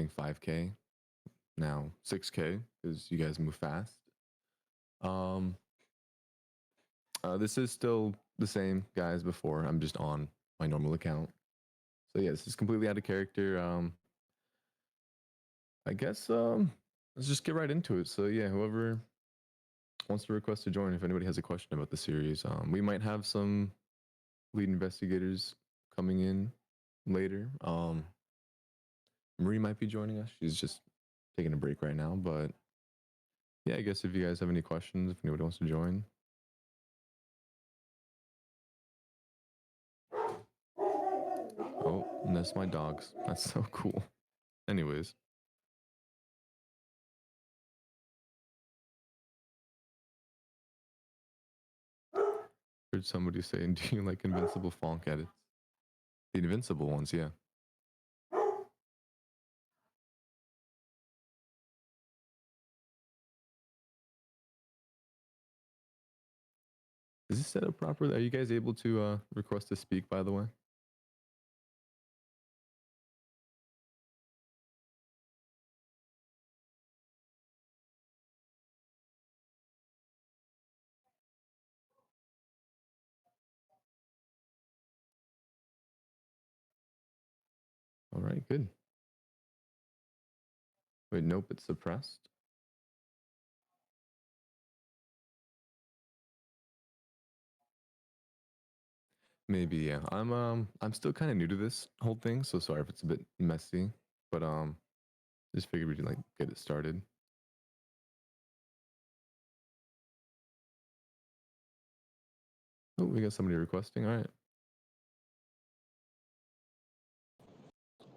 think 5K, now 6K because you guys move fast. Um, this is still the same guy as before. I'm just on my normal account. So yeah, this is completely out of character. I guess let's just get right into it. So yeah, whoever wants to request to join, if anybody has a question about the series, we might have some lead investigators coming in later. Marie might be joining us. She's just taking a break right now, but yeah, I guess if you guys have any questions, if anybody wants to join. Oh, and that's my dogs. That's so cool. Anyways. Heard somebody saying, do you like invincible Fonk edits? The invincible ones, yeah. Is this set up properly? Are you guys able to request to speak, by the way? All right, good. Wait, nope, it's suppressed. Maybe, yeah. I'm still kind of new to this whole thing, so sorry if it's a bit messy, but just figured we'd like get it started. Oh, we got somebody requesting. All right.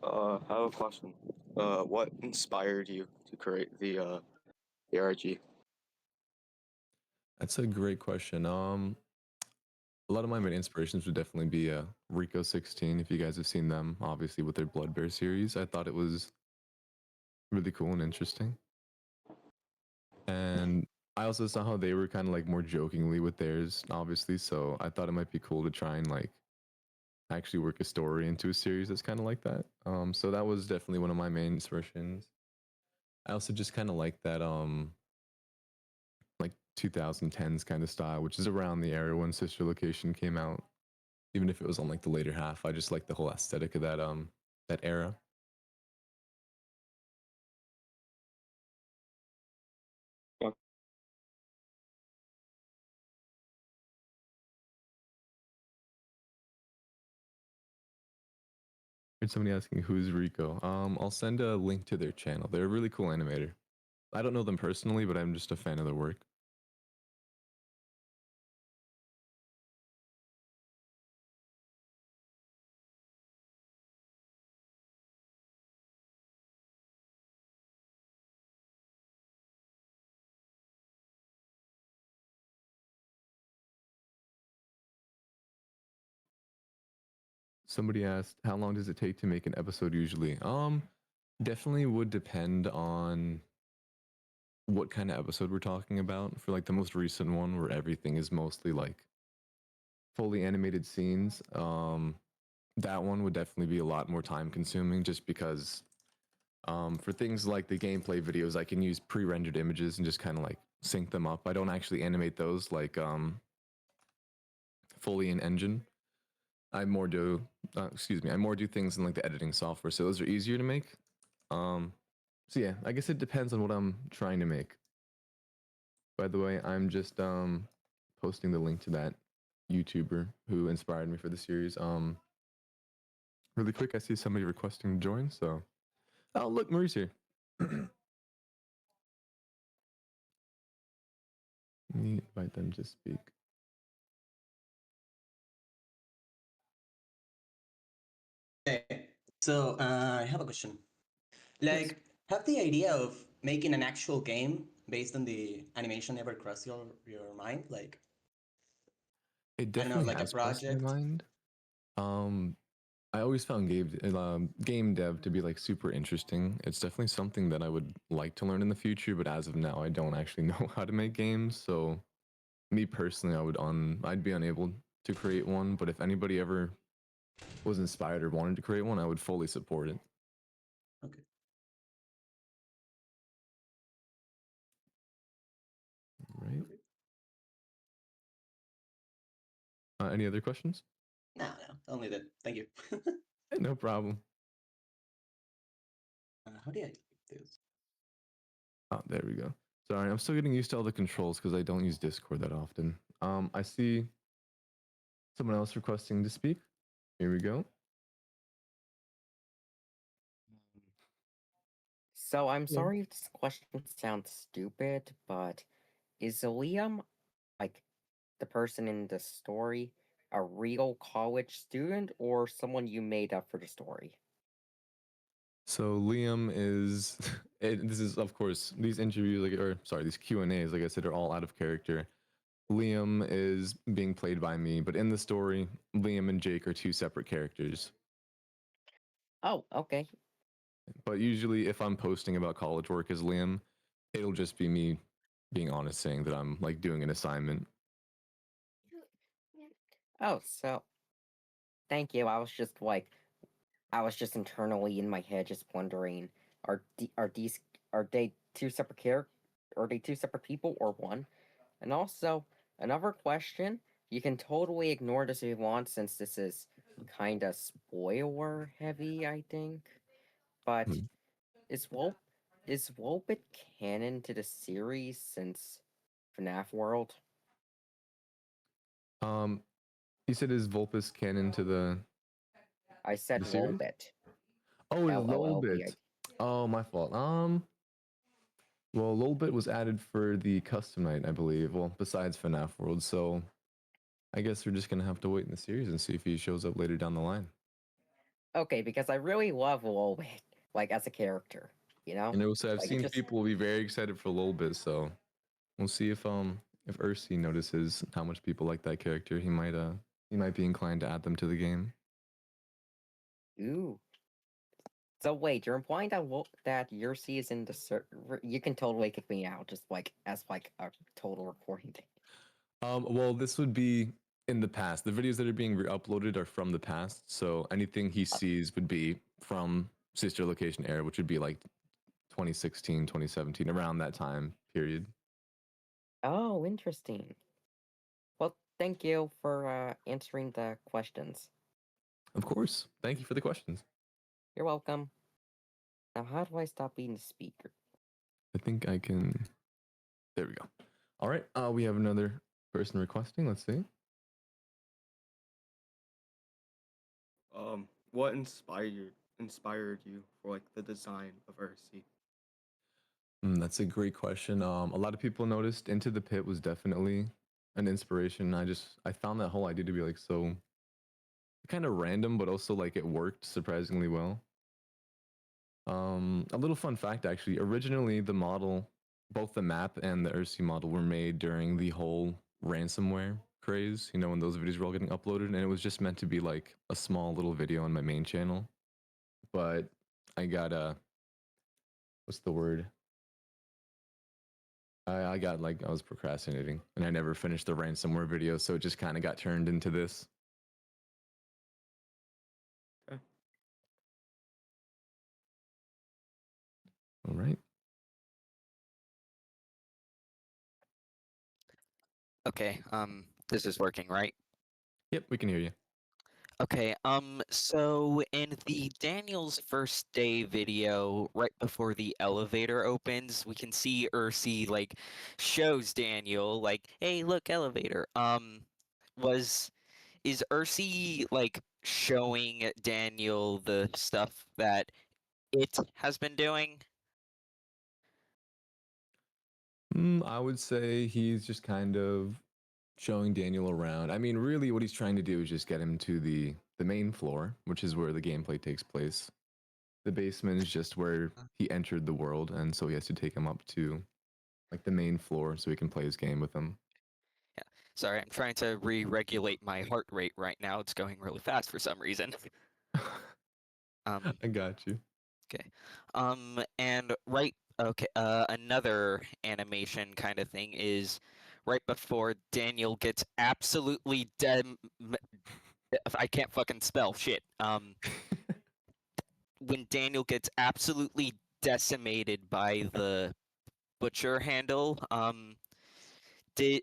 I have a question. What inspired you to create the ARG? That's a great question. A lot of my main inspirations would definitely be Rico 16. If you guys have seen them, obviously with their Blood Bear series, I thought it was really cool and interesting. And I also saw how they were kind of like more jokingly with theirs, obviously. So I thought it might be cool to try and like actually work a story into a series that's kind of like that. So that was definitely one of my main inspirations. I also just kind of like that like 2010s kind of style, which is around the era when Sister Location came out. Even if it was on like the later half, I just like the whole aesthetic of that era. Here's somebody asking who's Rico. I'll send a link to their channel. They're a really cool animator. I don't know them personally, but I'm just a fan of their work. Somebody asked, how long does it take to make an episode usually? Definitely would depend on what kind of episode we're talking about. For like the most recent one where everything is mostly like fully animated scenes, that one would definitely be a lot more time consuming just because for things like the gameplay videos, I can use pre-rendered images and just kind of like sync them up. I don't actually animate those like fully in engine. I more do I more do things in like the editing software, so those are easier to make. So yeah, I guess it depends on what I'm trying to make. By the way, I'm just posting the link to that YouTuber who inspired me for the series. Really quick, I see somebody requesting to join, so oh look, Marie's here. Let me invite them to speak. Okay, so I have a question. Yes. Like, have the idea of making an actual game based on the animation ever crossed your mind? Like, It I don't know, definitely like a has crossed my project? mind. I always found game dev to be like super interesting. It's definitely something that I would like to learn in the future, but as of now, I don't actually know how to make games. So, me personally, I'd be unable to create one. But if anybody ever was inspired or wanted to create one, I would fully support it. Okay. Any other questions? No, only that. Thank you. No problem. How do I do this? Oh, there we go. Sorry, I'm still getting used to all the controls because I don't use Discord that often. I see someone else requesting to speak. Here we go. So I'm Hello. sorry if this question sounds stupid, but is Liam, like the person in the story, a real college student or someone you made up for the story? So Liam is, this is of course, these interviews, these Q&As, like I said, are all out of character. Liam is being played by me, but in the story, Liam and Jake are two separate characters. Oh, okay. But usually if I'm posting about college work as Liam, it'll just be me being honest, saying that I'm like doing an assignment. Oh, so thank you. I was just internally in my head just wondering, are they two separate are they two separate people or one? And also, another question, you can totally ignore this if you want since this is kind of spoiler heavy, I think. But Hmm. is Wolbit canon to the series since FNAF World? You said is Vulpus canon to the I said series? Wolbit. Oh, it's LOLBIT. Lolbit. Oh, my fault. Well, Lolbit was added for the custom night, I believe. Well, besides FNAF World, so I guess we're just gonna have to wait in the series and see if he shows up later down the line. Okay, because I really love Wolbit, like as a character, you know? And also, I've Like it seen just people be very excited for Lolbit, so we'll see if Ursi notices how much people like that character. He might be inclined to add them to the game. ooh. So wait, you're implying that that Yursi is in the server? You can totally kick me out, just like as like a total recording thing. Well, this would be in the past. The videos that are being re-uploaded are from the past, so anything he sees would be from Sister Location era, which would be like 2016, 2017, around that time period. Oh, interesting. Well, thank you for answering the questions. Of course. Thank you for the questions. You're welcome. Now, how do I stop being the speaker? I think I can. There we go. All right. We have another person requesting. Let's see. What inspired you for like the design of Ursi? That's a great question. A lot of people noticed Into the Pit was definitely an inspiration. I found that whole idea to be like so kind of random, but also like it worked surprisingly well. A little fun fact actually, originally the model, both the map and the Ursi model were made during the whole ransomware craze, when those videos were all getting uploaded, and it was just meant to be like a small little video on my main channel. But I got what's the word? I got like I was procrastinating and I never finished the ransomware video, so it just kind of got turned into this. Okay. All right. Okay, this is working, right? Yep, we can hear you. Okay, so in the Daniel's first day video, right before the elevator opens, we can see Ursi, like, shows Daniel, like, hey, look, elevator. Is Ursi, like, showing Daniel the stuff that it has been doing? I would say he's just kind of showing Daniel around. I mean, really, what he's trying to do is just get him to the main floor, which is where the gameplay takes place. The basement is just where he entered the world, and so he has to take him up to like the main floor so he can play his game with him. Yeah, sorry, I'm trying to re-regulate my heart rate right now. It's going really fast for some reason. I got you. Okay. And another animation kind of thing is right before Daniel gets absolutely I can't fucking spell shit. When Daniel gets absolutely decimated by the butcher handle, did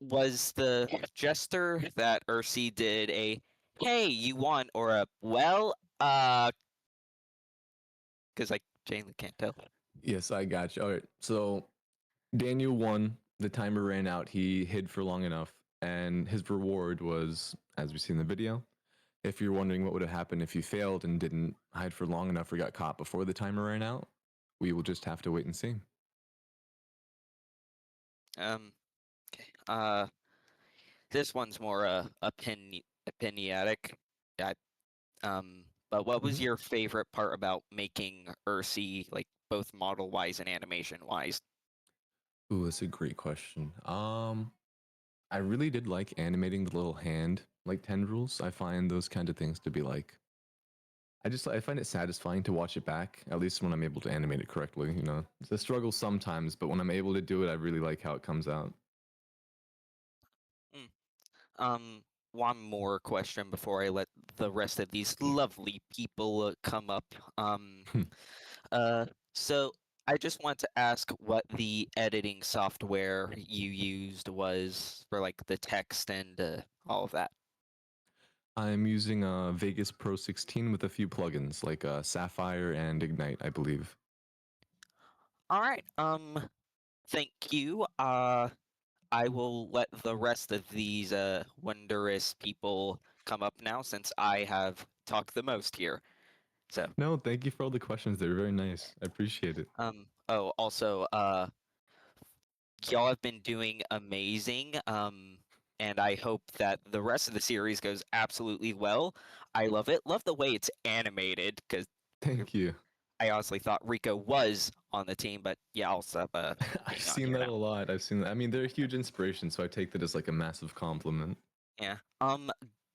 was the jester that Ursi did a "Hey, you won" or a "Well, because I genuinely can't tell. Yes, I got you. All right. So Daniel won. The timer ran out. He hid for long enough, and his reward was, as we see in the video. If you're wondering what would have happened if you failed and didn't hide for long enough or got caught before the timer ran out, we will just have to wait and see. Okay. This one's more opinionatic. I, but what was your favorite part about making Ursi, like both model wise and animation wise? Ooh, that's a great question. I really did like animating the little hand like tendrils. I find those kind of things to be like I find it satisfying to watch it back, at least when I'm able to animate it correctly, you know. It's a struggle sometimes, but when I'm able to do it, I really like how it comes out. One more question before I let the rest of these lovely people come up. Uh, so I just want to ask what the editing software you used was for like the text and all of that. I'm using a Vegas Pro 16 with a few plugins like Sapphire and Ignite, I believe. All right. Thank you. I will let the rest of these wondrous people come up now since I have talked the most here. So, No, thank you for all the questions. They're very nice. I appreciate it. oh, also, y'all have been doing amazing. And I hope that the rest of the series goes absolutely well. I love it. Love the way it's animated because Thank you. I honestly thought Rico was on the team, but yeah, also I've being on seen here that now. a lot. I've seen that. I mean, they're a huge inspiration, so I take that as like a massive compliment. Yeah.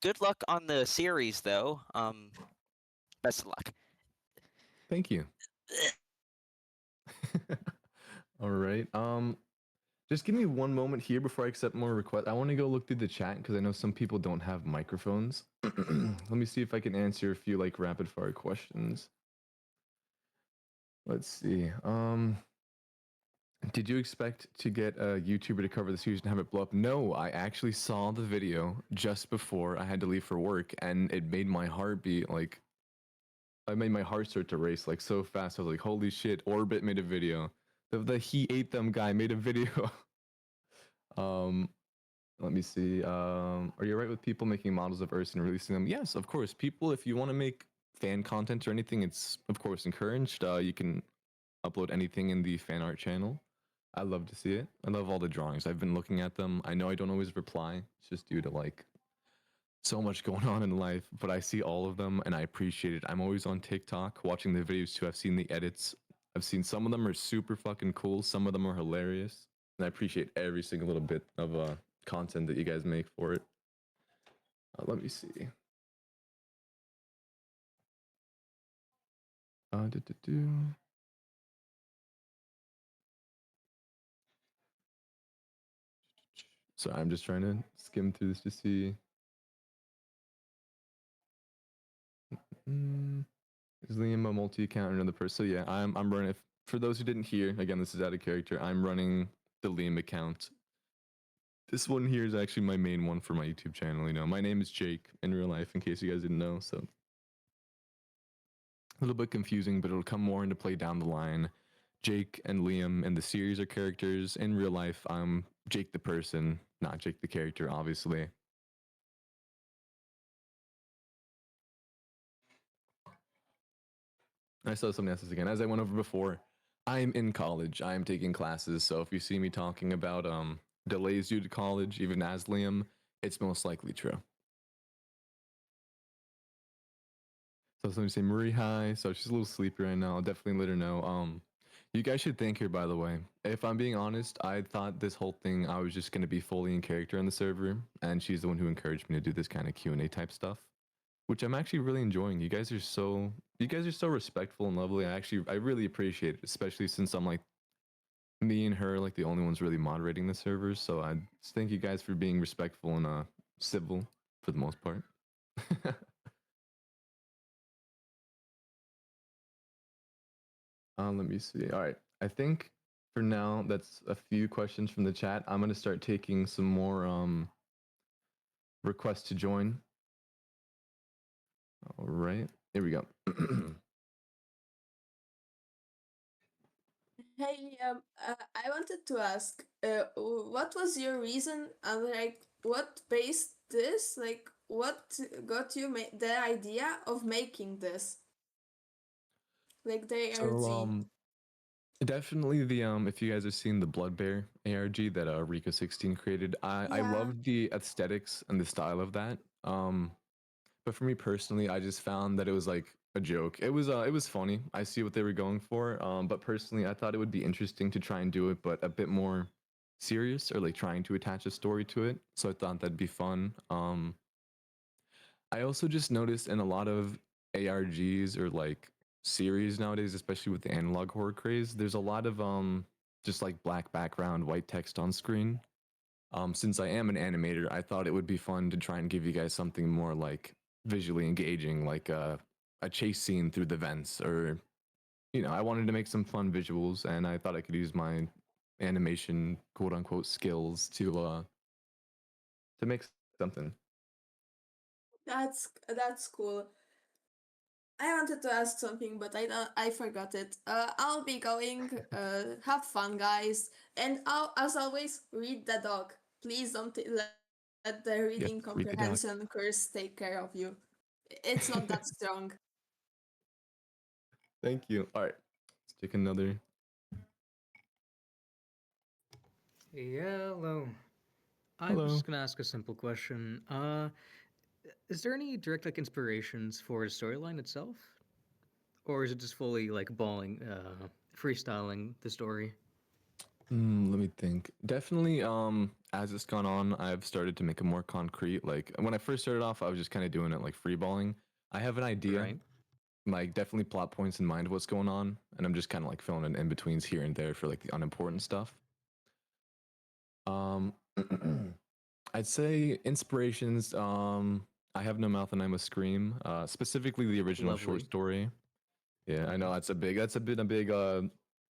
Good luck on the series though. Best of luck. Thank you. All right. Just give me one moment here before I accept more requests. I want to go look through the chat because I know some people don't have microphones. Let me see if I can answer a few like rapid fire questions. Let's see. Did you expect to get a YouTuber to cover the series and have it blow up? No, I actually saw the video just before I had to leave for work, and it made my heart beat like. I made my heart start to race like so fast. I was like, "Holy shit!" Orbit made a video. The he ate them guy made a video. um, let me see. Are you right with people making models of Earth and releasing them? Yes, of course. People, if you want to make fan content or anything, it's of course encouraged. You can upload anything in the fan art channel. I love to see it. I love all the drawings. I've been looking at them. I know I don't always reply. It's just due to like so much going on in life, but I see all of them and I appreciate it. I'm always on TikTok watching the videos too. I've seen the edits. I've seen some of them are super fucking cool. Some of them are hilarious. And I appreciate every single little bit of content that you guys make for it. Let me see. So I'm just trying to skim through this to see. Is Liam a multi-account or another person? So yeah, I'm running. For those who didn't hear, again, this is out of character. I'm running the Liam account. This one here is actually my main one for my YouTube channel. You know, my name is Jake in real life, in case you guys didn't know. So a little bit confusing, but it'll come more into play down the line. Jake and Liam in the series are characters. In real life, I'm Jake the person, not Jake the character, obviously. I saw something else again. As I went over before, I'm in college. I'm taking classes. So if you see me talking about delays due to college, even as Liam, it's most likely true. So somebody say Marie hi. So she's a little sleepy right now. I'll definitely let her know. You guys should thank her, by the way. If I'm being honest, I thought this whole thing I was just gonna be fully in character on the server, and she's the one who encouraged me to do this kind of Q&A type stuff, which I'm actually really enjoying. You guys are so respectful and lovely. I really appreciate it, especially since I'm like me and her like the only ones really moderating the servers. So I just thank you guys for being respectful and civil for the most part. Let me see. All right. I think for now, that's a few questions from the chat. I'm gonna start taking some more requests to join. All right, here we go. Hey, I wanted to ask, what was your reason and like what based this? Like, what got you the idea of making this? Like the ARG. So definitely the if you guys have seen the Blood Bear ARG that Rico16 created, I Yeah. loved the aesthetics and the style of that. But for me personally, I just found that it was like a joke. It was funny. I see what they were going for. But personally, I thought it would be interesting to try and do it, but a bit more serious or like trying to attach a story to it. So I thought that'd be fun. I also just noticed in a lot of ARGs or like series nowadays, especially with the analog horror craze, there's a lot of just like black background, white text on screen. Since I am an animator, I thought it would be fun to try and give you guys something more like visually engaging, like a chase scene through the vents, or I wanted to make some fun visuals, and I thought I could use my animation quote unquote skills to make something. That's cool. I wanted to ask something, but I forgot it. I'll be going. Have fun, guys, and as always, read the dog. Please don't let the reading Yes, read the dog. comprehension curse take care of you. It's not that strong. Thank you. All right, let's take another. Yeah, hello. I'm Hello. just gonna ask a simple question. Is there any direct like inspirations for the storyline itself, or is it just fully like freestyling the story? Let me think. Definitely, as it's gone on, I've started to make it more concrete. Like when I first started off, I was just kind of doing it like freeballing. I have an idea, Right. like definitely plot points in mind of what's going on, and I'm just kind of like filling in betweens here and there for like the unimportant stuff. Um, I'd say inspirations. I have no mouth and I must scream. Specifically the original Lovely. short story. Yeah, I know that's been a big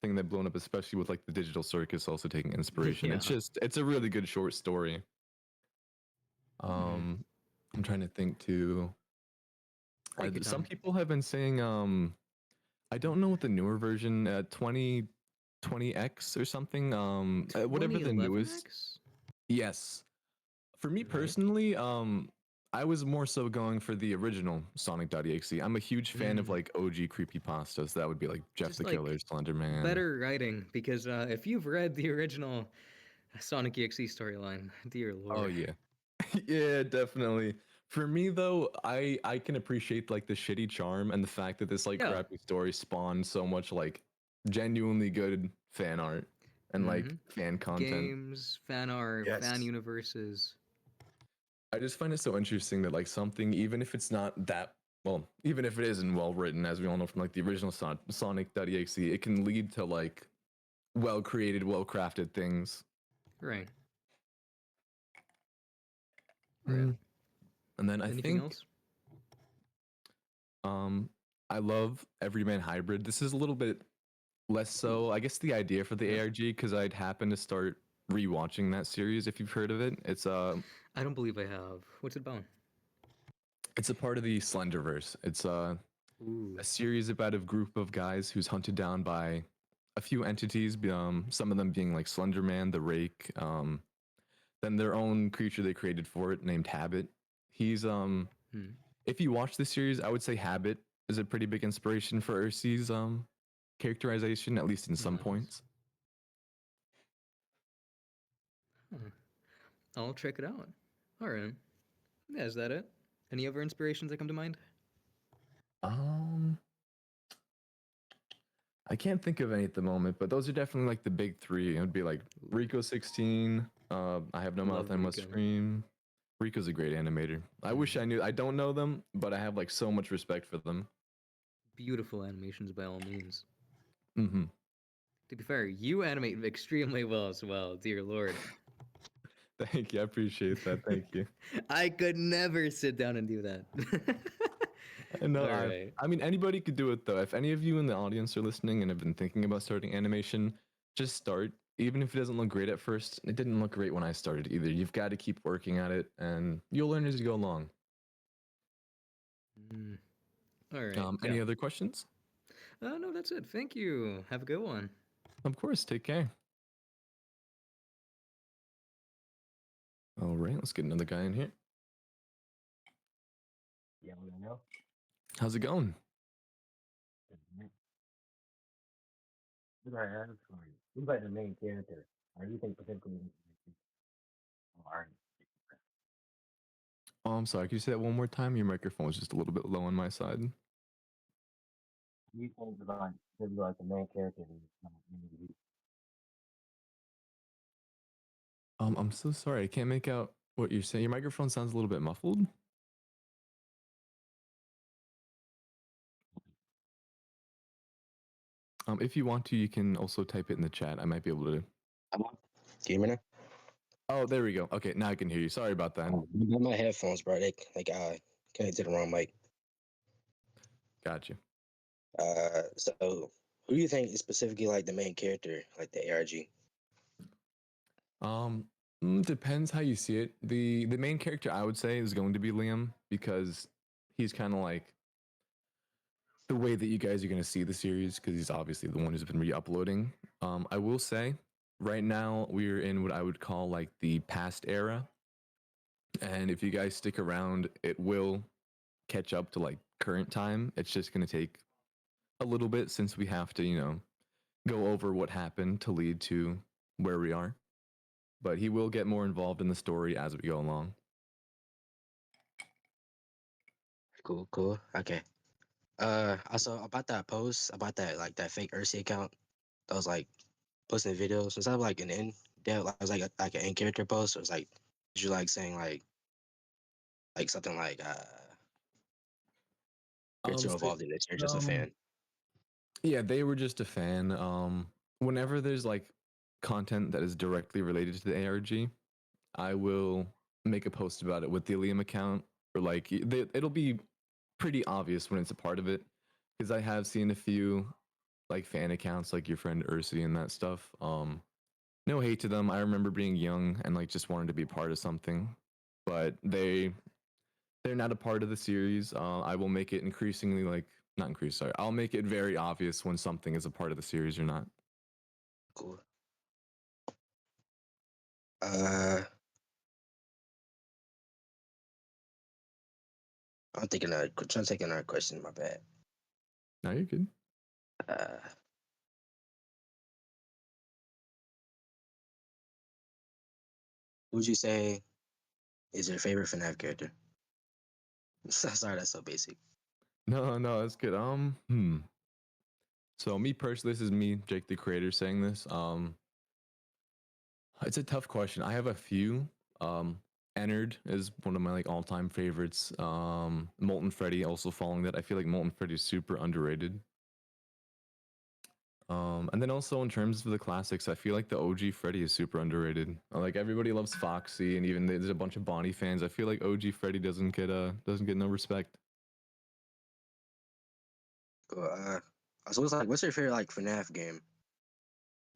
thing that blown up, especially with like the digital circus also taking inspiration. Yeah. It's a really good short story. I'm trying to think too. Break it Some down. people have been saying I don't know what the newer version 2020X or something whatever the newest. 2011X? Yes. For me Right. personally, I was more so going for the original Sonic.exe. I'm a huge fan of like OG creepypastas. So that would be like Jeff Just the like Killer, Slender Man. better writing, because if you've read the original Sonic EXE storyline, dear lord. Oh yeah. Yeah, definitely. For me though, I can appreciate like the shitty charm and the fact that this like Yeah. crappy story spawned so much like genuinely good fan art and like fan content. Games, fan art, fan Yes. universes. I just find it so interesting that like something, even if it's not that well, even if it isn't well written, as we all know from like the original Sonic.exe, it can lead to like well created, well crafted things. Right. Mm. Right. And then I Anything think else? I love Everyman Hybrid. This is a little bit less so, I guess, the idea for the Yeah. ARG, because I'd happen to start rewatching that series. If you've heard of it, it's I don't believe I have. What's it about? it's a part of the Slenderverse. It's Ooh. a series about a group of guys who's hunted down by a few entities. Some of them being like Slenderman, the Rake, then their own creature they created for it named Habit. He's if you watch the series, I would say Habit is a pretty big inspiration for Ursi's characterization, at least in some Nice. points. Huh. I'll check it out. All right. Yeah, is that it? Any other inspirations that come to mind? I can't think of any at the moment, but those are definitely like the big three. It would be like Rico16. I have no mouth, Love I must Rico. scream. Rico's a great animator. I wish I knew. I don't know them, but I have like so much respect for them. Beautiful animations by all means. Mm-hmm. To be fair, you animate extremely well as well, dear lord. Thank you. I appreciate that. Thank you. I could never sit down and do that. No, Alright. I mean, anybody could do it though. If any of you in the audience are listening and have been thinking about starting animation, just start. Even if it doesn't look great at first, it didn't look great when I started either. You've got to keep working at it, and you'll learn as you go along. All right. Any other questions? No, that's it. Thank you. Have a good one. Of course. Take care. All right, let's get another guy in here. Yeah, we don't know. How's it going? Look at our story. Who's like the main character? Or you think particularly are Oh, I'm sorry. Can you say that one more time? Your microphone was just a little bit low on my side. you think like maybe like the main character in the movie? I'm so sorry. I can't make out what you're saying. Your microphone sounds a little bit muffled. If you want to, you can also type it in the chat. I might be able to. Can you hear me now? Oh, there we go. Okay, now I can hear you. Sorry about that. My headphones, bro. They connected to the wrong mic. Gotcha. So who do you think is specifically like the main character, like the ARG? Depends how you see it. The main character I would say is going to be Liam because he's kind of like the way that you guys are going to see the series because he's obviously the one who's been re-uploading. I will say right now we're in what I would call like the past era. And if you guys stick around, it will catch up to like current time. It's just going to take a little bit since we have to, go over what happened to lead to where we are. But he will get more involved in the story as we go along. Cool. Okay. Also about that post, about that like that fake Ursi account that was like posting videos. Was that like an in there? Like, was like an in character post, or was like did you like saying like something like you're too involved in this, you're just a fan. Yeah, they were just a fan. Whenever there's like content that is directly related to the ARG, I will make a post about it with the Liam account, or like it'll be pretty obvious when it's a part of it, because I have seen a few like fan accounts, like your friend Ursi and that stuff. No hate to them. I remember being young and like just wanted to be part of something, but they're not a part of the series. I will make it increasingly like not increase. Sorry, I'll make it very obvious when something is a part of the series or not. Cool. I'm trying to take another question. My bad. No, you're good. Who would you say is your favorite FNAF character? Sorry, that's so basic. No, that's good. So me personally, this is me, Jake the creator, saying this. It's a tough question. I have a few. Ennard is one of my like all-time favorites. Molten Freddy also following that. I feel like Molten Freddy is super underrated. And then also in terms of the classics, I feel like the OG Freddy is super underrated. Like everybody loves Foxy, and even there's a bunch of Bonnie fans. I feel like OG Freddy doesn't get no respect. Cool. So it's like, what's your favorite like FNAF game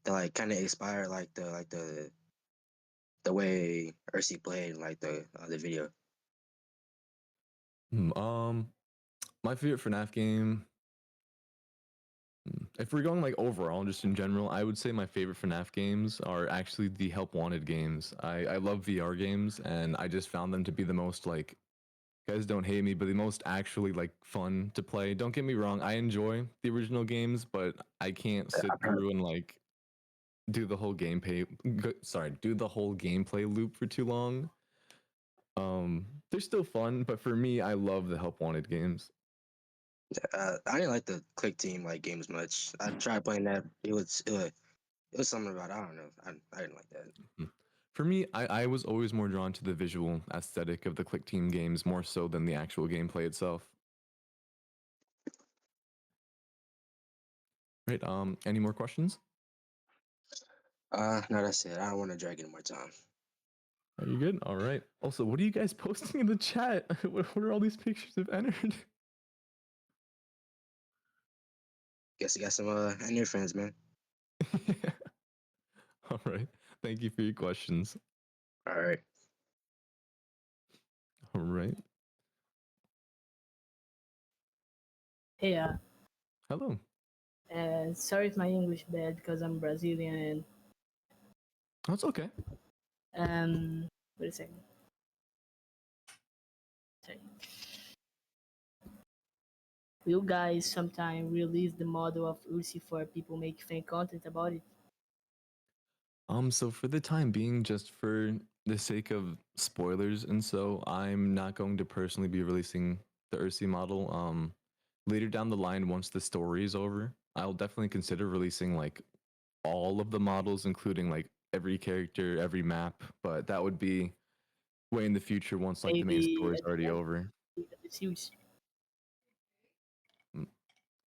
that like kind of inspired like the way Ursi played like the video? My favorite FNAF game. If we're going like overall, just in general, I would say my favorite FNAF games are actually the Help Wanted games. I love VR games, and I just found them to be the most like, guys don't hate me, but the most actually like fun to play. Don't get me wrong, I enjoy the original games, but I can't sit through and like do the whole gameplay. Do the whole gameplay loop for too long. They're still fun, but for me, I love the Help Wanted games. I didn't like the Click Team like games much. I tried playing that. It was something about I don't know. I didn't like that. For me, I was always more drawn to the visual aesthetic of the Click Team games more so than the actual gameplay itself. Right. Any more questions? No, that's it. I don't want to drag any more time. Are you good? All right. Also, what are you guys posting in the chat? What are all these pictures of Ennard? Guess you got some new friends, man. All right. Thank you for your questions. All right. All right. Hey, Hello. sorry if my English bad because I'm Brazilian That's okay. and wait a second. Sorry. Will guys sometime release the model of OOC for people make fan content about it? So for the time being, just for the sake of spoilers, and so I'm not going to personally be releasing the ERC model. Later down the line, once the story is over, I'll definitely consider releasing like all of the models, including like every character, every map. But that would be way in the future once like the main Maybe story is at the already end over. of the series.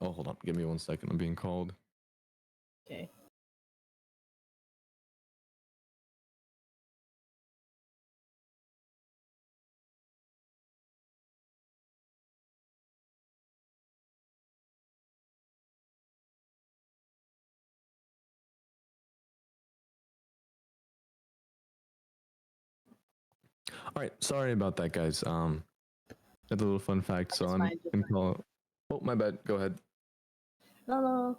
Oh, hold on, give me 1 second. I'm being called. Okay. All right, sorry about that, guys. That's a little fun fact. So That's I'm fine, that's gonna fine. call. Oh, my bad. Go ahead. No.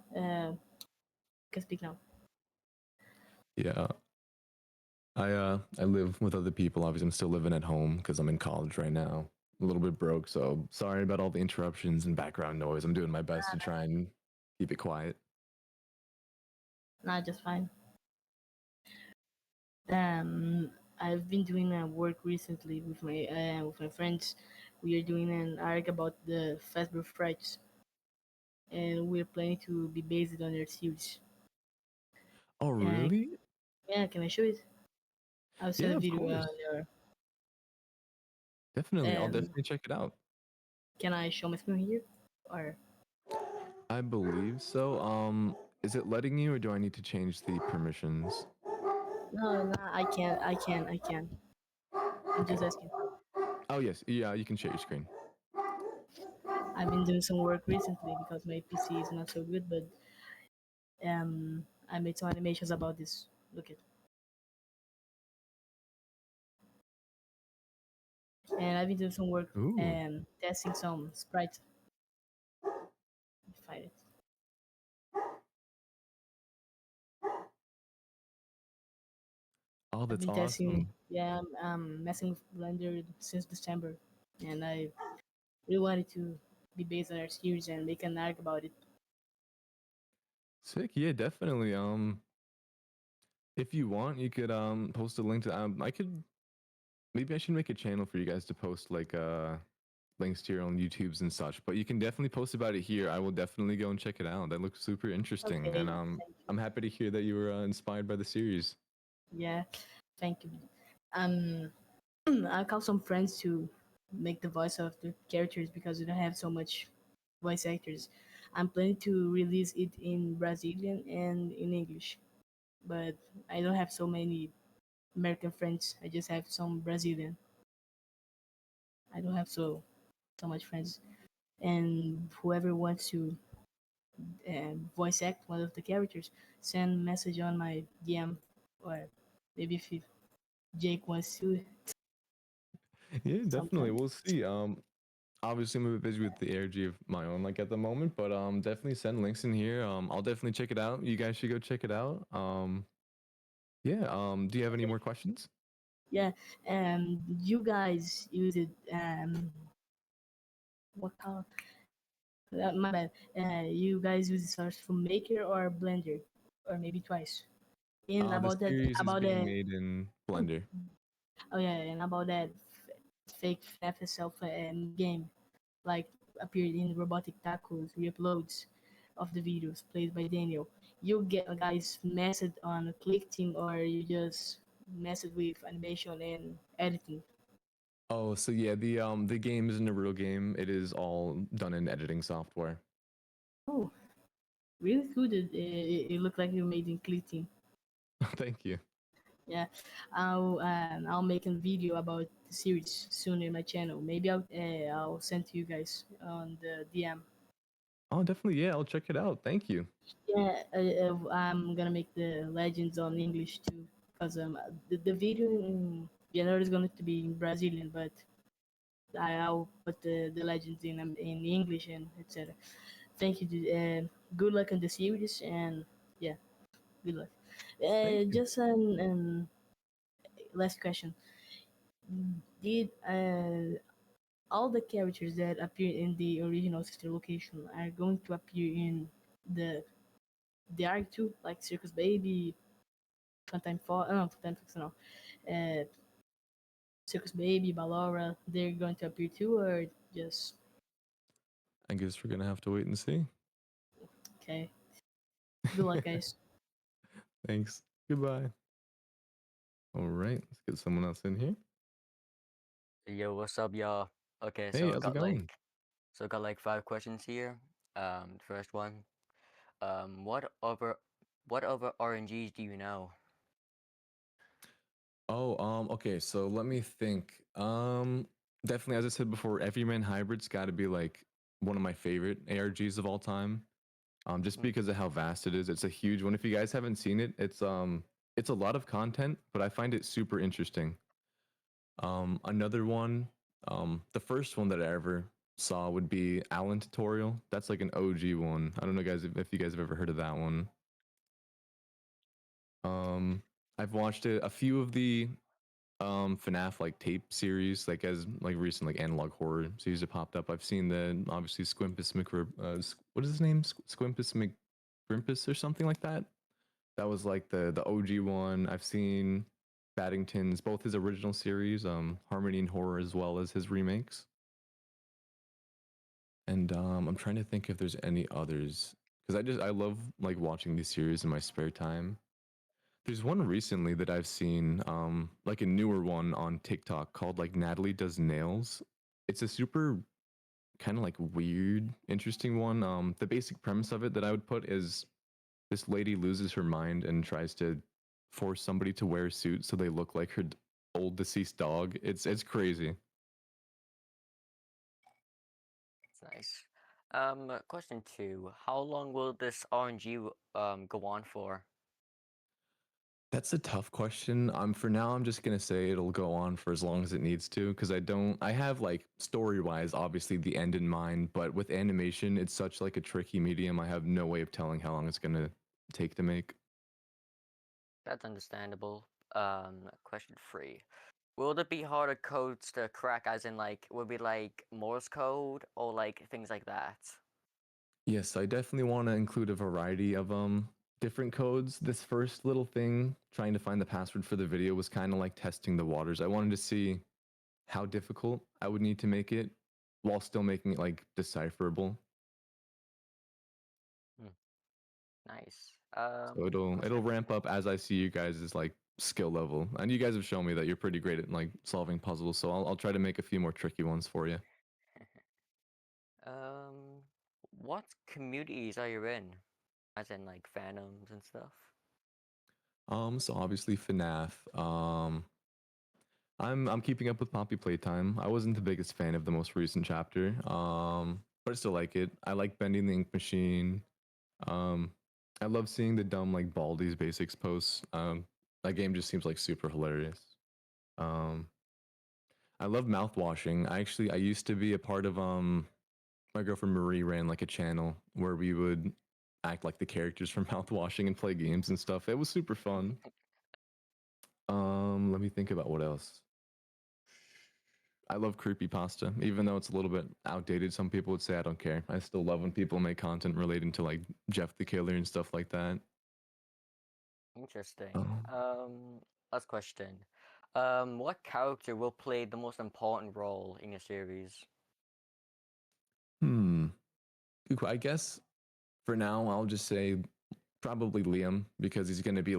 Can speak now. Yeah. I live with other people. Obviously, I'm still living at home because I'm in college right now. A little bit broke, so sorry about all the interruptions and background noise. I'm doing my best to try and keep it quiet. Nah, just fine. I've been doing work recently with my friends. We are doing an arc about the Fazbear frights, and we're planning to be based on their series. Oh, And really? yeah, can I show it? I'll send Yeah, a of video course. there. Definitely. I'll Um, definitely check it out. can I show my screen here? Or I believe so. Is it letting you, or do I need to change the permissions? no, I can't. I'm just asking. Oh, yes. Yeah, you can share your screen. I've been doing some work recently because my PC is not so good, but I made some animations about this. Look at. And I've been doing some work Ooh. and testing some sprites. Find it. Oh, I've that's been testing. awesome. Yeah, I'm messing with Blender since December, and I really wanted to be based on our series and make an arc about it. Sick. Yeah, definitely. If you want, you could post a link to I could maybe I should make a channel for you guys to post like links to your own YouTubes and such. But you can definitely post about it here. I will definitely go and check it out. That looks super interesting, Okay, and thank you. I'm happy to hear that you were inspired by the series. Yeah, thank you. Um, I call some friends to make the voice of the characters because we don't have so much voice actors. I'm planning to release it in Brazilian and in English, but I don't have so many American friends. I just have some Brazilian. I don't have so much friends. And whoever wants to voice act one of the characters, send message on my DM, or maybe if Jake wants to Yeah, definitely. sometime. We'll see. Obviously I'm a bit busy with the ARG of my own like at the moment, but definitely send links in here. I'll definitely check it out. You guys should go check it out. Yeah. Do you have any more questions? Yeah, you guys use it. What call? My bad. You guys use Source from Maker or Blender, or maybe twice. In The about that, series is about being the made in Blender. oh yeah, and about that fake FNAF itself game, like appeared in Robotic Taco's reuploads of the videos played by Daniel. You get guys messed on a click team, or you just messed with animation and editing. Oh, so yeah, the game isn't a real game. It is all done in editing software. Oh, really good. It looked like you made in click team. Thank you. Yeah, I'll make a video about the series soon in my channel. Maybe I'll send to you guys on the DM. Oh, definitely. Yeah, I'll check it out. Thank you. Yeah, I'm gonna make the legends on English too, because the video in general is going to be in Brazilian, but I'll put the legends in English and etc. Thank you. Good luck on the series, and yeah, good luck. Thank you. Just an last question. Did all the characters that appear in the original sister location are going to appear in the arc too, like Circus Baby, Funtime Fox, no, Funtime Fox, no, uh, Circus Baby, Ballora, they're going to appear too, or just I guess we're gonna have to wait and see. okay? Good luck, guys. Thanks. Goodbye. All right, let's get someone else in here. Yo, what's up, y'all? Okay, Hey, how's it going? got like 5 questions here. The first one, what other RNGs do you know? Oh, okay, so let me think. Definitely, as I said before, Everyman Hybrid's got to be like one of my favorite ARGs of all time. Just because of how vast it is. It's a huge one. If you guys haven't seen it, it's a lot of content, but I find it super interesting. Another one, the first one that I ever saw would be Allen Tutorial. That's like an OG one. I don't know, guys, if you guys have ever heard of that one. I've watched a few of the FNAF like tape series, like as like recent like analog horror series that popped up. I've seen the obviously what is his name? Squimpus McGrimpus or something like that. That was like the OG one. I've seen Paddington's both his original series, Harmony and Horror, as well as his remakes. And I'm trying to think if there's any others because I love like watching these series in my spare time. There's one recently that I've seen, like a newer one on TikTok called like Natalie Does Nails. It's a super kind of like weird, interesting one. The basic premise of it that I would put is this lady loses her mind and tries to force somebody to wear a suit so they look like her old deceased dog. It's crazy. That's nice. Question 2, how long will this RNG go on for? That's a tough question. For now, I'm just gonna say it'll go on for as long as it needs to, because I have like story-wise, obviously the end in mind, but with animation, it's such like a tricky medium. I have no way of telling how long it's gonna take to make. That's understandable. Question 3, will there be harder codes to crack, as in like, will it be like Morse code or like things like that? Yes, I definitely want to include a variety of different codes. This first little thing, trying to find the password for the video, was kind of like testing the waters. I wanted to see how difficult I would need to make it while still making it like decipherable. Nice. So it'll Question ramp up as I see you guys' like skill level. And you guys have shown me that you're pretty great at like solving puzzles, so I'll try to make a few more tricky ones for you. What communities are you in? As in like fandoms and stuff? So obviously FNAF. I'm keeping up with Poppy Playtime. I wasn't the biggest fan of the most recent chapter. But I still like it. I like Bending the Ink Machine. Um, I love seeing the dumb like Baldi's basics posts. That game just seems like super hilarious. Um, I love mouthwashing. I used to be a part of my girlfriend Marie ran like a channel where we would act like the characters from mouthwashing and play games and stuff. It was super fun. Let me think about what else. I love creepypasta, even though it's a little bit outdated. Some people would say I don't care. I still love when people make content relating to like Jeff the Killer and stuff like that. Interesting. Um, Last question. What character will play the most important role in your series? I guess for now I'll just say probably Liam because he's gonna be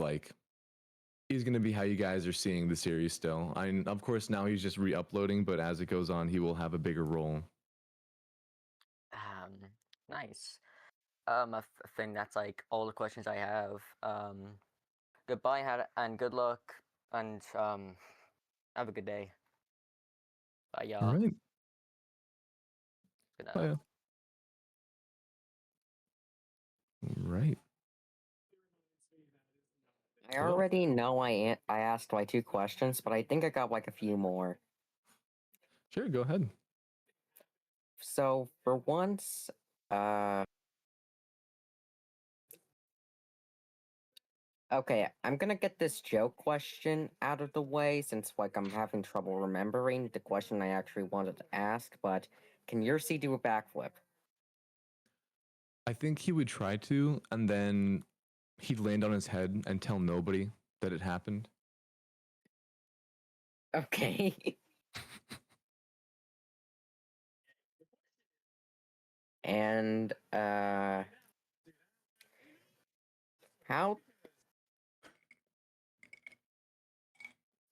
how you guys are seeing the series still. Of course now he's just re-uploading, but as it goes on, he will have a bigger role. Nice. I think that's like all the questions I have. Goodbye and good luck, and have a good day. Bye, All y'all. right. Good night. Bye. Right. I Hello? already know I asked my 2 questions, but I think I got like a few more. Sure, go ahead. So for once, okay, I'm gonna get this joke question out of the way since like I'm having trouble remembering the question I actually wanted to ask, but can Yursi do a backflip? I think he would try to, and then he'd land on his head and tell nobody that it happened. Okay. And how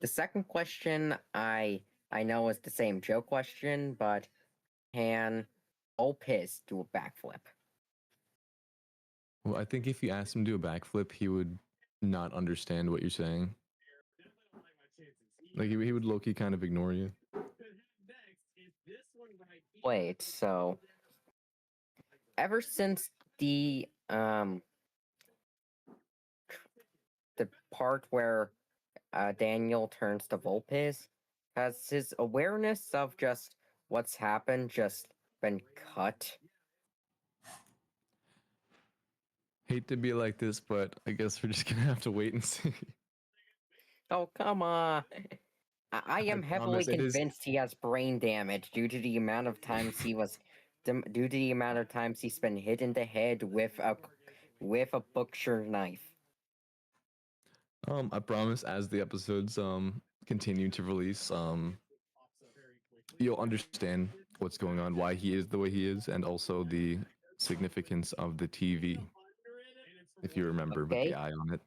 the second question I know is the same joke question, but can Opis do a backflip? Well, I think if you asked him to do a backflip, he would not understand what you're saying. Like he would low-key kind of ignore you. Wait, so ever since the part where Daniel turns to Volpes, has his awareness of just what's happened just been cut? Hate to be like this, but I guess we're just gonna have to wait and see. Oh, come on. I am heavily promise it is. convinced he has brain damage due to the amount of times he was due to the amount of times he's been hit in the head with a butcher knife. I promise as the episodes continue to release, you'll understand what's going on, why he is the way he is, and also the significance of the TV. If you remember with the Okay. eye on it.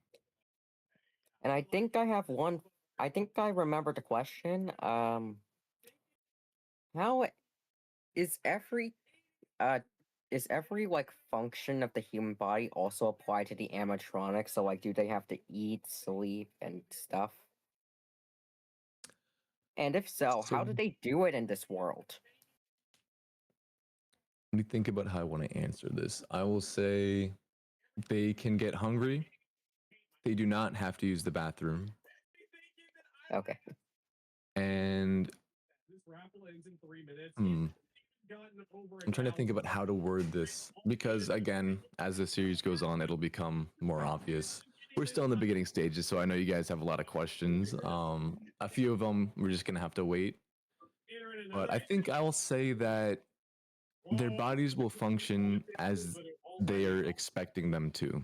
And I think I have one. I think I remember the question. How is every uh is every like function of the human body also applied to the animatronics? So like, do they have to eat, sleep, and stuff? And if so, how do So- they do it in this world? Let me think about how I want to answer this. I will say they can get hungry. They do not have to use the bathroom. Okay. And I'm trying to think about how to word this because, again, as the series goes on, it'll become more obvious. We're still in the beginning stages, so I know you guys have a lot of questions. A few of them we're just gonna have to wait. But I think I will say that their bodies will function as they are expecting them to.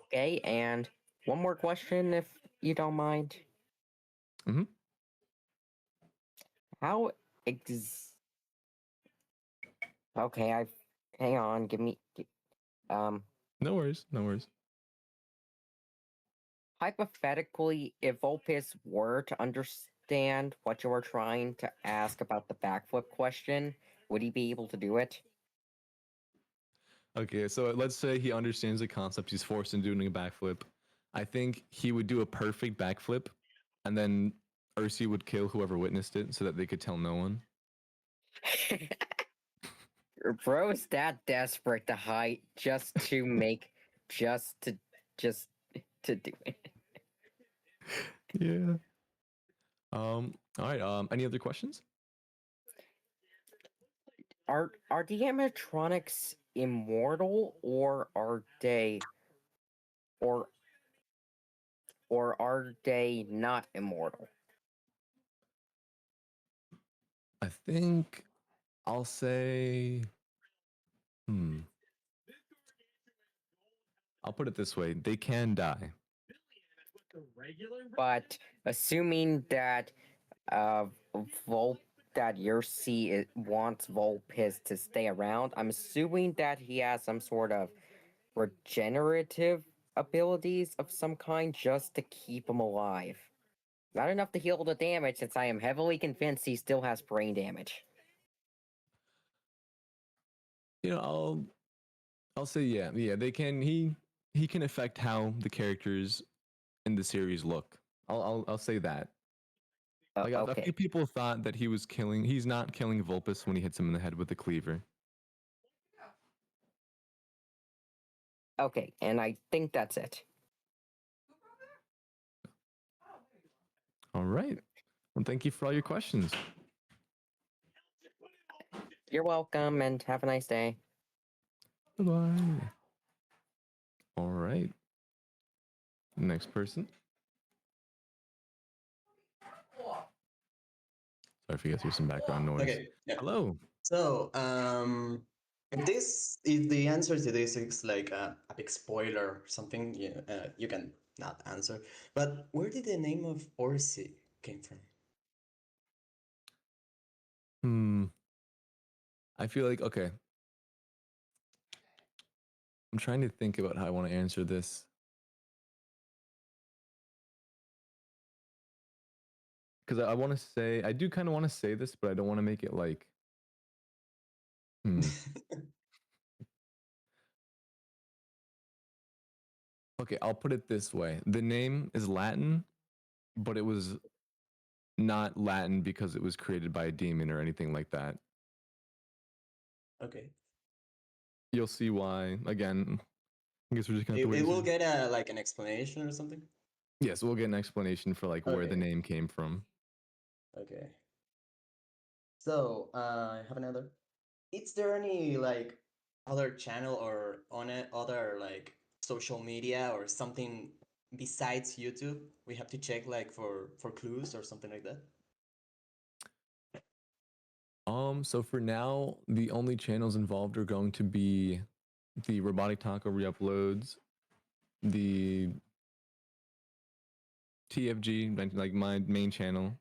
Okay, and one more question, if you don't mind. Mhm. How Okay, hang on. Give me. No worries, no worries. Hypothetically, if Volpis were to understand what you were trying to ask about the backflip question, would he be able to do it? Okay, so let's say he understands the concept. He's forced into doing a backflip. I think he would do a perfect backflip, and then Ursi would kill whoever witnessed it, so that they could tell no one. Bro's that desperate to hide just to do it. Yeah. All right. Any other questions? Are the animatronics immortal, or are they are they not immortal? I think I'll say. I'll put it this way: they can die. But assuming that that Yursi wants Volpis to stay around, I'm assuming that he has some sort of regenerative abilities of some kind just to keep him alive. Not enough to heal the damage, since I am heavily convinced he still has brain damage. You know, I'll say yeah. They can. He can affect how the characters in the series look. I'll say that. Like a Okay. few people thought that he was killing. He's not killing Vulpus when he hits him in the head with the cleaver. Okay, and I think that's it. All right. Well, thank you for all your questions. You're welcome, and have a nice day. Bye-bye. All right. Next person. Sorry if you guys hear some background noise. Okay. Yeah. Hello. So, if the answer to this is like a big spoiler or something, you can not answer. But where did the name of OOC came from? I feel like, okay. I'm trying to think about how I want to answer this. Because I want to say, I do kind of want to say this, but I don't want to make it like, Okay, I'll put it this way. The name is Latin, but it was not Latin because it was created by a demon or anything like that. Okay. You'll see why. Again, I guess we're just gonna have to wait. It will get like an explanation or something. Yes, we'll get an explanation for like where the Okay. name came from. Okay. So, I have another. Is there any like other channel or on it, other like social media or something besides YouTube we have to check like for clues or something like that? So for now, the only channels involved are going to be the Robotic Taco reuploads, the TFG, like my main channel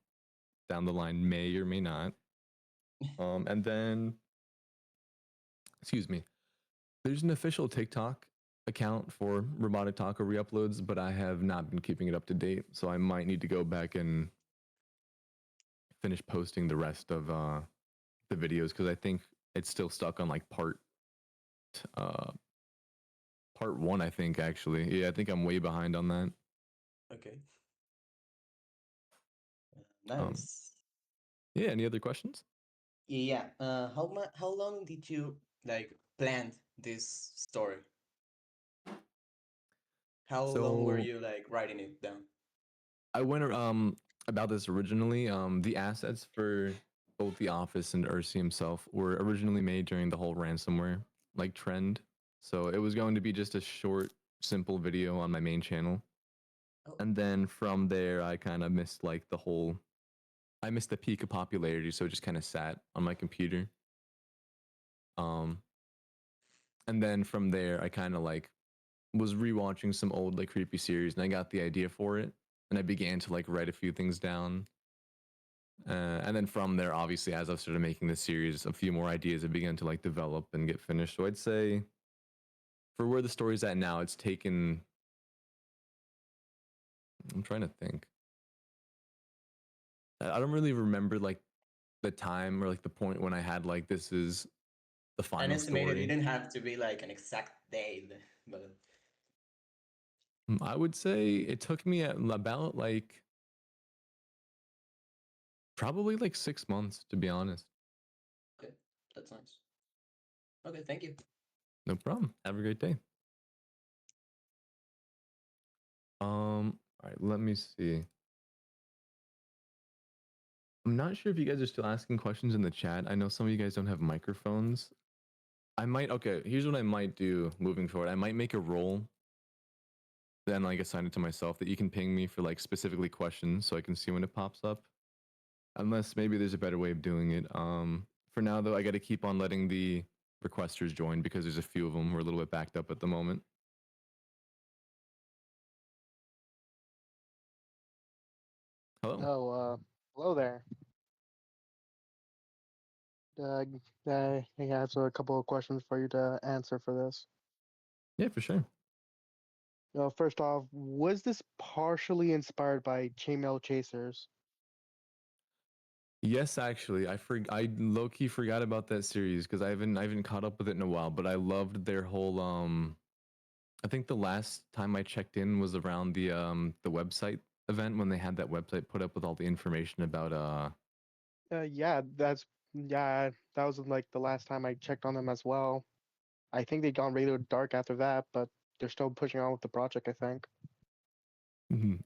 down the line may or may not. And then, excuse me, there's an official TikTok account for Robotic Taco reuploads, but I have not been keeping it up to date, so I might need to go back and finish posting the rest of the videos because I think it's still stuck on like part 1, I think, actually. Yeah, I think I'm way behind on that. Okay. Um, Nice. Yeah, any other questions? Yeah. How long did you like plan this story? How long were So you like writing it down? I went about this originally. The assets for both The Office and Ursi himself were originally made during the whole ransomware like trend. So it was going to be just a short, simple video on my main channel. Oh. And then from there, I kind of missed like I missed the peak of popularity, so it just kind of sat on my computer. And then from there, I kind of like was rewatching some old like creepy series, and I got the idea for it, and I began to like write a few things down. And then from there, obviously, as I've started making this series, a few more ideas have begun to like develop and get finished. So I'd say for where the story's at now, it's taken. I'm trying to think. I don't really remember like the time or like the point when I had like this is the An final estimated, it story. didn't have to be like an exact date, but I would say it took me about like probably like 6 months, to be honest. okay, that's nice. Okay, thank you. No problem. Have a great day. All right, let me see. I'm not sure if you guys are still asking questions in the chat. I know some of you guys don't have microphones. Okay, here's what I might do moving forward. I might make a role, then like assign it to myself that you can ping me for like specifically questions so I can see when it pops up. Unless maybe there's a better way of doing it. For now though, I got to keep on letting the requesters join because there's a few of them. We're a little bit backed up at the moment. Hello. Oh, hello there. I have a couple of questions for you to answer for this. Yeah, for sure. First off, was this partially inspired by Chainmail Chasers? Yes, actually, I low key forgot about that series because I haven't caught up with it in a while. But I loved their whole I think the last time I checked in was around the website event when they had that website put up with all the information about Yeah, that was like the last time I checked on them as well. I think they gone really dark after that, but they're still pushing on with the project, I think.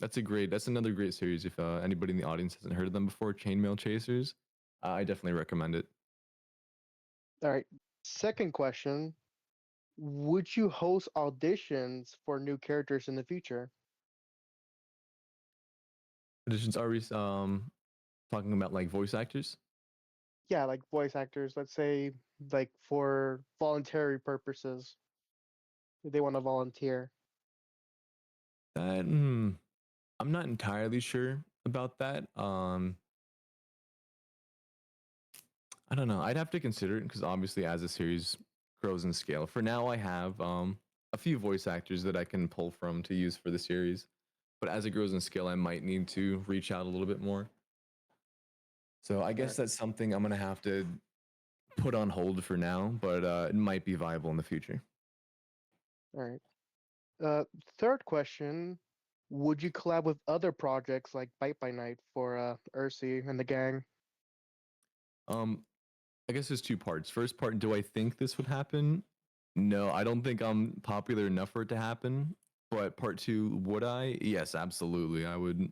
That's another great series. If anybody in the audience hasn't heard of them before, Chainmail Chasers, I definitely recommend it. All right. Second question. Would you host auditions for new characters in the future? Auditions are we talking about like voice actors? Yeah, like voice actors, let's say like for voluntary purposes. They want to volunteer. That I'm not entirely sure about that. I don't know. I'd have to consider it because obviously, as the series grows in scale, for now I have a few voice actors that I can pull from to use for the series. But as it grows in scale, I might need to reach out a little bit more. So I guess that's something I'm gonna have to put on hold for now, but it might be viable in the future. All right. Third question. Would you collab with other projects like Bite by Night for Ursi and the gang? I guess there's two parts. First part, do I think this would happen? No, I don't think I'm popular enough for it to happen. But part two, would I? Yes, absolutely.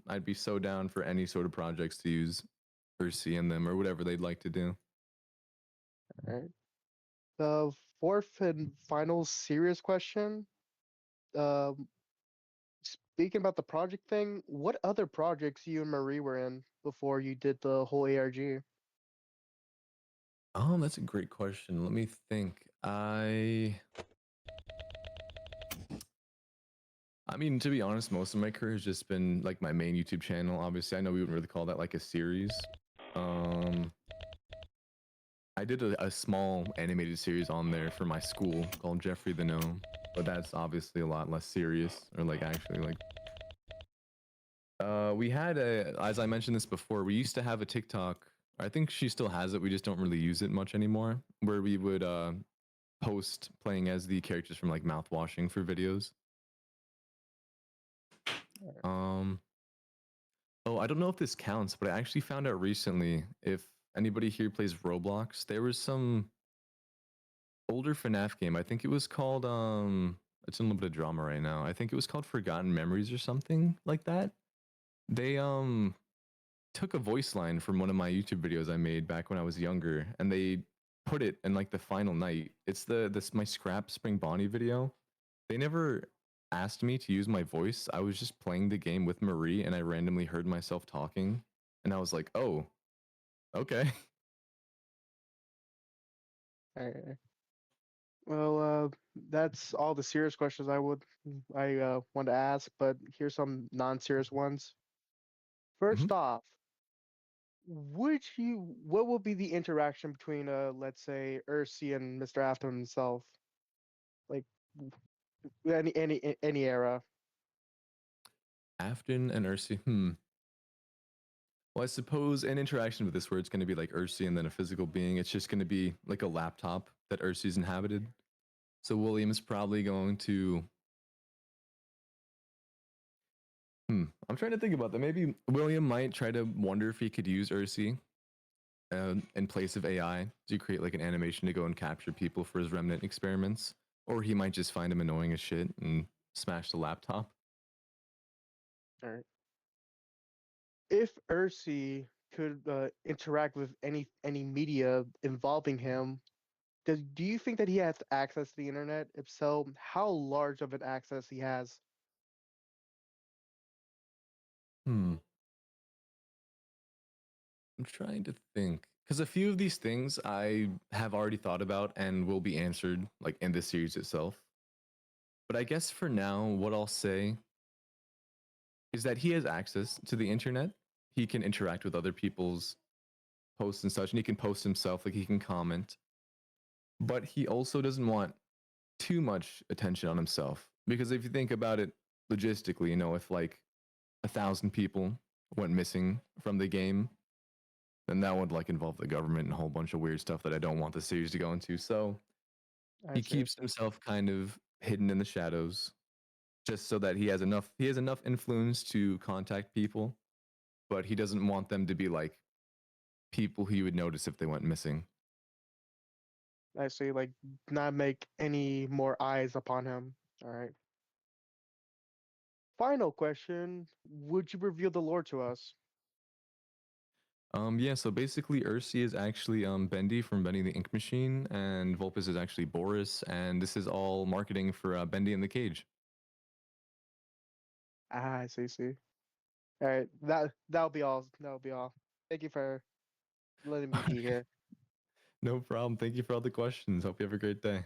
I'd be so down for any sort of projects to use Ursi in them or whatever they'd like to do. All right. The fourth and final serious question. Um, Speaking about the project thing, what other projects you and Marie were in before you did the whole ARG? Oh, that's a great question. Let me think. I mean, to be honest, most of my career has just been like my main YouTube channel. Obviously, I know we wouldn't really call that like a series. I did a small animated series on there for my school called Jeffrey the Gnome, but that's obviously a lot less serious, or like actually like. We had as I mentioned this before, we used to have a TikTok. I think she still has it. We just don't really use it much anymore. Where we would post playing as the characters from like mouthwashing for videos. Oh, I don't know if this counts, but I actually found out recently if anybody here plays Roblox, there was some older FNAF game. I think it was called it's in a little bit of drama right now. I think it was called Forgotten Memories or something like that. They took a voice line from one of my YouTube videos I made back when I was younger and they put it in like the final night. It's this my Scrap Spring Bonnie video. They never asked me to use my voice. I was just playing the game with Marie and I randomly heard myself talking and I was like, "Oh, okay." All right. Well, that's all the serious questions I want to ask, but here's some non-serious ones. First off, what will be the interaction between let's say Ursi and Mr. Afton himself? Like any era. Afton and Ursi. Well, I suppose an interaction with this where it's going to be like Ursi and then a physical being. It's just going to be like a laptop that Ursi's inhabited. So William is probably going to. I'm trying to think about that. Maybe William might try to wonder if he could use Ursi in place of AI to create like an animation to go and capture people for his remnant experiments. Or he might just find him annoying as shit and smash the laptop. All right. If Ursi could interact with any media involving him, do you think that he has access to the internet? If so, how large of an access he has? I'm trying to think because a few of these things I have already thought about and will be answered like in the series itself. But I guess for now, what I'll say is that he has access to the internet. He can interact with other people's posts and such, and he can post himself, like he can comment. But he also doesn't want too much attention on himself. Because if you think about it logistically, if like 1,000 people went missing from the game, then that would like involve the government and a whole bunch of weird stuff that I don't want the series to go into. So he keeps himself kind of hidden in the shadows, just so that he has enough influence to contact people, but he doesn't want them to be like people he would notice if they went missing. I see, like not make any more eyes upon him. All right. final question: would you reveal the lore to us? Yeah, so basically Ursi is actually Bendy from Bendy the Ink Machine, and Vulpes is actually Boris, and this is all marketing for Bendy and the Cage. Ah, I see. All right, that'll be all. That'll be all. Thank you for letting me be here. No problem. Thank you for all the questions. Hope you have a great day.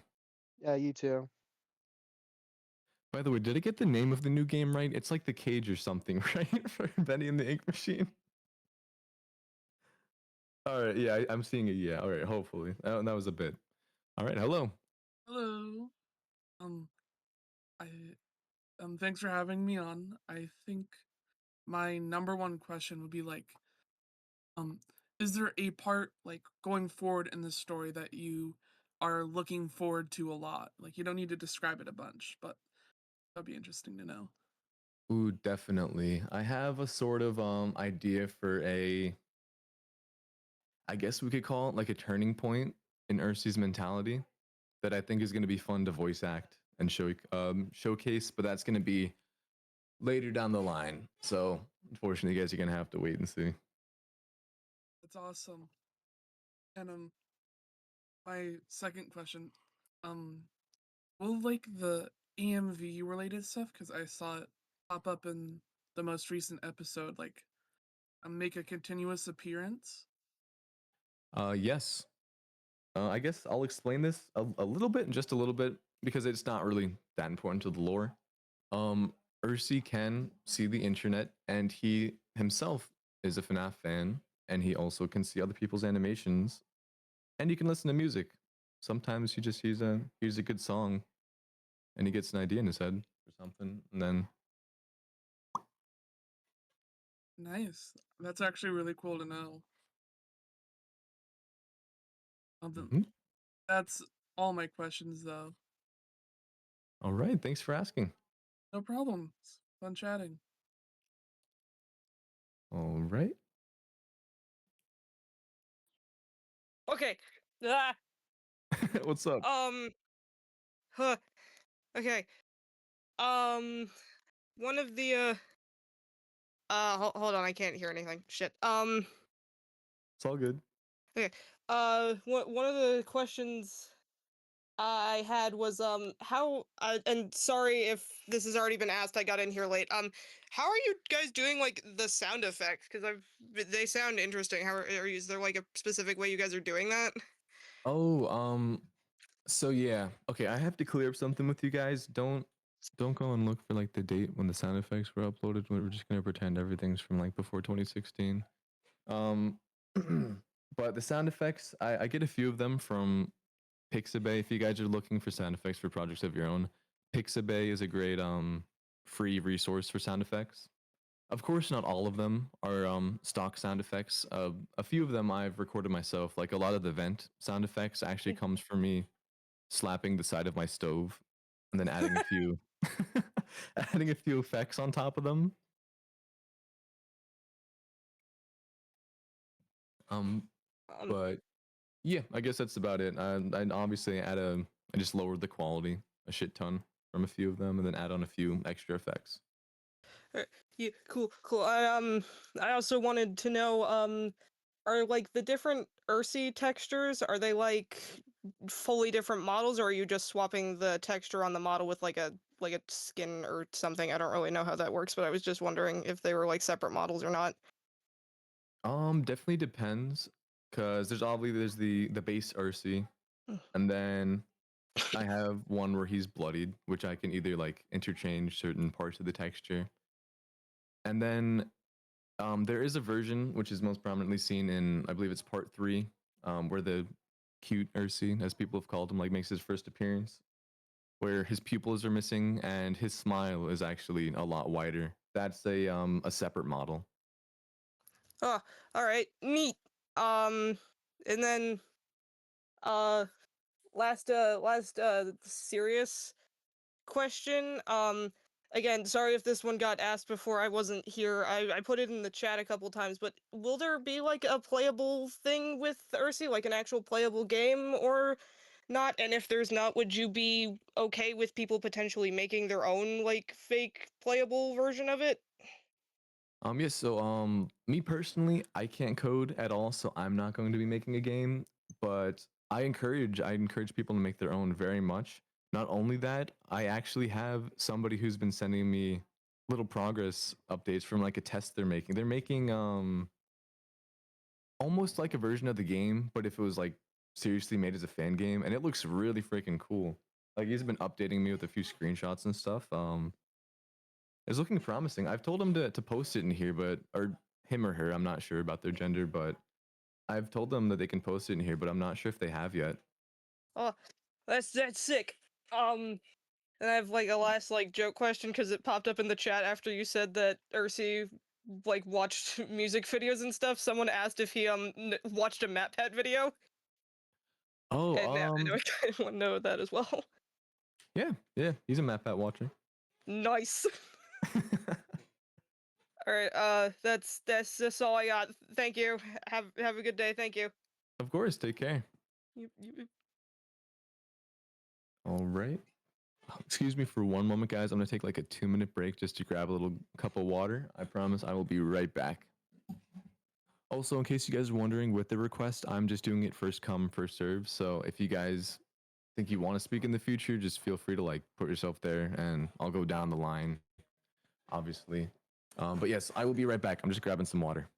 Yeah, you too. By the way, did I get the name of the new game right? It's like the Cage or something, right? For Bendy and the Ink Machine. All right, yeah, I'm seeing a yeah. All right, hopefully. That was a bit. All right, hello. Hello. Um, I thanks for having me on. I think my number one question would be like, is there a part like going forward in the story that you are looking forward to a lot? Like you don't need to describe it a bunch, but that'd be interesting to know. Ooh, definitely. I have a sort of idea for I guess we could call it like a turning point in Ursi's mentality that I think is going to be fun to voice act and showcase, but that's going to be later down the line. So, unfortunately, you guys are going to have to wait and see. That's awesome. And my second question, um, will like the EMV related stuff, because I saw it pop up in the most recent episode, like make a continuous appearance? Yes. I guess I'll explain this a little bit, just a little bit, because it's not really that important to the lore. Um, Ursi can see the internet, and he himself is a FNAF fan, and he also can see other people's animations, and he can listen to music. Sometimes he just hears a good song, and he gets an idea in his head or something, and then Nice. That's actually really cool to know. Mhm. That's all my questions, though. All right, thanks for asking. No problem. It's fun chatting. All right. Okay. Ah, What's up? huh. Okay. One of the hold on, I can't hear anything. Shit. It's all good. Okay. One of the questions I had was how and sorry if this has already been asked. I got in here late. How are you guys doing like the sound effects? Because they sound interesting. How is there like a specific way you guys are doing that? Oh, so yeah. Okay, I have to clear up something with you guys. Don't go and look for like the date when the sound effects were uploaded. We're just gonna pretend everything's from like before 2016. Um, but the sound effects, I get a few of them from Pixabay. If you guys are looking for sound effects for projects of your own, Pixabay is a great free resource for sound effects. Of course, not all of them are stock sound effects. A few of them I've recorded myself. Like a lot of the vent sound effects actually comes from me slapping the side of my stove and then adding a few adding a few effects on top of them. Um, but yeah, I guess that's about it. I obviously I just lowered the quality a shit ton from a few of them and then add on a few extra effects. Yeah, cool. I also wanted to know, are like the different Ursi textures, are they like fully different models, or are you just swapping the texture on the model with like a skin or something? I don't really know how that works, but I was just wondering if they were like separate models or not. Definitely depends, cause there's the base Ursi, Mm. and then I have one where he's bloodied, which I can either like interchange certain parts of the texture, and then there is a version which is most prominently seen in I believe it's part 3, where the cute Ursi, as people have called him, like makes his first appearance, where his pupils are missing and his smile is actually a lot wider. That's a separate model. Oh, all right, neat. And then uh, last serious question. Again, sorry if this one got asked before I wasn't here. I put it in the chat a couple times, but will there be like a playable thing with Ursi, like an actual playable game or not? And if there's not, would you be okay with people potentially making their own like fake playable version of it? Yes, so me personally, I can't code at all, so I'm not going to be making a game, but I encourage people to make their own very much. Not only that, I actually have somebody who's been sending me little progress updates from like a test they're making. They're making almost like a version of the game, but if it was like seriously made as a fan game, and it looks really freaking cool. Like he's been updating me with a few screenshots and stuff. It's looking promising. I've told him to post it in here, but or him or her, I'm not sure about their gender, but I've told them that they can post it in here, but I'm not sure if they have yet. Oh, that's sick. And I have like a last like joke question because it popped up in the chat after you said that Ursi like watched music videos and stuff. Someone asked if he watched a MatPat video, Oh, and I know I kind of want to know that as well. yeah, he's a MatPat watcher. Nice. All right, that's all I got. Thank you. Have a good day. Thank you. Of course, take care. You. All right. Excuse me for one moment, guys. I'm gonna take like a 2-minute break just to grab a little cup of water. I promise I will be right back. Also, in case you guys are wondering with the request, I'm just doing it first come, first serve. So if you guys think you want to speak in the future, just feel free to like put yourself there and I'll go down the line, obviously. But yes, I will be right back. I'm just grabbing some water.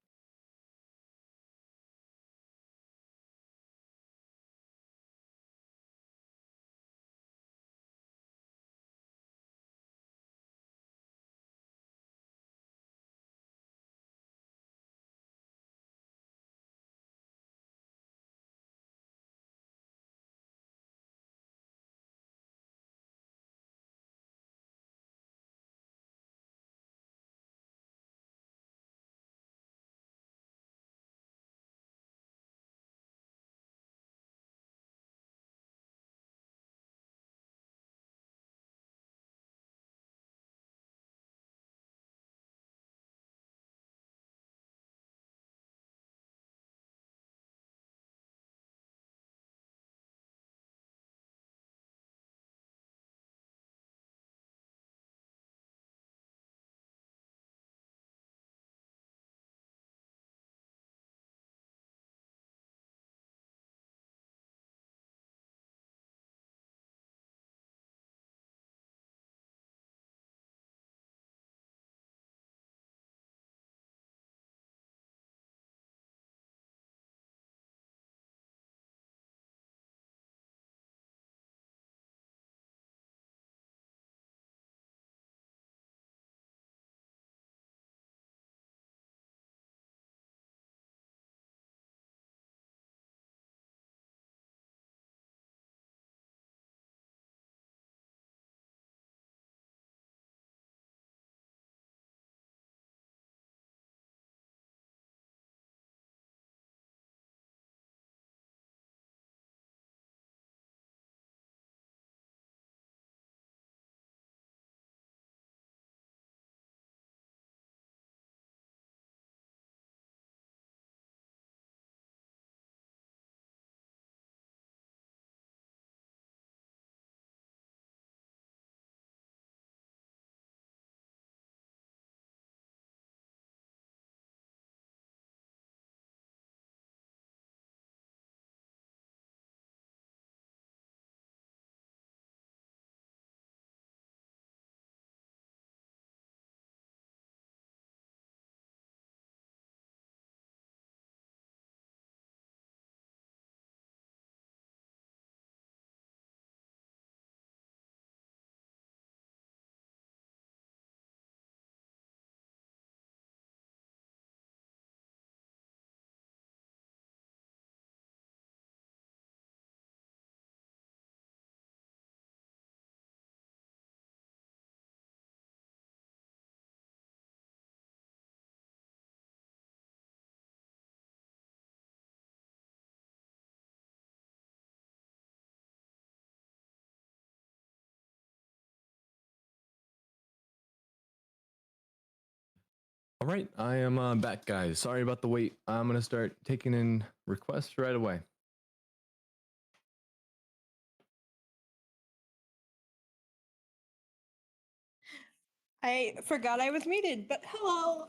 All right, I am back, guys. Sorry about the wait. I'm gonna start taking in requests right away. I forgot I was muted, but hello.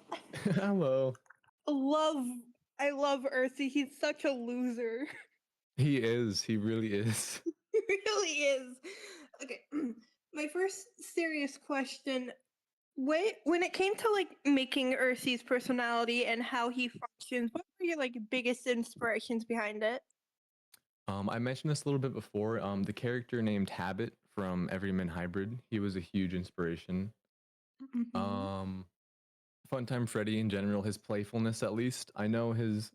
Hello. I love Earthy. He's such a loser. He is. He really is. He really is. Okay, my first serious question: when it came to like making Earthy's personality and how he functions, what were your like biggest inspirations behind it? I mentioned this a little bit before. The character named Habit from Everyman Hybrid, he was a huge inspiration. Mhm. Funtime Freddy in general, his playfulness at least. I know his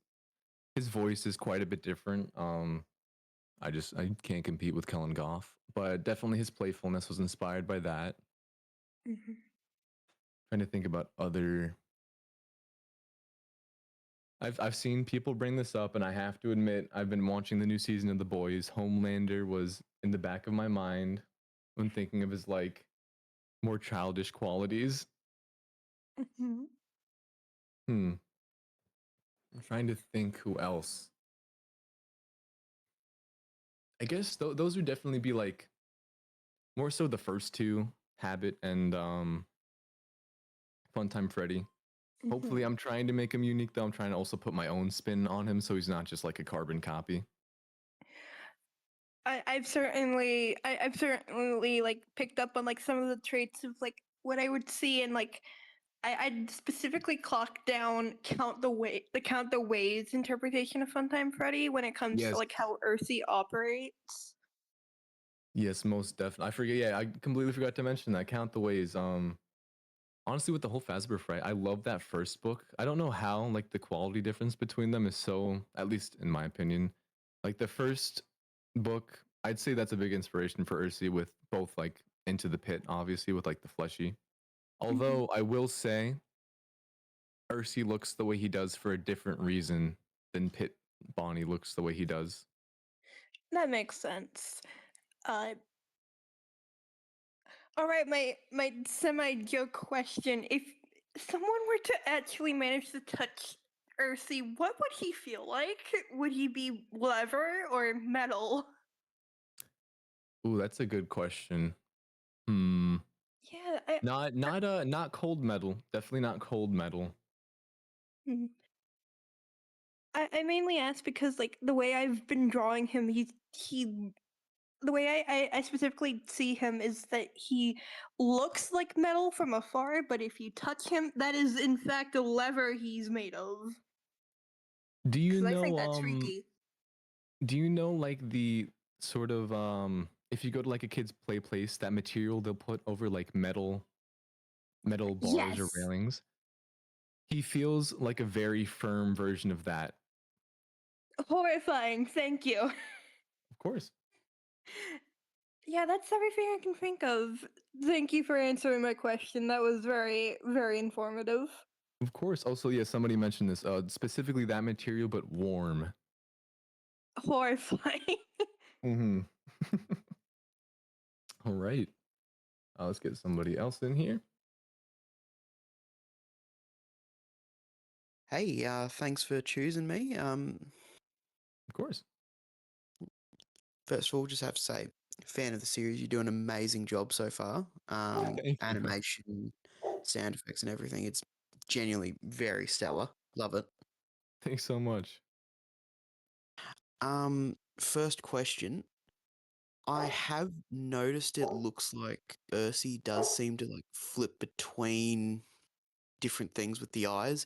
voice is quite a bit different. I can't compete with Kellen Goff, but definitely his playfulness was inspired by that. Mhm. Trying to think about other. I've seen people bring this up, and I have to admit, I've been watching the new season of The Boys. Homelander was in the back of my mind when thinking of his like more childish qualities. Mhm. Hmm. I'm trying to think who else. I guess those would definitely be like more so the first two, Habit and Funtime Freddy. Hopefully, Mhm. I'm trying to make him unique though. I'm trying to also put my own spin on him so he's not just like a carbon copy. I've certainly like picked up on like some of the traits of like what I would see and like I'd specifically clock down count the ways interpretation of Funtime Freddy when it comes to Yes. like how Earthy operates. Yes, most definitely. I forget. Yeah, I completely forgot to mention that. Count the ways. Honestly, with the whole Fazbear Fright, I love that first book. I don't know how like the quality difference between them is so, at least in my opinion, like the first book, I'd say that's a big inspiration for Ursi with both like Into the Pit, obviously with like the fleshy. Although I will say, Ursi looks the way he does for a different reason than Pit Bonnie looks the way he does. That makes sense. Uh, all right, my semi joke question: if someone were to actually manage to touch Earthy, what would he feel like? Would he be leather or metal? Ooh, that's a good question. Hmm. Yeah, Not cold metal. Definitely not cold metal. Mhm. I mainly ask because like the way I've been drawing him, he the way I specifically see him is that he looks like metal from afar, but if you touch him, that is in fact a lever he's made of. Do you Because I think know that's freaky. do you know like the sort of if you go to like a kid's play place, that material they'll put over like metal bars or Yes. railings? He feels like a very firm version of that. Horrifying, thank you. Of course. Yeah, that's everything I can think of. Thank you for answering my question. That was very, very informative. Of course. Also, yeah, somebody mentioned this. Specifically that material, but warm. Horrifying. Mm-hmm. All right. Let's get somebody else in here. Hey, thanks for choosing me. Of course. First of all, just have to say, fan of the series. You do an amazing job so far. Thank you. Animation, sound effects, and everything. It's genuinely very stellar. Love it. Thanks so much. First question. I have noticed it looks like Ursi does seem to like flip between different things with the eyes.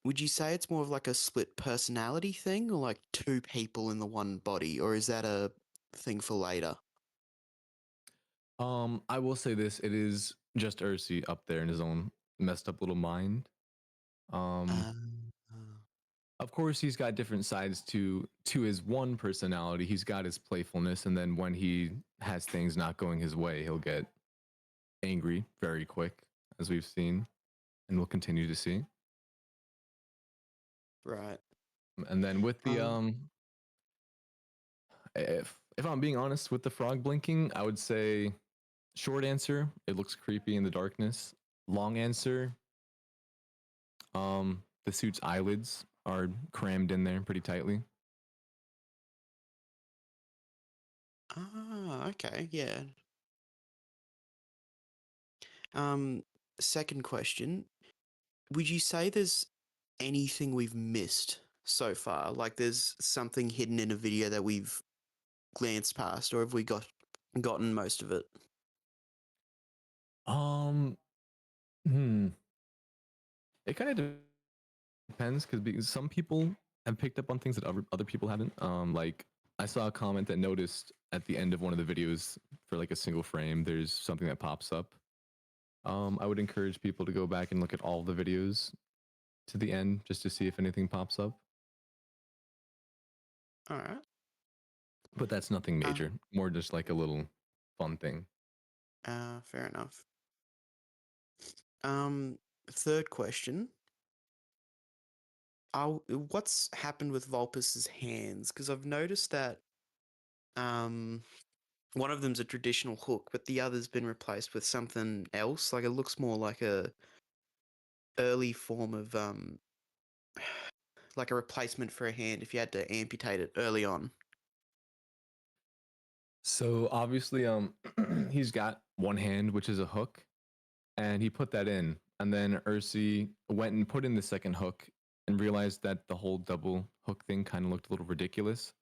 Would you say it's more of like a split personality thing or like two people in the one body, or is that a thing for later? I will say this, it is just Ursi up there in his own messed up little mind. Um Uh, of course he's got different sides to his one personality. He's got his playfulness, and then when he has things not going his way, he'll get angry very quick, as we've seen and we'll continue to see. right. And then with the Um, if I'm being honest with the frog blinking, I would say short answer, it looks creepy in the darkness. Long answer, the suit's eyelids are crammed in there pretty tightly. okay, yeah. Second question: would you say there's anything we've missed so far? Like, there's something hidden in a video that we've glanced past, or have we gotten most of it? Hmm. It kind of depends because some people have picked up on things that other people haven't. Like I saw a comment that noticed at the end of one of the videos for like a single frame, there's something that pops up. I would encourage people to go back and look at all the videos to the end just to see if anything pops up. All right. But that's nothing major. More just like a little fun thing. Fair enough. Third question. What's happened with Vulpus's hands? Because I've noticed that one of them's a traditional hook, but the other's been replaced with something else. Like, it looks more like a early form of like a replacement for a hand if you had to amputate it early on. So obviously, he's got one hand, which is a hook, and he put that in. And then Ursi went and put in the second hook and realized that the whole double hook thing kind of looked a little ridiculous.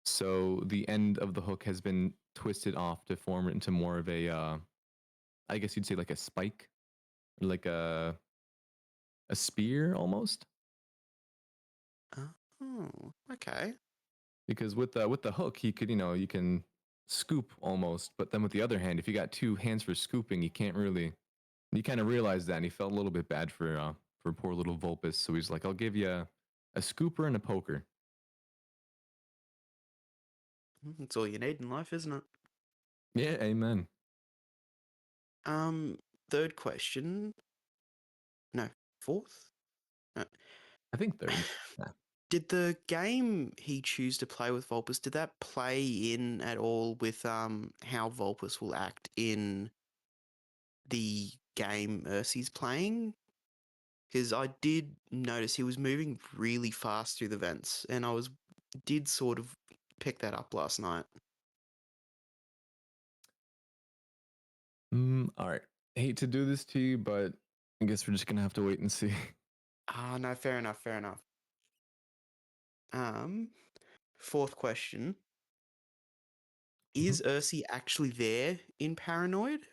So the end of the hook has been twisted off to form it into more of a, I guess you'd say like a spike, like a spear almost. Oh, okay. Because with the hook, he could, you can scoop almost. But then with the other hand, if you got two hands for scooping, you can't really. He kind of realized that, and he felt a little bit bad for poor little Vulpus. So he's like, "I'll give you a scooper and a poker." That's all you need in life, isn't it? Yeah, amen. Third question. No, fourth? No. I think third. Yeah. Did the game he choose to play with Vulpus, did that play in at all with how Vulpus will act in the game Ursi's playing? Because I did notice he was moving really fast through the vents, and did sort of pick that up last night. All right. Hate to do this to you, but I guess we're just gonna have to wait and see. No, fair enough, fair enough. Fourth question. Is Ursi actually there in Paranoid?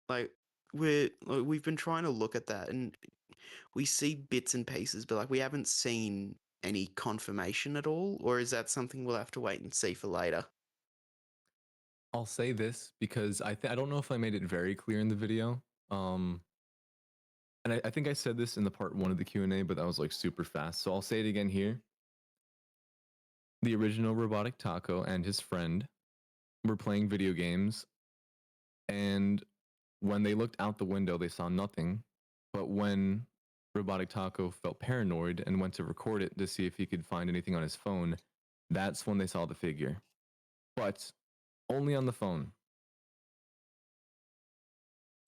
Like, we've been trying to look at that, and we see bits and pieces, but like we haven't seen any confirmation at all. Or is that something we'll have to wait and see for later? I'll say this because I don't know if I made it very clear in the video. And I think I said this in the part 1 of the Q&A, but that was like super fast. So I'll say it again here. The original Robotic Taco and his friend were playing video games, and when they looked out the window, they saw nothing. But when Robotic Taco felt paranoid and went to record it to see if he could find anything on his phone, that's when they saw the figure. But only on the phone.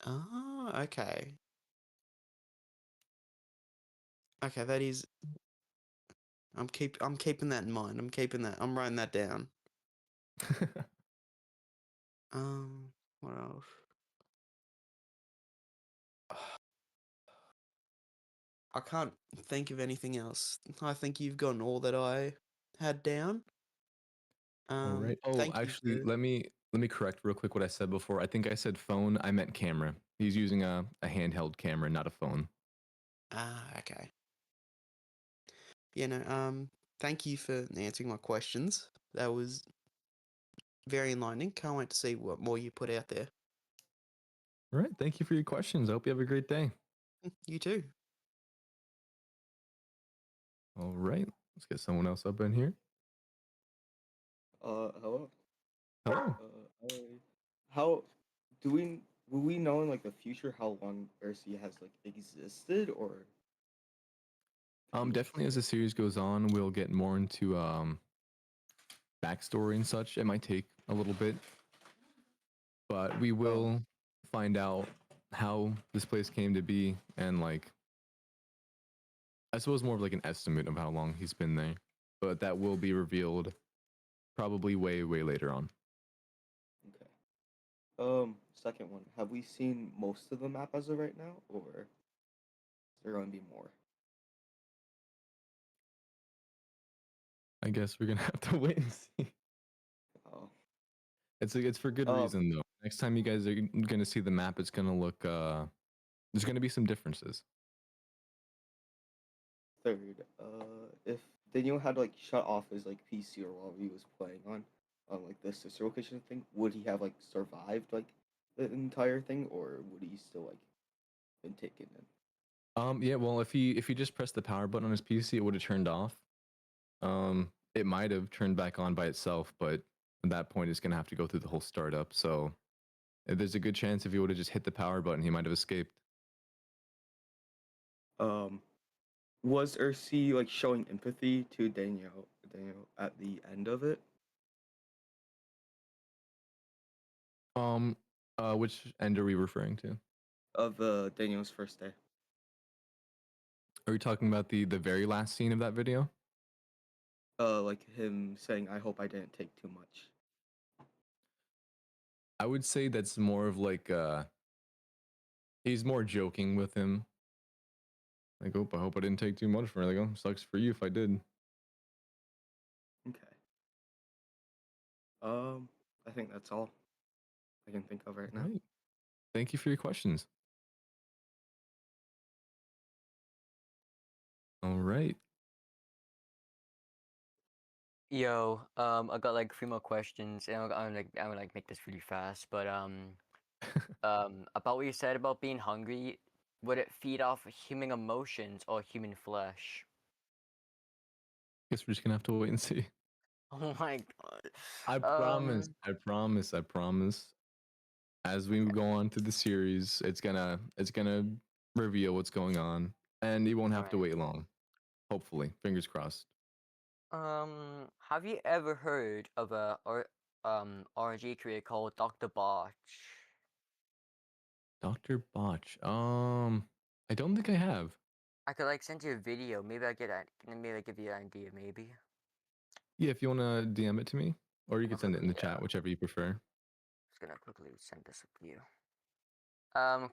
Oh, okay. Okay, that is. I'm keeping that in mind. I'm writing that down. What else? I can't think of anything else. I think you've gotten all that I had down. All right. Oh, Thank you actually, for. let me correct real quick what I said before. I think I said phone. I meant camera. He's using a handheld camera, not a phone. Okay. Thank you for answering my questions. That was very enlightening. Can't wait to see what more you put out there. All right. Thank you for your questions. I hope you have a great day. You too. All right. Let's get someone else up in here. Hello. Hello. How will we know in like the future how long Ursi has like existed or? Definitely as the series goes on, we'll get more into backstory and such. It might take a little bit, but we will find out how this place came to be, and like I suppose more of like an estimate of how long he's been there. But that will be revealed probably way later on. Okay. Second one. Have we seen most of the map as of right now, or is there going to be more? I guess we're gonna have to wait and see. Oh. It's for good reason though. Next time you guys are gonna see the map, it's gonna look there's gonna be some differences. Third, if Daniel had like shut off his like PC or while he was playing on like the sister location thing, would he have like survived like the entire thing, or would he still like been taken in? Yeah, well if he just pressed the power button on his PC, it would have turned off. It might have turned back on by itself, but at that point it's gonna have to go through the whole startup. So there's a good chance if he would have just hit the power button, he might have escaped. Was Ursi like showing empathy to Daniel at the end of it? Which end are we referring to? Of Daniel's first day. Are we talking about the very last scene of that video? Like him saying, "I hope I didn't take too much." I would say that's more of like he's more joking with him. Like, oh, I hope I didn't take too much for it. Like, oh, sucks for you if I did. Okay. I think that's all I can think of right now. Right. Thank you for your questions. All right. Yo, I got like 3 more questions, and I'm gonna like make this really fast. But about what you said about being hungry, would it feed off human emotions or human flesh? Guess we're just gonna have to wait and see. Oh my god. I promise. I promise. I promise. As we go on through the series, it's gonna reveal what's going on, and you won't have to Alright. wait long. Hopefully, fingers crossed. Have you ever heard of a RNG creator called Dr. Botch? Dr. Botch. I don't think I have. I could like send you a video. Maybe I get that. Maybe I give you an idea. Maybe. Yeah, if you wanna DM it to me, or you I'll can send it in the quickly, chat, whichever you prefer. Just gonna quickly send this up to you.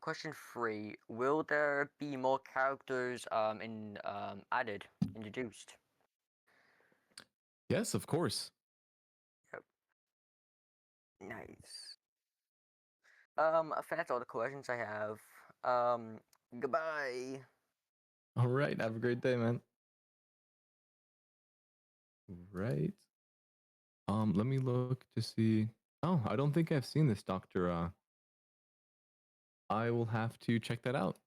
Question 3. Will there be more characters added, introduced? Yes, of course. Yep. Nice. I think that's all the questions I have. Goodbye. All right. Have a great day, man. Right. Let me look to see. Oh, I don't think I've seen this, Doctor. I will have to check that out.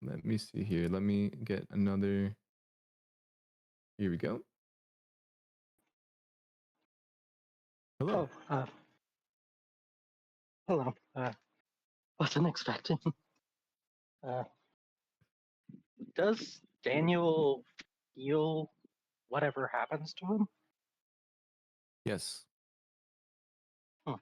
Let me see here. Let me get another. Here we go. Hello. Oh, hello. Wasn't expecting. Uh, does Daniel feel whatever happens to him? Yes. Huh.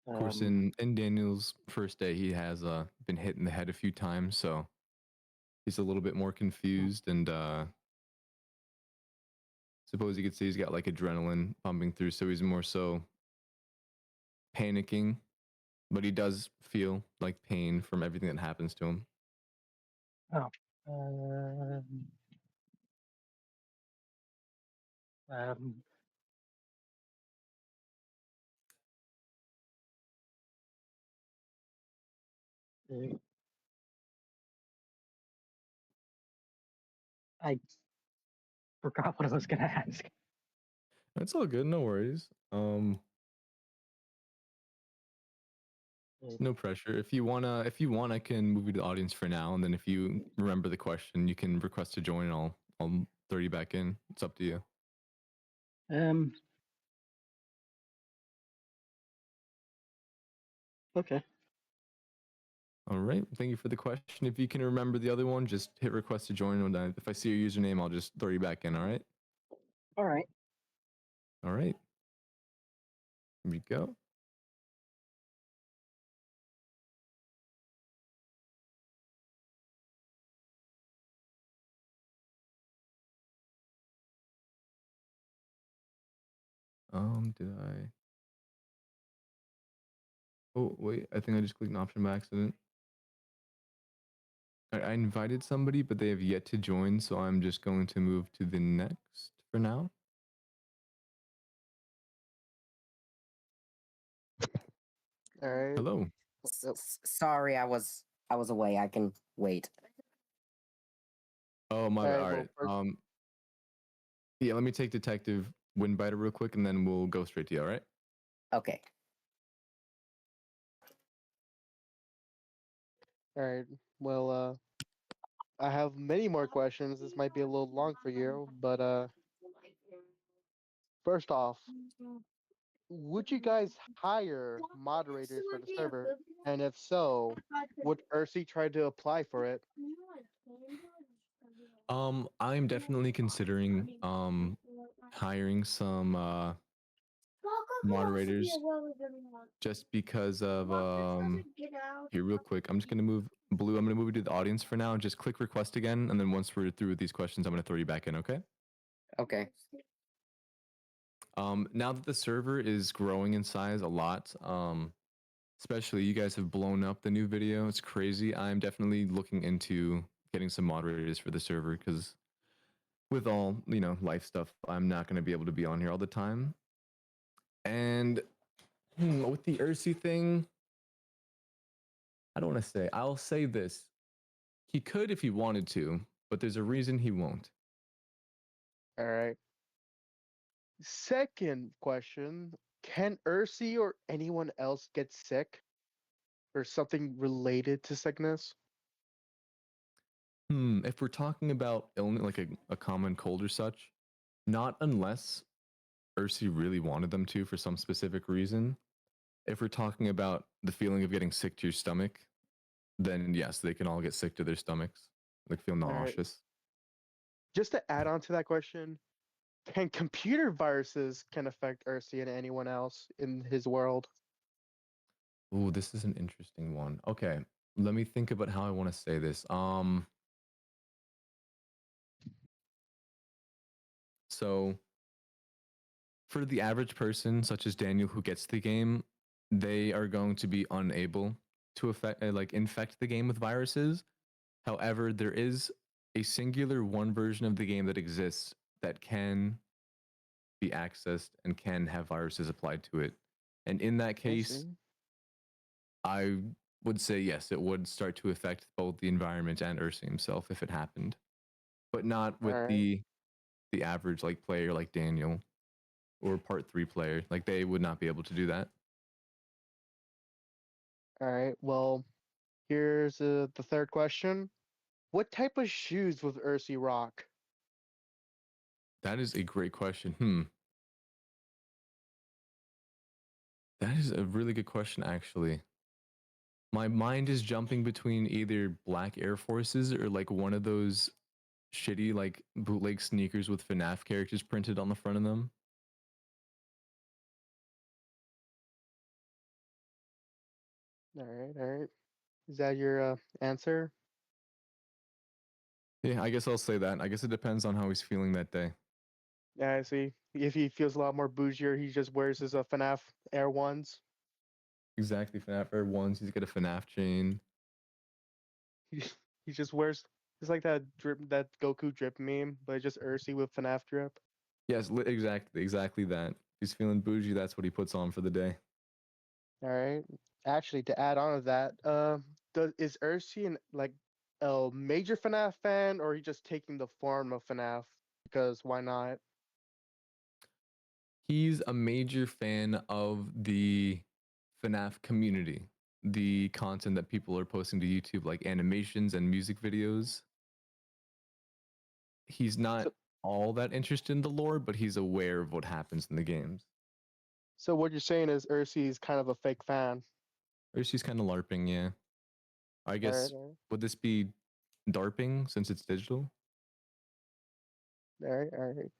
Of course, in Daniel's first day, he has been hit in the head a few times, so he's a little bit more confused, and suppose you could say he's got like adrenaline pumping through, so he's more so panicking, but he does feel like pain from everything that happens to him. Oh. Um, um, uh, I forgot what I was gonna ask. It's all good, no worries. No pressure. If you want, I can move you to the audience for now, and then if you remember the question, you can request to join, and I'll throw you back in. It's up to you. Okay. All right. Thank you for the question. If you can remember the other one, just hit request to join. And if I see your username, I'll just throw you back in. All right. All right. All right. Here we go. Did I? Oh, wait, I think I just clicked an option by accident. I invited somebody, but they have yet to join, so I'm just going to move to the next for now. All right. Hello. Sorry, I was away. I can wait. Oh, my All bad. right. All Well, right. first, Yeah, let me take Detective Windbiter real quick, and then we'll go straight to you, all right? Okay. all right. Well, I have many more questions. This might be a little long for you, but first off, would you guys hire moderators for the server? And if so, would Ursi try to apply for it? I'm definitely considering hiring some moderators just because of here real quick. I'm just gonna move Blue. I'm gonna move you to the audience for now. Just click request again, and then once we're through with these questions, I'm gonna throw you back in. Okay. Okay. Now that the server is growing in size a lot, especially you guys have blown up the new video. It's crazy. I'm definitely looking into getting some moderators for the server because with all, life stuff, I'm not going to be able to be on here all the time. And with the Ursi thing, I don't want to say. I'll say this. He could if he wanted to, but there's a reason he won't. All right. Second question, can Ursi or anyone else get sick or something related to sickness? If we're talking about illness, like a common cold or such, not unless Ursi really wanted them to for some specific reason. If we're talking about the feeling of getting sick to your stomach, then yes, they can all get sick to their stomachs, like feel All right. nauseous. Just to add on to that question, can computer viruses can affect Ursi and anyone else in his world? Ooh, this is an interesting one. Okay, let me think about how I want to say this. So for the average person, such as Daniel, who gets the game, they are going to be unable to infect the game with viruses. However, there is a singular one version of the game that exists that can be accessed and can have viruses applied to it. And in that I case, see. I would say yes, it would start to affect both the environment and Ursi himself if it happened, but not All with right. the average player like Daniel or part 3 player. Like they would not be able to do that. All right. Well, here's the third question. What type of shoes would Ursi rock? That is a great question. That is a really good question, actually. My mind is jumping between either black Air Forces or one of those shitty bootleg sneakers with FNAF characters printed on the front of them. All right. All right. Is that your answer? Yeah, I guess I'll say that. I guess it depends on how he's feeling that day. Yeah, I see. If he feels a lot more bougier, he just wears his FNAF Air Ones. Exactly, FNAF Air Ones. He's got a FNAF chain. He just wears. It's like that drip, that Goku drip meme, but just Ursi with FNAF drip. Yes, exactly that. He's feeling bougie. That's what he puts on for the day. All right. Actually, to add on to that, is Ursi a major FNAF fan, or he just taking the form of FNAF? Because why not? He's a major fan of the FNAF community, the content that people are posting to YouTube, like animations and music videos. He's not So, all that interested in the lore, but he's aware of what happens in the games. so what you're saying is Ursi is kind of a fake fan. Or she's kind of LARPing, yeah. I All right. guess, would this be DARPing since it's digital? All right. All right.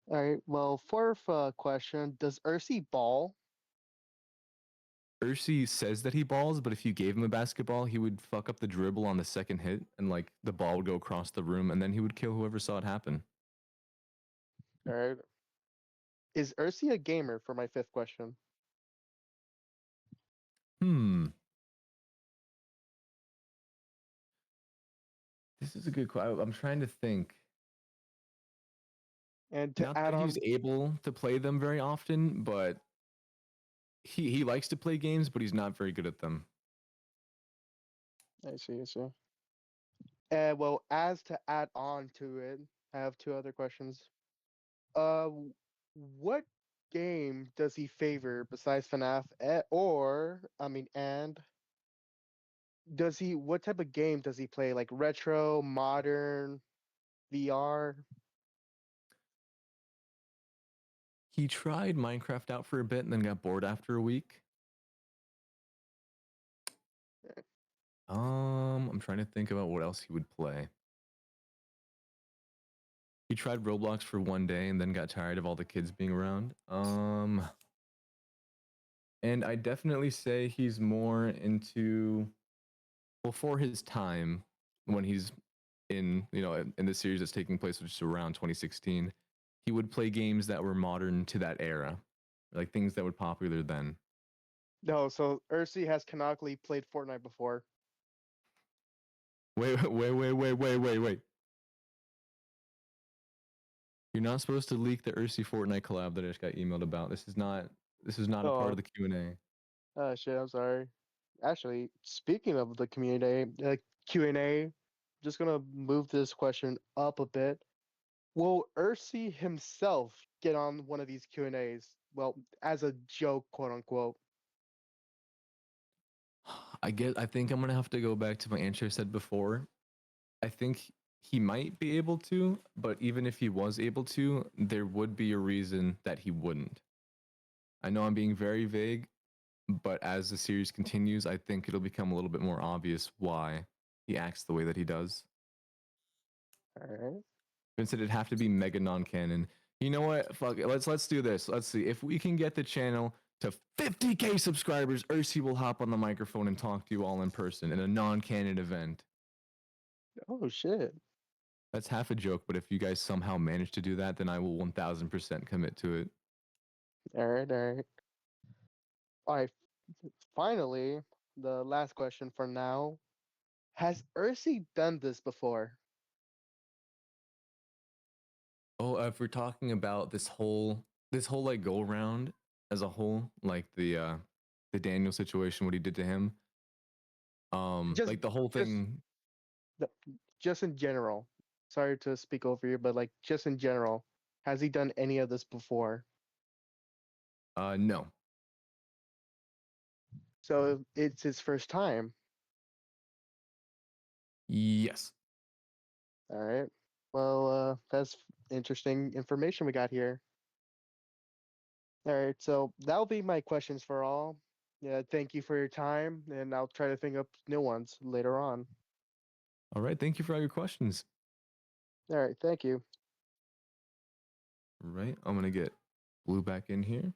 All right. Well, fourth question: does Ursi ball? Ursi says that he balls, but if you gave him a basketball, he would fuck up the dribble on the second hit, and the ball would go across the room, and then he would kill whoever saw it happen. All right. Is Ursi a gamer? For my fifth question. This is a good question. I'm trying to think. And to Not add that on, he's able to play them very often, but he likes to play games, but he's not very good at them. I see. Well, as to add on to it, I have two other questions. What game does he favor besides FNAF? And does he? What type of game does he play? Like retro, modern, VR? He tried Minecraft out for a bit and then got bored after a week. I'm trying to think about what else he would play. He tried Roblox for one day and then got tired of all the kids being around. And I definitely say he's more into, well, for his time when he's in, in the series that's taking place, which is around 2016, he would play games that were modern to that era, like things that were popular then. No, so Ursi has canonically played Fortnite before. Wait. You're not supposed to leak the Ursi Fortnite collab that I just got emailed about. This is not a part of the Q&A. Oh shit, I'm sorry. Actually, speaking of the Q&A, just gonna move this question up a bit. Will Ursi himself get on one of these Q&As? Well, as a joke, quote unquote. I think I'm gonna have to go back to my answer I said before. I think he might be able to, but even if he was able to, there would be a reason that he wouldn't. I know I'm being very vague, but as the series continues, I think it'll become a little bit more obvious why he acts the way that he does. All right. Vince, it'd have to be mega non-canon. You know what? Fuck it. Let's do this. Let's see if we can get the channel to 50K subscribers. Ursi will hop on the microphone and talk to you all in person in a non-canon event. Oh shit. That's half a joke, but if you guys somehow manage to do that, then I will 1000% commit to it. All right. All right. Finally, the last question for now. Has Ursi done this before? Oh, if we're talking about this whole like go around as a whole, like the Daniel situation, what he did to him, like the whole thing. Just in general. Sorry to speak over you, but like just in general, has he done any of this before? No. So it's his first time. Yes. All right. Well, that's interesting information we got here. All right, so that'll be my questions for all. Yeah, thank you for your time, and I'll try to think up new ones later on. All right. Thank you for all your questions. All right, thank you. All right. I'm gonna get Blue back in here.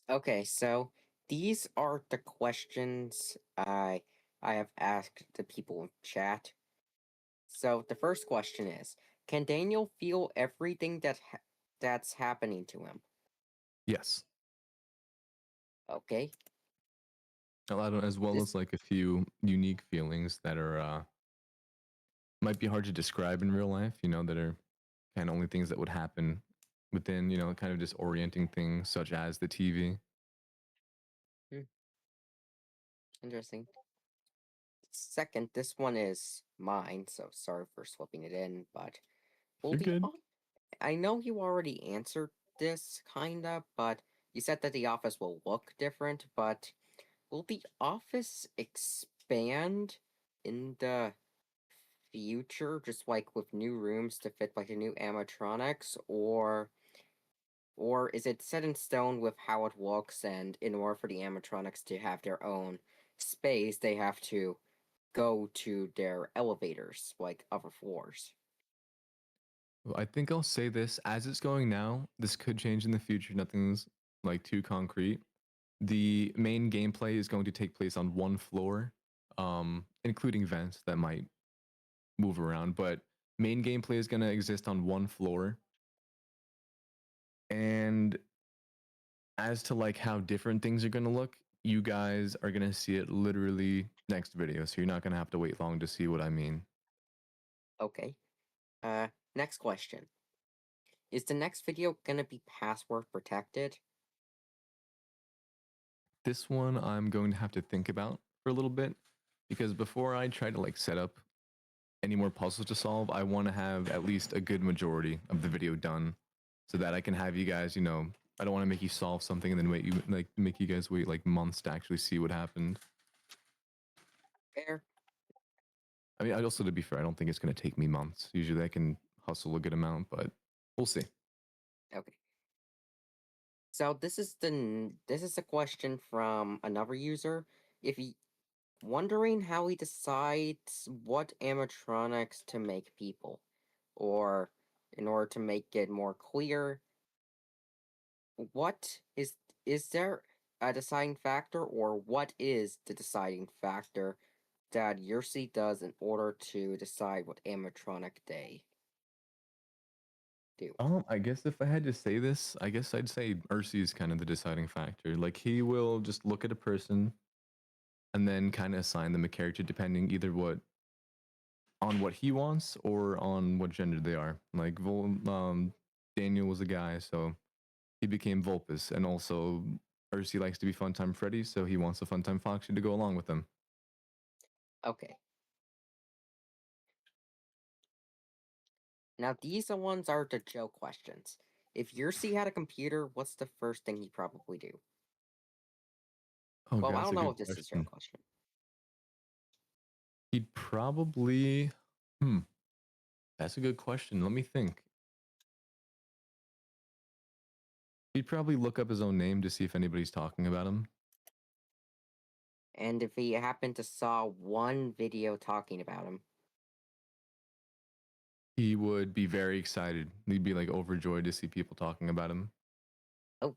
Okay, so these are the questions I have asked the people in chat. So the first question is, can Daniel feel everything that's happening to him? Yes. Okay. As well as like a few unique feelings that are might be hard to describe in real life, that are kind of only things that would happen within, kind of disorienting things such as the TV. Interesting. Second, this one is mine, so sorry for slipping it in, but You're good. I know you already answered this, kinda, but you said that the office will look different, but will the office expand in the future, just like with new rooms to fit like the new animatronics, or is it set in stone with how it looks, and in order for the animatronics to have their own space, they have to go to their elevators, like other floors? Well, I think I'll say this as it's going now. This could change in the future. Nothing's like too concrete. The main gameplay is going to take place on one floor, including vents that might move around, but main gameplay is going to exist on one floor. And as to like how different things are gonna look, you guys are gonna see it literally next video, so you're not gonna have to wait long to see what I mean. Okay. Next question. Is the next video gonna be password protected? This one I'm going to have to think about for a little bit, because before I try to like set up any more puzzles to solve, I want to have at least a good majority of the video done, so that I can have you guys, you know, I don't want to make you solve something and then wait you like make you guys wait like months to actually see what happened. Fair. I mean, also to be fair, I don't think it's going to take me months. Usually I can hustle a good amount, but we'll see. Okay. So this is a question from another user. If he wondering how he decides what animatronics to make people, or in order to make it more clear, what is there a deciding factor, or what is the deciding factor that Yursi does in order to decide what animatronic they do? I guess if I had to say this, I guess I'd say Ursi is kind of the deciding factor. Like he will just look at a person and then kind of assign them a character depending either on what he wants or on what gender they are. Like Daniel was a guy, so he became Vulpus, and also Ursi likes to be Funtime Freddy, so he wants a Funtime Foxy to go along with him. Okay. Now these ones are the Joe questions. If Yursi had a computer, what's the first thing he'd probably do? Oh, Well, God, I that's don't a know good if this is a question. Joe question. He'd probably, that's a good question. Let me think. He'd probably look up his own name to see if anybody's talking about him. And if he happened to saw one video talking about him, He would be very excited. He'd be like overjoyed to see people talking about him. oh,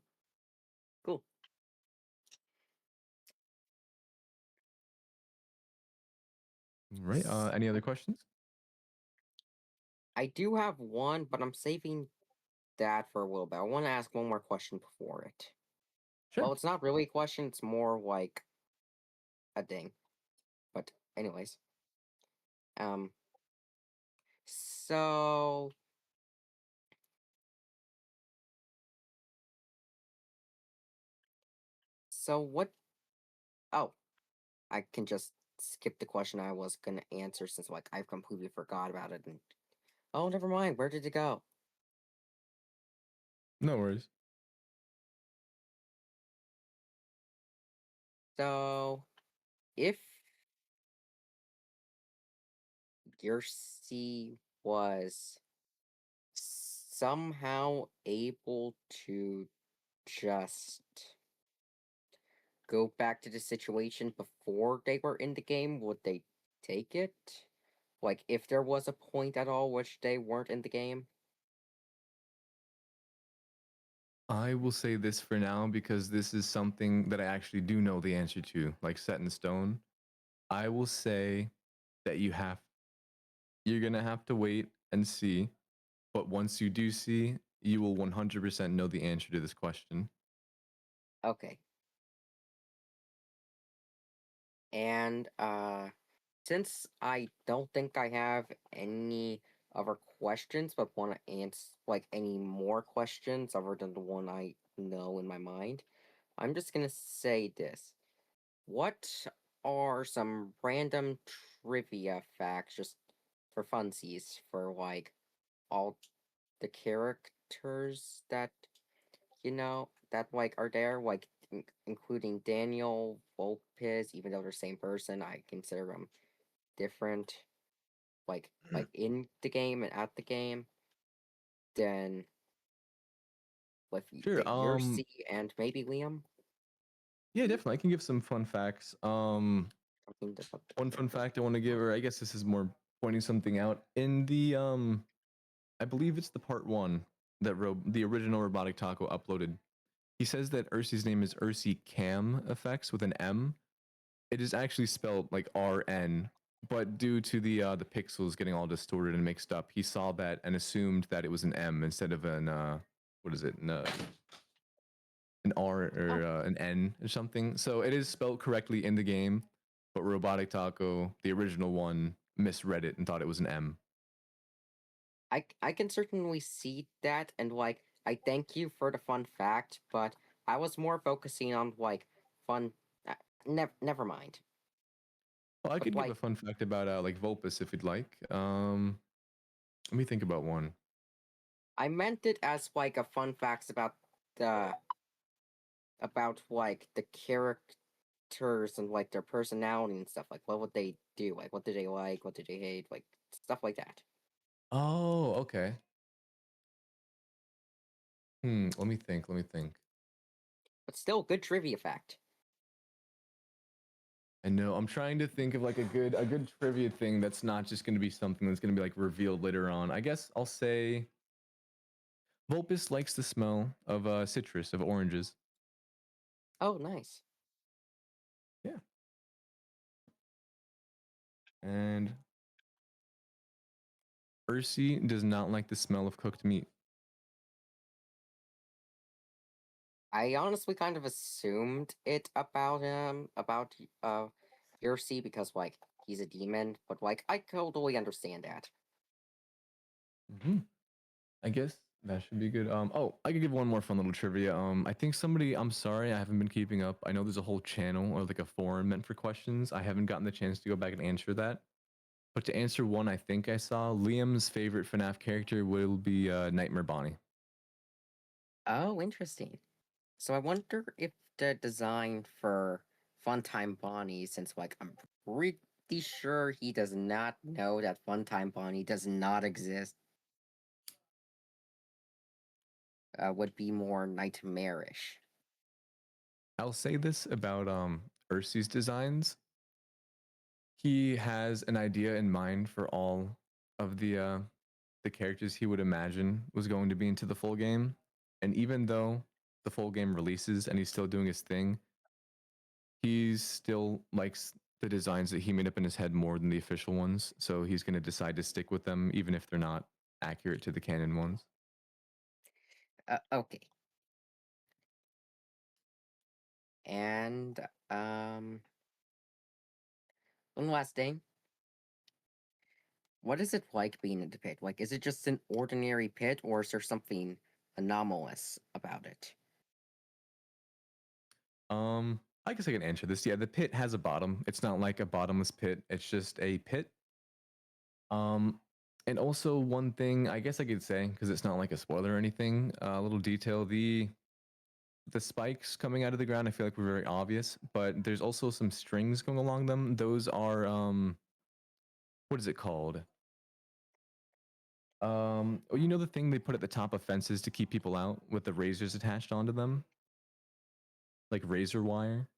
cool. Right. Any other questions? I do have one, but I'm saving that for a little bit. I want to ask one more question before it. Sure. Well, it's not really a question, it's more like a ding. But anyways. So what oh, I can just skip the question I was gonna answer since like I've completely forgot about it and oh never mind, where did it go? No worries. So if Yursi was somehow able to just go back to the situation before they were in the game, would they take it? Like, if there was a point at all which they weren't in the game? I will say this for now because this is something that I actually do know the answer to, like set in stone. I will say that you're gonna have to wait and see, but once you do see, you will 100% know the answer to this question. Okay. And, since I don't think I have any other questions, but want to answer, like, any more questions other than the one I know in my mind, I'm just gonna say this. What are some random trivia facts, just for funsies, for, like, all the characters that, that, like, are there, like, including Daniel, Volpez, even though they're the same person, I consider them different, like in the game and at the game, than with Sure. the Yursi and maybe Liam. Yeah, definitely. I can give some fun facts. One fun fact I want to give, or I guess this is more pointing something out in the I believe it's the part one that the original Robotic Taco uploaded. He says that Ursi's name is Ursi Cam Effects with an M. It is actually spelled like RN, but due to the pixels getting all distorted and mixed up, he saw that and assumed that it was an M instead of an what is it? an R or an N or something. So it is spelled correctly in the game, but Robotic Taco, the original one, misread it and thought it was an M. I can certainly see that, and like I thank you for the fun fact, but I was more focusing on like fun. Never mind. Well, I But could give a like fun fact about like Vulpus if you'd like. Let me think about one. I meant it as like a fun facts the about like the characters and like their personality and stuff. Like what would they do? Like what did they like? What did they hate? Like stuff like that. Oh, okay. Let me think. Let me think. But still, good trivia fact. I know. I'm trying to think of like a good trivia thing that's not just going to be something that's going to be like revealed later on. I guess I'll say Vulpus likes the smell of citrus, of oranges. Oh, nice. Yeah. And Ursi does not like the smell of cooked meat. I honestly kind of assumed it about Yursi because like he's a demon, but like I totally understand that. I guess that should be good. Oh, I could give one more fun little trivia. I think somebody. I'm sorry, I haven't been keeping up. I know there's a whole channel or like a forum meant for questions. I haven't gotten the chance to go back and answer that. But to answer one, I think I saw Liam's favorite FNAF character will be Nightmare Bonnie. Oh, interesting. So I wonder if the design for Funtime Bonnie, since like I'm pretty sure he does not know that Funtime Bonnie does not exist, would be more nightmarish. I'll say this about Ursi's designs. He has an idea in mind for all of the characters he would imagine was going to be into the full game. And even though the full game releases and he's still doing his thing, he still likes the designs that he made up in his head more than the official ones. So he's going to decide to stick with them, even if they're not accurate to the canon ones. Okay. And one last thing. What is it like being in the pit? Like, is it just an ordinary pit, or is there something anomalous about it? I guess I can answer this. Yeah, the pit has a bottom. It's not like a bottomless pit. It's just a pit. And also one thing I guess I could say, because it's not like a spoiler or anything, a little detail, the spikes coming out of the ground, I feel like were very obvious, but there's also some strings going along them. Those are what is it called? Oh, you know the thing they put at the top of fences to keep people out with the razors attached onto them? Like razor wire?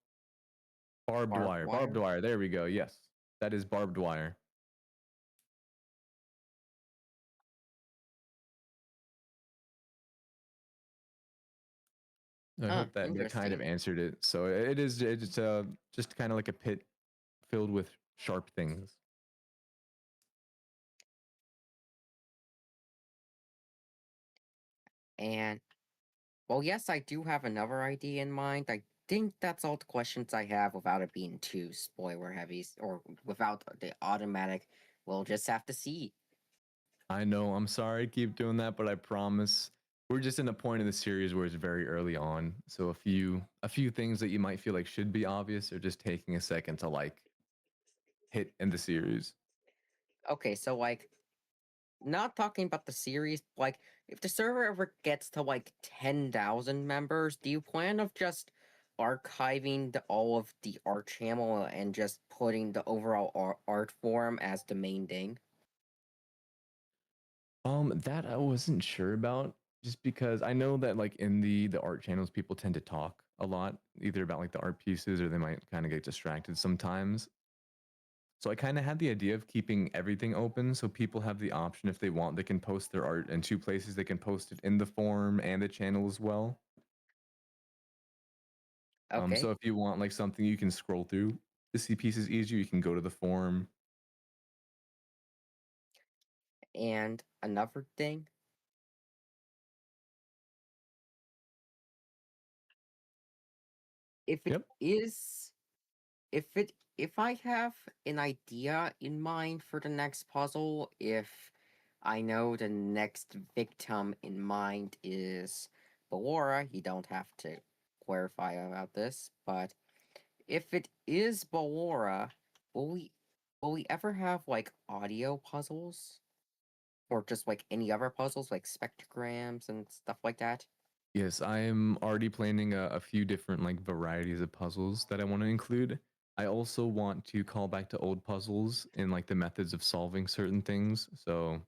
Barbed wire. Barbed wire. There we go. Yes. That is barbed wire. I hope that kind of answered it. So it's just kind of like a pit filled with sharp things. And well, yes, I do have another idea in mind. I think that's all the questions I have without it being too spoiler heavy, or without the automatic. We'll just have to see. I know. I'm sorry I keep doing that, but I promise we're just in a point in the series where it's very early on. So a few things that you might feel like should be obvious are just taking a second to like hit in the series. Okay, so like, not talking about the series, like, if the server ever gets to like 10,000 members, do you plan of just archiving all of the art channel and just putting the overall art form as the main thing? That I wasn't sure about, just because I know that like in the art channels, people tend to talk a lot, either about like the art pieces or they might kind of get distracted sometimes. So I kind of had the idea of keeping everything open so people have the option if they want, they can post their art in two places. They can post it in the forum and the channel as well. Okay. So if you want like something you can scroll through to see pieces easier, you can go to the forum. And another thing, if it Yep. is, if I have an idea in mind for the next puzzle, if I know the next victim in mind is Ballora, you don't have to clarify about this, but if it is Ballora, will we ever have like audio puzzles? Or just like any other puzzles like spectrograms and stuff like that? Yes, I am already planning a few different like varieties of puzzles that I want to include. I also want to call back to old puzzles and like the methods of solving certain things. So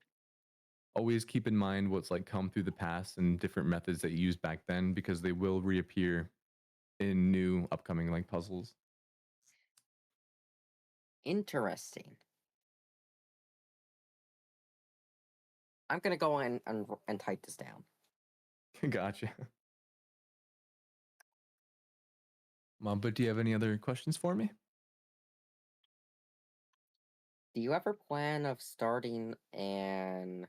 always keep in mind what's like come through the past and different methods that you used back then because they will reappear in new upcoming like puzzles. Interesting. I'm gonna go in and type this down. Gotcha. Mom, but do you have any other questions for me? Do you ever plan of starting an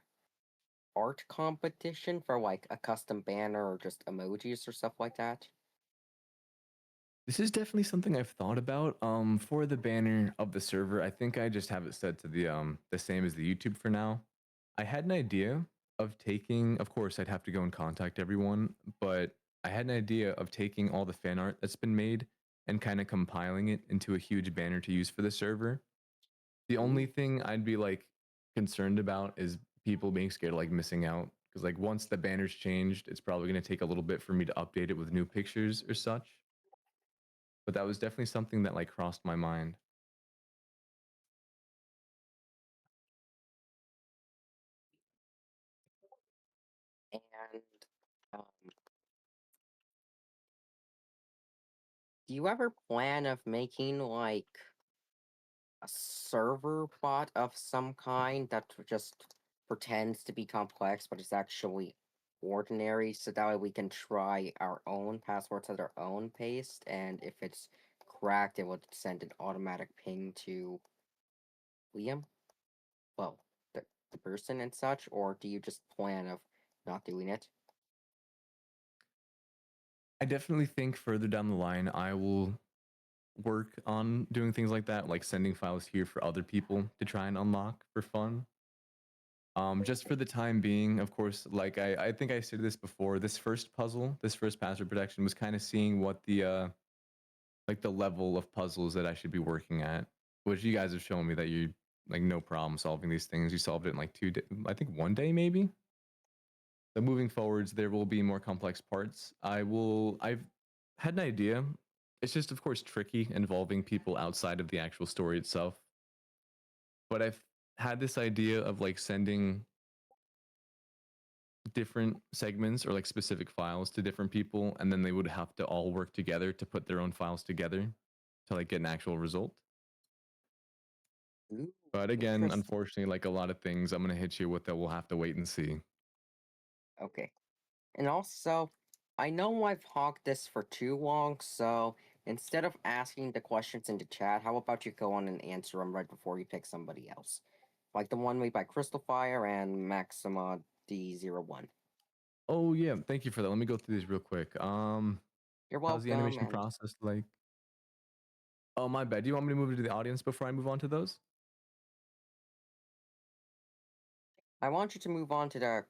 art competition for like a custom banner or just emojis or stuff like that? This is definitely something I've thought about. For the banner of the server, I think I just have it set to the same as the YouTube for now. I had an idea of taking, of course, I'd have to go and contact everyone, but I had an idea of taking all the fan art that's been made and kind of compiling it into a huge banner to use for the server. The only thing I'd be like concerned about is people being scared of like missing out because like once the banner's changed, it's probably going to take a little bit for me to update it with new pictures or such. But that was definitely something that like crossed my mind. And um, do you ever plan of making like a server bot of some kind that just pretends to be complex but is actually ordinary so that way we can try our own passwords at our own pace, and if it's cracked it will send an automatic ping to Liam? Well, the person and such, or do you just plan of not doing it? I definitely think further down the line, I will work on doing things like that, like sending files here for other people to try and unlock for fun. Just for the time being, of course, like I think I said this before, this first puzzle, this first password protection was kind of seeing what the like the level of puzzles that I should be working at, which you guys have shown me that you like no problem solving these things. You solved it in like I think 1 day maybe. So moving forwards, there will be more complex parts. I've had an idea. It's just, of course, tricky involving people outside of the actual story itself. But I've had this idea of like sending different segments or like specific files to different people, and then they would have to all work together to put their own files together to like get an actual result. Ooh, But again, interesting. unfortunately, like a lot of things, I'm gonna hit you with that. We'll have to wait and see. Okay. And also, I know I've hogged this for too long, so instead of asking the questions in the chat, how about you go on and answer them right before you pick somebody else? Like the one made by Crystal Fire and Maxima D01. Oh yeah, thank you for that. Let me go through these real quick. You're How's the welcome, animation and process like? Oh, my bad. Do you want me to move to the audience before I move on to those? I want you to move on to the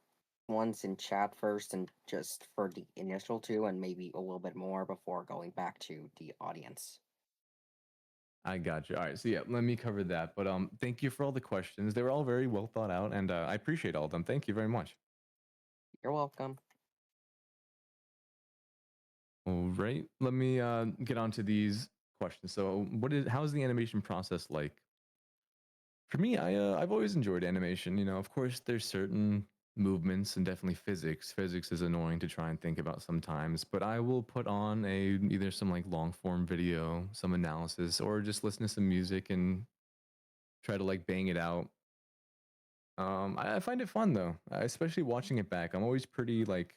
ones in chat first, and just for the initial two, and maybe a little bit more before going back to the audience. I got you. All right. So yeah, let me cover that. But thank you for all the questions. They were all very well thought out, and I appreciate all of them. Thank you very much. You're welcome. All right. Let me get on to these questions. So, how's the animation process like? For me, I've always enjoyed animation. You know, of course, there's certain movements and definitely physics. Physics is annoying to try and think about sometimes, but I will put on either some like long form video, some analysis, or just listen to some music and try to like bang it out. I find it fun though, especially watching it back. I'm always pretty like,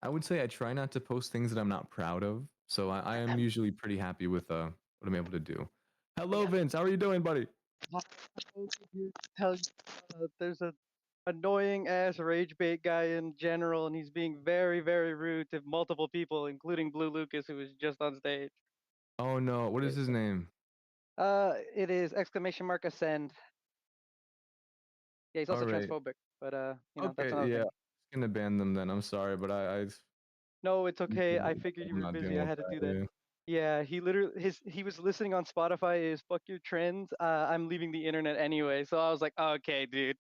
I would say I try not to post things that I'm not proud of. So I am usually pretty happy with what I'm able to do. Hello, Vince. How are you doing, buddy? Tell there's a annoying ass rage bait guy in general, and he's being very, very rude to multiple people, including Blue Lucas, who was just on stage. Oh no, what is his name? It is !ascend. Yeah, he's also Alright. transphobic, but you know, that's Okay, another yeah. thing. I'm gonna ban them then. I'm sorry, but I No, it's okay. I figured you I'm were not busy. dealing I with had to do that. that. Yeah, he literally he was listening on Spotify is fuck your trends. I'm leaving the internet anyway. So I was like, okay, dude.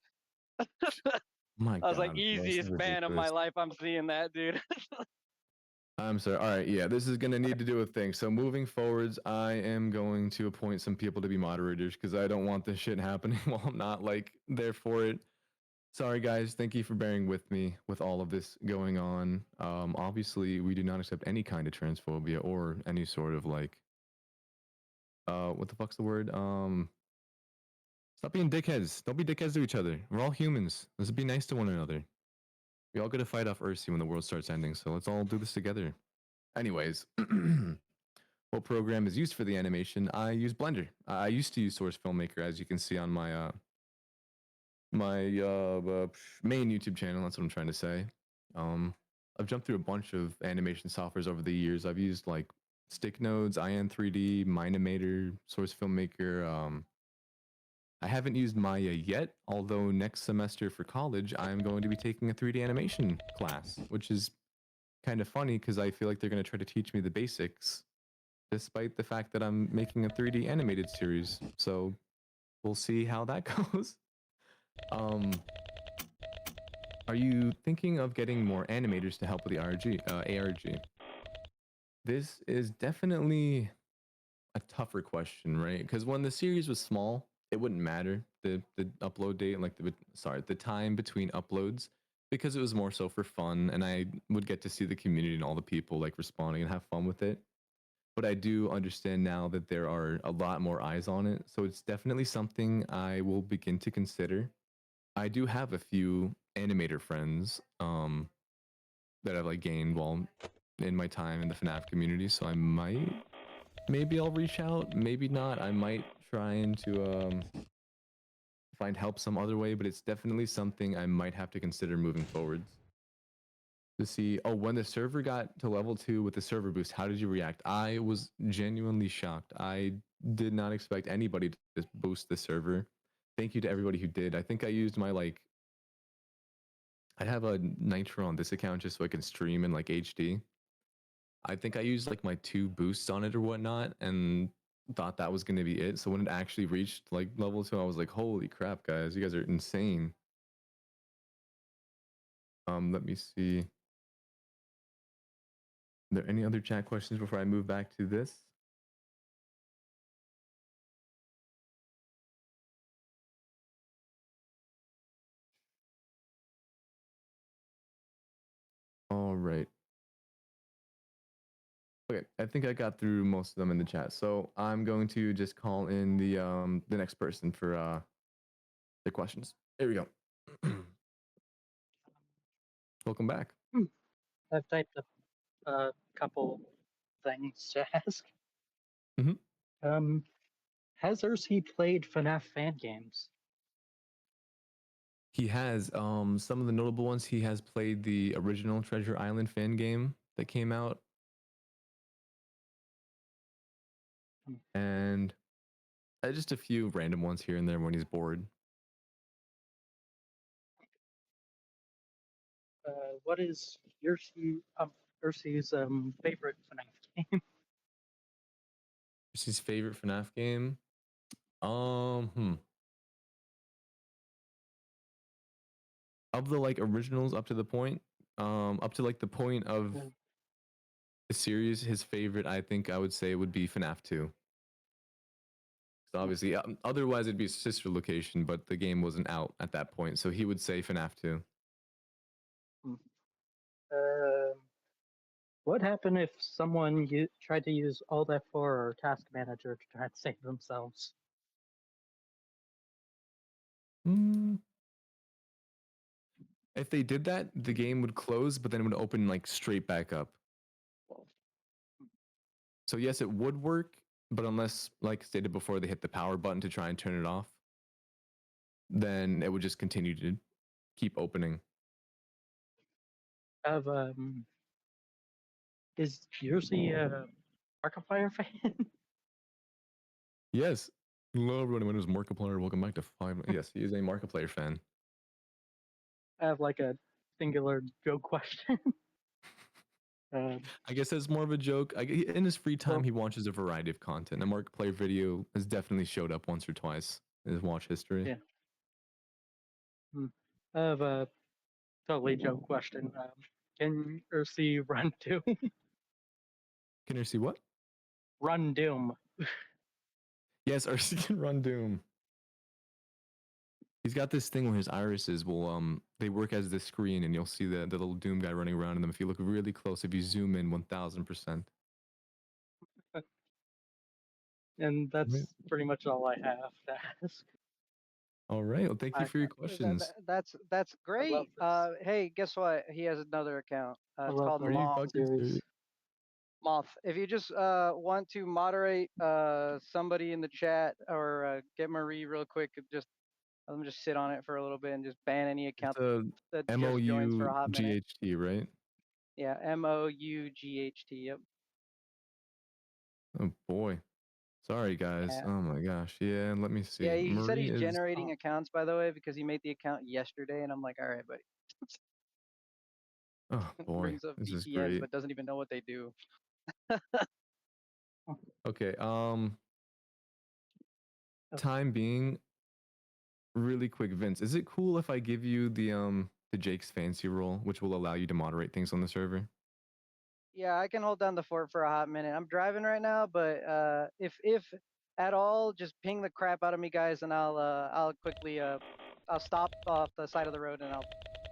My I was like, God, that's easiest ban of my ridiculous. life. I'm seeing that, dude. I'm sorry. All right, yeah, this is gonna need to do with things. So moving forwards, I am going to appoint some people to be moderators because I don't want this shit happening while I'm not like there for it. Sorry, guys. Thank you for bearing with me with all of this going on. Obviously, we do not accept any kind of transphobia or any sort of like, what the fuck's the word? Stop being dickheads. Don't be dickheads to each other. We're all humans. Let's be nice to one another. We all got to fight off Ursi when the world starts ending. So let's all do this together. Anyways, what program is used for the animation? I use Blender. I used to use Source Filmmaker, as you can see on my main YouTube channel. That's what I'm trying to say. I've jumped through a bunch of animation softwares over the years. I've used like Stick Nodes, IN3D, Minimator, Source Filmmaker. I haven't used Maya yet, although next semester for college, I'm going to be taking a 3D animation class, which is kind of funny because I feel like they're going to try to teach me the basics, despite the fact that I'm making a 3D animated series. So we'll see how that goes. Are you thinking of getting more animators to help with the ARG? This is definitely a tougher question, right? Because when the series was small, it wouldn't matter the upload date, like the time between uploads, because it was more so for fun, and I would get to see the community and all the people like responding and have fun with it. But I do understand now that there are a lot more eyes on it, so it's definitely something I will begin to consider. I do have a few animator friends that I've like gained while in my time in the FNAF community, so I might maybe I'll reach out, maybe not. I might try and to find help some other way, but it's definitely something I might have to consider moving forwards. To see, oh, when the server got to level 2 with the server boost, how did you react? I was genuinely shocked. I did not expect anybody to boost the server. Thank you to everybody who did. I think I used my like I have a Nitro on this account just so I can stream in like HD. I think I used like my 2 boosts on it or whatnot and thought that was going to be it. So when it actually reached like level 2, I was like, holy crap, guys, you guys are insane. Let me see. Are there any other chat questions before I move back to this? All right. Okay, I think I got through most of them in the chat. So I'm going to just call in the next person for the questions. There we go. Welcome back. I've typed up a couple things to ask. Mm-hmm. Has Ursi played FNAF fan games? He has some of the notable ones. He has played the original Treasure Island fan game that came out, and just a few random ones here and there when he's bored. What is Ursi's favorite FNAF game? What's his favorite FNAF game? Of the like originals up to the point, up to like the point of the series, his favorite I think I would say would be FNAF 2. So obviously, otherwise it'd be Sister Location, but the game wasn't out at that point, so he would say FNAF 2. What happened if someone tried to use Alt F4 or Task Manager to try to save themselves? If they did that, the game would close, but then it would open like straight back up. So yes, it would work, but unless, like stated before, they hit the power button to try and turn it off, then it would just continue to keep opening. Have is Jersey a Markiplier fan? Yes. Hello everyone, my name is Markiplier. Welcome back to 5. Yes, he is a Markiplier fan. I have like a singular joke question. I guess that's more of a joke. In his free time, he watches a variety of content. A Markiplier video has definitely showed up once or twice in his watch history. Yeah. I have a totally joke question. Can Ursi run Doom? Can you see what? Run Doom. Yes, Ursi can run Doom. He's got this thing where his irises will they work as the screen, and you'll see the little Doom guy running around in them if you look really close. If you zoom in 1000%. And that's pretty much all I have to ask. All right. Well, thank you for your questions. That's great. Hey, guess what? He has another account. It's called Are you Moth. fucking serious? Moth. If you just want to moderate somebody in the chat or get Marie real quick, just let them just sit on it for a little bit and just ban any account that just joins for a hot minute. MOUGHT, right? Yeah, MOUGHT. Yep. Oh boy. Sorry guys. Yeah. Oh my gosh. Yeah, let me see. Yeah, he said Marie he's is generating accounts, by the way, because he made the account yesterday, and I'm like, all right, buddy. Oh boy. Brings up This is VPNs, great. but doesn't even know what they do. Okay. Time being, really quick, Vince, is it cool if I give you the Jake's fancy role, which will allow you to moderate things on the server? Yeah, I can hold down the fort for a hot minute. I'm driving right now, but if at all, just ping the crap out of me, guys, and I'll quickly I'll stop off the side of the road and I'll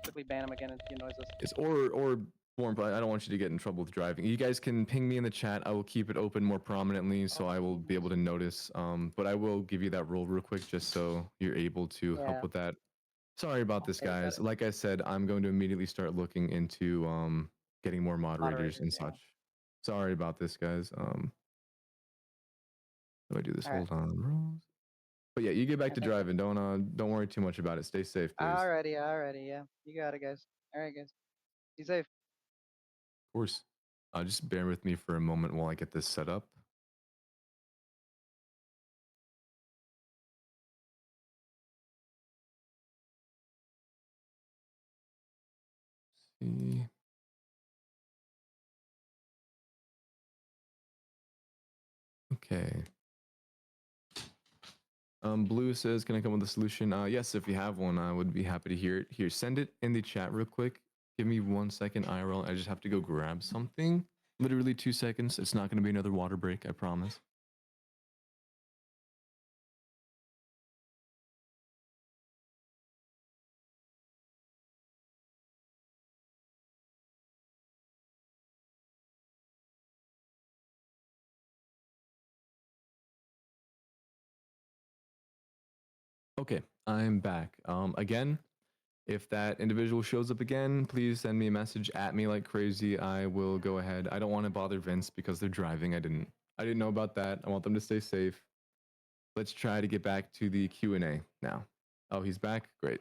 quickly ban him again and noiseless. It's or Warren, but I don't want you to get in trouble with driving. You guys can ping me in the chat. I will keep it open more prominently, so I will be able to notice. But I will give you that role real quick, just so you're able to Yeah. help with that. Sorry about this, guys. Like I said, I'm going to immediately start looking into getting more moderators and such. Sorry about this, guys. How do I do this? Alright. Hold on, rules. But yeah, you get back to driving. Don't worry too much about it. Stay safe, please. Alrighty, yeah. You got it, guys. Alright, guys. Be safe. Of course. Just bear with me for a moment while I get this set up. See. Okay. Blue says, "Can I come with a solution?" Yes, if you have one, I would be happy to hear it. Here, send it in the chat real quick. Give me 1 second, IRL. I just have to go grab something. Literally 2 seconds. It's not going to be another water break, I promise. Okay, I'm back. Again, if that individual shows up again, please send me a message at me like crazy. I will go ahead. I don't want to bother Vince because they're driving. I didn't know about that. I want them to stay safe. Let's try to get back to the Q&A now. Oh, he's back. Great.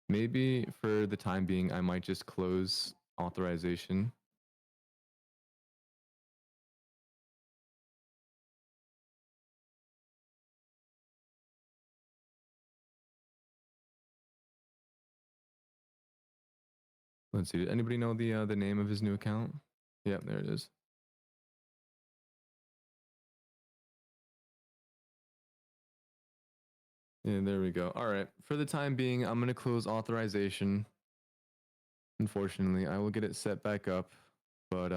Maybe for the time being, I might just close authorization. Let's see. Did anybody know the name of his new account? Yep, there it is. Yeah, there we go. All right. For the time being, I'm going to close authorization. Unfortunately, I will get it set back up, but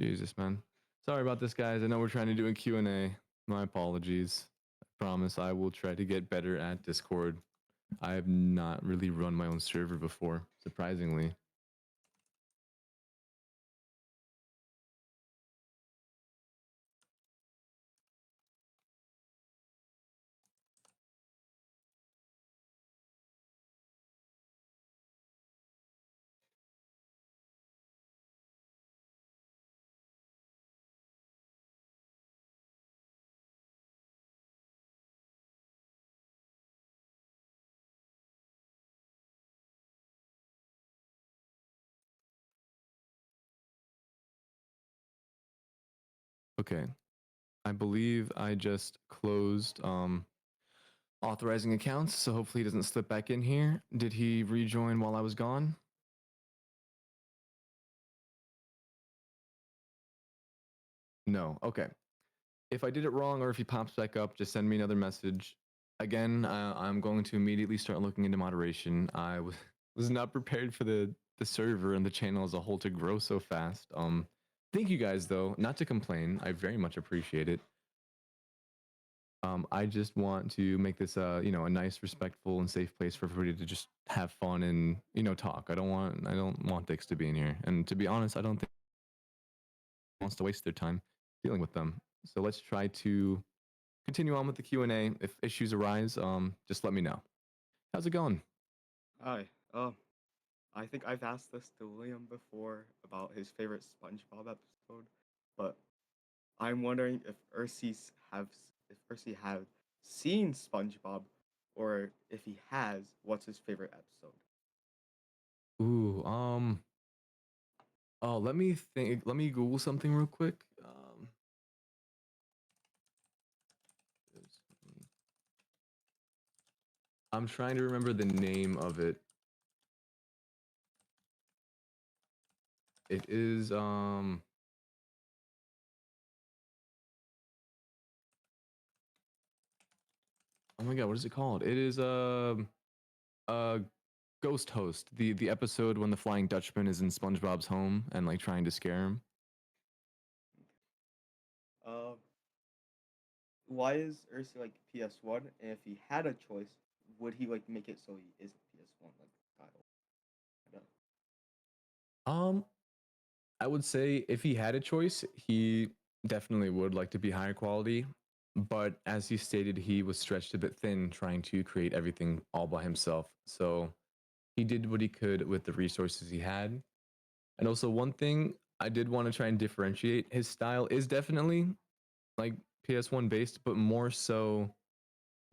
Jesus, man. Sorry about this, guys. I know we're trying to do a Q&A. My apologies. I promise I will try to get better at Discord. I have not really run my own server before, surprisingly. Okay. I believe I just closed authorizing accounts, so hopefully he doesn't slip back in here. Did he rejoin while I was gone? No. Okay. If I did it wrong or if he pops back up, just send me another message. Again, I'm going to immediately start looking into moderation. I was not prepared for the server and the channel as a whole to grow so fast. Thank you guys though. Not to complain, I very much appreciate it. I just want to make this a nice, respectful, and safe place for everybody to just have fun and talk. I don't want dicks to be in here, and to be honest, I don't think anyone wants to waste their time dealing with them. So let's try to continue on with the Q&A. If issues arise, just let me know. How's it going? Hi. I think I've asked this to William before about his favorite SpongeBob episode, but I'm wondering if Ursi have seen SpongeBob, or if he has, what's his favorite episode? Ooh, oh, let me think. Let me Google something real quick. I'm trying to remember the name of it. It is oh my god, what is it called? It is Ghost Host, the episode when the Flying Dutchman is in SpongeBob's home and like trying to scare him. Why is Ursi like PS1? And if he had a choice, would he like make it so he isn't PS1 like the title? I would say if he had a choice, he definitely would like to be higher quality. But as he stated, he was stretched a bit thin trying to create everything all by himself. So he did what he could with the resources he had. And also, one thing I did want to try and differentiate, his style is definitely like PS1 based, but more so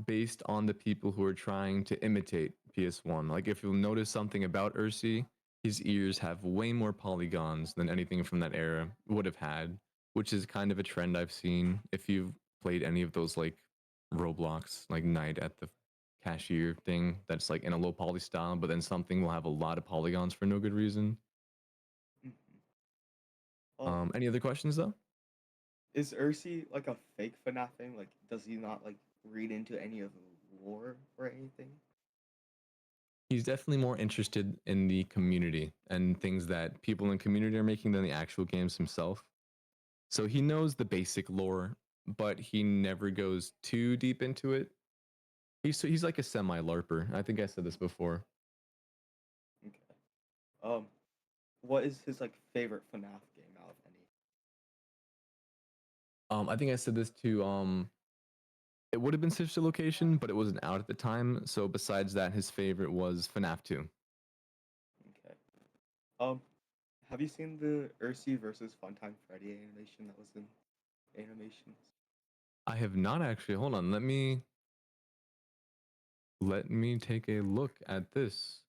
based on the people who are trying to imitate PS1. Like if you'll notice something about Ursi, his ears have way more polygons than anything from that era would have had, which is kind of a trend I've seen. If you've played any of those like Roblox, like Night at the Cashier thing, that's like in a low poly style, but then something will have a lot of polygons for no good reason. Any other questions though? Is Ursi like a fake FNAF thing? Like, does he not like read into any of the lore or anything? He's definitely more interested in the community and things that people in the community are making than the actual games himself. So he knows the basic lore, but he never goes too deep into it. He's like a semi LARPer. I think I said this before. Okay. What is his like favorite FNAF game out of any? I think I said this to it would have been Sister Location, but it wasn't out at the time. So besides that, his favorite was FNAF 2. Okay. Have you seen the Ursi versus Funtime Freddy animation that was in animations? I have not actually. Hold on, let me take a look at this.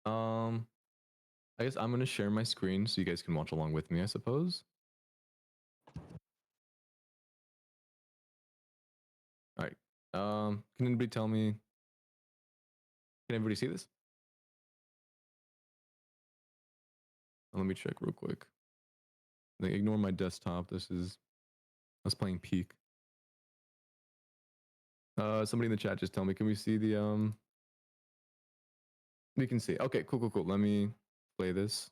I guess I'm gonna share my screen so you guys can watch along with me, I suppose. All right. Can anybody tell me? Can everybody see this? Let me check real quick. Like, ignore my desktop. This is I was playing Peak. Somebody in the chat just tell me. Can we see the We can see. Okay, cool. Let me play this.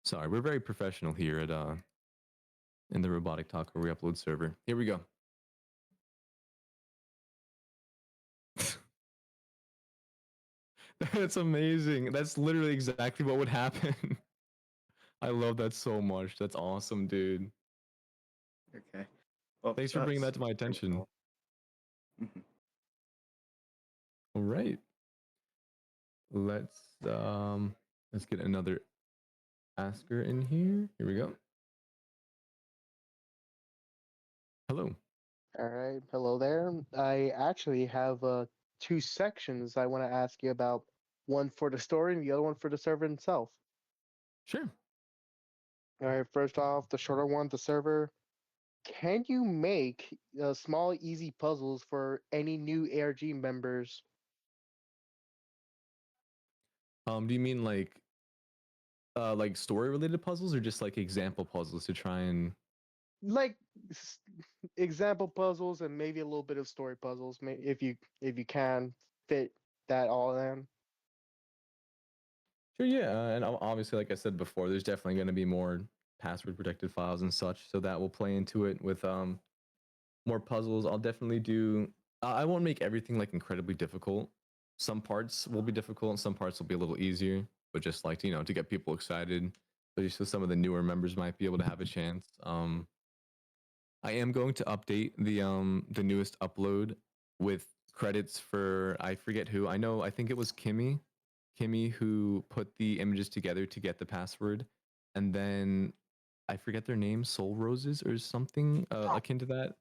Sorry, we're very professional here at in the Robotic Taco Reupload server. Here we go. That's amazing. That's literally exactly what would happen. I love that so much. That's awesome, dude. Okay. Well, thanks for bringing that to my attention. Cool. All right. Let's get another asker in here. Here we go. Hello. All right, hello there. I actually have two sections I want to ask you about. One for the story and the other one for the server itself. Sure. All right, first off, the shorter one, the server. Can you make small, easy puzzles for any new ARG members? Do you mean like story related puzzles or just like example puzzles to try and Like example puzzles and maybe a little bit of story puzzles, if you can fit that all in. Sure, yeah, and obviously, like I said before, there's definitely going to be more password protected files and such, so that will play into it with more puzzles. I'll definitely do. I won't make everything like incredibly difficult. Some parts will be difficult, and some parts will be a little easier. But just like to get people excited, but just so some of the newer members might be able to have a chance. I am going to update the newest upload with credits for I forget who. I think it was Kimmy who put the images together to get the password, and then I forget their name, Soul Roses or something akin to that.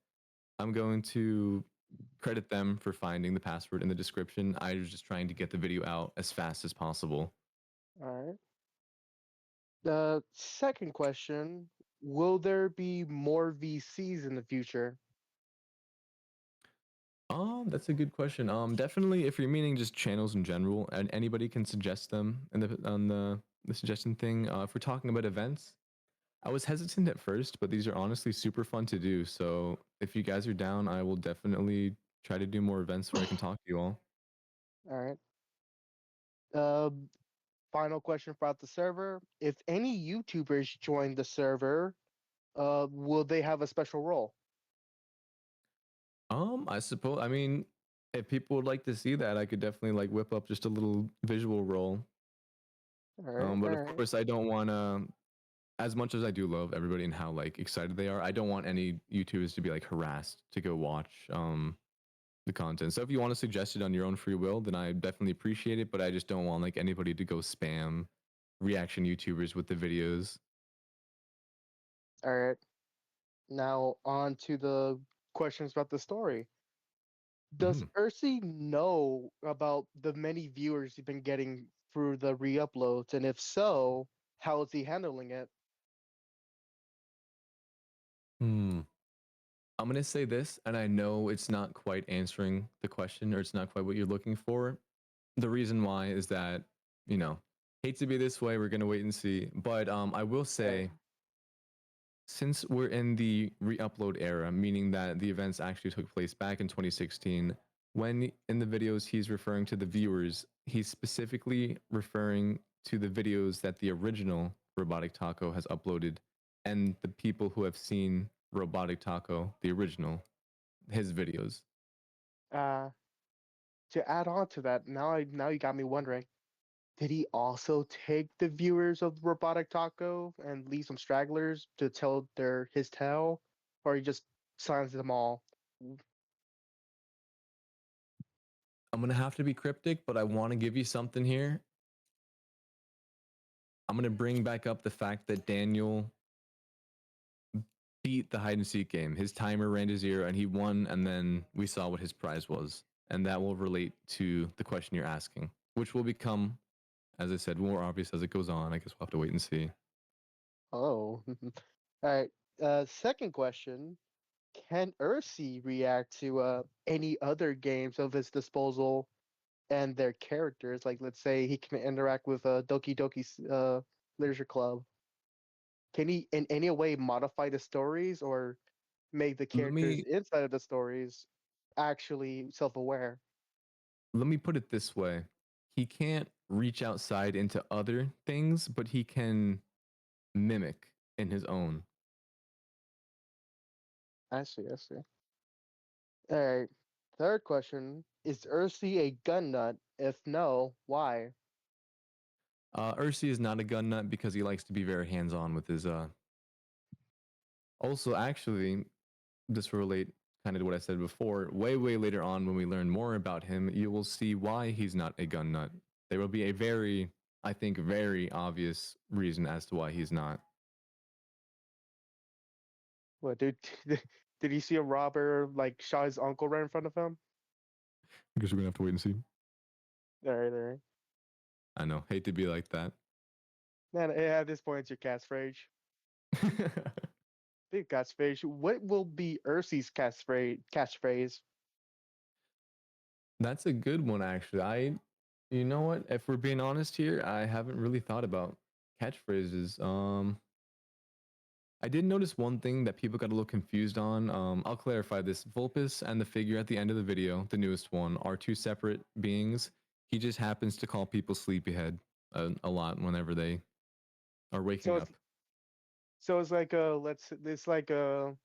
I'm going to credit them for finding the password in the description. I was just trying to get the video out as fast as possible. All right. The second question, will there be more VCs in the future? That's a good question. Definitely if you're meaning just channels in general, and anybody can suggest them in the suggestion thing. If we're talking about events, I was hesitant at first, but these are honestly super fun to do. So if you guys are down, I will definitely try to do more events where I can talk to you all. All right. Um, Final question about the server. If any YouTubers join the server, will they have a special role? I suppose. I mean, if people would like to see that, I could definitely like whip up just a little visual role. All right, But all of right. course, I don't want to. As much as I do love everybody and how like excited they are, I don't want any YouTubers to be like harassed to go watch the content. So if you want to suggest it on your own free will, then I definitely appreciate it. But I just don't want like anybody to go spam reaction YouTubers with the videos. All right. Now on to the questions about the story. Does Mhm. Ursi know about the many viewers he's been getting through the re-uploads? And if so, how is he handling it? I'm gonna say this, and I know it's not quite answering the question, or it's not quite what you're looking for. The reason why is that, you know, hate to be this way, we're gonna wait and see. But I will say, since we're in the re-upload era, meaning that the events actually took place back in 2016, when in the videos he's referring to the viewers, he's specifically referring to the videos that the original Robotic Taco has uploaded and the people who have seen Robotic Taco, the original, his videos. Uh, to add on to that, now you got me wondering. Did he also take the viewers of Robotic Taco and leave some stragglers to tell his tale, or he just signs them all? I'm gonna have to be cryptic, but I want to give you something here. I'm gonna bring back up the fact that Daniel beat the hide and seek game. His timer ran to 0 and he won, and then we saw what his prize was. And that will relate to the question you're asking, which will become, as I said, more obvious as it goes on. I guess we'll have to wait and see. Oh, all right. Second question: can Ursi react to any other games of his disposal and their characters? Like, let's say he can interact with Doki Doki's Literature Club. Can he in any way modify the stories or make the Let characters me inside of the stories actually self-aware? let me put it this way. He can't reach outside into other things, but he can mimic in his own. I see. I see. All right. Third question: is Ursi a gun nut? If no, why? Ursi is not a gun nut because he likes to be very hands-on with his also actually this will relate kind of to what I said before. Way later on, when we learn more about him, you will see why he's not a gun nut. There will be a very, I think, very obvious reason as to why he's not. What, dude? Did he see a robber like shot his uncle right in front of him? I guess we're gonna have to wait and see. All right, all right. I know, hate to be like that. Man, at this point, it's your cat's rage. Big catchphrase. What will be Ursi's catchphrase? That's a good one, actually. You know what? If we're being honest here, I haven't really thought about catchphrases. I did notice one thing that people got a little confused on. I'll clarify this. Vulpus and the figure at the end of the video, the newest one, are two separate beings. He just happens to call people sleepyhead a lot whenever they are waking So up. it's like it's like the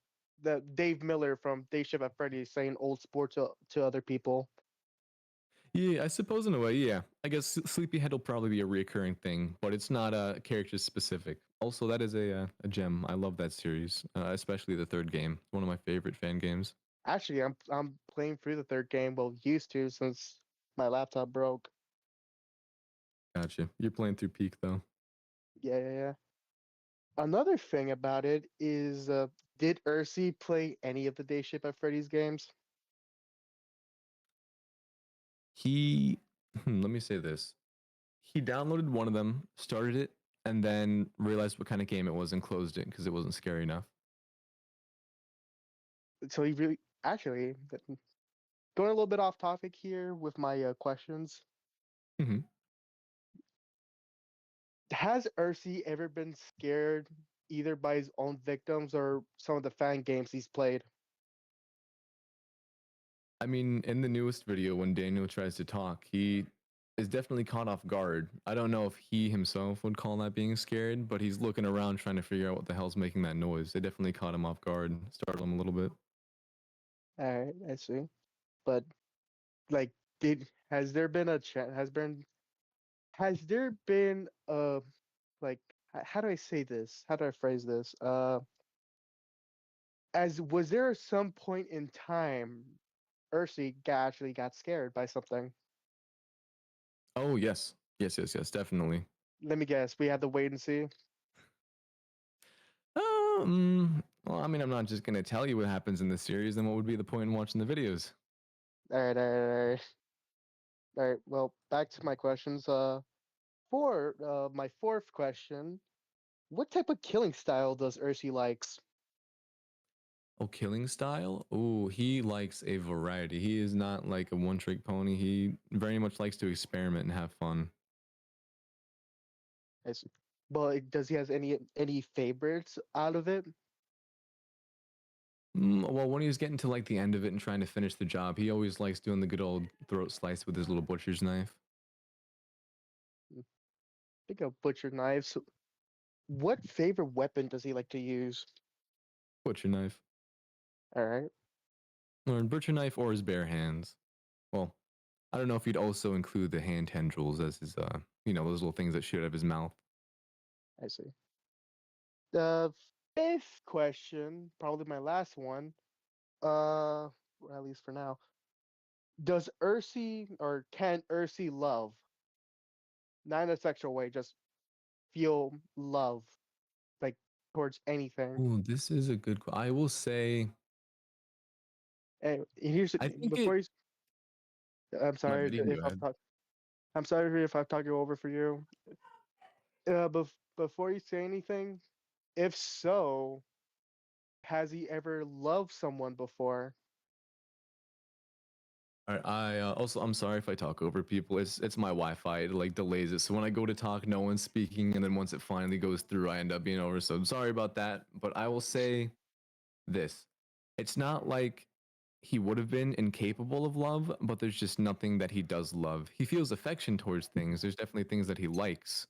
Dave Miller from Day Shift at Freddy's saying old sport to other people. Yeah, I suppose in a way, yeah. I guess sleepyhead will probably be a reoccurring thing, but it's not character specific. Also, that is a gem. I love that series, especially the third game. One of my favorite fan games. Actually, I'm playing through the third game. Well, used to since my laptop broke. Gotcha. You're playing through Peak though. Yeah. Another thing about it is, did Ursi play any of the Day Shift at Freddy's games? He, let me say this. He downloaded one of them, started it, and then realized what kind of game it was and closed it because it wasn't scary enough. So he really, actually, going a little bit off topic here with my questions. Mm-hmm. Has Ursi ever been scared either by his own victims or some of the fan games he's played? I mean, in the newest video, when Daniel tries to talk, he is definitely caught off guard. I don't know if he himself would call that being scared, but he's looking around trying to figure out what the hell's making that noise. They definitely caught him off guard, startled him a little bit. All right, I see. But like, has there been has there been a like how do I say this? How do I phrase this? As was there some point in time Ursi actually got scared by something? Oh, yes. Yes, definitely. Let me guess. We have to wait and see. Well, I mean, I'm not just going to tell you what happens in the series, then what would be the point in watching the videos? All right. All right. Well, back to my questions. For my fourth question, what type of killing style does Ursi likes? Oh, killing style? Oh, he likes a variety. He is not like a one-trick pony. He very much likes to experiment and have fun. I see. But does he has any favorites out of it? Well, when he was getting to like the end of it and trying to finish the job, he always likes doing the good old throat slice with his little butcher's knife. Think of butcher knives. What favorite weapon does he like to use? Butcher knife. All right. Or butcher knife or his bare hands. Well, I don't know if he'd also include the hand tendrils as his, those little things that shoot out of his mouth. I see. The fifth question, probably my last one, or at least for now. Does Ursi or can Ursi love? Not in a sexual way, just feel love, like towards anything. Ooh, this is a good. I will say. And here's I think before it. you. I'm My sorry bad, you can go if ahead. I'm sorry if I'm talking over for you. Before you say anything, if so, has he ever loved someone before? All right, I'm sorry if I talk over people. It's my Wi-Fi. It like delays it. So when I go to talk, no one's speaking, and then once it finally goes through, I end up being over. So I'm sorry about that. But I will say this: it's not like he would have been incapable of love, but there's just nothing that he does love. He feels affection towards things. There's definitely things that he likes,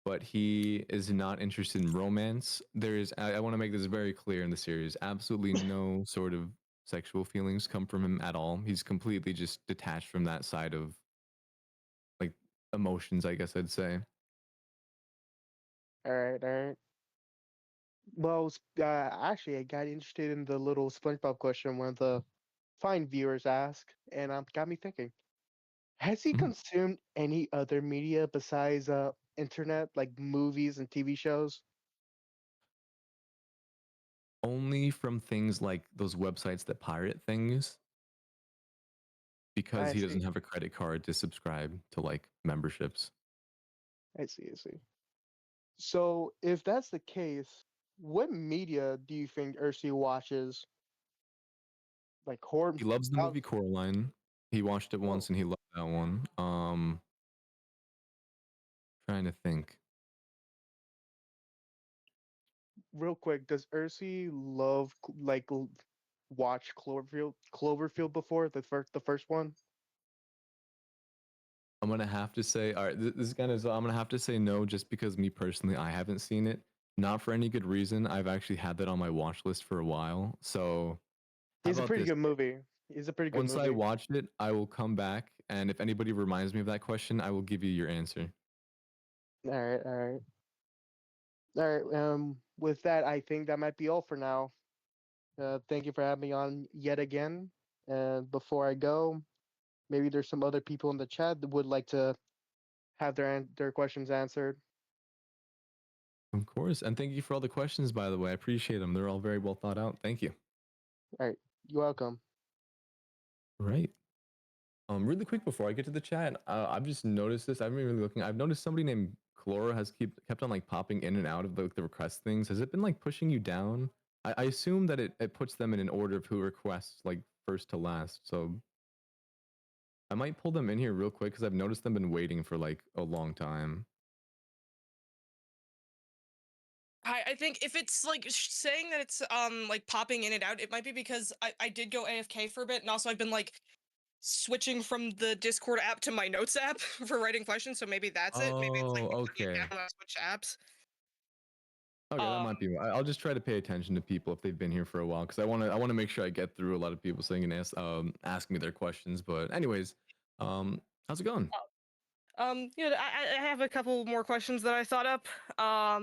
but he is not interested in romance. There is, I want to make this very clear in the series, absolutely no sort of sexual feelings come from him at all. He's completely just detached from that side of like emotions, I guess I'd say. All right. Well, actually, I got interested in the little SpongeBob question one of the fine viewers asked, and got me thinking. Has he consumed any other media besides internet, like movies and TV shows? Only from things like those websites that pirate things, because I he see. doesn't have a credit card to subscribe to like memberships. I see. So if that's the case, what media do you think Ursi watches? Like horror? He loves the movie Coraline. He watched it once Oh. and he loved that one. Trying to think. Real quick, does Ursi love watch Cloverfield before the first one? I'm gonna have to say, all right, this is kind of. I'm gonna have to say no, just because me personally, I haven't seen it. Not for any good reason. I've actually had that on my watch list for a while. So, how It's a about pretty this? good movie. It's a pretty good Once I movie. watched it, I will come back, and if anybody reminds me of that question, I will give you your answer. All right, all right, all right. With that, I think that might be all for now. Thank you for having me on yet again. And before I go, maybe there's some other people in the chat that would like to have their questions answered. Of course, and thank you for all the questions. By the way, I appreciate them. They're all very well thought out. Thank you. All right, you're welcome. Right. Really quick before I get to the chat, I've just noticed this. I've been really looking. I've noticed somebody named Chlora has kept on like popping in and out of the request things. Has it been like pushing you down? I assume that it puts them in an order of who requests like first to last. So I might pull them in here real quick because I've noticed them been waiting for like a long time. I think if it's like saying that it's like popping in and out, it might be because I did go AFK for a bit, and also I've been like switching from the Discord app to my notes app for writing questions, so maybe that's it. Maybe it's like Oh, putting it okay. down when I switch apps. Okay, that might be. I'll just try to pay attention to people if they've been here for a while because I want to make sure I get through a lot of people so they can ask me their questions. But anyways, how's it going? You know, I have a couple more questions that I thought up. Let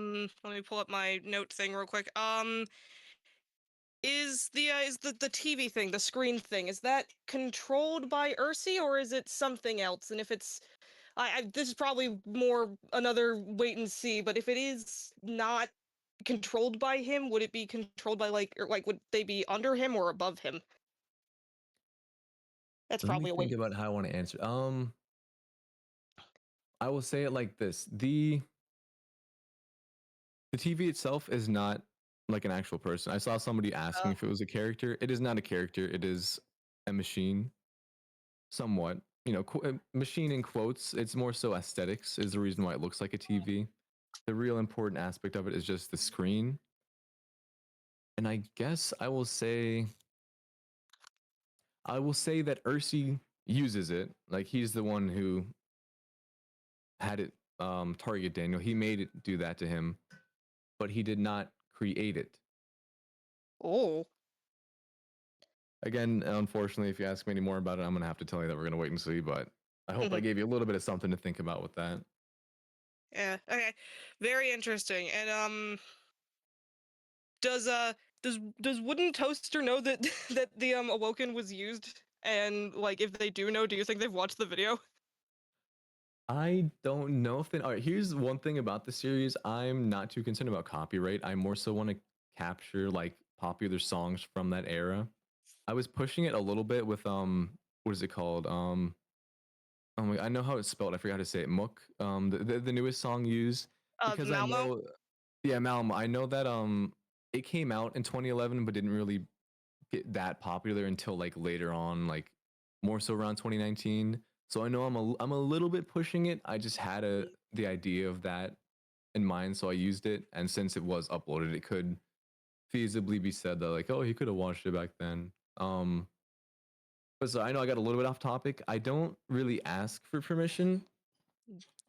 me pull up my note thing real quick. Is the TV thing, the screen thing, is that controlled by Ursi or is it something else? And if it's, this is probably more another wait and see. But if it is not controlled by him, would it be controlled by would they be under him or above him? That's Let me probably a think wait. about how I want to answer. I will say it like this: the TV itself is not like an actual person. I saw somebody asking if it was a character. It is not a character. It is a machine, somewhat. You know, machine in quotes. It's more so aesthetics is the reason why it looks like a TV. The real important aspect of it is just the screen. And I guess I will say that Ursi uses it. Like he's the one who had it target Daniel. He made it do that to him, but he did not create it. Oh. Again, unfortunately, if you ask me any more about it, I'm gonna have to tell you that we're gonna wait and see. But I hope I gave you a little bit of something to think about with that. Yeah. Okay. Very interesting. And does Wooden Toaster know that that the Awoken was used? And like, if they do know, do you think they've watched the video? I don't know if they. All right, here's one thing about the series. I'm not too concerned about copyright. I more so want to capture like popular songs from that era. I was pushing it a little bit with what is it called? Oh my, I know how it's spelled. I forgot how to say it. Mook. The newest song used because I Malmo? know. Yeah, Malmo. I know that it came out in 2011, but didn't really get that popular until like later on, like more so around 2019. So I know I'm a little bit pushing it. I just had the idea of that in mind, so I used it. And since it was uploaded, it could feasibly be said that like, oh, he could have watched it back then. But so I know I got a little bit off topic. I don't really ask for permission.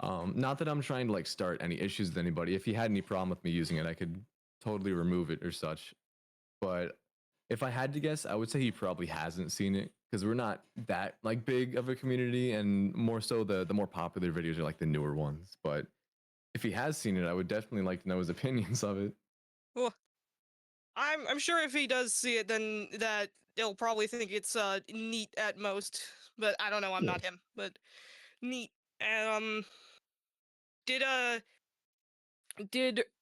Not that I'm trying to like start any issues with anybody. If he had any problem with me using it, I could totally remove it or such. But if I had to guess, I would say he probably hasn't seen it because we're not that like big of a community, and more so the more popular videos are like the newer ones. But if he has seen it, I would definitely like to know his opinions of it. Well, I'm sure if he does see it, then that he'll probably think it's neat at most. But I don't know. I'm Yeah. not him. But neat. And did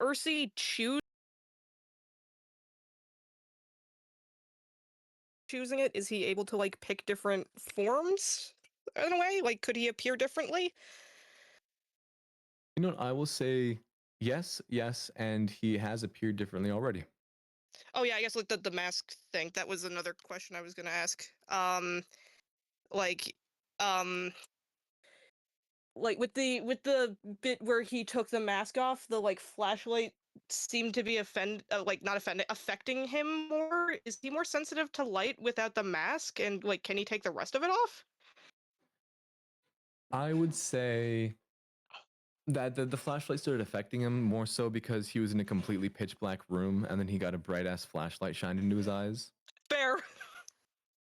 Ursi choosing it? Is he able to like pick different forms in a way? Like, could he appear differently? You know what I will say? Yes, yes, and he has appeared differently already. Oh yeah, I guess like the mask thing. That was another question I was gonna ask. Like, um, like with the bit where he took the mask off, the like flashlight seemed to be affecting him more. Is he more sensitive to light without the mask? And like, can he take the rest of it off? I would say that the flashlight started affecting him more so because he was in a completely pitch black room and then he got a bright ass flashlight shined into his eyes. Fair.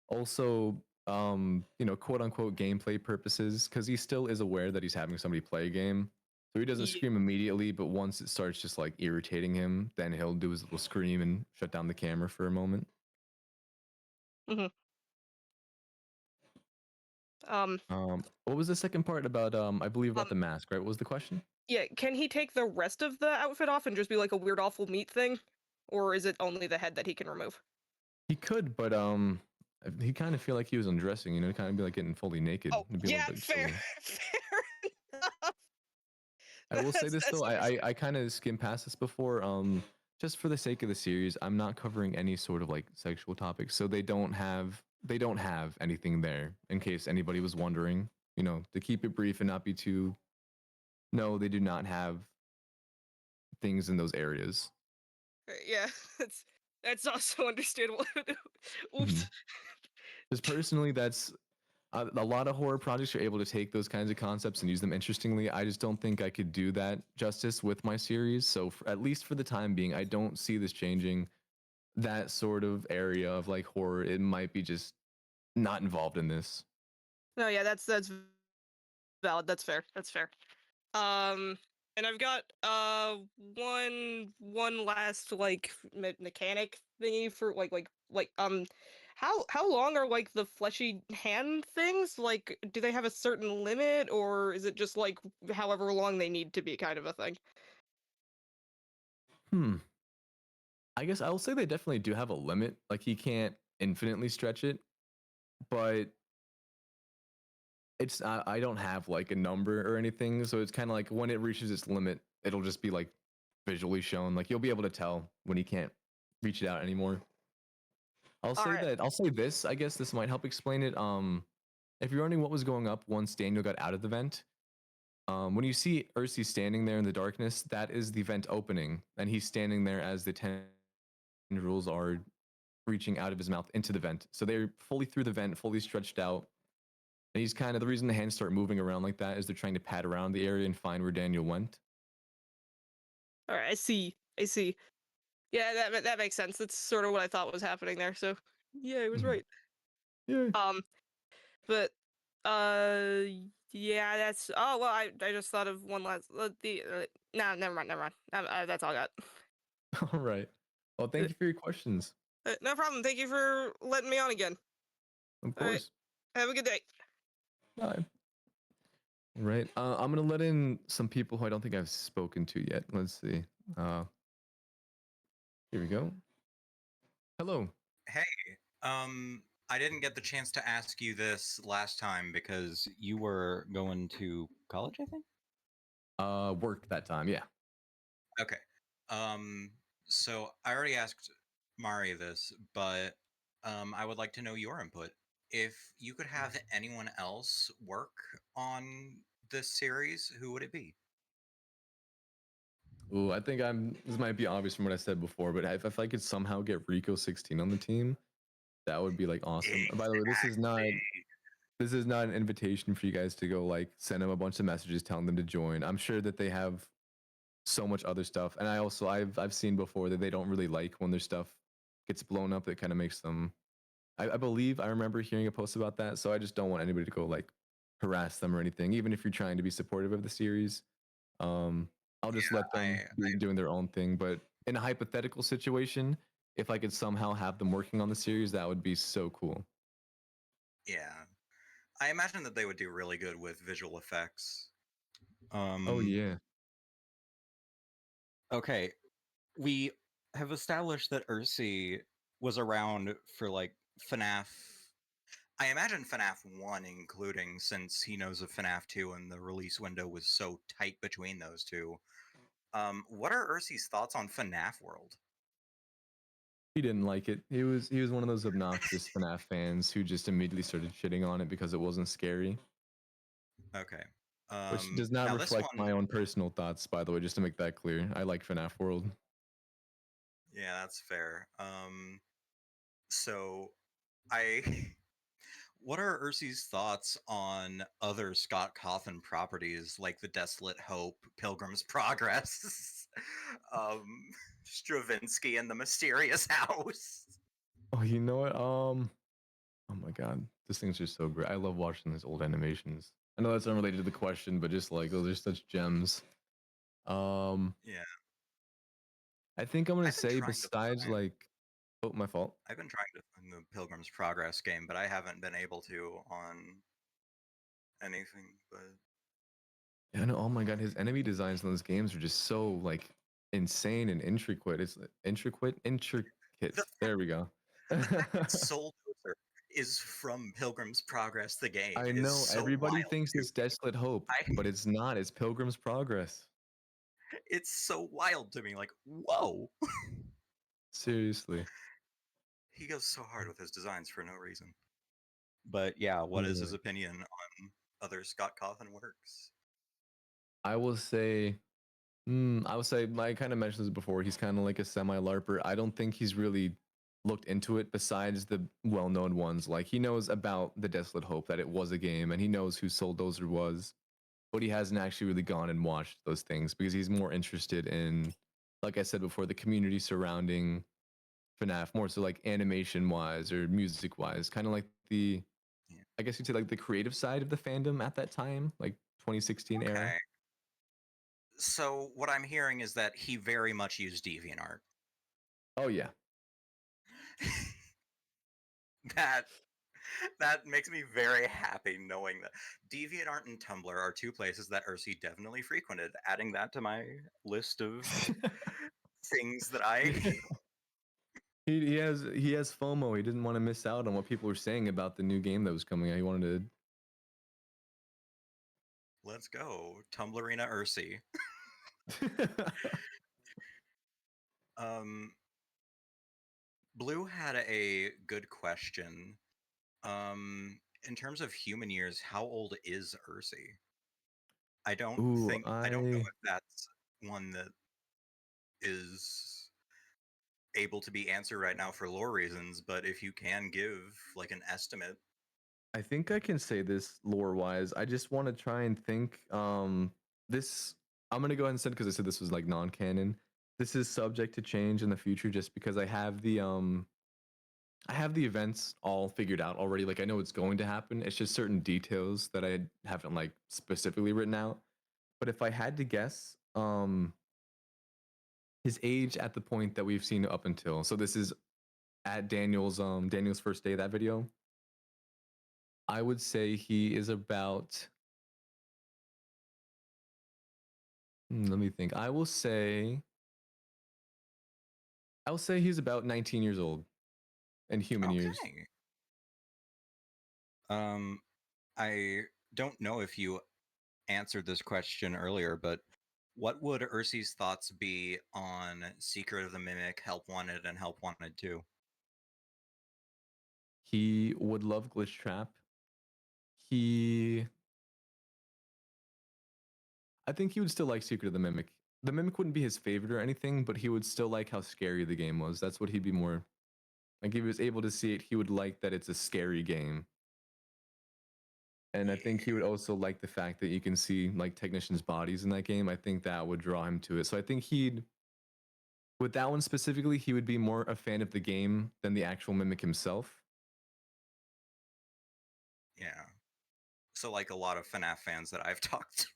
Also, quote unquote gameplay purposes, because he still is aware that he's having somebody play a game. So he doesn't scream immediately, but once it starts just like irritating him, then he'll do his little scream and shut down the camera for a moment. Mm-hmm. What was the second part about? I believe about the mask, right? What was the question? Yeah, can he take the rest of the outfit off and just be like a weird awful meat thing? Or is it only the head that he can remove? He could, but he kind of feel like he was undressing, kind of be like getting fully naked. Oh, It'd be a yeah, little bit fair, chilly. fair enough. I will say this That's though, I kind of skimmed past this before. Just for the sake of the series, I'm not covering any sort of like sexual topics, so they don't have anything there. In case anybody was wondering, to keep it brief and not be too. No, they do not have things in those areas. Yeah, that's also understandable. Oops. Because personally, that's a lot of horror projects are able to take those kinds of concepts and use them interestingly. I just don't think I could do that justice with my series. So at least for the time being, I don't see this changing. That sort of area of like horror, it might be just not involved in this. No, yeah, that's valid. That's fair. That's fair. And I've got one last like mechanic thingy for how long are like the fleshy hand things? Like, do they have a certain limit, or is it just like however long they need to be kind of a thing? I guess I'll say they definitely do have a limit. Like he can't infinitely stretch it, but it's I don't have like a number or anything, so it's kind of like when it reaches its limit, it'll just be like visually shown. Like you'll be able to tell when he can't reach it out anymore. I'll say this. I guess this might help explain it. If you're wondering what was going up once Daniel got out of the vent, when you see Ursi standing there in the darkness, that is the vent opening, and he's standing there as the tendrils are reaching out of his mouth into the vent. So they're fully through the vent, fully stretched out. And he's kind of the reason the hands start moving around like that is they're trying to pat around the area and find where Daniel went. All right, I see. Yeah, that makes sense. That's sort of what I thought was happening there. So yeah, I was right. Yeah. But yeah, that's. Oh well, I just thought of one last. No, never mind. That's all I got. All right. Well, thank you for your questions. No problem. Thank you for letting me on again. Of All right. course. Have a good day. Bye. All right. I'm gonna let in some people who I don't think I've spoken to yet. Let's see. Here we go. Hello. Hey, I didn't get the chance to ask you this last time because you were going to college, I think? Work that time, yeah. Okay. So I already asked Mari this, but I would like to know your input. If you could have anyone else work on this series, who would it be? Ooh, I think this might be obvious from what I said before, but if I could somehow get Rico 16 on the team, that would be like awesome. By the way, this is not an invitation for you guys to go like send them a bunch of messages telling them to join. I'm sure that they have so much other stuff, and I've seen before that they don't really like when their stuff gets blown up. That kind of makes them. I believe I remember hearing a post about that, so I just don't want anybody to go like harass them or anything, even if you're trying to be supportive of the series. I'll just let them be doing their own thing. But in a hypothetical situation, if I could somehow have them working on the series, that would be so cool. Yeah. I imagine that they would do really good with visual effects. Oh yeah. Okay. We have established that Ursi was around for like FNAF. I imagine FNAF 1 including, since he knows of FNAF 2 and the release window was so tight between those two. What are Ursi's thoughts on FNAF World? He didn't like it. He was one of those obnoxious FNAF fans who just immediately started shitting on it because it wasn't scary. Okay. Which does not Now this reflect one, my own personal thoughts, by the way, just to make that clear. I like FNAF World. yeah, that's fair. So I what are Ursi's thoughts on other Scott Cawthon properties like The Desolate Hope, Pilgrim's Progress, Stravinsky and the Mysterious House? Oh, you know what? Oh my god, this thing's just so great. I love watching these old animations. I know that's unrelated to the question, but just like those are such gems. Yeah. I think I'm gonna I've been say trying to besides find like, oh, my fault. I've been trying to find the Pilgrim's Progress game, but I haven't been able to on anything. But Yeah, no, oh my god, his enemy designs in those games are just so like insane and intricate. It's intricate. There we go. Soul Dozer is from Pilgrim's Progress, the game, I is know so everybody wild thinks to it's Desolate Hope, but it's not. It's Pilgrim's Progress. it's so wild to me. Like, whoa. Seriously. He goes so hard with his designs for no reason. But yeah, what is his Yeah. opinion on other Scott Cawthon works? I will say, I kind of mentioned this before. He's kind of like a semi-LARPer. I don't think he's really looked into it besides the well-known ones. Like he knows about the Desolate Hope, that it was a game, and he knows who Soul Dozer was, but he hasn't actually really gone and watched those things because he's more interested in, like I said before, the community surrounding FNAF, more so like animation-wise or music-wise, kind of like the, I guess you'd say like the creative side of the fandom at that time, like 2016 era. Okay. So what I'm hearing is that he very much used DeviantArt. Oh yeah. That makes me very happy knowing that DeviantArt and Tumblr are two places that Ursi definitely frequented. Adding that to my list of things that I He has FOMO. He didn't want to miss out on what people were saying about the new game that was coming out. He wanted let's go Tumblrina Ursi. Blue had a good question. In terms of human years, how old is Ursi? I don't know if that's one that is able to be answered right now for lore reasons, but if you can give like an estimate. I think I can say this lore wise. I just want to try and think. This I'm gonna go ahead and say because I said this was like non-canon. This is subject to change in the future, just because I have the events all figured out already. Like I know it's going to happen. It's just certain details that I haven't like specifically written out. But if I had to guess, his age at the point that we've seen up until, so this is at Daniel's first day of that video. I would say he is about, let me think. I'll say he's about 19 years old in human years. I don't know if you answered this question earlier, but what would Ursi's thoughts be on Secret of the Mimic, Help Wanted, and Help Wanted 2? He would love Glitch Trap. I think he would still like Secret of the Mimic. The Mimic wouldn't be his favorite or anything, but he would still like how scary the game was. That's what he'd be more, like if he was able to see it, he would like that it's a scary game. And I think he would also like the fact that you can see like technicians' bodies in that game. I think that would draw him to it. So I think with that one specifically, he would be more a fan of the game than the actual Mimic himself. Yeah. So like a lot of FNAF fans that I've talked to.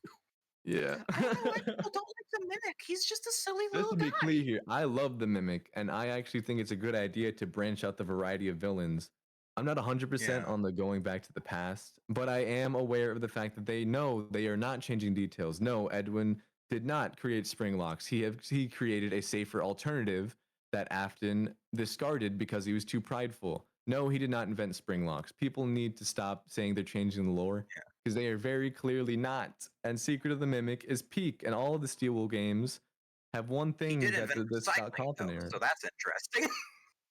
Yeah. I don't know why people don't like the Mimic. He's just a silly Just little to guy. be clear here, I love the Mimic, and I actually think it's a good idea to branch out the variety of villains. I'm not 100% on the going back to the past, but I am aware of the fact that they know they are not changing details. No, Edwin did not create spring locks. He created a safer alternative that Afton discarded because he was too prideful. No, he did not invent spring locks. People need to stop saying they're changing the lore because they are very clearly not. And Secret of the Mimic is peak, and all of the Steel Wool games have one He thing did that invent the Scott recycling, though, Cawthon era. so that's interesting.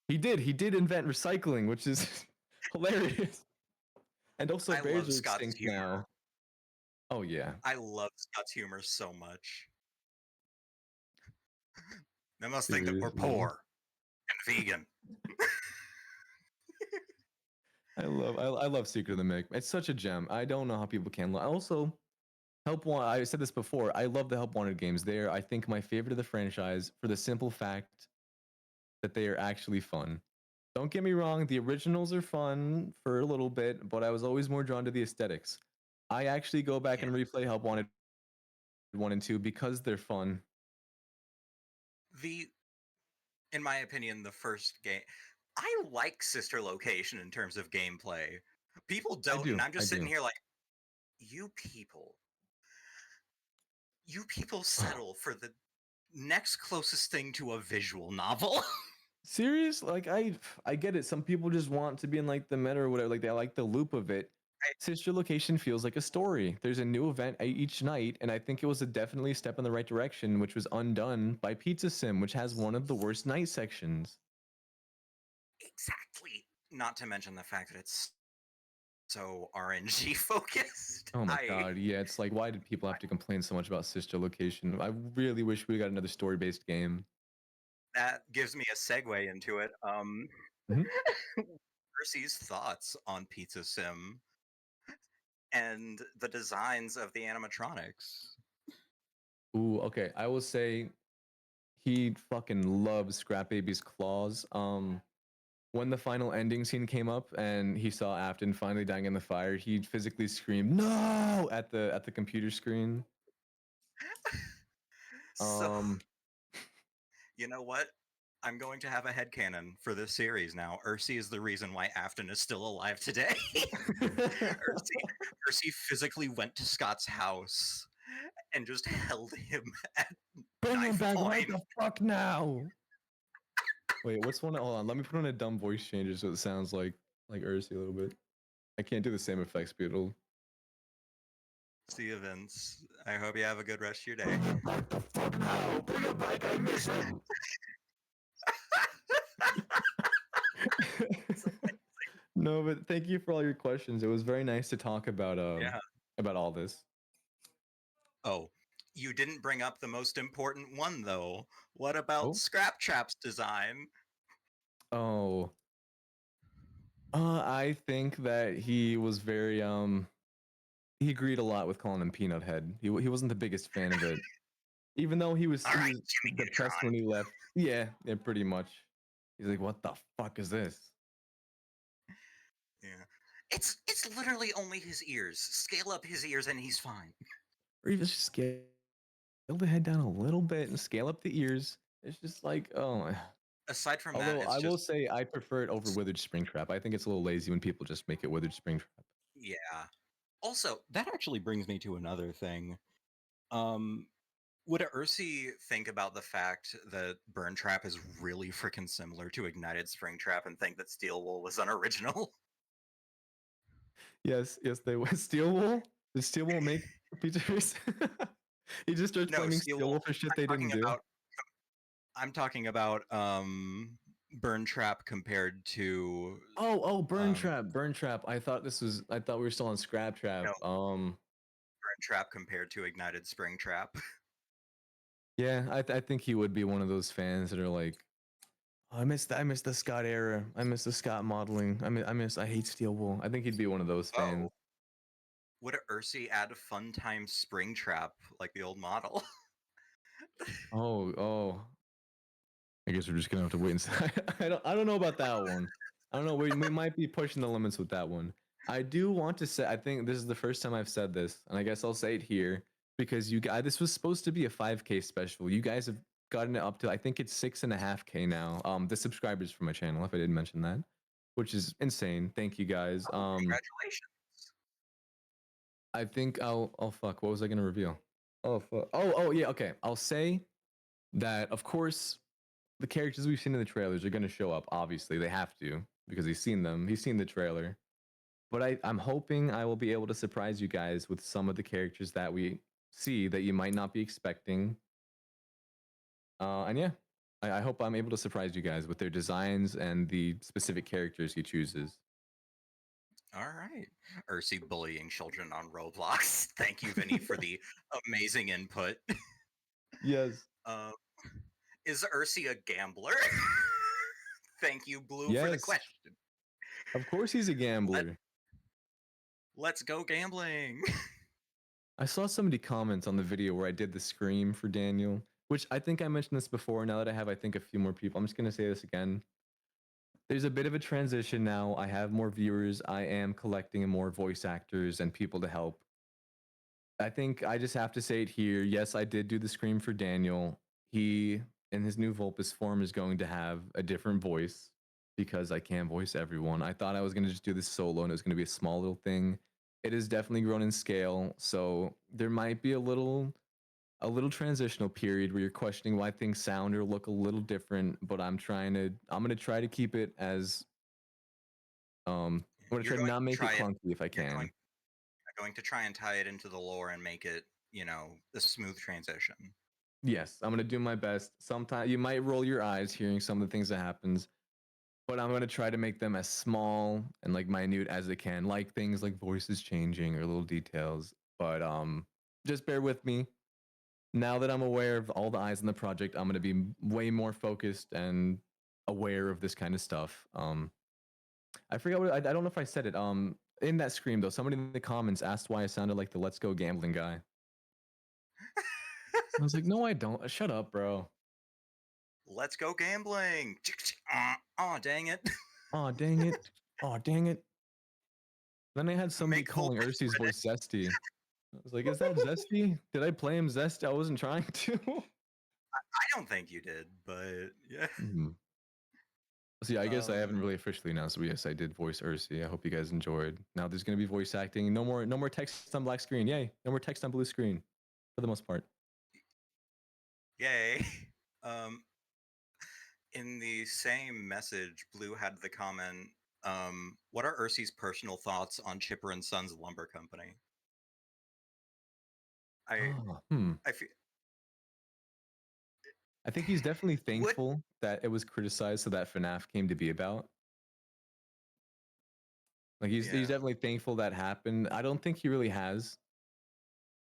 He did invent recycling, which is hilarious. And also I bears love are Scott's extinct humor. now. Oh yeah. I love Scott's humor so much. They must think that we're Seriously. poor and vegan. I love Secret of the Mick. It's such a gem. I don't know how people can. Also, Help Wanted. I said this before. I love the Help Wanted games. They're, I think, my favorite of the franchise for the simple fact that they are actually fun. Don't get me wrong. The originals are fun for a little bit, but I was always more drawn to the aesthetics. I actually go back and replay Help Wanted 1 and 2 because they're fun. In my opinion, the first game, I like Sister Location in terms of gameplay. People don't, and I'm just sitting here like, you people settle for the next closest thing to a visual novel. Serious? Like I get it. Some people just want to be in like the meta or whatever. Like they like the loop of it. Sister Location feels like a story. There's a new event each night, and I think it was definitely a step in the right direction, which was undone by Pizza Sim, which has one of the worst night sections. Exactly. Not to mention the fact that it's so RNG focused. Oh my god, yeah. It's like, why did people have to complain so much about Sister Location? I really wish we got another story-based game. That gives me a segue into it. Mhm. Percy's thoughts on Pizza Sim and the designs of the animatronics. Ooh, okay. I will say he fucking loves Scrap Baby's claws. When the final ending scene came up and he saw Afton finally dying in the fire, he physically screamed "No!" at the computer screen. So, you know what? I'm going to have a headcanon for this series now. Ursi is the reason why Afton is still alive today. Ursi physically went to Scott's house and just held him at Bring him knife back point. right the fuck now. Wait, what's one? Hold on, let me put on a dumb voice changer so it sounds like Ursi a little bit. I can't do the same effects, but it'll. See you, Vince. I hope you have a good rest of your day. What the fuck now? Bring him back, I miss him. No, but thank you for all your questions. It was very nice to talk about about all this. Oh, you didn't bring up the most important one though. What about Scrap Trap's design? Oh. I think that he was very he agreed a lot with calling him Peanut Head. He wasn't the biggest fan of it. Even though he was depressed when he left. Yeah, pretty much. He's like, "What the fuck is this?" Yeah. It's literally only his ears. Scale up his ears and he's fine. Or even just scale the head down a little bit and scale up the ears. It's just like, oh. Aside from Although that, I it's will just say I prefer it over Withered Springtrap. I think it's a little lazy when people just make it Withered Springtrap. yeah. Also, that actually brings me to another thing. Would Ursi think about the fact that Burn Trap is really freaking similar to Ignited Springtrap and think that Steel Wool was unoriginal? Yes, they were. Steel Wool? Did Steel Wool make features? He just starts blaming Steel Wool for shit they didn't do. I'm talking about Burn Trap compared to Burn Trap. I thought we were still on Scrap Trap. No. Burn Trap compared to Ignited Springtrap. Yeah, I think he would be one of those fans that are like, oh, I miss the Scott era. I miss the Scott modeling. I hate Steel Wool. I think he'd be one of those fans. Would Ursi add Funtime Springtrap like the old model? Oh. I guess we're just gonna have to wait and see. I don't know about that one. I don't know. We might be pushing the limits with that one. I do want to say, I think this is the first time I've said this, and I guess I'll say it here because you guys, this was supposed to be a 5K special. You guys have gotten it up to, I think it's 6.5K now. The subscribers for my channel, if I didn't mention that, which is insane. Thank you guys. Congratulations. I think oh fuck, what was I gonna reveal? Oh fuck. Oh yeah, okay. I'll say that of course the characters we've seen in the trailers are gonna show up. Obviously, they have to because he's seen them. He's seen the trailer. But I'm hoping I will be able to surprise you guys with some of the characters that we see that you might not be expecting. And yeah, I hope I'm able to surprise you guys with their designs and the specific characters he chooses. All right. Ursi bullying children on Roblox. Thank you, Vinny, for the amazing input. Yes. Is Ursi a gambler? Thank you, Blue, for the Yes. question. Of course he's a gambler. Let's go gambling. I saw somebody comment on the video where I did the scream for Daniel, which I think I mentioned this before. Now that I have, I think, a few more people, I'm just going to say this again. There's a bit of a transition now. I have more viewers. I am collecting more voice actors and people to help. I think I just have to say it here. Yes, I did do the scream for Daniel. He, in his new Vulpus form, is going to have a different voice because I can't voice everyone. I thought I was going to just do this solo and it was going to be a small little thing. It has definitely grown in scale, so there might be a little transitional period where you're questioning why things sound or look a little different, but I'm going to try to keep it as I'm going to try to not make it clunky if I can. Going to try and tie it into the lore and make it, a smooth transition. Yes, I'm going to do my best. Sometimes you might roll your eyes hearing some of the things that happens, but I'm going to try to make them as small and like minute as it can, like things like voices changing or little details. But just bear with me. Now that I'm aware of all the eyes in the project, I'm going to be way more focused and aware of this kind of stuff. I forgot what I don't know if I said it. In that scream though, somebody in the comments asked why I sounded like the "Let's Go Gambling" guy. I was like, no, I don't. Shut up, bro. Let's go gambling. Oh, dang it. Oh, dang it. Oh, dang it. Then I had somebody calling Ursi's voice Zesty. I was like, is that Zesty? Did I play him Zesty? I wasn't trying to. I don't think you did, but yeah. So yeah, I guess I haven't really officially announced, but yes, I did voice Ursi. I hope you guys enjoyed. Now there's gonna be voice acting. No more text on black screen. Yay. No more text on blue screen. For the most part. Yay. In the same message, Blue had the comment, what are Ursi's personal thoughts on Chipper and Sons Lumber Company? I think he's definitely thankful that it was criticized so that FNAF came to be about. Like he's definitely thankful that happened. I don't think he really has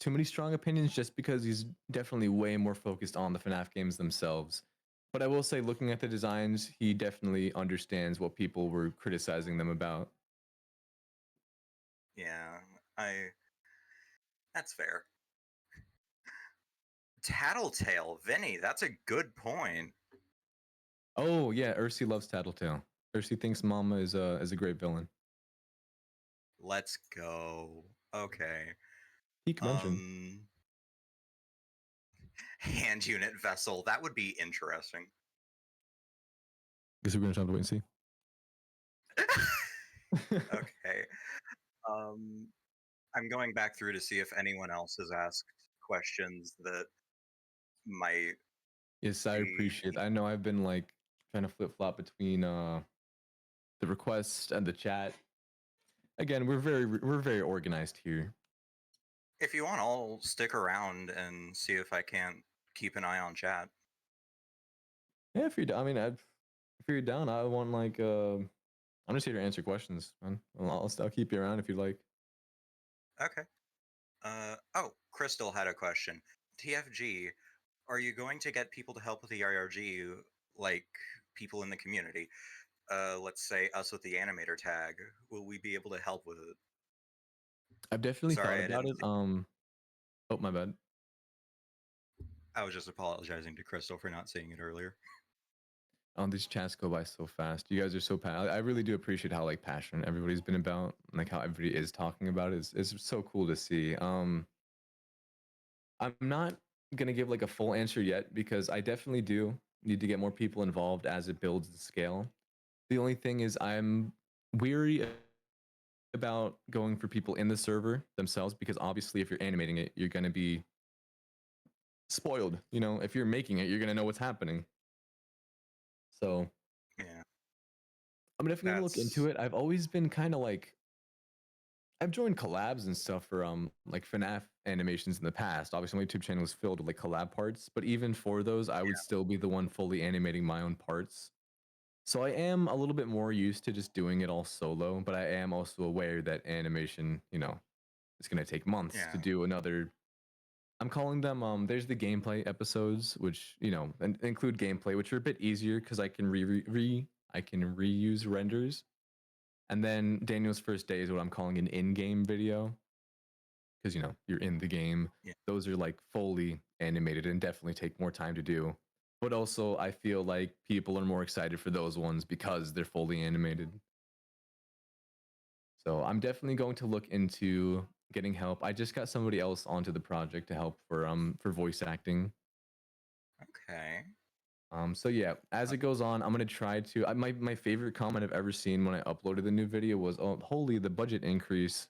too many strong opinions just because he's definitely way more focused on the FNAF games themselves. But I will say, looking at the designs, he definitely understands what people were criticizing them about. Yeah, that's fair. Tattletale, Vinny, that's a good point. Oh yeah, Ursi loves Tattletale. Ursi thinks Mama is a great villain. Let's go. Okay. Peak mention. Hand unit vessel. That would be interesting. Guess we're gonna have to wait and see. Okay. I'm going back through to see if anyone else has asked questions that might. Yes, I appreciate. I know I've been like trying to flip flop between the requests and the chat. Again, we're very organized here. If you want, I'll stick around and see if I can't keep an eye on chat. Yeah, if you're, if you're down, I want like I'm just here to answer questions, man. I'll keep you around if you'd like. Okay. Oh, Crystal had a question. TFG, are you going to get people to help with the IRG, like people in the community? Let's say us with the animator tag. Will we be able to help with it? I've definitely thought about it. Oh, my bad. I was just apologizing to Crystal for not seeing it earlier. These chats go by so fast. You guys are so I really do appreciate how like passionate everybody's been about, like how everybody is talking about it. It's so cool to see. I'm not gonna give like a full answer yet because I definitely do need to get more people involved as it builds the scale. The only thing is I'm weary about going for people in the server themselves because obviously if you're animating it, you're gonna be spoiled. You know, if you're making it, you're gonna know what's happening. So yeah, I'm definitely gonna look into it. I've always been kind of like, I've joined collabs and stuff for like FNAF animations in the past. Obviously, my YouTube channel is filled with like collab parts, but even for those, I would still be the one fully animating my own parts. So I am a little bit more used to just doing it all solo, but I am also aware that animation, you know, it's going to take months to Yeah. do another. I'm calling them there's the gameplay episodes, which, you know, include gameplay, which are a bit easier because I can reuse renders. And then Daniel's first day is what I'm calling an in-game video, because, you know, you're in the game. Yeah. Those are like fully animated and definitely take more time to do. But also, I feel like people are more excited for those ones because they're fully animated. So I'm definitely going to look into getting help. I just got somebody else onto the project to help for voice acting. Okay. So yeah, as it goes on, I'm gonna try to. My favorite comment I've ever seen when I uploaded the new video was, "Oh, holy, the budget increase."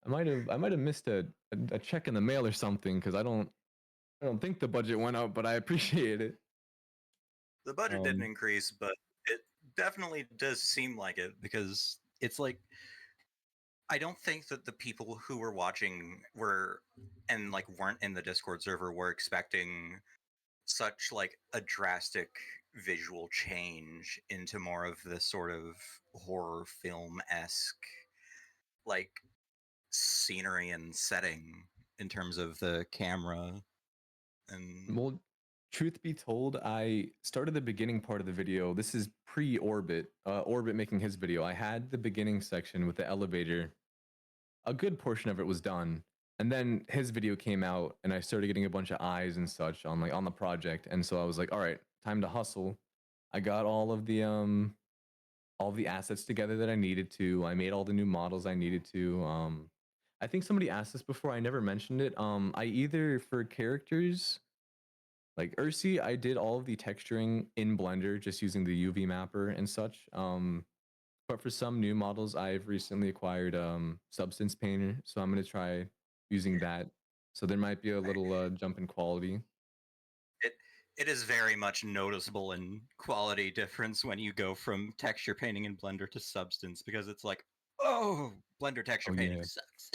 I might have missed a check in the mail or something, because I don't think the budget went up, but I appreciate it. The budget didn't Um, increase, but it definitely does seem like it because it's like I don't think that the people who were watching were and like weren't in the Discord server were expecting such like a drastic visual change into more of this sort of horror film-esque like scenery and setting in terms of the camera and Well, truth be told, I started the beginning part of the video. This is pre-Orbit. Orbit making his video. I had the beginning section with the elevator. A good portion of it was done, and then his video came out, and I started getting a bunch of eyes and such on like on the project. And so I was like, all right, time to hustle. I got all the assets together that I needed to. I made all the new models I needed to. I think somebody asked this before. I never mentioned it. I either for characters like Ursi, I did all of the texturing in Blender just using the UV mapper and such. But for some new models, I've recently acquired Substance Painter, so I'm gonna try using that. So there might be a little jump in quality. it it is very much noticeable in quality difference when you go from texture painting in Blender to Substance because it's like, oh, Blender texture Oh painting yeah, sucks.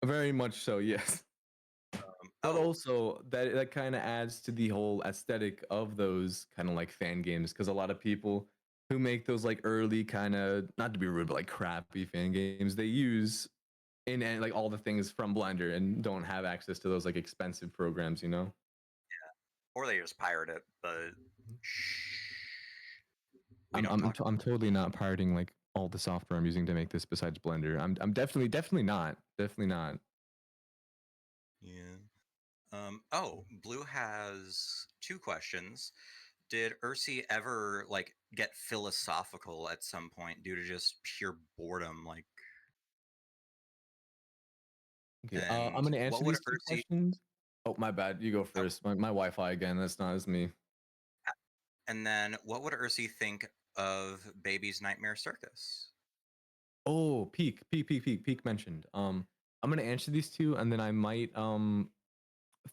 very much so. Yes. But also that kind of adds to the whole aesthetic of those kind of like fan games, because a lot of people who make those like early kind of, not to be rude, but like crappy fan games, they use in like all the things from Blender and don't have access to those like expensive programs, you know. Or they just pirate it, but we I'm don't I'm talk. I'm totally not pirating like all the software I'm using to make this besides Blender. I'm definitely not. Yeah. Oh, Blue has two questions. Did Ursi ever like get philosophical at some point due to just pure boredom? Like, Okay, I'm and gonna what answer would these two Ursi? questions. Oh, my bad. You go first. My Wi-Fi again. That's not as me. And then what would Ursi think of Baby's Nightmare Circus? Oh, peak mentioned. I'm gonna answer these two, and then I might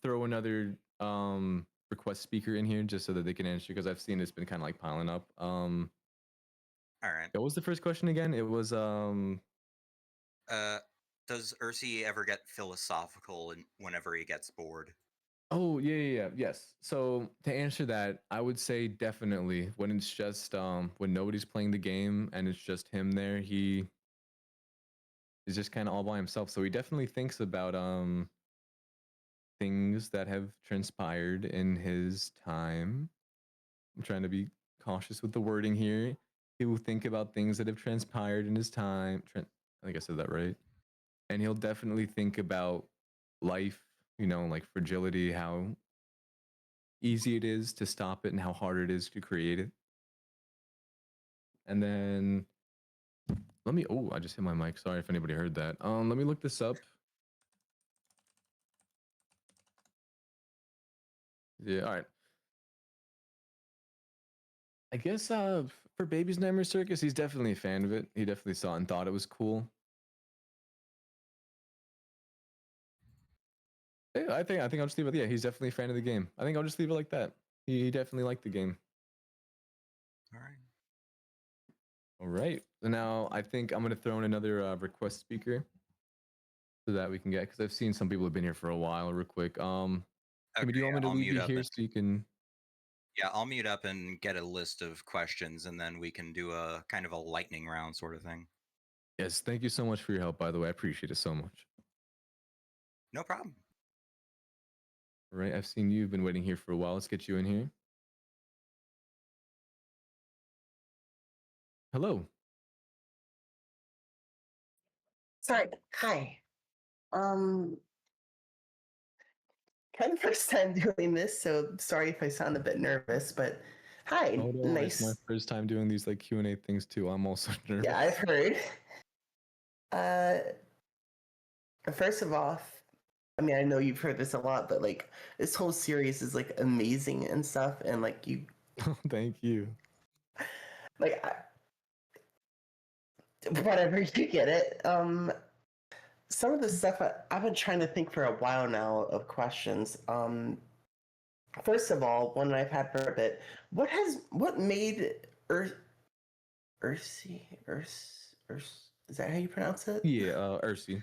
throw another request speaker in here just so that they can answer, because I've seen it's been kind of like piling up. All right. What was the first question again? It was Uh, does Ursi ever get philosophical whenever he gets bored? Oh yeah. Yes. So to answer that, I would say definitely when it's just when nobody's playing the game and it's just him there, he is just kind of all by himself. So he definitely thinks about things that have transpired in his time. I'm trying to be cautious with the wording here. He will think about things that have transpired in his time. I think I said that right. And he'll definitely think about life, you know, like fragility, how easy it is to stop it and how hard it is to create it. And then let me, oh, I just hit my mic. Sorry if anybody heard that. Let me look this up. Yeah, all right. I guess for Baby's Nightmare Circus, he's definitely a fan of it. He definitely saw it and thought it was cool. Yeah, I think I'll just leave it. Yeah, he's definitely a fan of the game. I think I'll just leave it like that. He definitely liked the game. All right. All right. So now I think I'm gonna throw in another request speaker so that we can get, because I've seen some people have been here for a while. Real quick. Kimmy, do you want me to I'll leave mute you up here and so you can? yeah, I'll mute up and get a list of questions, and then we can do a kind of a lightning round sort of thing. Yes. Thank you so much for your help. By the way, I appreciate it so much. No problem. All right. I've seen you've been waiting here for a while. Let's get you in here. Hello. Sorry. Hi. Um, kind of first time doing this, so sorry if I sound a bit nervous, but hi, Oh, don't worry. It's my nice. first time doing these like Q&A things too. I'm also nervous. Yeah, I've heard. First of all, I mean, I know you've heard this a lot, but like this whole series is like amazing and stuff, and like you, Thank you. like, whatever, you get it. Some of the stuff I've been trying to think for a while now of questions. First of all, one I've had for a bit, what made Ursi, is that how you pronounce it? Yeah, Ursi.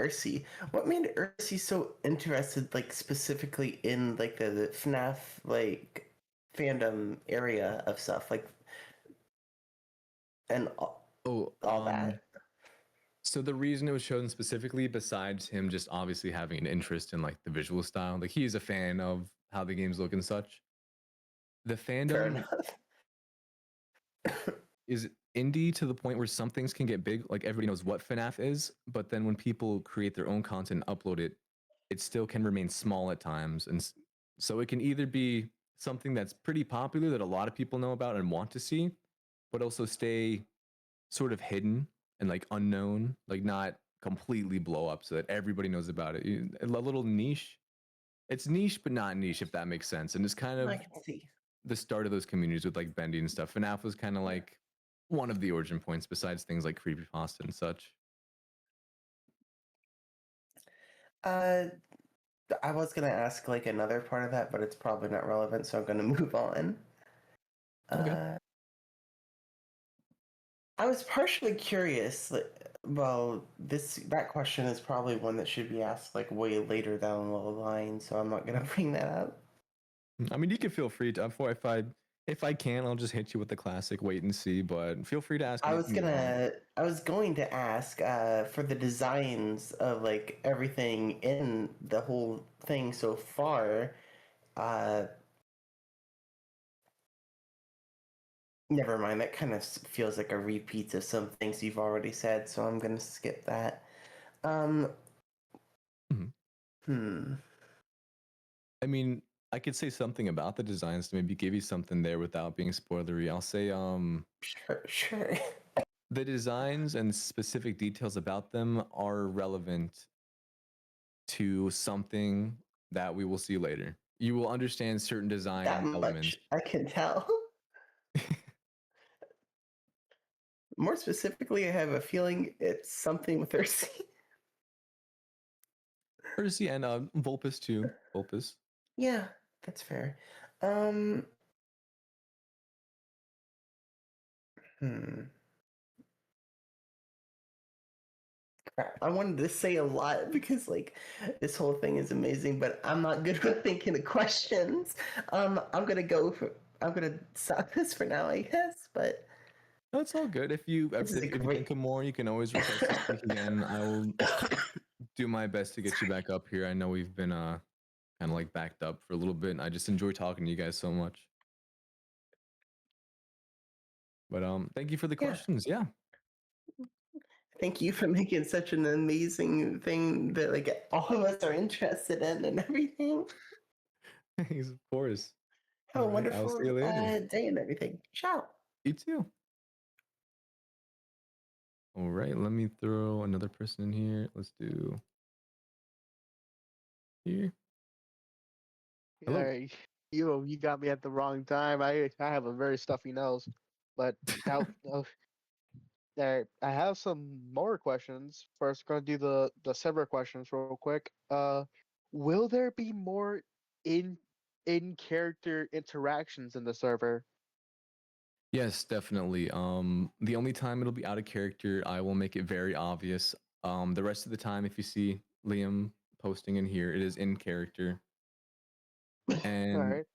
Ursi. What made Ursi so interested, like specifically in like the FNAF like fandom area of stuff, like and all that? So the reason it was chosen specifically, besides him just obviously having an interest in like the visual style, like he is a fan of how the games look and such. The fandom is indie to the point where some things can get big. Like everybody knows what FNAF is, but then when people create their own content and upload it, it still can remain small at times. And so it can either be something that's pretty popular that a lot of people know about and want to see, but also stay sort of hidden and like unknown, like not completely blow up so that everybody knows about it. A little niche. It's niche, but not niche, if that makes sense. And it's kind of I can see the start of those communities with like Bendy and stuff. FNAF was kind of like one of the origin points besides things like creepypasta and such. I was gonna ask like another part of that, but it's probably not relevant, so I'm gonna move on. I was partially curious. Well, that question is probably one that should be asked like way later down the line, so I'm not gonna bring that up. I mean, you can feel free to. If I can, I'll just hit you with the classic wait and see. But feel free to ask. I was going to ask for the designs of like everything in the whole thing so far. Never mind. That kind of feels like a repeat of some things you've already said, so I'm gonna skip that. I mean, I could say something about the designs to maybe give you something there without being spoilery. I'll say, sure. The designs and specific details about them are relevant to something that we will see later. You will understand certain design That elements. much I can tell. More specifically, I have a feeling it's something with Ursi. Ursi and Vulpus too. Vulpus. Yeah, that's fair. Crap. I wanted to say a lot because like this whole thing is amazing, but I'm not good with thinking of questions. I'm gonna stop this for now, I guess. But that's all good. If you think of more, you can always request to speak again. I will do my best to get you back up here. I know we've been kind of like backed up for a little bit, and I just enjoy talking to you guys so much. But thank you for the questions. Yeah. Thank you for making such an amazing thing that like all of us are interested in and everything. Thanks, of course. Have a All right, I'll wonderful see you later. day and everything. Ciao. You too. All right, let me throw another person in here. Let's do here. Hello. Yeah, you got me at the wrong time. I have a very stuffy nose, but there I have some more questions. First, gonna do the server questions real quick. Will there be more in character interactions in the server? Yes, definitely. The only time it'll be out of character, I will make it very obvious. The rest of the time, if you see Liam posting in here, it is in character. And Alright.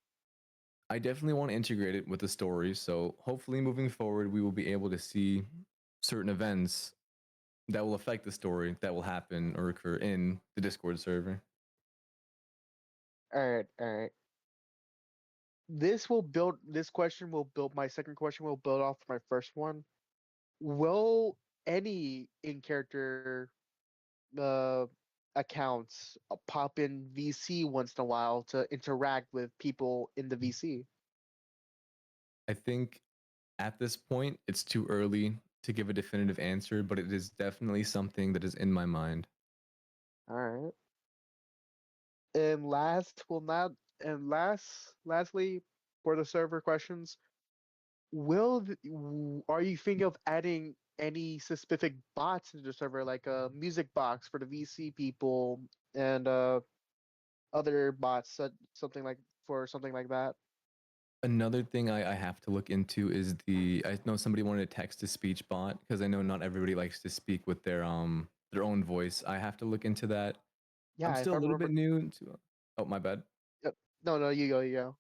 I definitely want to integrate it with the story. So hopefully, moving forward, we will be able to see certain events that will affect the story that will happen or occur in the Discord server. Alright, alright. This question will build my second question will build off my first one. Will any in character uh accounts pop in VC once in a while to interact with people in the VC? I think at this point, it's too early to give a definitive answer, but it is definitely something that is in my mind. Alright. And last will not and lastly for the server questions, are you thinking of adding any specific bots into the server, like a music box for the VC people and other bots, something like that? Another thing I have to look into is I know somebody wanted a text to speech bot because I know not everybody likes to speak with their own voice. I have to look into that. I'm Yeah, if still I a little bit remember. new to. Oh, my bad. Yep. No, you go, you go.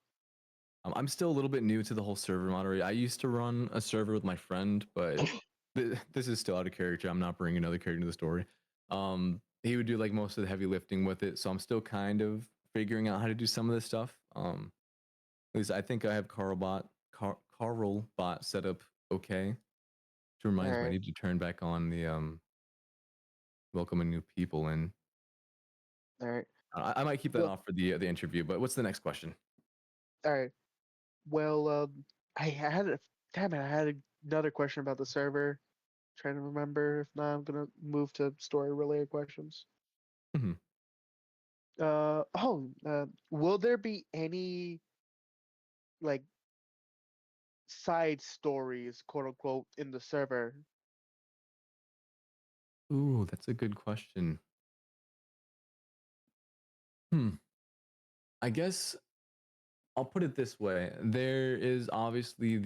I'm still a little bit new to the whole server moderator. I used to run a server with my friend, but this is still out of character. I'm not bringing another character into the story. He would do like most of the heavy lifting with it, so I'm still kind of figuring out how to do some of this stuff. At least I think I have Carl bot set up okay. Which reminds me, I Alright. need to turn back on the welcoming new people in. Alright. I might keep that off for the interview. But what's the next question? Alright. Well, I had I had another question about the server. Trying to remember. If not, I'm gonna move to story related questions. Mhm. Will there be any like side stories, quote unquote, in the server? Ooh, that's a good question. I guess I'll put it this way. There is obviously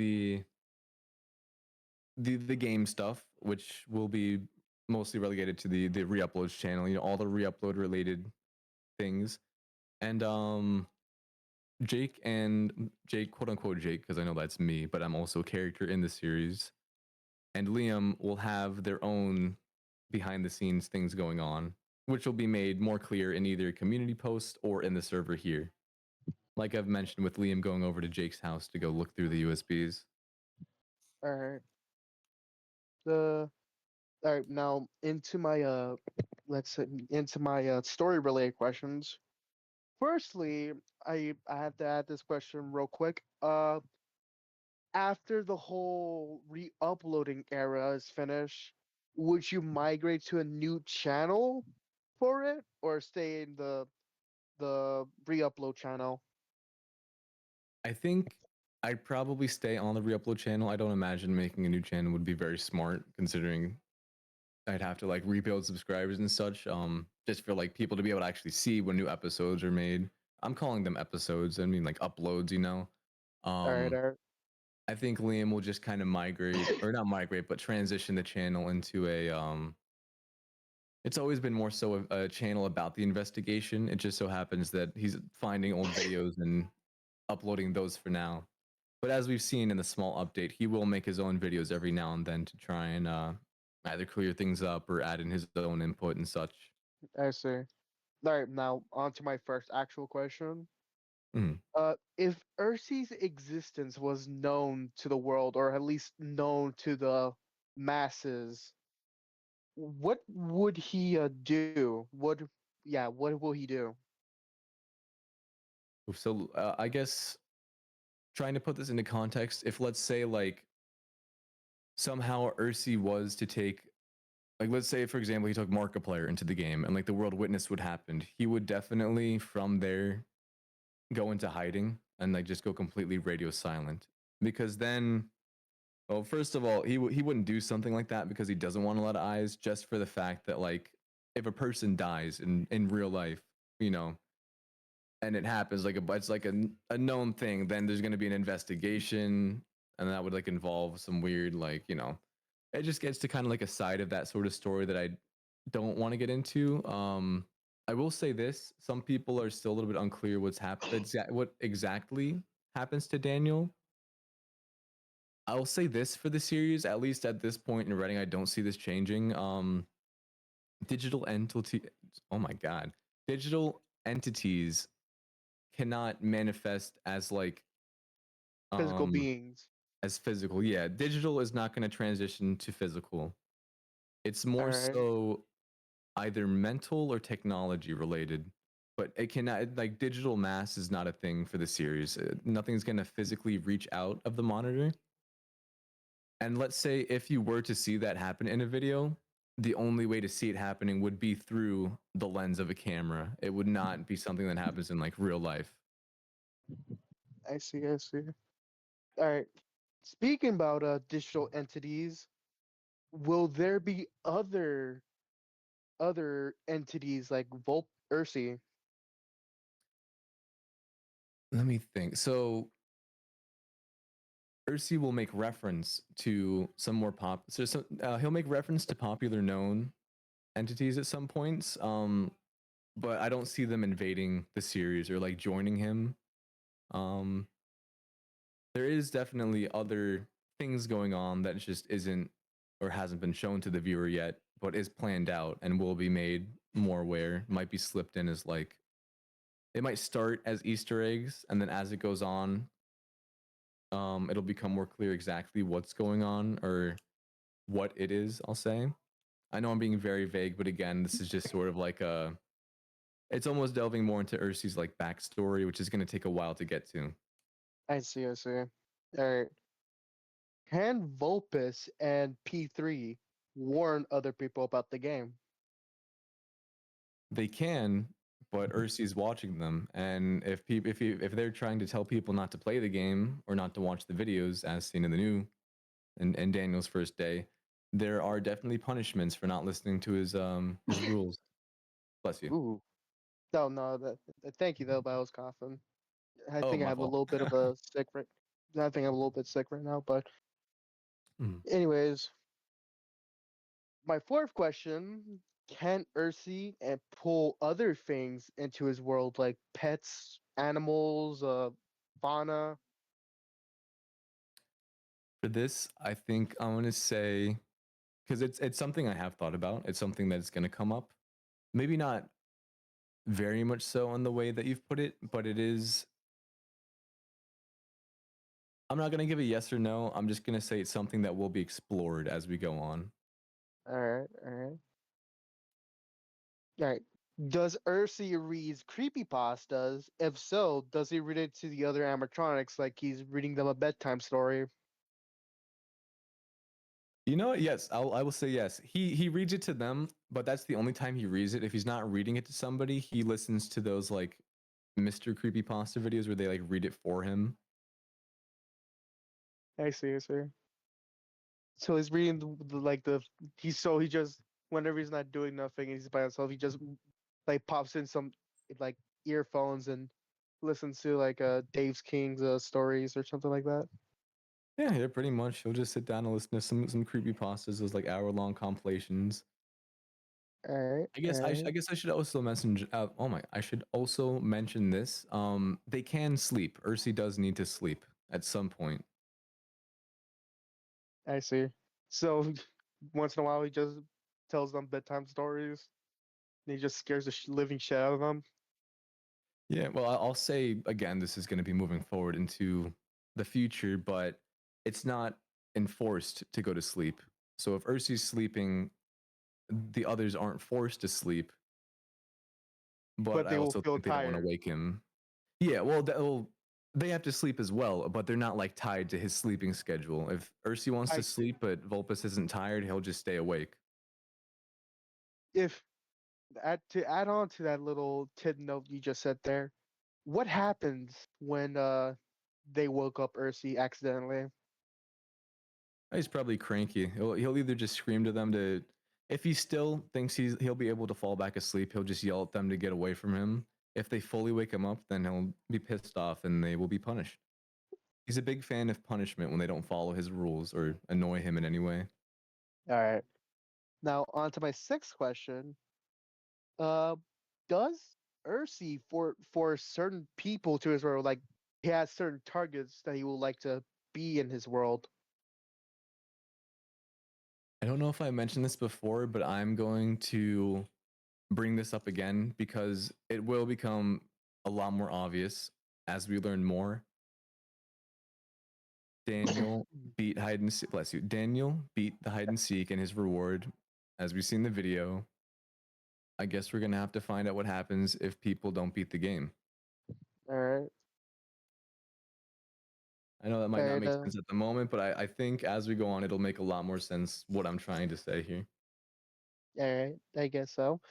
the game stuff, which will be mostly relegated to the reuploads channel. You know, all the reupload related things. And Jake, quote unquote Jake, because I know that's me, but I'm also a character in the series. And Liam will have their own behind the scenes things going on, which will be made more clear in either a community post or in the server here. Like I've mentioned with Liam going over to Jake's house to go look through the USBs. Alright. Alright, now into my story related questions. Firstly, I have to add this question real quick. After the whole re-uploading era is finished, would you migrate to a new channel for it or stay in the re-upload channel? I think I'd probably stay on the reupload channel. I don't imagine making a new channel would be very smart considering I'd have to like rebuild subscribers and such. Just for like people to be able to actually see when new episodes are made. I'm calling them episodes. I mean like uploads, you know. Alright, alright. I think Liam will just kind of migrate or not migrate, but transition the channel into a it's always been more so a channel about the investigation. It just so happens that he's finding old videos and uploading those for now. But as we've seen in the small update, he will make his own videos every now and then to try and either clear things up or add in his own input and such. I see. Alright, now on to my first actual question. Mhm. If Ursi's existence was known to the world, or at least known to the masses, what would he do? What will he do? So I guess trying to put this into context, if let's say like somehow Ursi was to take like let's say for example he took Markiplier into the game and like the world witness would happen, he would definitely from there go into hiding and like just go completely radio silent because then well first of all he wouldn't do something like that because he doesn't want a lot of eyes just for the fact that like if a person dies in real life, you know, and it happens like it's like a known thing, then there's going to be an investigation and that would like involve some weird like it just gets to kind of like a side of that sort of story that I don't want to get into. I will say this: some people are still a little bit unclear what exactly happens to Daniel. I'll say this for the series, at least at this point in writing, I don't see this changing. Digital entity, oh my god, digital entities cannot manifest as like Physical beings. as physical. Yeah, digital is not going to transition to physical. It's more Alright. so either mental or technology related, but it cannot like digital mass is not a thing for the series. Nothing's going to physically reach out of the monitor. And let's say if you were to see that happen in a video, the only way to see it happening would be through the lens of a camera. It would not be something that happens in like real life. I see. All right. Speaking about digital entities, will there be other entities like Ursi? Let me think. So Ursi will make reference to some more he'll make reference to popular known entities at some points. But I don't see them invading the series or like joining him. There is definitely other things going on that just isn't or hasn't been shown to the viewer yet, but is planned out and will be made more aware. Might be slipped in as like it might start as Easter eggs, and then as it goes on, it'll become more clear exactly what's going on or what it is. I'll say. I know I'm being very vague, but again, this is just sort of like it's almost delving more into Ursi's like backstory, which is going to take a while to get to. I see. All right. Can Vulpes and P3 warn other people about the game? They can, but Ursi's watching them, and if they're trying to tell people not to play the game or not to watch the videos, as seen in the new and Daniel's first day, there are definitely punishments for not listening to his rules. Bless you. Ooh. No. Thank you though, but I was coughing. I Oh, think I my have a fault. little bit of a sick right. I think I'm a little bit sick right now, but anyways, my fourth question: can Ursi and pull other things into his world, like pets, animals, fauna? For this, I think I'm gonna say because it's something I have thought about. It's something that's gonna come up. Maybe not very much so in the way that you've put it, but it is. I'm not gonna give a yes or no. I'm just gonna say it's something that will be explored as we go on. All right. All right. Does Ursi read creepypastas? If so, does he read it to the other animatronics like he's reading them a bedtime story? You know what? Yes, I will say yes. He reads it to them, but that's the only time he reads it. If he's not reading it to somebody, he listens to those like Mr. Creepypasta videos where they like read it for him. I see. So he's reading he just whenever he's not doing nothing and he's by himself, he just like pops in some like earphones and listens to like Dave's King's stories or something like that. Yeah, pretty much. He'll just sit down and listen to some creepypastas, those like hour-long compilations. All right. I guess I should also mention. I should also mention this. They can sleep. Ursi does need to sleep at some point. I see. So once in a while, he just tells them bedtime stories. And he just scares the living shit out of them. Yeah, well, I'll say again, this is going to be moving forward into the future, but it's not enforced to go to sleep. So if Ursi's sleeping, the others aren't forced to sleep. But I they will also feel think they don't want to tired. wake him. Yeah, well, they have to sleep as well, but they're not like tied to his sleeping schedule. If Ursi wants I to see. sleep, but Vulpes isn't tired, he'll just stay awake. If to add on to that little tid note you just said there, what happens when they woke up Ursi accidentally? He's probably cranky. He'll either just scream to them to. If he still thinks he'll be able to fall back asleep, he'll just yell at them to get away from him. If they fully wake him up, then he'll be pissed off and they will be punished. He's a big fan of punishment when they don't follow his rules or annoy him in any way. All right. Now on to my sixth question. Does Ursi for certain people to his world, like he has certain targets that he would like to be in his world? I don't know if I mentioned this before, but I'm going to bring this up again because it will become a lot more obvious as we learn more. Daniel beat hide and seek. Bless you. Daniel beat the hide and seek, and his reward, as we see in the video. I guess we're gonna have to find out what happens if people don't beat the game. All right. I know that might not Fair make enough. sense at the moment, but I think as we go on, it'll make a lot more sense what I'm trying to say here. All right. I guess so.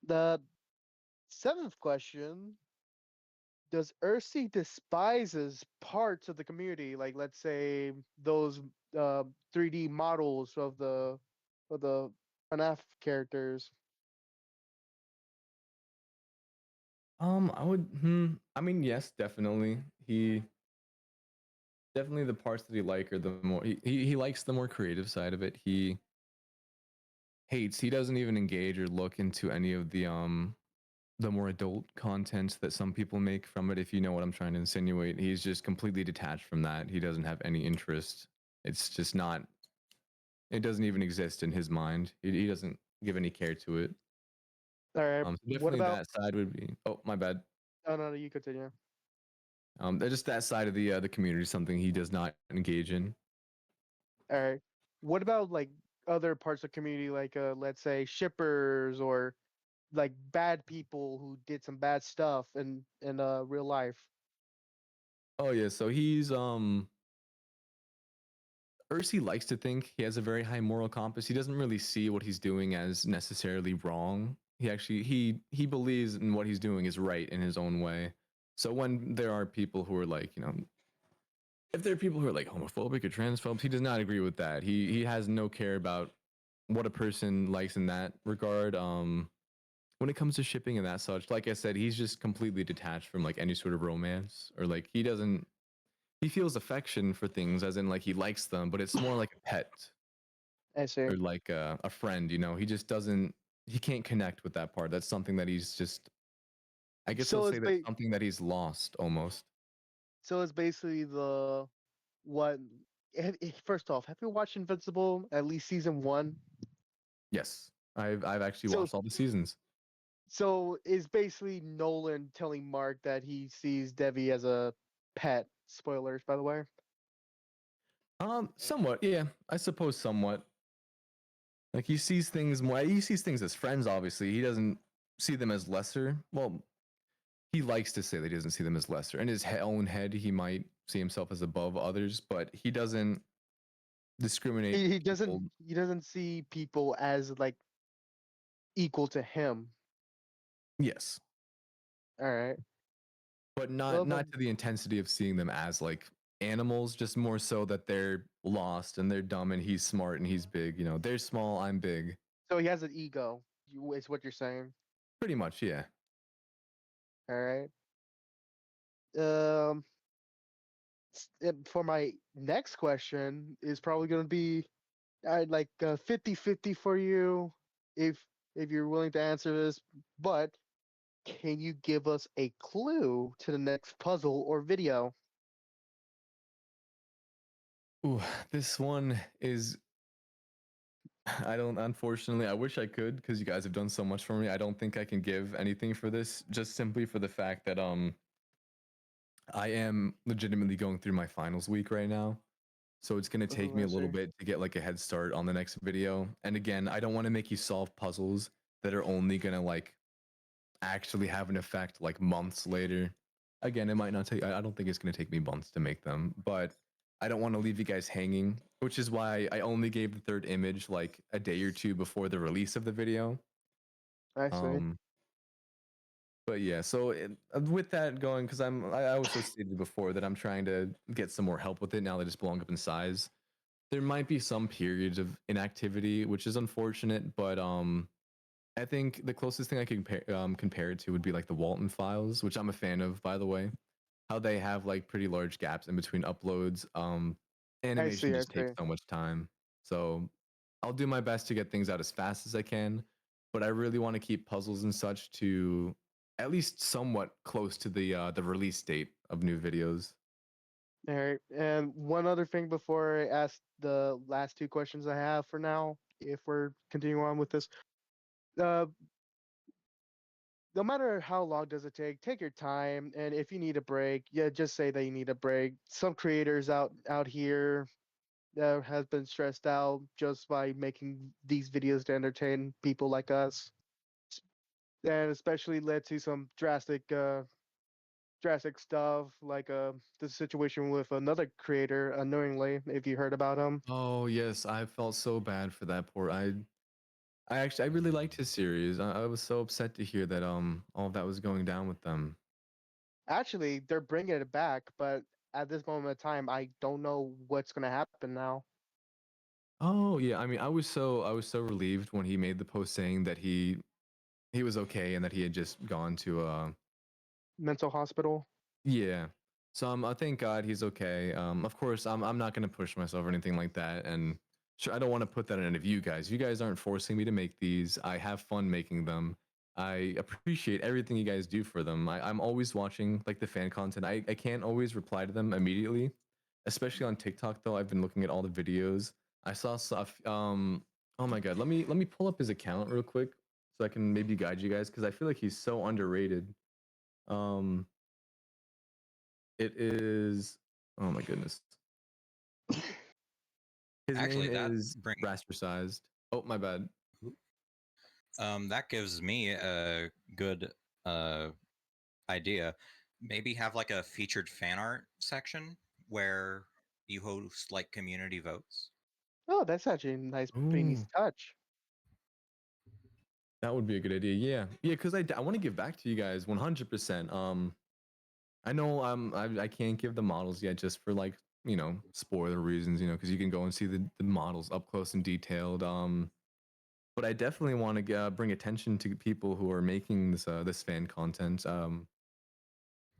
The seventh question: does Ursi despises parts of the community, like let's say those 3D models of the FNAF characters? I would. I mean, yes, definitely. He definitely the parts that he like are the more he likes the more creative side of it. He hates. He doesn't even engage or look into any of the more adult content that some people make from it. If you know what I'm trying to insinuate, he's just completely detached from that. He doesn't have any interest. It's just not. It doesn't even exist in his mind. He doesn't give any care to it. All right. So What definitely about? that side would be. Oh, my bad. Oh no, you continue. Just that side of the community, something he does not engage in. All right. What about like other parts of community, like let's say shippers or like bad people who did some bad stuff in real life? Oh yeah, so he's Ursi likes to think he has a very high moral compass. He doesn't really see what he's doing as necessarily wrong. He actually he believes in what he's doing is right in his own way. So when there are people who are like, if there are people who are like homophobic or transphobes, he does not agree with that. He has no care about what a person likes in that regard. When it comes to shipping and that such, like I said, he's just completely detached from like any sort of romance or like he feels affection for things as in like he likes them, but it's more like a pet I see. or like a friend. He just doesn't. He can't connect with that part. That's something that he's just. I guess So let's it's say that's something that he's lost almost. so it's basically the what. First off, have you watched Invincible at least season one? Yes, I've actually So watched all the seasons. so it's basically Nolan telling Mark that he sees Debbie as a pet. Spoilers, by the way. Somewhat, yeah. I suppose somewhat. Like he sees things more. He sees things as friends. Obviously, he doesn't see them as lesser. Well, he likes to say that he doesn't see them as lesser. In his own head, he might see himself as above others, but he doesn't discriminate. He People. doesn't see people as like equal to him. Yes, All right. but Well not then, to the intensity of seeing them as like animals. Just more so that they're lost and they're dumb, and he's smart and he's big. They're small, I'm big. so he has an ego. Is what you're saying. Pretty much, yeah. All right. Um, for my next question is probably going to be like 50-50 for you if you're willing to answer this, but can you give us a clue to the next puzzle or video? Ooh, this one is. I don't. Unfortunately, I wish I could because you guys have done so much for me. I don't think I can give anything for this, just simply for the fact that I am legitimately going through my finals week right now. So it's going to take Oh, me I a little see. bit to get like a head start on the next video. And again, I don't want to make you solve puzzles that are only going to like actually have an effect like months later. Again, it might not take, I don't think it's going to take me months to make them, but I don't want to leave you guys hanging, which is why I only gave the third image like a day or two before the release of the video. I see. Um, but yeah, so with that going, because I also stated before that I'm trying to get some more help with it now that it's blowing up in size. There might be some periods of inactivity, which is unfortunate, but I think the closest thing I can compare it to would be like the Walton files, which I'm a fan of, by the way. how they have like pretty large gaps in between uploads. Animation I just takes see. so much time. So I'll do my best to get things out as fast as I can, but I really want to keep puzzles and such to at least somewhat close to the release date of new videos. All right. And one other thing before I ask the last two questions I have for now, if we're continuing on with this. Uh, no matter how long does it take your time, and if you need a break, yeah, just say that you need a break. Some creators out here has been stressed out just by making these videos to entertain people like us, and especially led to some drastic stuff like the situation with another creator unknowingly, if you heard about him. Oh yes, I felt so bad for that poor. I really liked his series. I was so upset to hear that all of that was going down with them. Actually, they're bringing it back, but at this moment in time, I don't know what's going to happen now. Oh yeah, I mean, I was so relieved when he made the post saying that he was okay and that he had just gone to Mental hospital. yeah. So thank God he's okay. Of course, I'm not gonna push myself or anything like that, and sure, I don't want to put that on any of you guys. You guys aren't forcing me to make these. I have fun making them. I appreciate everything you guys do for them. I'm always watching like the fan content. I can't always reply to them immediately, especially on TikTok though. I've been looking at all the videos. I saw stuff. Oh my God, let me pull up his account real quick so I can maybe guide you guys because I feel like he's so underrated. Um, it is. Oh my goodness. His Actually, name that is brings Rasterized. Oh my bad. that gives me a good idea. Maybe have like a featured fan art section where you host like community votes. Oh, that's actually a pretty nice Ooh, touch. that would be a good idea. Yeah, yeah, because I want to give back to you guys 100%. I know I can't give the models yet just for like spoiler reasons, because you can go and see the models up close and detailed. But I definitely want to bring attention to people who are making this fan content.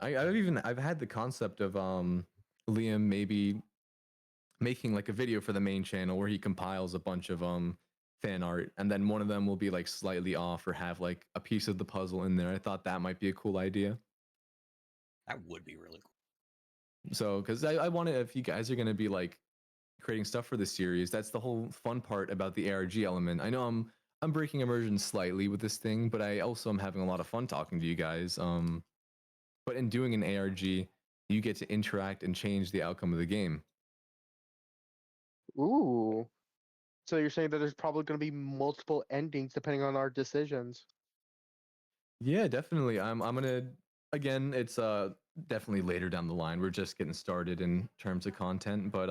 I've had the concept of Liam maybe making like a video for the main channel where he compiles a bunch of fan art and then one of them will be like slightly off or have like a piece of the puzzle in there. I thought that might be a cool idea. That would be really cool. So because I wanted, if you guys are going to be like creating stuff for the series, that's the whole fun part about the ARG element. I know I'm breaking immersion slightly with this thing, but I also am having a lot of fun talking to you guys. But in doing an ARG, you get to interact and change the outcome of the game. Ooh. So you're saying that there's probably going to be multiple endings depending on our decisions. Yeah, definitely. I'm gonna again. It's definitely later down the line. We're just getting started in terms of content, but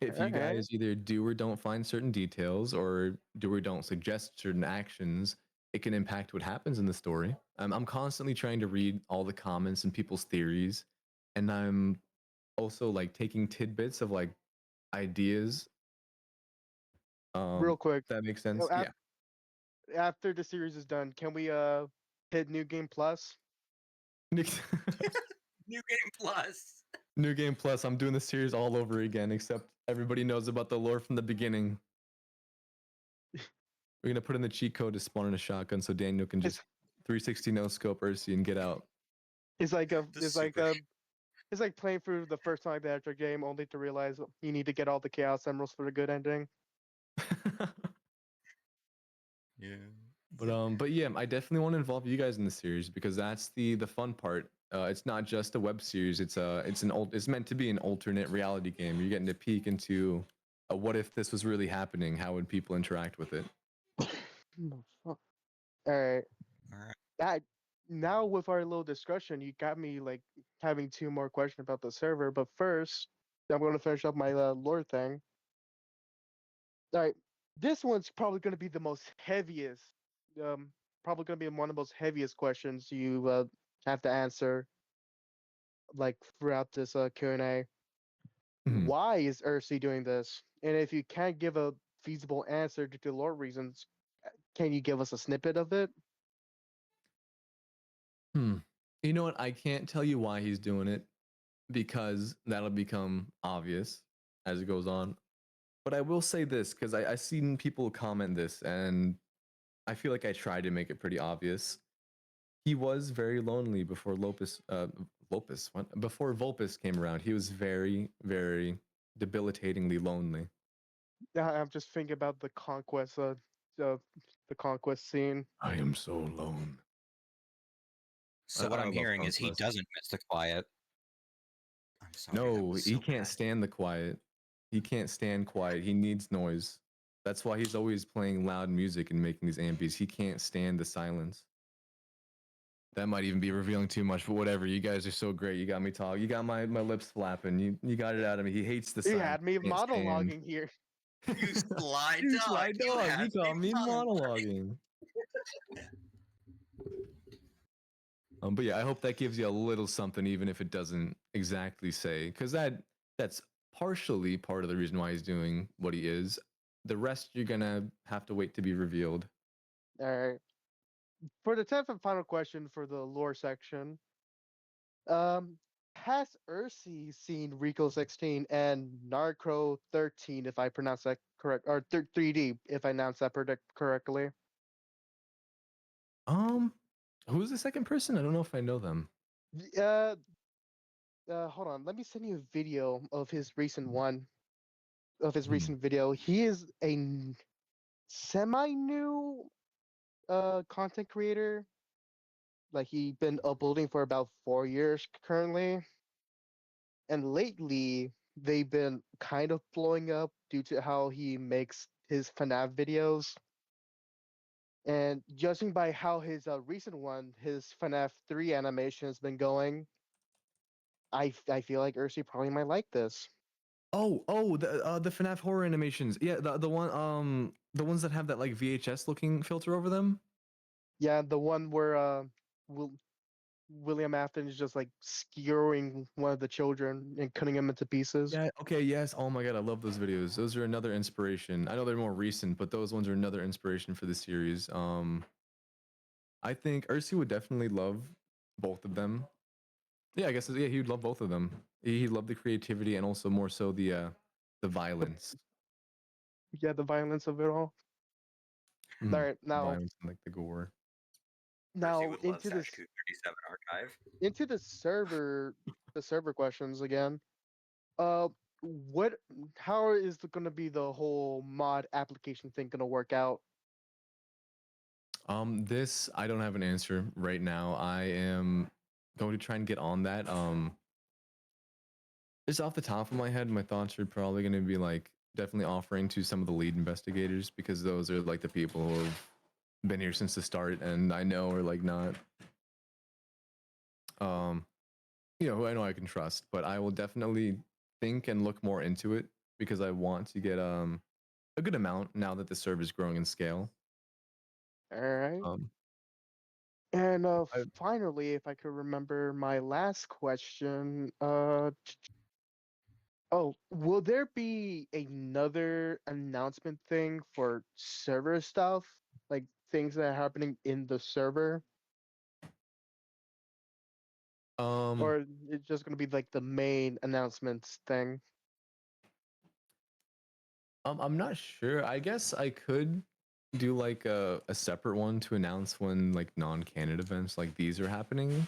if All you right. guys either do or don't find certain details, or do or don't suggest certain actions, it can impact what happens in the story. I'm constantly trying to read all the comments and people's theories, and I'm also like taking tidbits of like ideas. Real quick, That makes you know, sense. Yeah. after the series is done, can we hit New Game Plus? New Game Plus. New Game Plus. I'm doing the series all over again, except everybody knows about the lore from the beginning. We're gonna put in the cheat code to spawn in a shotgun, so Daniel can just 360 no scope Ursi and get out. It's like it's like playing through the first time the Electric game only to realize you need to get all the Chaos Emeralds for the good ending. Yeah. But yeah, I definitely want to involve you guys in the series because that's the fun part. It's not just a web series. It's meant to be an alternate reality game. You're getting to peek into what if this was really happening? How would people interact with it? All right. All right. That now with our little discussion, you got me like having two more questions about the server. But first, I'm going to finish up my lore thing. All right, this one's probably going to be the most heaviest. Probably going to be one of the most heaviest questions you have to answer, like throughout this Q&A. Mhm. Why is Ursi doing this? And if you can't give a feasible answer due to lore reasons, can you give us a snippet of it? You know what? I can't tell you why he's doing it because that'll become obvious as it goes on. But I will say this because I seen people comment this, and I feel like I tried to make it pretty obvious. He was very lonely before before Vulpus came around. He was very, very debilitatingly lonely. Yeah, I'm just thinking about the conquest, the conquest scene. I am so alone. So what I'm hearing is he doesn't miss the quiet. I'm sorry. that No, was he so can't bad. stand the quiet. He can't stand quiet. He needs noise. That's why he's always playing loud music and making these ambies. He can't stand the silence. That might even be revealing too much, but whatever. You guys are so great. You got me talking. You got my lips flapping. You got it out of me. He hates the He silence. had me Can't stand. monologuing here. You sly You dog. sly dog. You had caught me monologuing. But yeah, I hope that gives you a little something, even if it doesn't exactly say, because that's partially part of the reason why he's doing what he is. The rest you're gonna have to wait to be revealed. All right. For the 10th and final question for the lore section, um, has Ursi seen Rico 16 and Narco 13, if I pronounce that correct, or 3D, if I pronounce that correctly? Who's the second person? I don't know if I know them. Uh, Hold on. Let me send you a video of his recent one, of his recent video. He is a semi-new content creator. Like he's been uploading for about 4 years currently, and lately they've been kind of blowing up due to how he makes his FNAF videos. And judging by how his recent one, his FNAF 3 animation has been going, I feel like Ursi probably might like this. Oh, the FNAF horror animations. Yeah, the ones that have that like VHS looking filter over them. Yeah, the one where Will, William Afton is just like skewering one of the children and cutting him into pieces. Yeah. Okay. Yes. Oh my god, I love those videos. Those are another inspiration. I know they're more recent, but those ones are another inspiration for the series. I think Ursi would definitely love both of them. Yeah, I guess yeah, he would love both of them. He loved the creativity and also more so the violence. Yeah, the violence of it all. Mhm. All right, The now violence and like the gore. now into this 37 archive. into the server questions again. What? How is going to be the whole mod application thing going to work out? This I don't have an answer right now. I am going to try and get on that. Just off the top of my head, my thoughts are probably going to be like definitely offering to some of the lead investigators because those are like the people who have been here since the start and I know are like not who I know I can trust, but I will definitely think and look more into it because I want to get a good amount now that the server is growing in scale. All right. Um, And finally, if I could remember my last question, oh, will there be another announcement thing for server stuff, like things that are happening in the server, or it's just gonna be like the main announcements thing? I'm not sure. I guess I could do like a separate one to announce when like non-canon events like these are happening.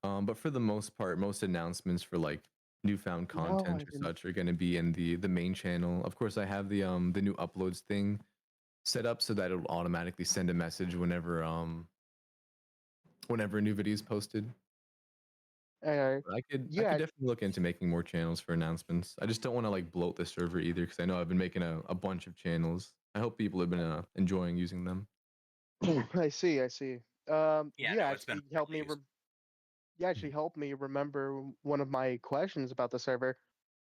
But for the most part, most announcements for like newfound No, content I or didn't. such are going to be in the main channel. Of course, I have the new uploads thing set up so that it'll automatically send a message whenever a new video is posted. Alright. I could Yeah, definitely look into making more channels for announcements. I just don't want to like bloat the server either because I know I've been making a bunch of channels. I hope people have been enjoying using them. I see. I see. Yeah, You no, it's been actually helped me. You actually helped me remember one of my questions about the server.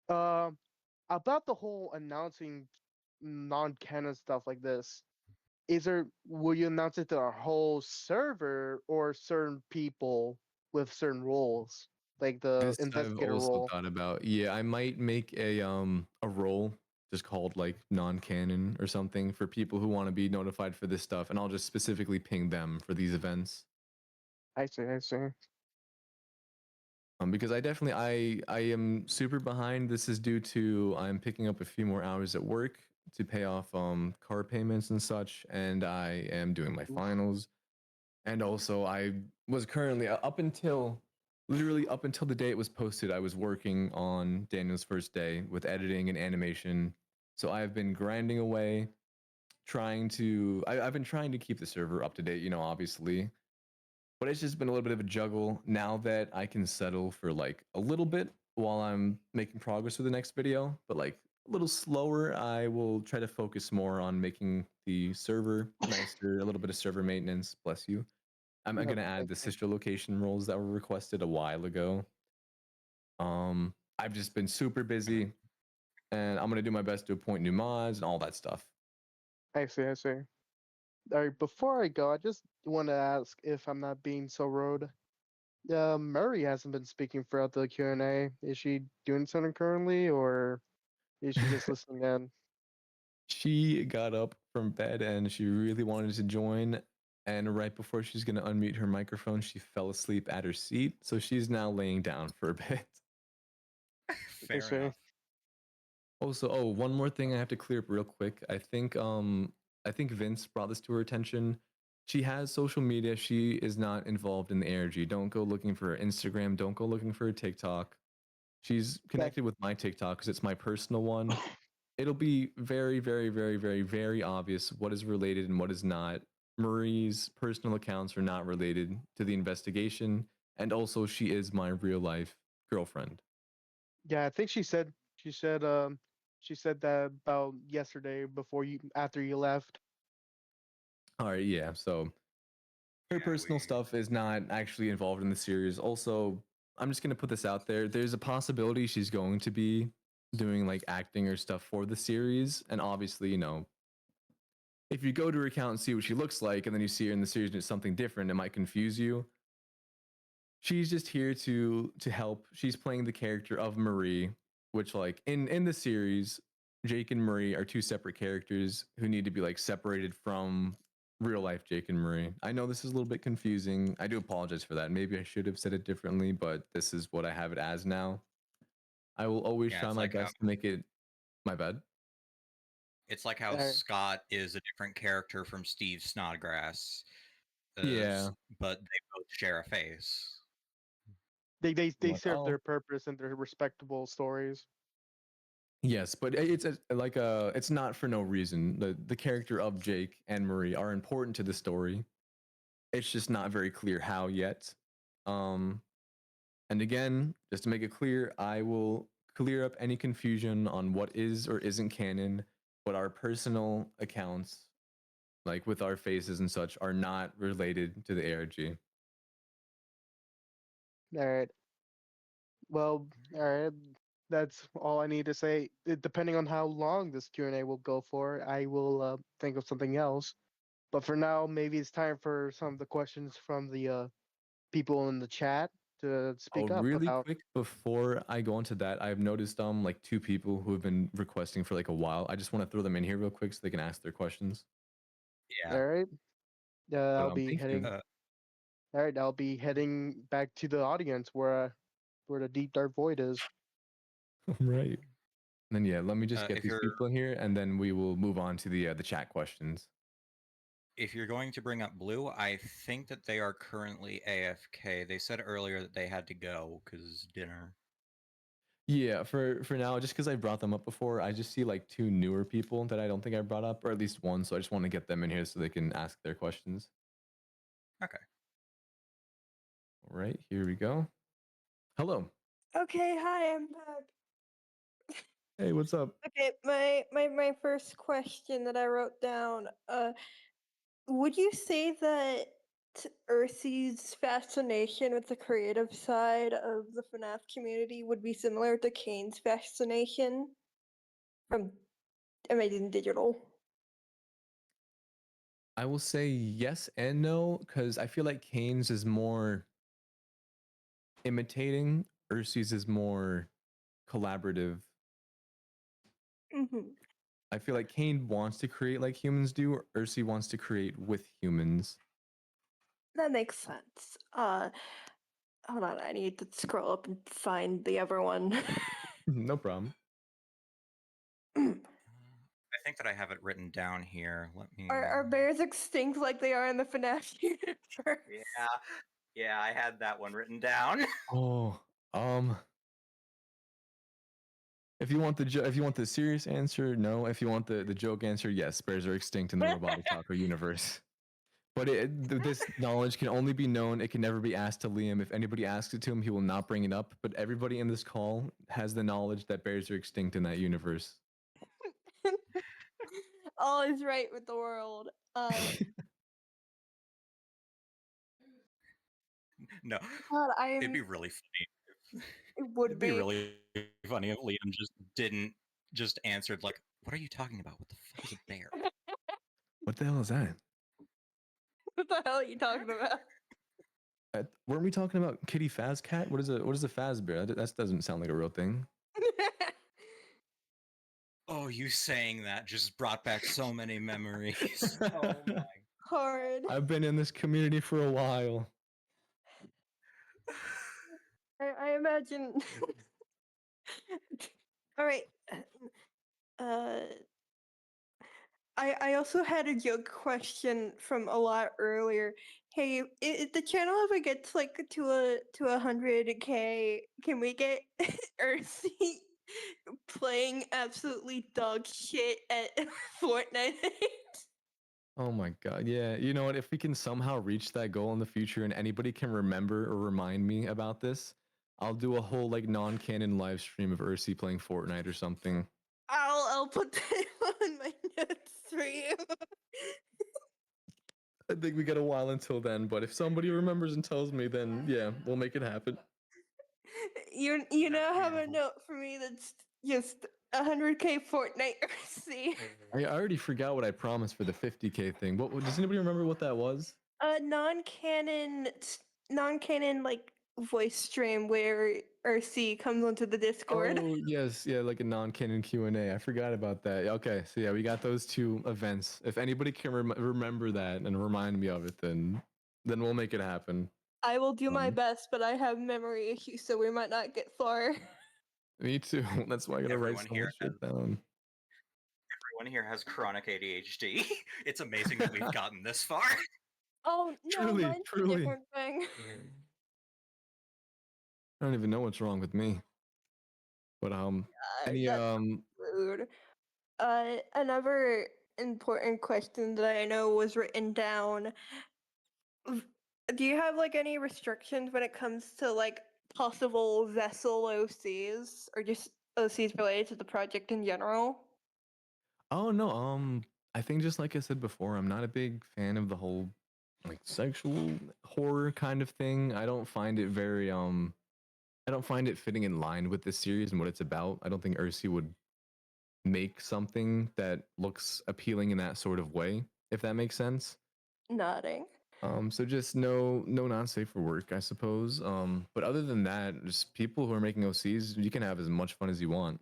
Um, about the whole announcing non-canon stuff like this. Will you announce it to our whole server or certain people with certain roles, like the This I've investigator also role? thought about. Yeah, I might make a role just called like non-canon or something for people who want to be notified for this stuff, and I'll just specifically ping them for these events. I see. I see. Because I am super behind. This is due to I'm picking up a few more hours at work to pay off car payments and such, and I am doing my finals. And also, I was currently up until literally up until the day it was posted, I was working on Daniel's first day with editing and animation. So I've been grinding away, I've been trying to keep the server up to date, obviously. But it's just been a little bit of a juggle now that I can settle for like a little bit while I'm making progress with the next video, but like a little slower. I will try to focus more on making the server nicer, a little bit of server maintenance. Bless you. I'm No, gonna add thank the you. sister location roles that were requested a while ago. I've just been super busy, and I'm gonna do my best to appoint new mods and all that stuff. I see. I see. All right. Before I go, I just want to ask if I'm not being so rude. Murray hasn't been speaking throughout the Q&A. Is she doing something currently, or is she just listening in? She got up from bed and she really wanted to join. And right before she's going to unmute her microphone, she fell asleep at her seat. So she's now laying down for a bit. I see. Also, one more thing I have to clear up real quick. I think Vince brought this to her attention. She has social media. She is not involved in the ARG. Don't go looking for her Instagram. Don't go looking for her TikTok. She's connected with my TikTok because it's my personal one. It'll be very, very, very, very, very obvious what is related and what is not. Marie's personal accounts are not related to the investigation, and also she is my real life girlfriend. Yeah, I think she said that about yesterday after you left. All right, yeah. So her personal stuff is not actually involved in the series. Also, I'm just gonna put this out there. There's a possibility she's going to be doing like acting or stuff for the series, and obviously, if you go to her account and see what she looks like, and then you see her in the series and it's something different, it might confuse you. She's just here to help. She's playing the character of Marie, which like in the series, Jake and Marie are two separate characters who need to be like separated from real life Jake and Marie. I know this is a little bit confusing. I do apologize for that. Maybe I should have said it differently, but this is what I have it as now. I will always Yeah, try it's my like how best to make it my bad. it's like how Scott is a different character from Steve Snodgrass. Yeah. But they both share a face. They Like, serve their purpose and their respectable stories. Yes, but it's not for no reason. The character of Jake and Marie are important to the story. It's just not very clear how yet. And again, just to make it clear, I will clear up any confusion on what is or isn't canon, but our personal accounts, like with our faces and such, are not related to the ARG. All right. Well, all right. That's all I need to say. Depending on how long this Q&A will go for, I will think of something else. But for now, maybe it's time for some of the questions from the people in the chat to speak up Really about. quick before I go into that, I've noticed like two people who have been requesting for like a while. I just want to throw them in here real quick so they can ask their questions. All right. I'll But, be thank heading. you. All right, I'll be heading back to the audience where the deep dark void is. Right. And then yeah, let me just get If these you're people in here, and then we will move on to the chat questions. if you're going to bring up Blue, I think that they are currently AFK. They said earlier that they had to go because dinner. Yeah, for now, just because I brought them up before, I just see like two newer people that I don't think I brought up, or at least one. So I just want to get them in here so they can ask their questions. Okay. All right, here we go. Hello. Okay, hi, I'm back. Hey, what's up? Okay, my first question that I wrote down. Would you say that Earthy's fascination with the creative side of the FNAF community would be similar to Kane's fascination from Amazing Digital? I will say yes and no, because I feel like Kane's is more imitating, Ursi's is more collaborative. Mm-hmm. I feel like Kane wants to create like humans do, Ursi wants to create with humans. That makes sense. Hold on, I need to scroll up and find the other one. No problem. I think that I have it written down here. Let me. Are bears extinct like they are in the FNAF universe? Yeah, I had that one written down. Oh, if you want the serious answer, no. If you want the joke answer, yes. Bears are extinct in the robotic taco universe. But this knowledge can only be known. It can never be asked to Liam. If anybody asks it to him, he will not bring it up. But everybody in this call has the knowledge that bears are extinct in that universe. All is right with the world. No, God, it'd be really funny. It would It'd be be. really funny if Liam just answered like, "What are you talking about? What the fuck is a bear?" What the hell is that? What the hell are you talking about? Weren't we talking about Kitty Faz Cat? What is a Faz bear? That doesn't sound like a real thing. Oh, you saying that just brought back so many memories. Oh my. Hard. I've been in this community for a while. I imagine. All right. I also had a joke question from a lot earlier. Hey, if the channel ever gets like to 100K, can we get Earthy playing absolutely dog shit at Fortnite? Oh my god, yeah. You know what? If we can somehow reach that goal in the future and anybody can remember or remind me about this, I'll do a whole like non-canon live stream of Ursi playing Fortnite or something. I'll put that on my notes for you. I think we got a while until then, but if somebody remembers and tells me, then yeah, we'll make it happen. You now have a note for me that's just 100K Fortnite Earthy. I already forgot what I promised for the 50K thing. What does anybody remember what that was? Non-canon like voice stream where Earthy comes onto the Discord. Oh yes, yeah, like a non-canon Q&A. I forgot about that. Okay, so yeah, we got those two events. If anybody can remember that and remind me of it, then we'll make it happen. I will do my best, but I have memory issues, so we might not get far. Me too. That's why I gotta write Everyone so here much shit down. Everyone here has chronic ADHD. It's amazing that we've gotten this far. Oh no, Truly, mine's truly. a different thing. I don't even know what's wrong with me. But any That's rude. Another important question that I know was written down. Do you have like any restrictions when it comes to like possible vessel OCs or just OCs related to the project in general? Oh no, I think just like I said before, I'm not a big fan of the whole like sexual horror kind of thing. I don't find it very I don't find it fitting in line with this series and what it's about. I don't think Ursi would make something that looks appealing in that sort of way, if that makes sense. Nodding. So just no not safe for work, I suppose. But other than that, just people who are making OCs, you can have as much fun as you want.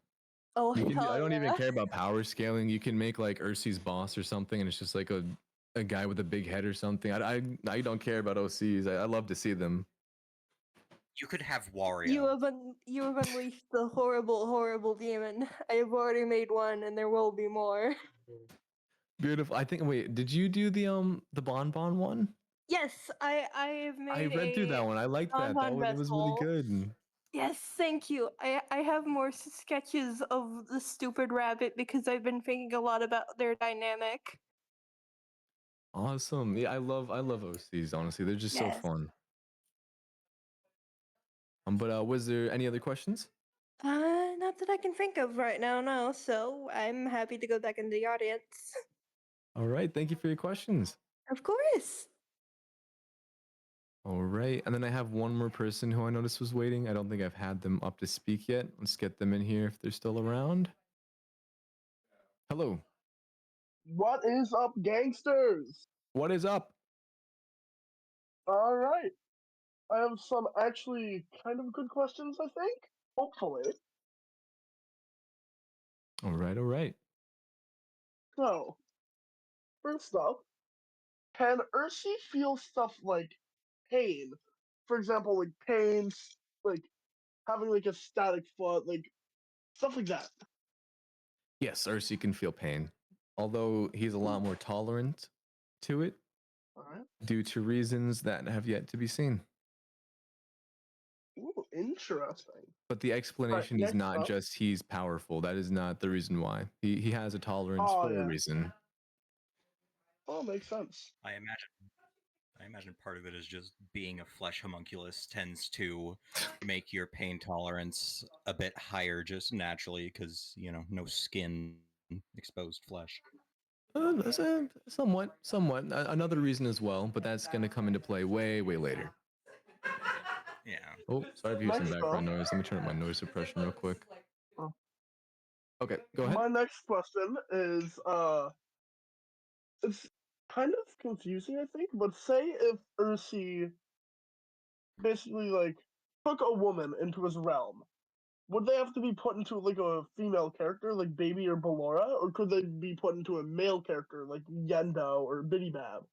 Oh, You can. I hell don't even yeah. care about power scaling. You can make like Ursi's boss or something, and it's just like a guy with a big head or something. I don't care about OCs. I love to see them. You could have Wario. You have unleashed the horrible demon. I have already made one, and there will be more. Beautiful. I think. Wait, did you do the bonbon one? Yes, I've I made read through that one. I liked that. bonbon It was really vessel. good. Yes, thank you. I have more sketches of the stupid rabbit because I've been thinking a lot about their dynamic. Awesome. Yeah, I love OCs. Honestly, they're just so Yes. fun. But was there any other questions? Not that I can think of right now, no. So I'm happy to go back in the audience. All right. Thank you for your questions. Of course. All right. And then I have one more person who I noticed was waiting. I don't think I've had them up to speak yet. Let's get them in here if they're still around. Hello. What is up, gangsters? What is up? All right. I have some actually kind of good questions, I think. Hopefully. All right. All right. So, first up, can Ursi feel stuff like pain? For example, like pain, like having like a static foot, like stuff like that. Yes, Ursi can feel pain, although he's a lot more tolerant to it Alright. due to reasons that have yet to be seen. Ooh, interesting. But the Alright, explanation is next not up. just he's powerful. That is not the reason why. He has a tolerance Oh, for a yeah. reason. Oh, makes sense. I imagine part of it is just being a flesh homunculus tends to make your pain tolerance a bit higher just naturally because, you know, no skin, exposed flesh. That's somewhat. Another reason as well, but that's going to come into play way, way later. Yeah. Oh, sorry if you hear some Next up. background noise. Let me turn up my noise suppression real quick. Oh. Okay, go ahead. My next question is it's kind of confusing, I think, but say if Ursi basically like took a woman into his realm, would they have to be put into like a female character like Baby or Ballora, or could they be put into a male character like Yendo or Bidybab?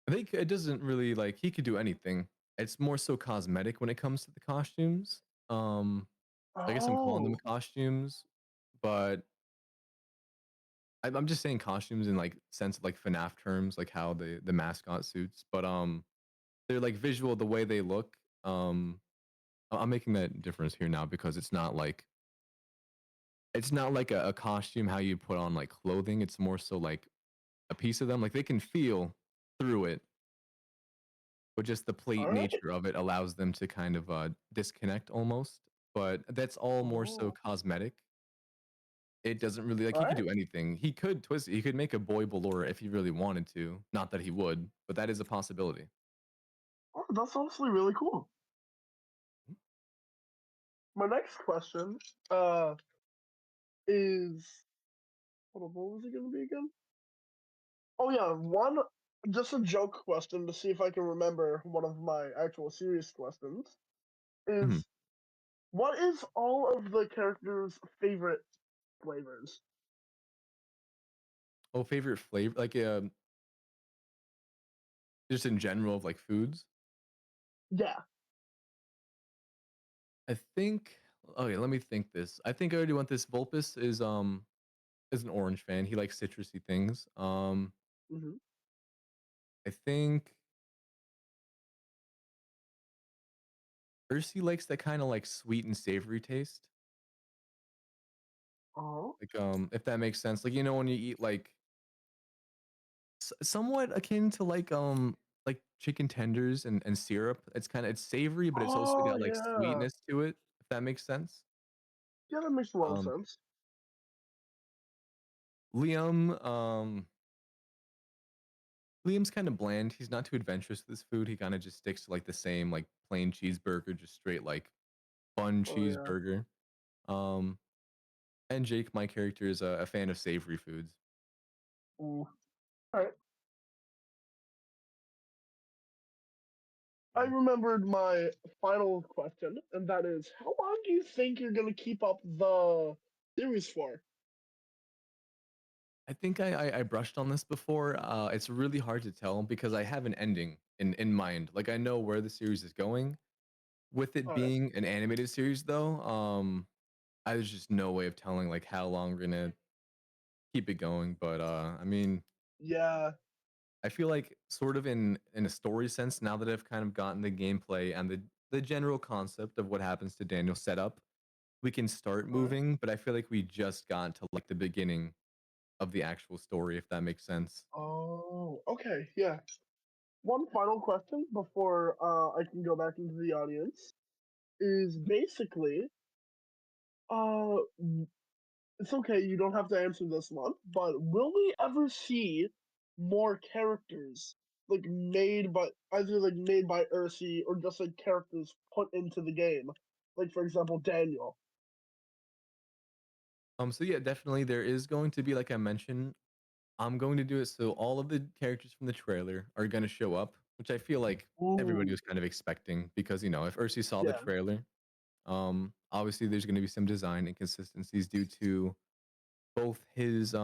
I think it doesn't really like he could do anything. It's more so cosmetic when it comes to the costumes. I guess I'm calling them Oh, costumes, but I'm just saying costumes in like sense of like FNAF terms, like how the mascot suits. But they're like visual the way they look. I'm making that difference here now because it's not like a costume how you put on like clothing. It's more so like a piece of them. Like they can feel through it, but just the plate all right. nature of it allows them to kind of disconnect almost. But that's all more so Oh, cosmetic. It doesn't really like all he could right. do anything. He could twist it. He could make a boy Ballora if he really wanted to. Not that he would, but that is a possibility. Oh, that's honestly really cool. My next question is hold on, what was it gonna be again? Oh yeah, one just a joke question to see if I can remember one of my actual serious questions Mhm. is what is all of the characters' favorite flavors? Oh, favorite flavor like just in general of like foods. Yeah. I think okay, let me think this. I think I already went this. Vulpus is an orange fan. He likes citrusy things. Mm-hmm. I think Ursi likes that kind of like sweet and savory taste. Oh. Like if that makes sense. Like you know when you eat like somewhat akin to like chicken tenders and syrup. It's savory, but it's also Oh got like yeah. sweetness to it, if that makes sense. Yeah, that makes a lot of Um sense. Liam, Liam's kind of bland. He's not too adventurous with his food. He kind of just sticks to like the same like plain cheeseburger, just straight like bun Oh yeah. cheeseburger. Um and Jake, my character, is a fan of savory foods. Ooh. Alright. I remembered my final question, and that is how long do you think you're gonna keep up the series for? I think I brushed on this before. It's really hard to tell because I have an ending in mind. Like I know where the series is going. With it Alright. being an animated series, though, there's just no way of telling like how long we're gonna keep it going. But I mean, Yeah. I feel like sort of in a story sense, now that I've kind of gotten the gameplay and the general concept of what happens to Daniel set up, we can start Alright. moving. But I feel like we just got to like the beginning of the actual story, if that makes sense. Oh, okay, yeah. One final question before I can go back into the audience is basically, uh, it's okay, you don't have to answer this one, but will we ever see more characters like made by either like made by Ursi or just like characters put into the game? Like for example, Daniel. So yeah, definitely there is going to be, like I mentioned, I'm going to do it so all of the characters from the trailer are going to show up, which I feel like everybody Ooh. was kind of expecting because if Ursi saw the Yeah. trailer, obviously there's going to be some design inconsistencies due to both his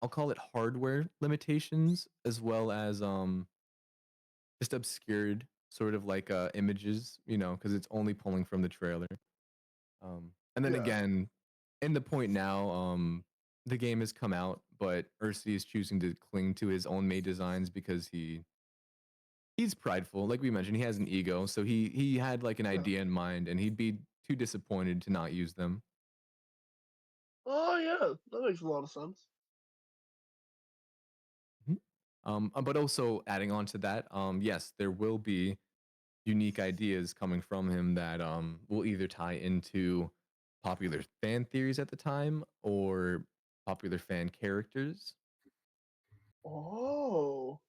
I'll call it hardware limitations, as well as just obscured sort of like images, you know, because it's only pulling from the trailer. And then Yeah. again, in the point now, the game has come out, but Ursi is choosing to cling to his own made designs because he's prideful. Like we mentioned, he has an ego, so he had like an Yeah. idea in mind, and he'd be too disappointed to not use them. Oh yeah, that makes a lot of sense. Mhm. But also adding on to that, yes, there will be unique ideas coming from him that will either tie into popular fan theories at the time or popular fan characters. Oh.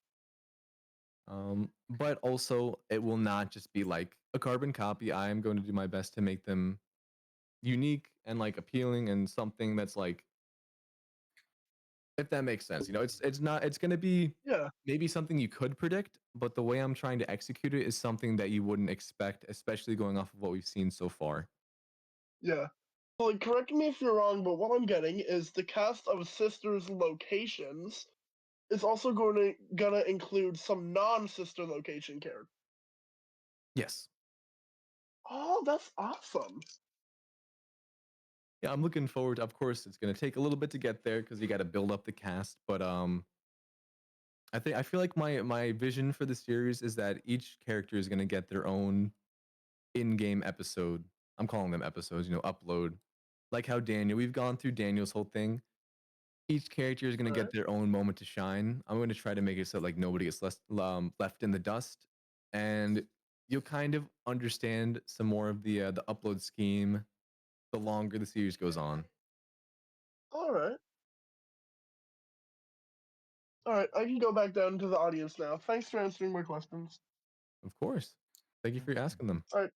But also, it will not just be like a carbon copy. I am going to do my best to make them unique and like appealing and something that's like, if that makes sense. You know, it's not. It's going to be Yeah. maybe something you could predict, but the way I'm trying to execute it is something that you wouldn't expect, especially going off of what we've seen so far. Yeah. Like, correct me if you're wrong, but what I'm getting is the cast of Sisters locations is also gonna include some non-sister location characters. Yes. Oh, that's awesome. Yeah, I'm looking forward to, of course, it's going to take a little bit to get there because you got to build up the cast, but I feel like my vision for the series is that each character is going to get their own in-game episode. I'm calling them episodes, you know, upload. Like how Daniel, we've gone through Daniel's whole thing. Each character is going to get their own moment to shine. I'm going to try to make it so like nobody gets left in the dust, and you'll kind of understand some more of the upload scheme the longer the series goes on. All right. All right, I can go back down to the audience now. Thanks for answering my questions. Of course. Thank you for asking them. All right.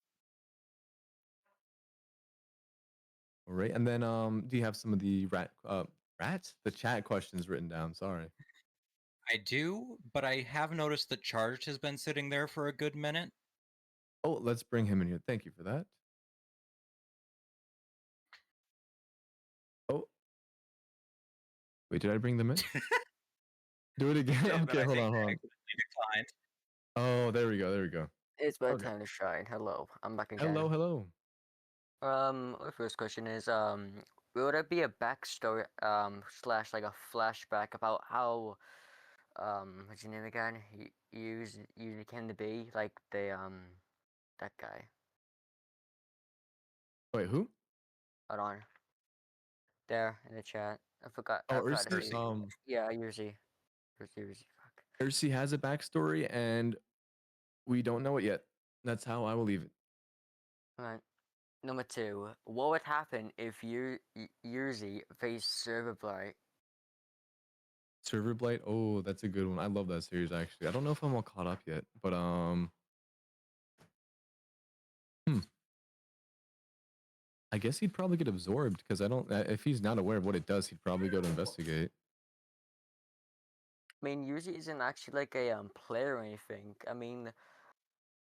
All right, and then do you have some of the the chat questions written down? Sorry. I do, but I have noticed that Charged has been sitting there for a good minute. Oh, let's bring him in here. Thank you for that. Oh. Wait, did I bring them in? Do it again? Yeah, but Okay, I hold think on, they hold on. accidentally declined. Oh, there we go, there we go. It's my Okay. time to shine. Hello, I'm back again. Hello, hello. My first question is, will there be a backstory, slash like a flashback about how, what's your name again? You came to be like that guy. Wait, who? Hold on. There in the chat. I forgot. Oh, I forgot to Ursi. say. Yeah, Yuzi. Yuzi. Fuck. Ursi has a backstory, and we don't know it yet. That's how I will leave it. Alright. Number two. What would happen if Yuzi faced Server Blight? Server Blight. Oh, that's a good one. I love that series actually. I don't know if I'm all caught up yet, but I guess he'd probably get absorbed because I don't. If he's not aware of what it does, he'd probably go to investigate. I mean, Yuzi isn't actually like a player or anything. I mean,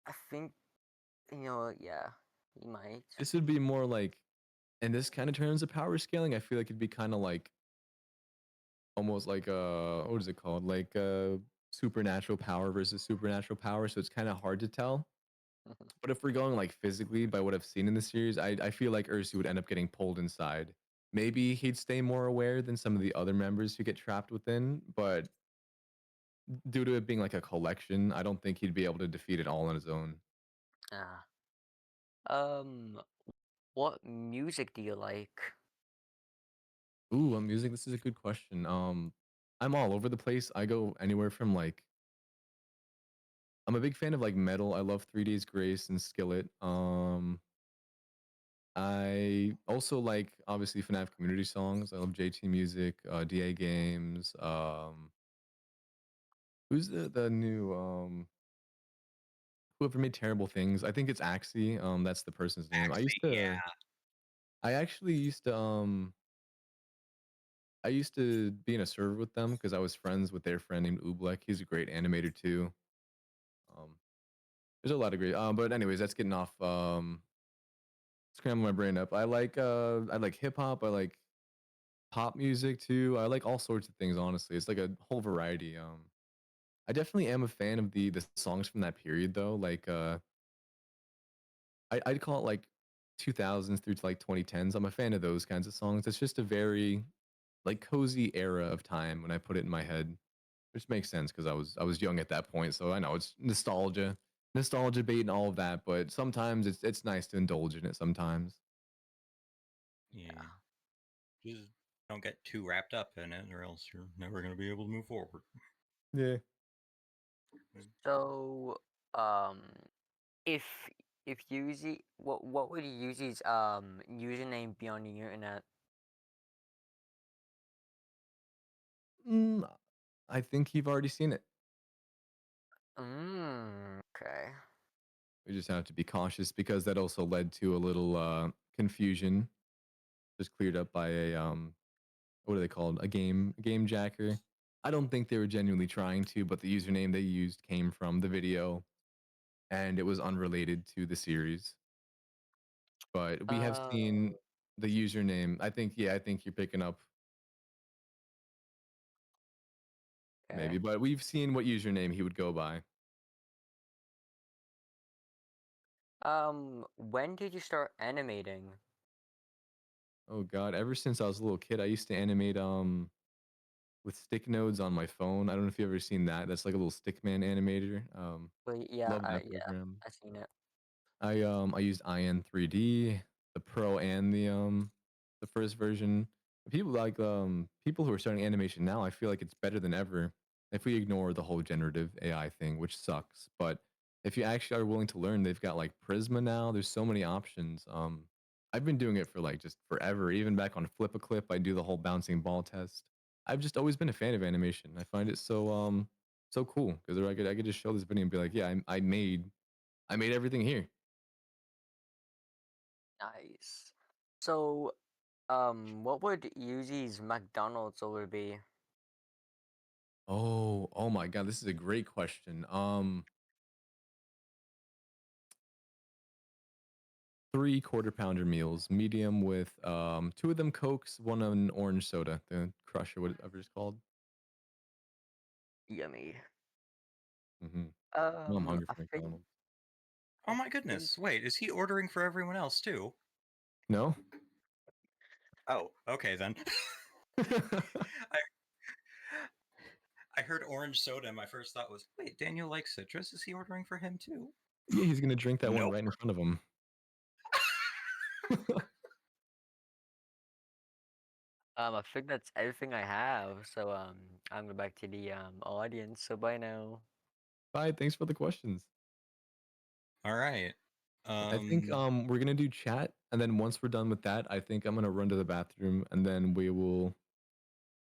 I think yeah, he might. This would be more like, in this kind of terms of power scaling, I feel like it'd be kind of like, almost like what is it called? Like supernatural power versus supernatural power. So it's kind of hard to tell. But if we're going like physically by what I've seen in the series, I feel like Ursi would end up getting pulled inside. Maybe he'd stay more aware than some of the other members who get trapped within, but due to it being like a collection, I don't think he'd be able to defeat it all on his own. Ah. What music do you like? Ooh, music. This is a good question. I'm all over the place. I go anywhere from like, I'm a big fan of like metal. I love 3 Days Grace and Skillet. I also like obviously FNAF community songs. I love JT Music, DA Games. Who's the new whoever made Terrible Things? I think it's Axie. That's the person's name. Yeah. I actually I used to be in a server with them because I was friends with their friend named Oobleck. He's a great animator too. Um, there's a lot of great. But anyways, that's getting off. Scrambling my brain up. I like hip hop. I like pop music too. I like all sorts of things, honestly. It's like a whole variety. I definitely am a fan of the songs from that period though. Like I'd call it like 2000s through to like 2010s. I'm a fan of those kinds of songs. It's just a very like cozy era of time when I put it in my head, which makes sense because I was young at that point. So I know it's nostalgia bait and all of that. But sometimes it's nice to indulge in it. Sometimes. Yeah. Just don't get too wrapped up in it, or else you're never going to be able to move forward. Yeah. So, if Yuzi, what would Yuzi's username be on the internet? I think you've already seen it. Okay. We just have to be cautious because that also led to a little confusion. Just cleared up by a what are they called? A game jacker. I don't think they were genuinely trying to, but the username they used came from the video, and it was unrelated to the series. But we have seen the username. I think I think you're picking up maybe, but we've seen what username he would go by. When did you start animating? Oh god, ever since I was a little kid, I used to animate with stick nodes on my phone. I don't know if you've ever seen that. That's like a little stickman animator. Wait, yeah, Love that yeah, program. I've seen it. I used IN3D, the Pro and the first version. People like people who are starting animation now, I feel like it's better than ever if we ignore the whole generative AI thing, which sucks. But if you actually are willing to learn, they've got like Prisma now. There's so many options. I've been doing it for like just forever. Even back on Flip a Clip, I do the whole bouncing ball test. I've just always been a fan of animation. I find it so cool because I could just show this video and be like, yeah, I made everything here. Nice. So, what would Yuzi's McDonald's order be? Oh my god, this is a great question. 3 quarter pounder meals, medium with 2 of them Cokes, 1 an orange soda, the Crush or whatever it's called. Yummy. Now I'm hungry I for think McDonald's. Oh my goodness! Wait, is he ordering for everyone else too? No? Oh, okay then. I heard orange soda, and my first thought was, wait, Daniel likes citrus. Is he ordering for him too? Yeah, he's gonna drink that one Nope. right in front of him. I think that's everything I have. So I'm going back to the audience. So bye now. Bye, thanks for the questions. All right. I think we're gonna do chat, and then once we're done with that, I think I'm gonna run to the bathroom, and then we will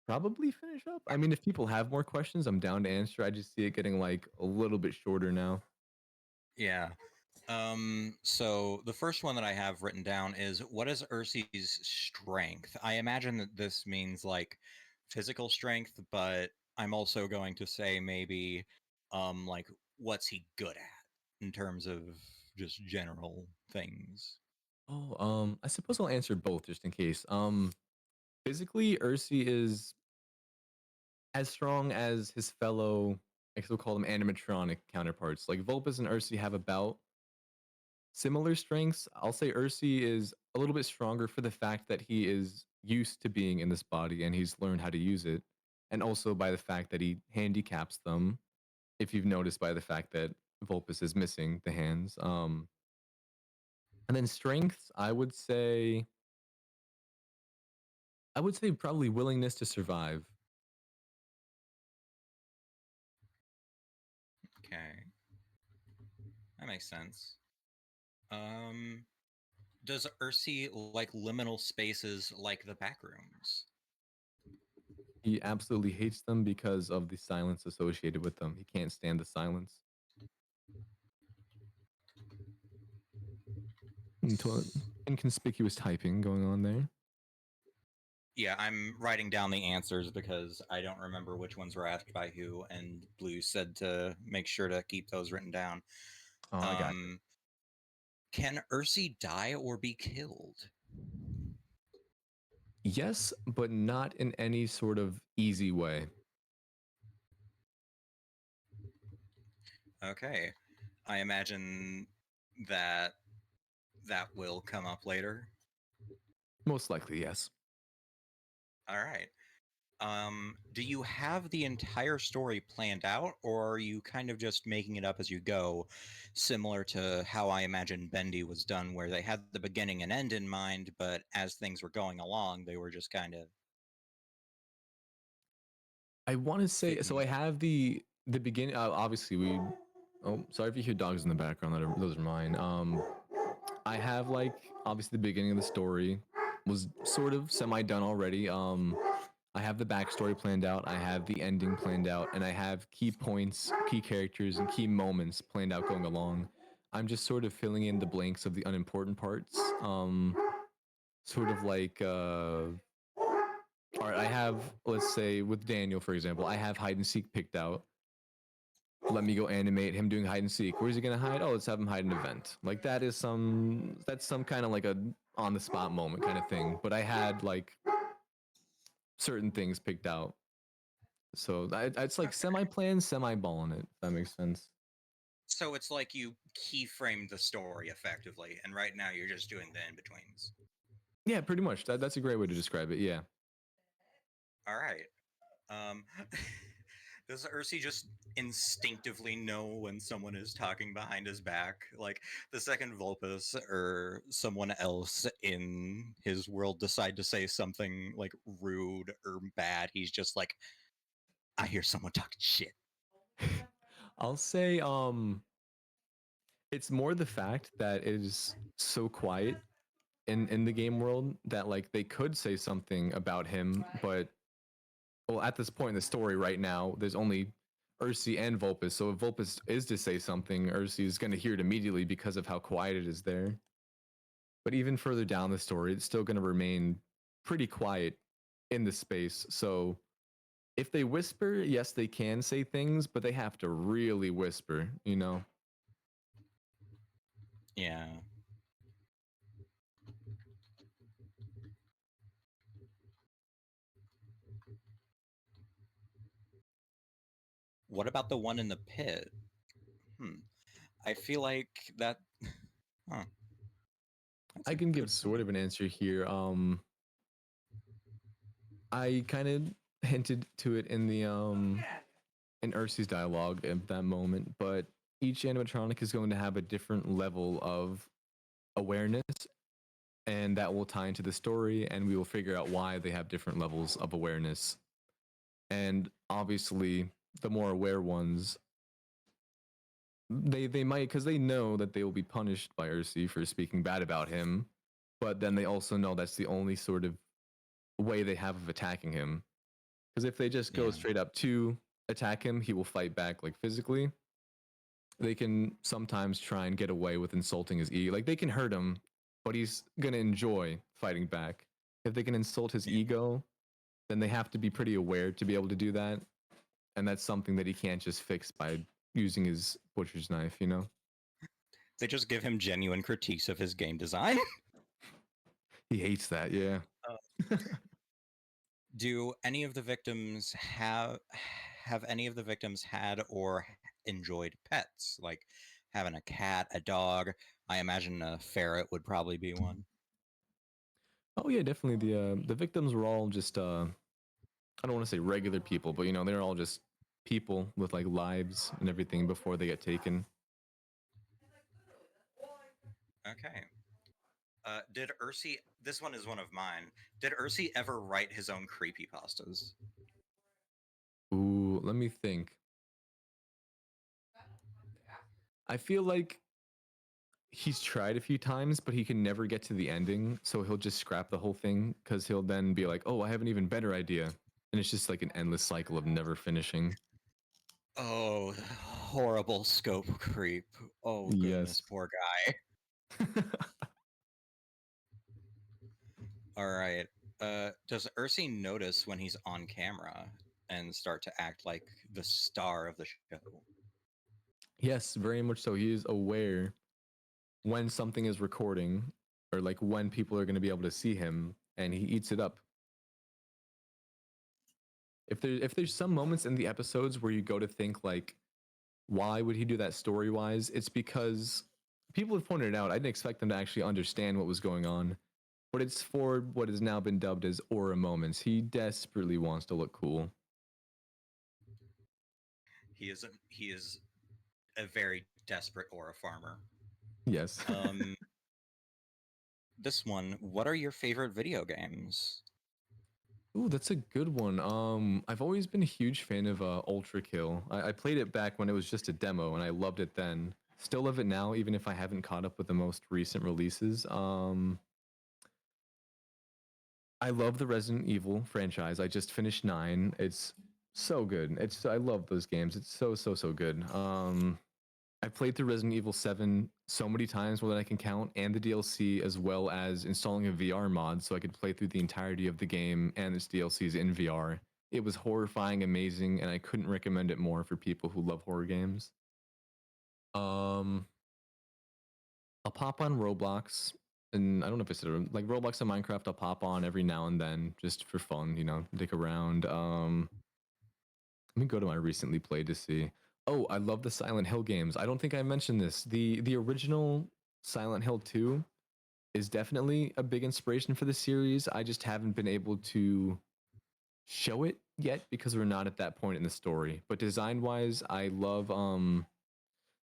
probably finish up. I mean, if people have more questions, I'm down to answer. I just see it getting like a little bit shorter now. Yeah. So the first one that I have written down is, what is Ursi's strength? I imagine that this means like physical strength, but I'm also going to say maybe like what's he good at in terms of just general things. Oh, I suppose I'll answer both just in case. Physically, Ursi is as strong as his fellow, I guess we'll call them animatronic counterparts. Like Vulpes and Ursi have about similar strengths. I'll say Ursi is a little bit stronger for the fact that he is used to being in this body and he's learned how to use it, and also by the fact that he handicaps them. If you've noticed by the fact that Vulpes is missing the hands. And then strengths, I would say probably willingness to survive. Okay. That makes sense. Does Ursi like liminal spaces like the back rooms? He absolutely hates them because of the silence associated with them. He can't stand the silence. Inconspicuous typing going on there. Yeah, I'm writing down the answers because I don't remember which ones were asked by who, and Blue said to make sure to keep those written down. Oh, I got you. Can Ursi die or be killed? Yes, but not in any sort of easy way. Okay. I imagine that that will come up later. Most likely, yes. All right. Do you have the entire story planned out, or are you kind of just making it up as you go, similar to how I imagine Bendy was done, where they had the beginning and end in mind, but as things were going along, they were just kind of I want to say so. fitting I have the beginning. Obviously, we. Oh, sorry if you hear dogs in the background. Those are mine. I have like obviously the beginning of the story was sort of semi done already. I have the backstory planned out. I have the ending planned out, and I have key points, key characters, and key moments planned out going along. I'm just sort of filling in the blanks of the unimportant parts. Sort of like all right, I have, let's say with Daniel, for example, I have hide and seek picked out. Let me go animate him doing hide and seek. Where's he gonna hide? Oh, let's have him hide an event. Like that's some kind of like a on the spot moment kind of thing. But I had like certain things picked out. So it's like semi planned, semi ball in it. If that makes sense. so it's like you keyframed the story effectively, and right now you're just doing the in-betweens. Yeah, pretty much. That's a great way to describe it. Yeah. All right. Um, does Ursi just instinctively know when someone is talking behind his back? Like the second Vulpus or someone else in his world decide to say something like rude or bad, he's just like, I hear someone talking shit. I'll say it's more the fact that it is so quiet in the game world that like they could say something about him, but well, at this point in the story right now, there's only Ursi and Vulpus. So if Vulpus is to say something, Ursi is going to hear it immediately because of how quiet it is there. But even further down the story, it's still going to remain pretty quiet in the space. So if they whisper, yes, they can say things, but they have to really whisper, you know? Yeah. What about the one in the pit? I feel like that. Huh. I can give sort of an answer here. I kind of hinted to it in the in Ursi's dialogue at that moment, but each animatronic is going to have a different level of awareness, and that will tie into the story, and we will figure out why they have different levels of awareness. And obviously, the more aware ones, they might, because they know that they will be punished by Ursi for speaking bad about him, but then they also know that's the only sort of way they have of attacking him. Because if they just go straight up to attack him, he will fight back like physically. They can sometimes try and get away with insulting his ego. Like they can hurt him, but he's gonna enjoy fighting back. If they can insult his ego, then they have to be pretty aware to be able to do that. And that's something that he can't just fix by using his butcher's knife, you know? They just give him genuine critiques of his game design. He hates that, yeah. Do any of the victims have any of the victims had or enjoyed pets, like having a cat, a dog? I imagine a ferret would probably be one. Oh yeah, definitely. The victims were all just I don't want to say regular people, but you know, they're all just people with like lives and everything before they get taken. Okay. Did Ursi? This one is one of mine. Did Ursi ever write his own creepypastas? Ooh, let me think. I feel like he's tried a few times, but he can never get to the ending, so he'll just scrap the whole thing because he'll then be like, "Oh, I have an even better idea," and it's just like an endless cycle of never finishing. Oh, horrible scope creep. Oh goodness, Yes. poor guy. All right. Does Ursi notice when he's on camera and start to act like the star of the show? Yes, very much so. He is aware when something is recording or like when people are going to be able to see him, and he eats it up. If there's some moments in the episodes where you go to think like, why would he do that story wise? It's because people have pointed out I didn't expect them to actually understand what was going on, but it's for what has now been dubbed as aura moments. He desperately wants to look cool. He is a very desperate aura farmer. Yes. This one, what are your favorite video games? Ooh, that's a good one. I've always been a huge fan of Ultra Kill. I played it back when it was just a demo, and I loved it then. Still love it now, even if I haven't caught up with the most recent releases. I love the Resident Evil franchise. I just finished 9. It's so good. I love those games. It's so good. I've played through Resident Evil 7 so many times more than I can count, and the DLC, as well as installing a VR mod so I could play through the entirety of the game and its DLCs in VR. It was horrifying, amazing, and I couldn't recommend it more for people who love horror games. I'll pop on Roblox, and I don't know if I said it, like Roblox and Minecraft. I'll pop on every now and then just for fun, dick around. Let me go to my recently played to see. Oh, I love the Silent Hill games. I don't think I mentioned this. The original Silent Hill 2 is definitely a big inspiration for the series. I just haven't been able to show it yet because we're not at that point in the story. But design-wise, I love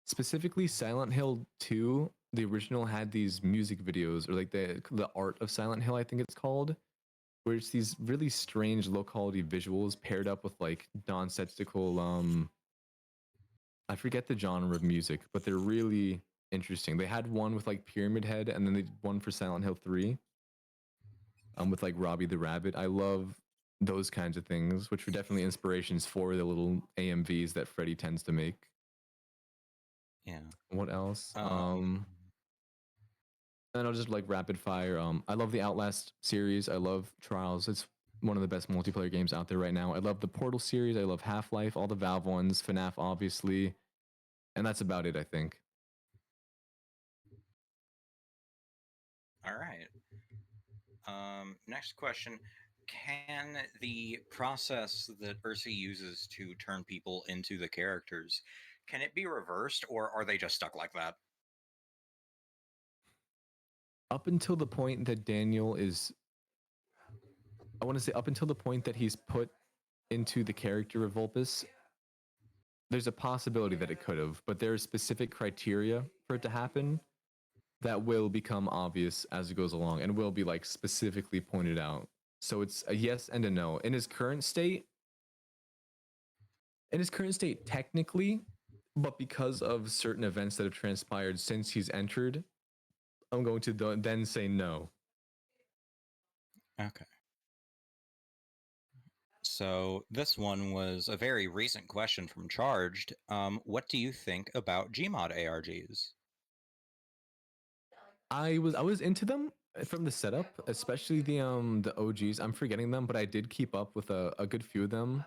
specifically Silent Hill 2. The original had these music videos, or like the art of Silent Hill, I think it's called, where it's these really strange low quality visuals paired up with like nonsensical I forget the genre of music, but they're really interesting. They had one with like Pyramid Head, and then they did one for Silent Hill 3 with like Robbie the Rabbit. I love those kinds of things, which were definitely inspirations for the little AMVs that Freddy tends to make. Yeah. What else? And I'll just like rapid fire. I love the Outlast series. I love Trials. It's one of the best multiplayer games out there right now. I love the Portal series. I love Half-Life, all the Valve ones, FNAF, obviously. And that's about it, I think. All right. Next question. Can the process that Ursi uses to turn people into the characters, can it be reversed, or are they just stuck like that? Up until the point that Daniel is, I want to say up until the point that he's put into the character of Vulpus, there's a possibility that it could have, but there are specific criteria for it to happen that will become obvious as it goes along and will be like specifically pointed out. So it's a yes and a no. In his current state, technically, but because of certain events that have transpired since he's entered, I'm going to then say no. Okay. So this one was a very recent question from Charged. What do you think about Gmod ARGs? I was into them from the setup, especially the OGs. I'm forgetting them, but I did keep up with a good few of them.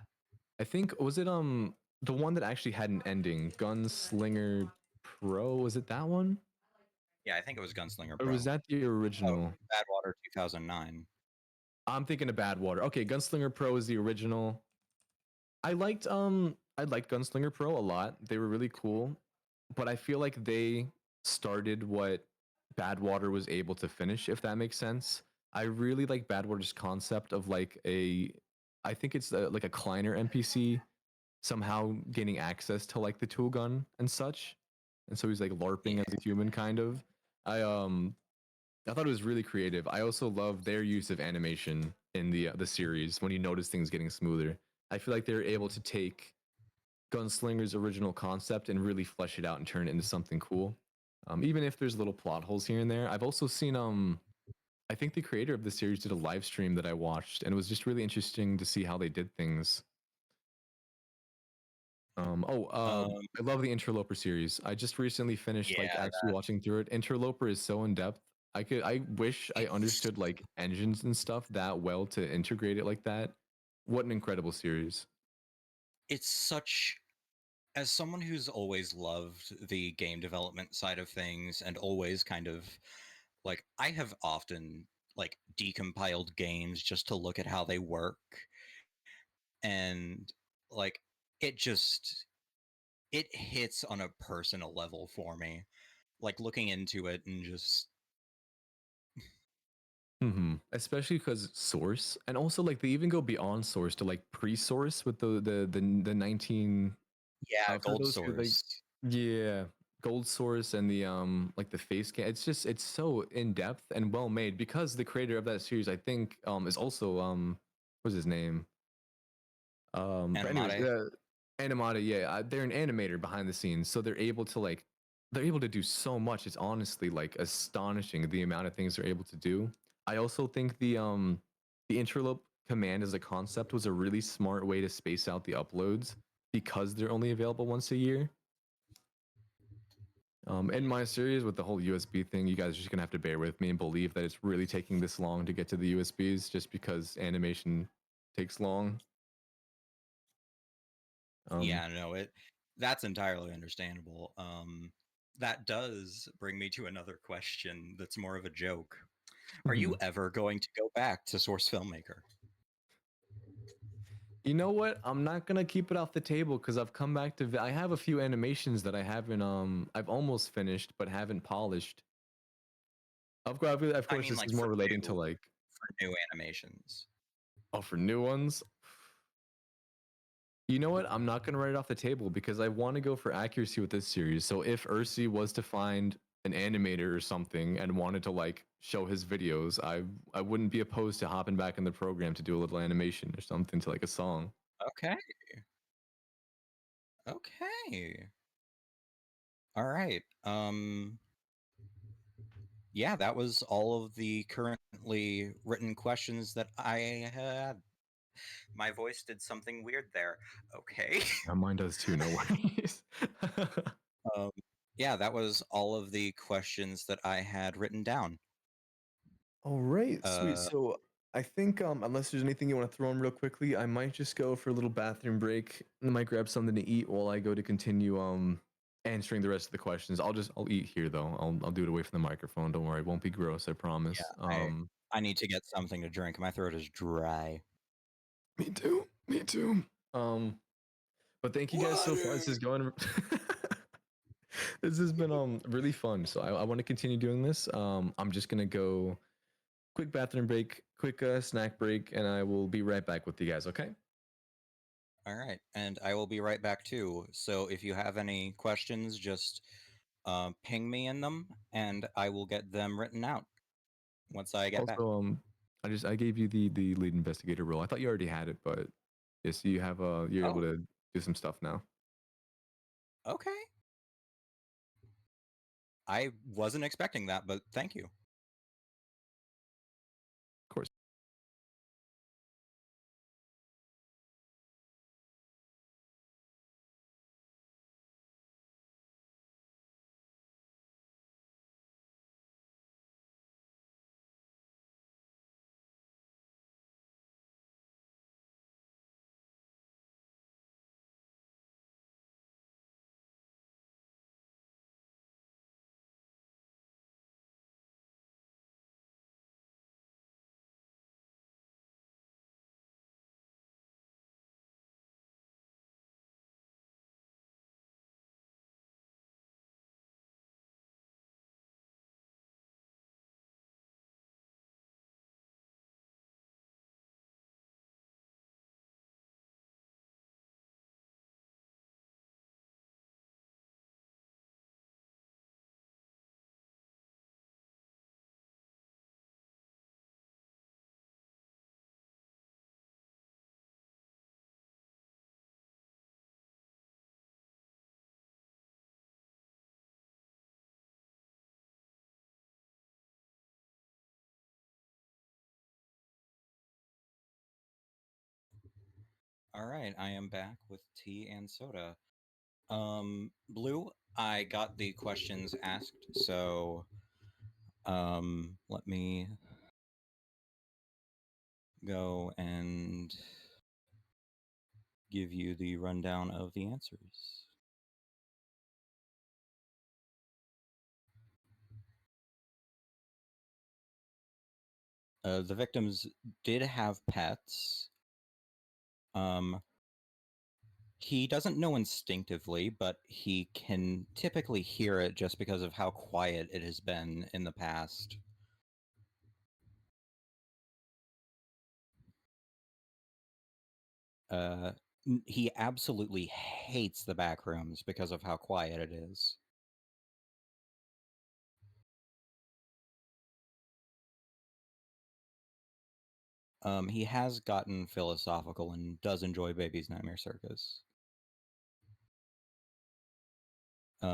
I think was it the one that actually had an ending, Gunslinger Pro? Was it that one? Yeah, I think it was Gunslinger Or Pro. was that the original? Badwater 2009. I'm thinking of Badwater. Okay, Gunslinger Pro is the original. I liked Gunslinger Pro a lot. They were really cool, but I feel like they started what Badwater was able to finish, if that makes sense. I really like Badwater's concept of like I think it's like a Kleiner NPC somehow gaining access to like the tool gun and such, and so he's like LARPing as a human kind of. I thought it was really creative. I also love their use of animation in the series when you notice things getting smoother. I feel like they're able to take Gunslinger's original concept and really flesh it out and turn it into something cool. Even if there's little plot holes here and there. I've also seen I think the creator of the series did a live stream that I watched, and it was just really interesting to see how they did things. I love the Interloper series. I just recently finished actually watching through it. Interloper is so in depth. I wish I understood like engines and stuff that well to integrate it like that. What an incredible series. It's such, as someone who's always loved the game development side of things and always kind of like, I have often like decompiled games just to look at how they work. and like it hits on a personal level for me. Like looking into it and just Especially because source, and also like they even go beyond source to like pre-source with the 19. yeah, For gold those who like, source. yeah, gold source and the like the face cam. It's so in depth and well made because the creator of that series, I think, is also what's his name? But anyways, Animate. Animata, yeah, they're an animator behind the scenes, so they're able to do so much. It's honestly like astonishing the amount of things they're able to do. I also think the interlope command as a concept was a really smart way to space out the uploads because they're only available once a year. In my series with the whole USB thing, you guys are just gonna have to bear with me and believe that it's really taking this long to get to the USBs just because animation takes long. Yeah, no, that's entirely understandable. That does bring me to another question that's more of a joke. Are you ever going to go back to Source Filmmaker? You know what? I'm not gonna keep it off the table because I've come back to. I have a few animations that I haven't. I've almost finished but haven't polished. Of course, I this mean, like is more relating to like. for new animations. Oh, for new ones. You know what? I'm not gonna write it off the table because I want to go for accuracy with this series. So if Ursi was to find an animator or something and wanted to like show his videos, I wouldn't be opposed to hopping back in the program to do a little animation or something to like a song. Okay. Okay. All right. Yeah, that was all of the currently written questions that I had. My voice did something weird there. Okay. Yeah, mine does too. No worries. um, yeah, that was all of the questions that I had written down. All right, sweet. Uh, So I think unless there's anything you want to throw in real quickly, I might just go for a little bathroom break. I might grab something to eat while I go to continue answering the rest of the questions. I'll eat here though. I'll do it away from the microphone. Don't worry, it won't be gross. I promise. yeah, I need to get something to drink. My throat is dry. Me too. Me too. But thank you guys so far. This is going. This has been really fun. So I want to continue doing this. I'm just gonna go quick bathroom break, quick snack break, and I will be right back with you guys. Okay. All right, and I will be right back too. So if you have any questions, just ping me in them, and I will get them written out once I get back. Also, I gave you the lead investigator role. I thought you already had it, but yes, you have you're able to do some stuff now. Okay. I wasn't expecting that, but thank you. Of course. All right, I am back with tea and soda. Blue, I got the questions asked, so let me go and give you the rundown of the answers. The victims did have pets. He doesn't know instinctively, but he can typically hear it just because of how quiet it has been in the past. He absolutely hates the back rooms because of how quiet it is. He has gotten philosophical and does enjoy Baby's Nightmare Circus. Let's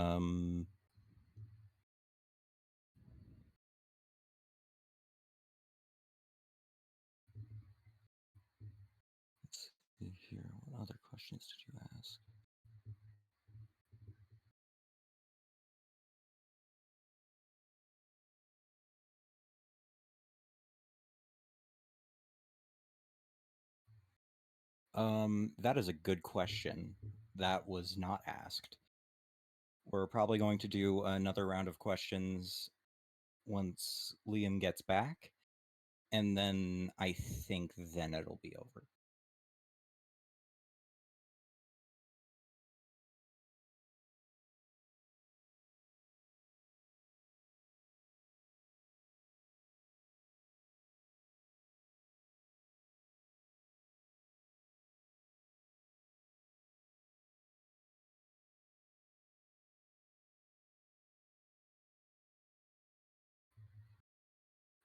see here. What other questions did you ask? That is a good question. That was not asked. We're probably going to do another round of questions once Liam gets back, and then I think then it'll be over.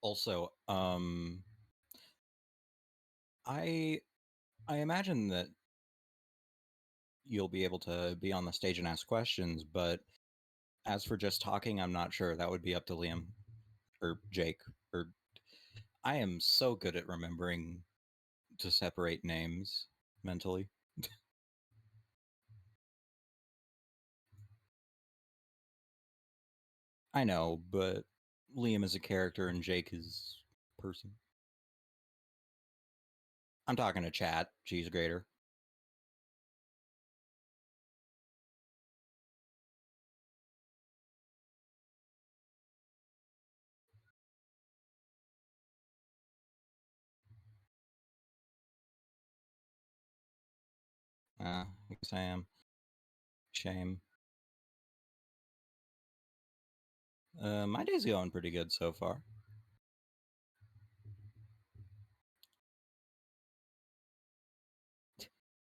Also, I imagine that you'll be able to be on the stage and ask questions, but as for just talking, I'm not sure. That would be up to Liam or Jake. Or I am so good at remembering to separate names mentally. I know, but Liam is a character and Jake is a person. I'm talking to chat, cheese grater. I guess I am. Shame. My day's going pretty good so far.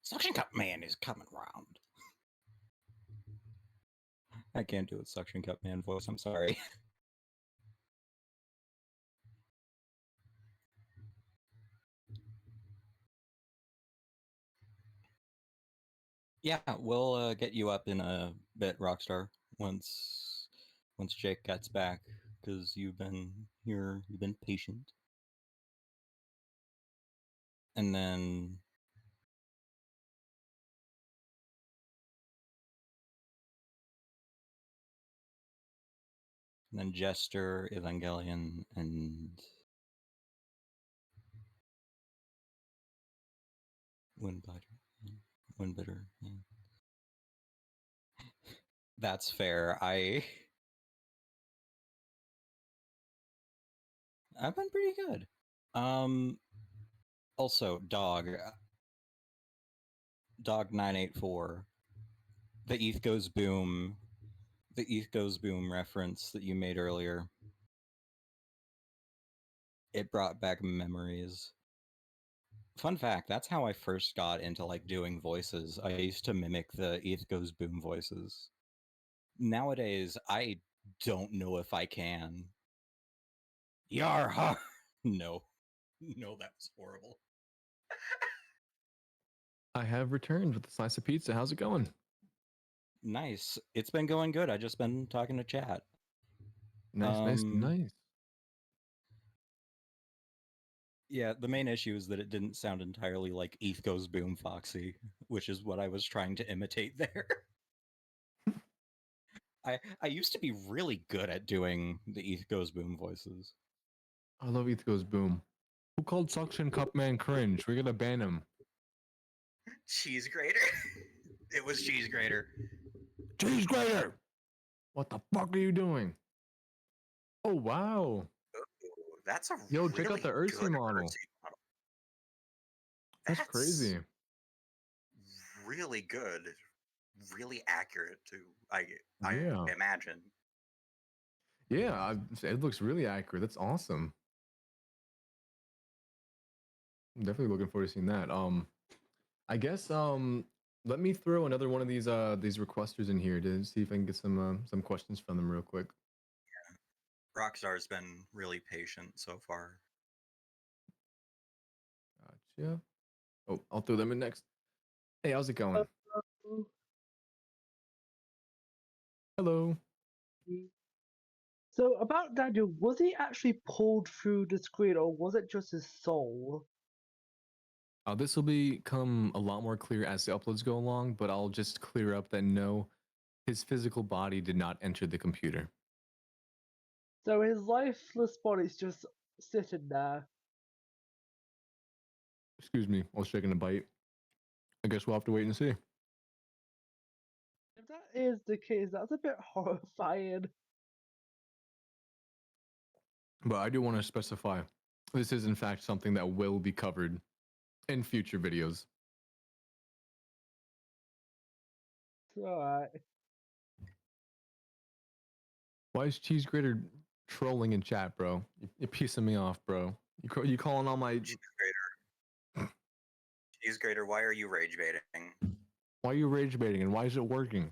Suction Cup Man is coming round. I can't do a Suction Cup Man voice, I'm sorry. Yeah, we'll get you up in a bit, Rockstar, once Jake gets back, because you've been here, you've been patient. And then Jester, Evangelion, and Windbiter. Yeah. That's fair. I've been pretty good. Also, Dog 984, the ETH Goes Boom reference that you made earlier. It brought back memories. Fun fact, that's how I first got into like doing voices. I used to mimic the ETH Goes Boom voices. Nowadays, I don't know if I can. Yarha! No, that was horrible. I have returned with a slice of pizza. How's it going? Nice. It's been going good. I just been talking to chat. Nice. Yeah, the main issue is that it didn't sound entirely like ETH Goes Boom Foxy, which is what I was trying to imitate there. I used to be really good at doing the ETH Goes Boom voices. I love ETH Goes Boom. Who called Suction Cup Man cringe? We're gonna ban him. Cheese grater? It was cheese grater. Cheese grater! What the fuck are you doing? Oh wow. Ooh, that's a Yo, really check out the good Ursi model. Ursi model. That's crazy. really good, really accurate too. I Yeah. imagine. Yeah, it looks really accurate. That's awesome. I'm definitely looking forward to seeing that. I guess let me throw another one of these requesters in here to see if I can get some questions from them real quick. Rockstar's been really patient so far. Gotcha. Oh, I'll throw them in next. Hey, how's it going? Hello. So about Daniel, was he actually pulled through the screen, or was it just his soul? This will become a lot more clear as the uploads go along, but I'll just clear up that no, his physical body did not enter the computer. So his lifeless body's just sitting there. Excuse me, I was taking a bite. I guess we'll have to wait and see. If that is the case, that's a bit horrifying. But I do want to specify, this is in fact something that will be covered in future videos. Alright. Why is Cheese Grater trolling in chat, bro? You're pissing me off, bro. You calling all my... Cheese Grater, why are you rage baiting? Why are you rage baiting and why is it working?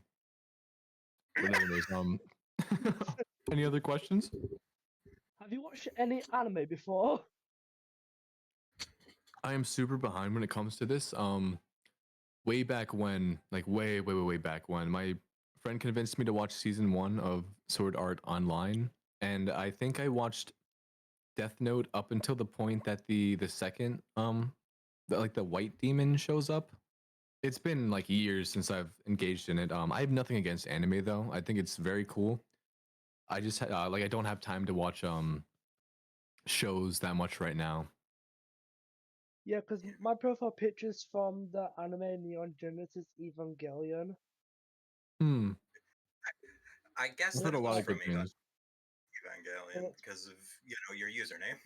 But anyways, any other questions? Have you watched any anime before? I am super behind when it comes to this. Way back when, like way back when, my friend convinced me to watch season 1 of Sword Art Online, and I think I watched Death Note up until the point that the second the white demon shows up. It's been like years since I've engaged in it. I have nothing against anime though. I think it's very cool. I just like I don't have time to watch shows that much right now. Yeah, because my profile picture's from the anime Neon Genesis Evangelion. Hmm. I guess I've that heard a it lot was of from good things. Evangelion because of your username.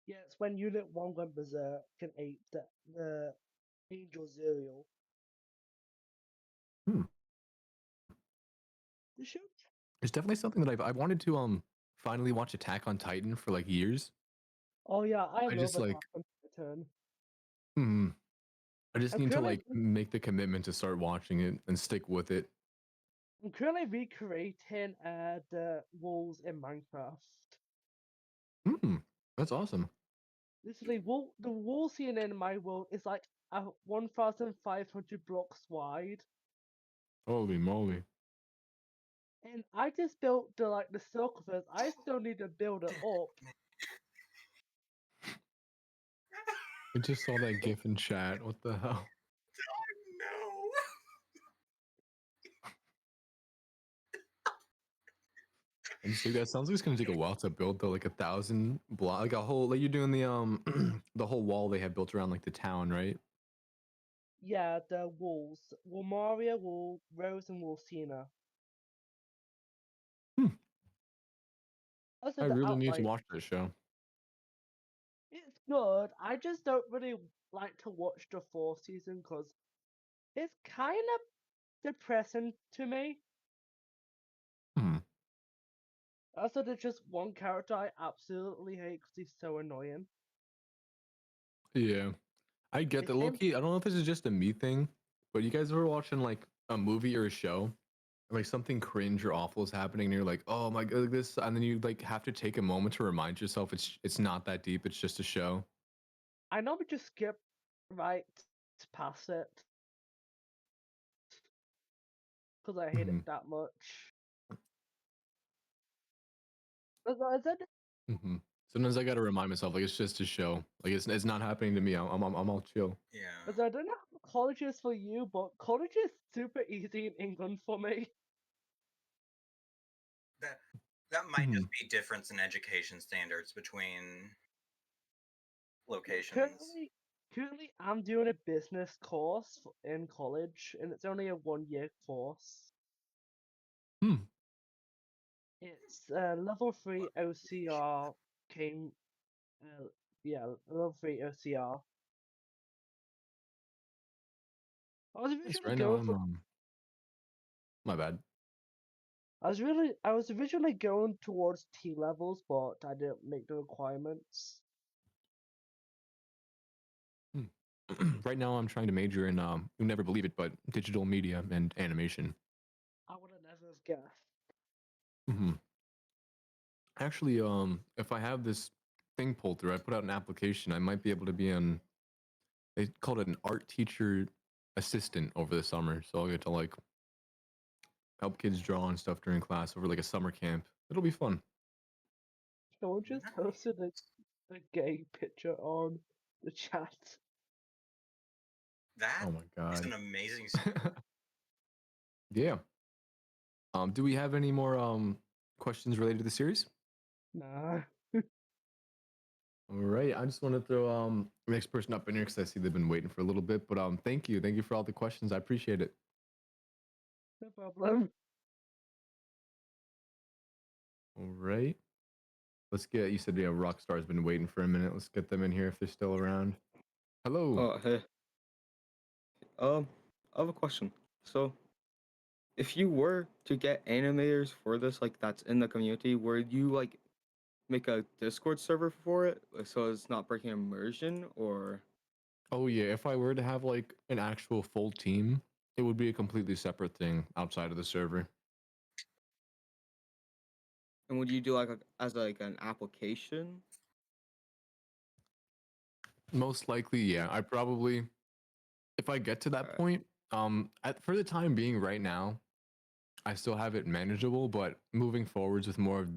Yeah, it's when Unit 1 went berserk and ate the Angel Zuriel. Hmm. The show? It's definitely something that I wanted to finally watch Attack on Titan for like years. Oh yeah, I I love just Attack like on Titan. I just I'm need to currently like make the commitment to start watching it and stick with it. I'm currently recreating the walls in Minecraft. That's awesome. Literally, the wall scene in my world is like 1,500 blocks wide, Holy moly. and I just built the circle first. I still need to build it up. I just saw that GIF in chat. What the hell? And so that sounds like it's gonna take a while to build though, like 1,000 block, like a whole, like you're doing the the whole wall they have built around like the town, right? Yeah, the walls. Walmaria, Wall Rose, and Wolcina. Also I the really need to outline. watch this show. It's good. I just don't really like to watch the fourth season because it's kind of depressing to me. Also, there's just one character I absolutely hate because he's so annoying. Yeah, I get that. It's him. Low-key, I don't know if this is just a me thing, but you guys ever watching like a movie or a show, and, like something cringe or awful is happening, and you're like, oh my god, like this, and then you like have to take a moment to remind yourself it's not that deep. It's just a show. I normally just skip right past it because I hate it that much. Is that Sometimes I gotta remind myself like it's just a show. Like it's not happening to me. I'm all chill. Yeah. I don't know how college is for you, but college is super easy in England for me. That might just be difference in education standards between locations. Currently, I'm doing a business course in college, and it's only a 1-year course. It's level 3 OCR came, yeah, level 3 OCR. I was Yes, visually right now going I'm for. my bad. I was visually going towards T levels, but I didn't make the requirements. Right now I'm trying to major in you'll never believe it, but digital media and animation. I would have never guessed. hmm Actually, if I have this thing pulled through, I put out an application. I might be able to be an they called it an art teacher assistant over the summer, so I'll get to like help kids draw and stuff during class over like a summer camp. It'll be fun. Someone just posted a gay picture on the chat. That Oh my is god. an amazing skill. Yeah. Do we have any more questions related to the series? Nah. All right. I just want to throw the next person up in here because I see they've been waiting for a little bit. But thank you for all the questions. I appreciate it. No problem. All right. Let's get. You said yeah, Rockstar's been waiting for a minute. Let's get them in here if they're still around. Hello. Oh, hey. I have a question. So, if you were to get animators for this, like that's in the community, would you like make a Discord server for it so it's not breaking immersion, or? Oh yeah. If I were to have like an actual full team, it would be a completely separate thing outside of the server. And would you do like as like an application? Most likely, yeah. I probably, if I get to that Alright. point, for the time being, right now, I still have it manageable. But moving forwards with more of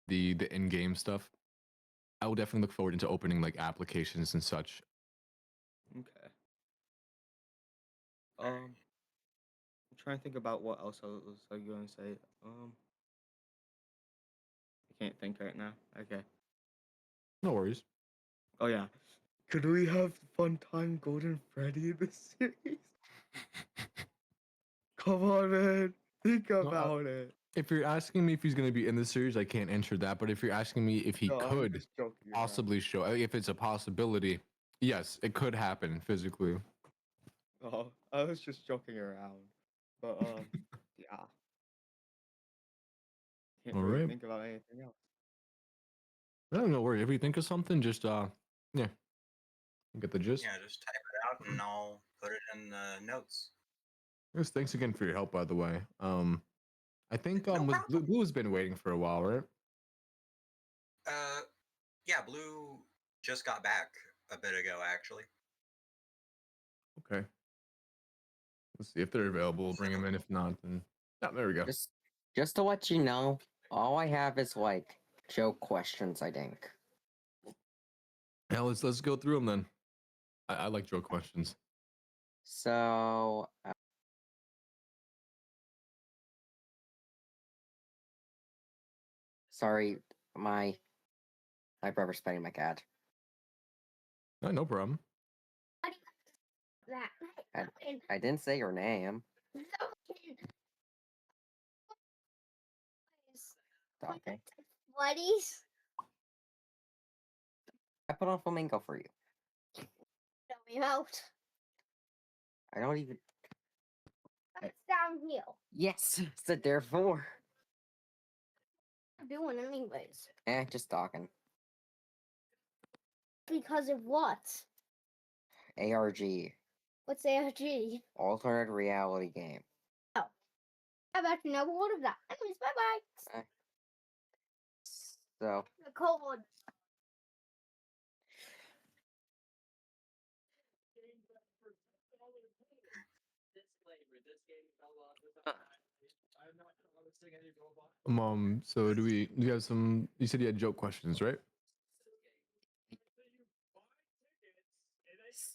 the in-game stuff, I will definitely look forward into opening like applications and such. Okay. I'm trying to think about what else I was going to say. I can't think right now. Okay. No worries. Oh yeah. Could we have fun time Golden Freddy in this series? Come on, man. Think No, about it. if you're asking me if he's going to be in the series, I can't answer that. But if you're asking me if he No, I'm could just joking around. possibly show, if it's a possibility, yes, it could happen physically. Oh, I was just joking around. But yeah. Can't All really right. think about anything else. No, no worry. If you think of something, just yeah, get the gist. Yeah, just type it out and I'll put it in the notes. Yes, thanks again for your help, by the way. I think No was problem. Blue's been waiting for a while, right? Yeah, Blue just got back a bit ago, actually. Okay. Let's see if they're available. We'll bring them in. If not, then there we go. Just to let you know, all I have is like joke questions, I think. Yeah, let's go through them then. I like joke questions. So, sorry, my brother's petting my cat. No problem. I didn't say your name. Okay. Buddies. I put on flamingo for you. Help me out. I don't even. It's downhill. Yes, said therefore. I'm doing anyways. Just talking. Because of what? ARG. What's ARG? Alternate reality game. Oh. I've actually never heard of that. Anyways, bye-bye. So. The cold. So do you have some? You said you had joke questions, right?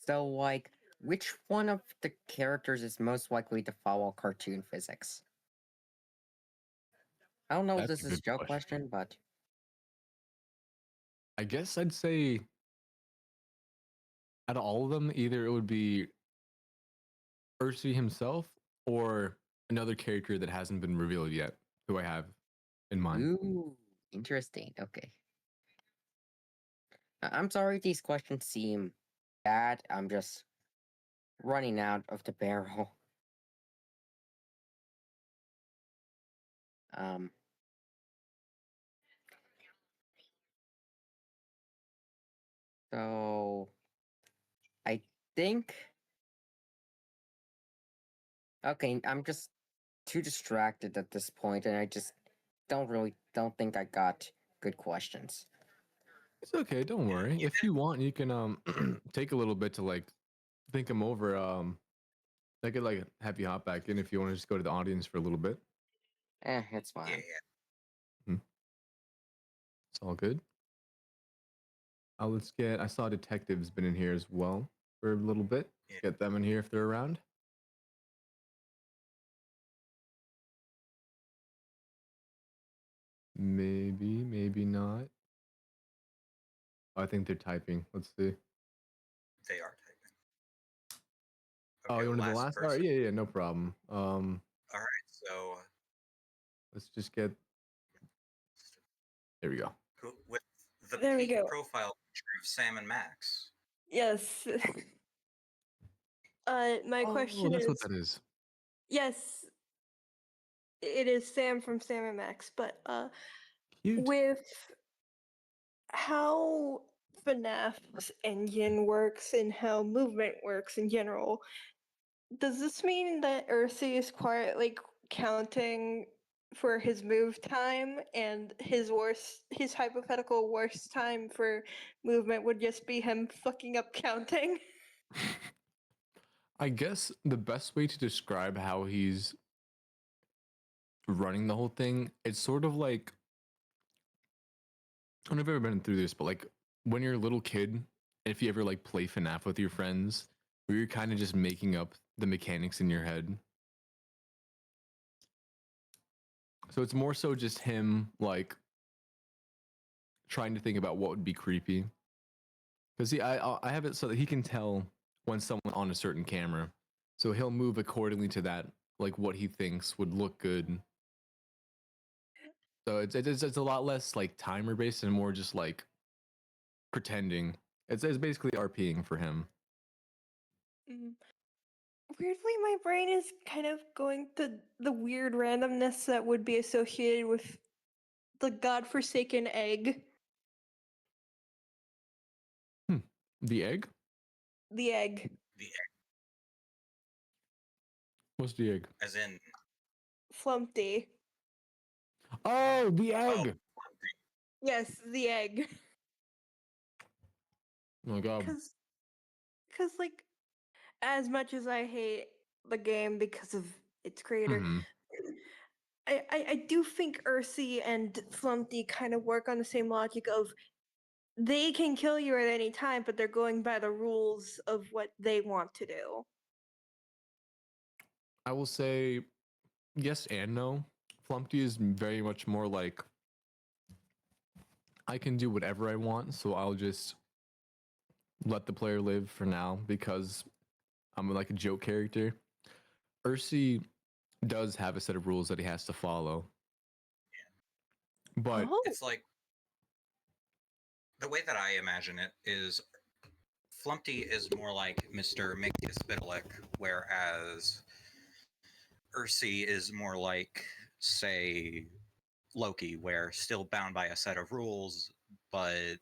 So, like, which one of the characters is most likely to follow cartoon physics? I don't know if That's this a is a good joke question. question, but I guess I'd say out of all of them, either it would be Ursi himself or another character that hasn't been revealed yet, who I have in mind. Ooh, interesting. Okay. I'm sorry if these questions seem bad. I'm just running out of the barrel. So I think. Okay, I'm just too distracted at this point, and I just don't think I got good questions. It's okay, don't worry. If you want, you can take a little bit to like think them over. I could like have you hop back in if you want to just go to the audience for a little bit. It's fine. It's all good. Let's get. I saw detective's been in here as well for a little bit. Let's get them in here if they're around. Maybe, maybe not. I think they're typing. Let's see. They are typing. Oh, you wanted the last? All right, yeah, no problem. All right, so let's just get. There we go. cool. With the There we peak go. profile picture of Sam and Max. Yes. My question that's is. what that is. Yes, it is Sam from Sam and Max, but Cute. with how FNAF's engine works and how movement works in general, does this mean that Ursi is quietly counting for his move time, and his hypothetical worst time for movement would just be him fucking up counting? I guess the best way to describe how he's running the whole thing, it's sort of like, I don't know if you've ever been through this, but like when you're a little kid, if you ever like play FNAF with your friends, where you're kind of just making up the mechanics in your head. So it's more so just him like trying to think about what would be creepy. Because see, I have it so that he can tell when someone on a certain camera, so he'll move accordingly to that, like what he thinks would look good. So it's a lot less like timer based and more just like pretending. It's basically RPing for him. Weirdly, my brain is kind of going to the weird randomness that would be associated with the godforsaken egg. The egg? The egg. The egg. What's the egg? As in. Flumpty. Oh, the egg. Yes, the egg. Oh my god. Because like, as much as I hate the game because of its creator, I do think Ursi and Flumpty kind of work on the same logic of they can kill you at any time, but they're going by the rules of what they want to do. I will say yes and no. Flumpty is very much more like I can do whatever I want, so I'll just let the player live for now because I'm like a joke character. Ursi does have a set of rules that he has to follow. But it's like the way that I imagine it is Flumpty is more like Mr. Mickey Spitalik, whereas Ursi is more like, say, Loki, where still bound by a set of rules, but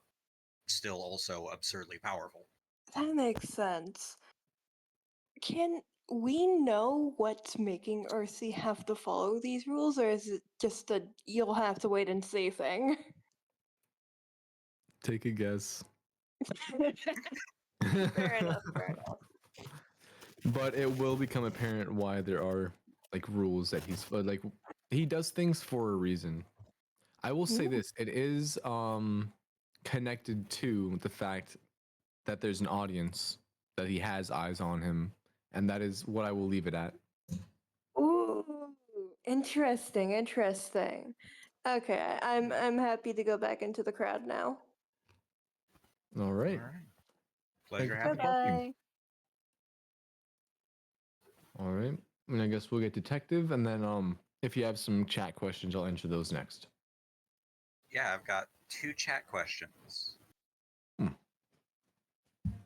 still also absurdly powerful. That makes sense. Can we know what's making Ursi have to follow these rules, or is it just a you'll have to wait and see thing? Take a guess. Fair enough, fair enough. But it will become apparent why there are like rules that he's like he does things for a reason. I will say this, it is connected to the fact that there's an audience, that he has eyes on him, and that is what I will leave it at. Ooh, interesting, interesting. Okay, I'm happy to go back into the crowd now. All right. Pleasure having you. Bye. All right. And I guess we'll get detective, and then if you have some chat questions, I'll answer those next. Yeah, I've got 2 chat questions.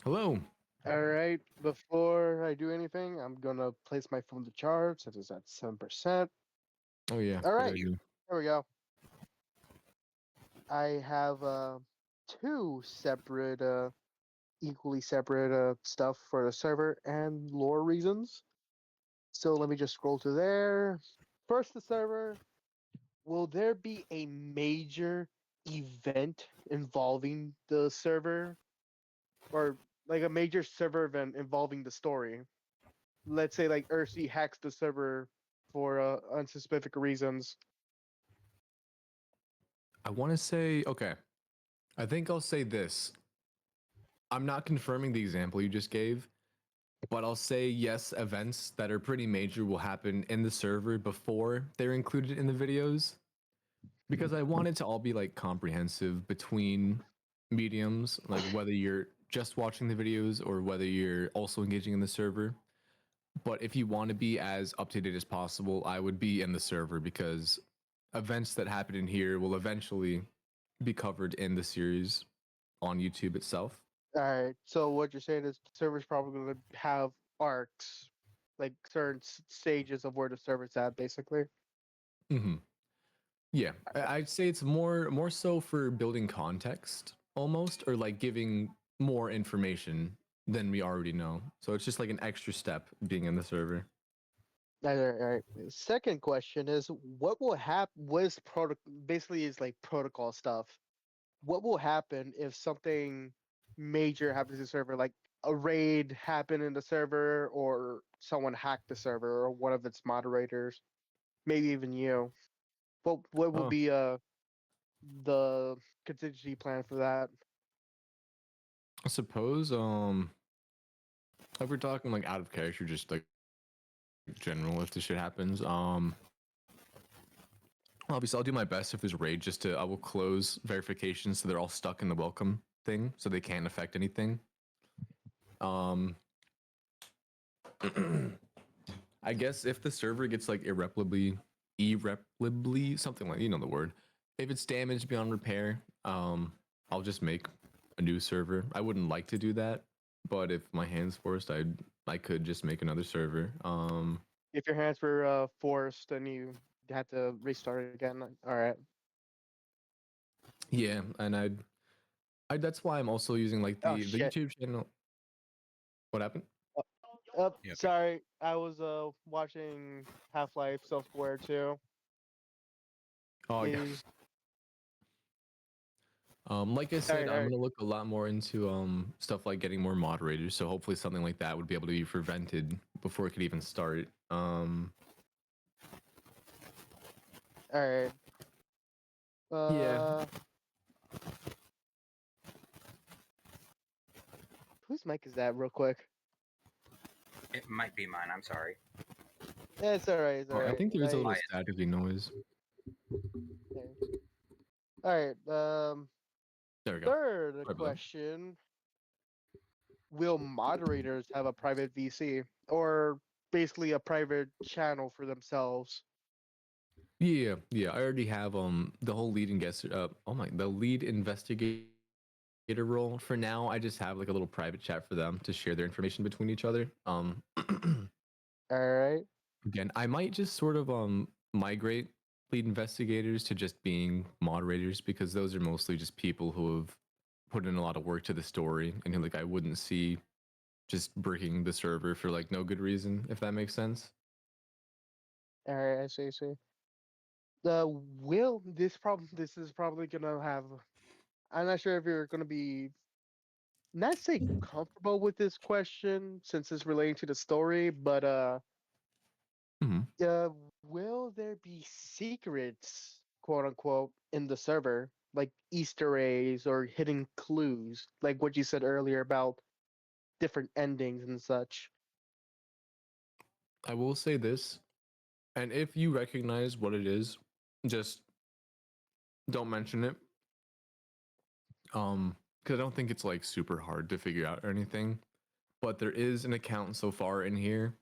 Hello. All right. Before I do anything, I'm gonna place my phone to charge. It is at 7%. Oh yeah. All good right. idea. There we go. I have two separate, equally separate stuff for the server and lore reasons. So let me just scroll to there. First, the server. Will there be a major event involving the server, or like a major server event involving the story? Let's say like Ursi hacks the server for unspecific reasons. I want to say okay. I think I'll say this. I'm not confirming the example you just gave, but I'll say yes, events that are pretty major will happen in the server before they're included in the videos. Because I want it to all be like comprehensive between mediums, like whether you're just watching the videos or whether you're also engaging in the server. But if you want to be as up to date as possible, I would be in the server because events that happen in here will eventually be covered in the series on YouTube itself. All right. So what you're saying is the server's probably going to have arcs, like certain stages of where the server's at, basically. Mm-hmm. Yeah, I'd say it's more so for building context almost, or like giving more information than we already know. So it's just like an extra step being in the server. All right. All right. Second question is, what will happen? Basically is like protocol stuff. What will happen if something major happens to the server, like a raid happened in the server, or someone hacked the server, or one of its moderators, maybe even you? What will Oh, be the contingency plan for that? I suppose if we're talking like out of character, just like general, if this shit happens, obviously I'll do my best if there's a raid, I will close verifications so they're all stuck in the welcome thing, so they can't affect anything. I guess if the server gets like irreparably something like, you know the word, if it's damaged beyond repair, I'll just make a new server. I wouldn't like to do that, but if my hands forced, I could just make another server. If your hands were forced and you had to restart it again, all right. Yeah, and that's why I'm also using like Oh the shit. YouTube channel. What happened? Sorry, I was watching Half-Life Self-Aware too. Oh yeah. Is Like I said, I'm alright. gonna look a lot more into stuff like getting more moderators. So hopefully something like that would be able to be prevented before it could even start. Alright. Yeah. Whose mic is that, real quick? It might be mine. I'm sorry. Yeah, it's alright. It's Oh, alright. I think there's a little staticky noise. Alright. There we go. Third Sorry about that. question: will moderators have a private VC, or basically a private channel for themselves? Yeah, yeah. I already have the whole lead and guest the lead investigator role. For now, I just have like a little private chat for them to share their information between each other. Alright. Again, I might just sort of migrate lead investigators to just being moderators because those are mostly just people who have put in a lot of work to the story and who like I wouldn't see just breaking the server for like no good reason, if that makes sense. Alright, I see. This is probably gonna have. I'm not sure if you're gonna be not say comfortable with this question since it's relating to the story, but will there be secrets, quote unquote, in the server, like Easter eggs or hidden clues, like what you said earlier about different endings and such? I will say this, and if you recognize what it is, just don't mention it. Because I don't think it's like super hard to figure out or anything. But there is an account so far in here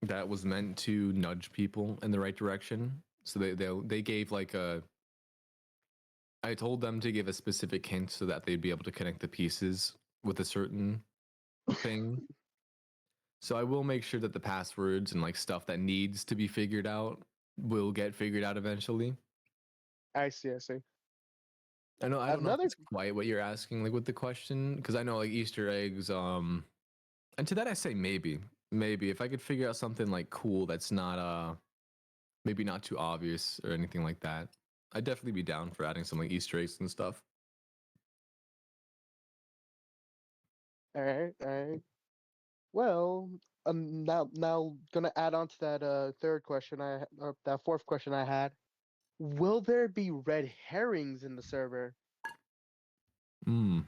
that was meant to nudge people in the right direction. So they gave like a. I told them to give a specific hint so that they'd be able to connect the pieces with a certain thing. So I will make sure that the passwords and like stuff that needs to be figured out will get figured out eventually. I see. I see. I don't know if Another. it's quite what you're asking, like with the question, because I know like Easter eggs. And to that I say maybe if I could figure out something like cool that's not maybe not too obvious or anything like that, I'd definitely be down for adding some like Easter eggs and stuff. All right. All right. Well, now gonna add on to that third question that fourth question I had. Will there be red herrings in the server? Hmm.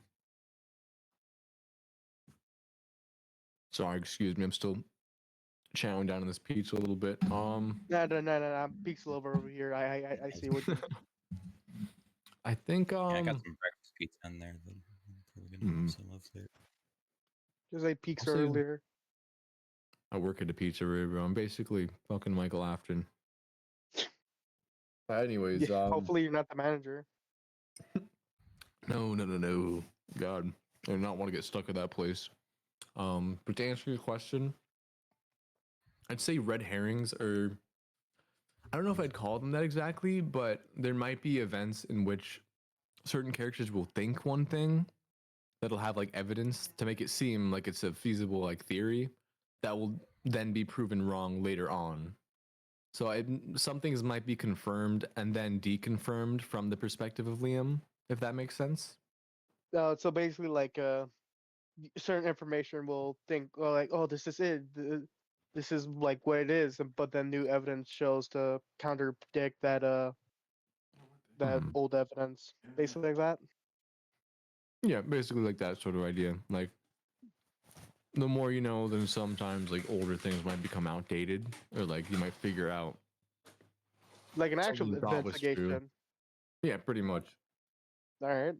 Sorry, excuse me. I'm still chowing down on this pizza a little bit. No. I'm pixel over here. I see what. I think Yeah, I got some breakfast pizza in there that I'm probably gonna have some of there. Because I peeks I'll say- earlier. I work at a pizzeria, bro. I'm basically fucking Michael Afton. But anyways, Yeah, hopefully you're not the manager. No. God, I do not want to get stuck at that place. But to answer your question, I'd say red herrings are. I don't know if I'd call them that exactly, but there might be events in which certain characters will think one thing that'll have like evidence to make it seem like it's a feasible like theory that will then be proven wrong later on. So some things might be confirmed and then deconfirmed from the perspective of Liam, if that makes sense. So basically, like certain information will think, well, like, oh, this is it. This is like what it is, but then new evidence shows to counterdict that old evidence. Basically, like that. Yeah, basically like that sort of idea. Like the more you know, then sometimes like older things might become outdated, or like you might figure out Like an actual something you thought was true. investigation. Yeah, pretty much. All right.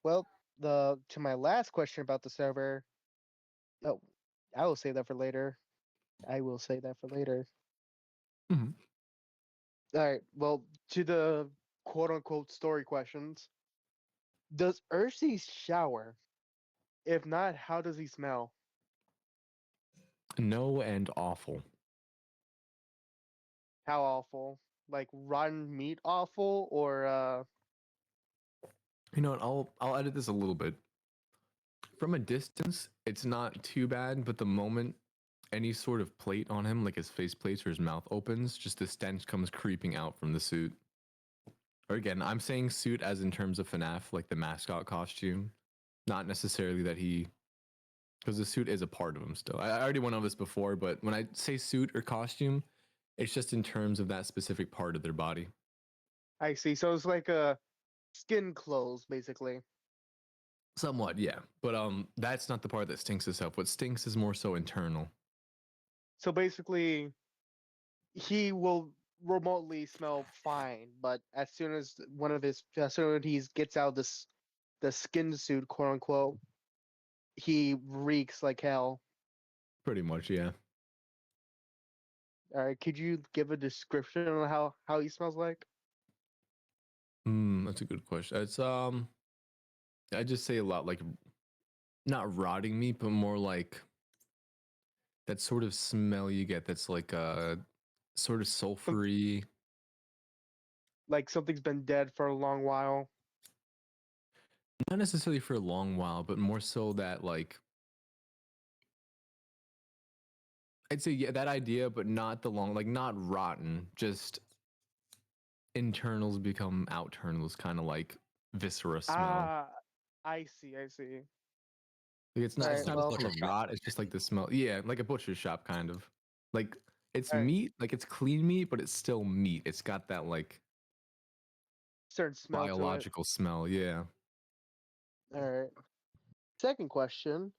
Well, to my last question about the server. Oh, I will say that for later. Mhm. All right. Well, to the quote unquote story questions. Does Ursi shower? If not, how does he smell? No and awful. How awful? Like rotten meat awful or You know what? I'll edit this a little bit. From a distance, it's not too bad, but the moment any sort of plate on him, like his face plates or his mouth opens, just the stench comes creeping out from the suit. Or again, I'm saying suit as in terms of FNAF, like the mascot costume, not necessarily that he, because the suit is a part of him still. I already went over this before, but when I say suit or costume, it's just in terms of that specific part of their body. I see. So it's like a skin clothes, basically. Somewhat, yeah. But that's not the part that stinks itself. What stinks is more so internal. So basically, he will remotely smell fine, but as soon as he gets out the skin suit, quote unquote, he reeks like hell. Pretty much, yeah. All right, could you give a description on how he smells like? That's a good question. It's I just say a lot like not rotting meat, but more like that sort of smell you get that's like sort of sulfury. Like something's been dead for a long while. Not necessarily for a long while, but more so that like I'd say yeah, that idea, but not the long, like not rotten, just internals become outternals, kind of like viscera smell. Ah, I see. Like it's not, Alright, it's not well- as much a rot, it's just like the smell. Yeah, like a butcher shop kind of. Like it's Alright. meat, like it's clean meat, but it's still meat. It's got that like Certain smell to it. biological smell, yeah. All right. Second question: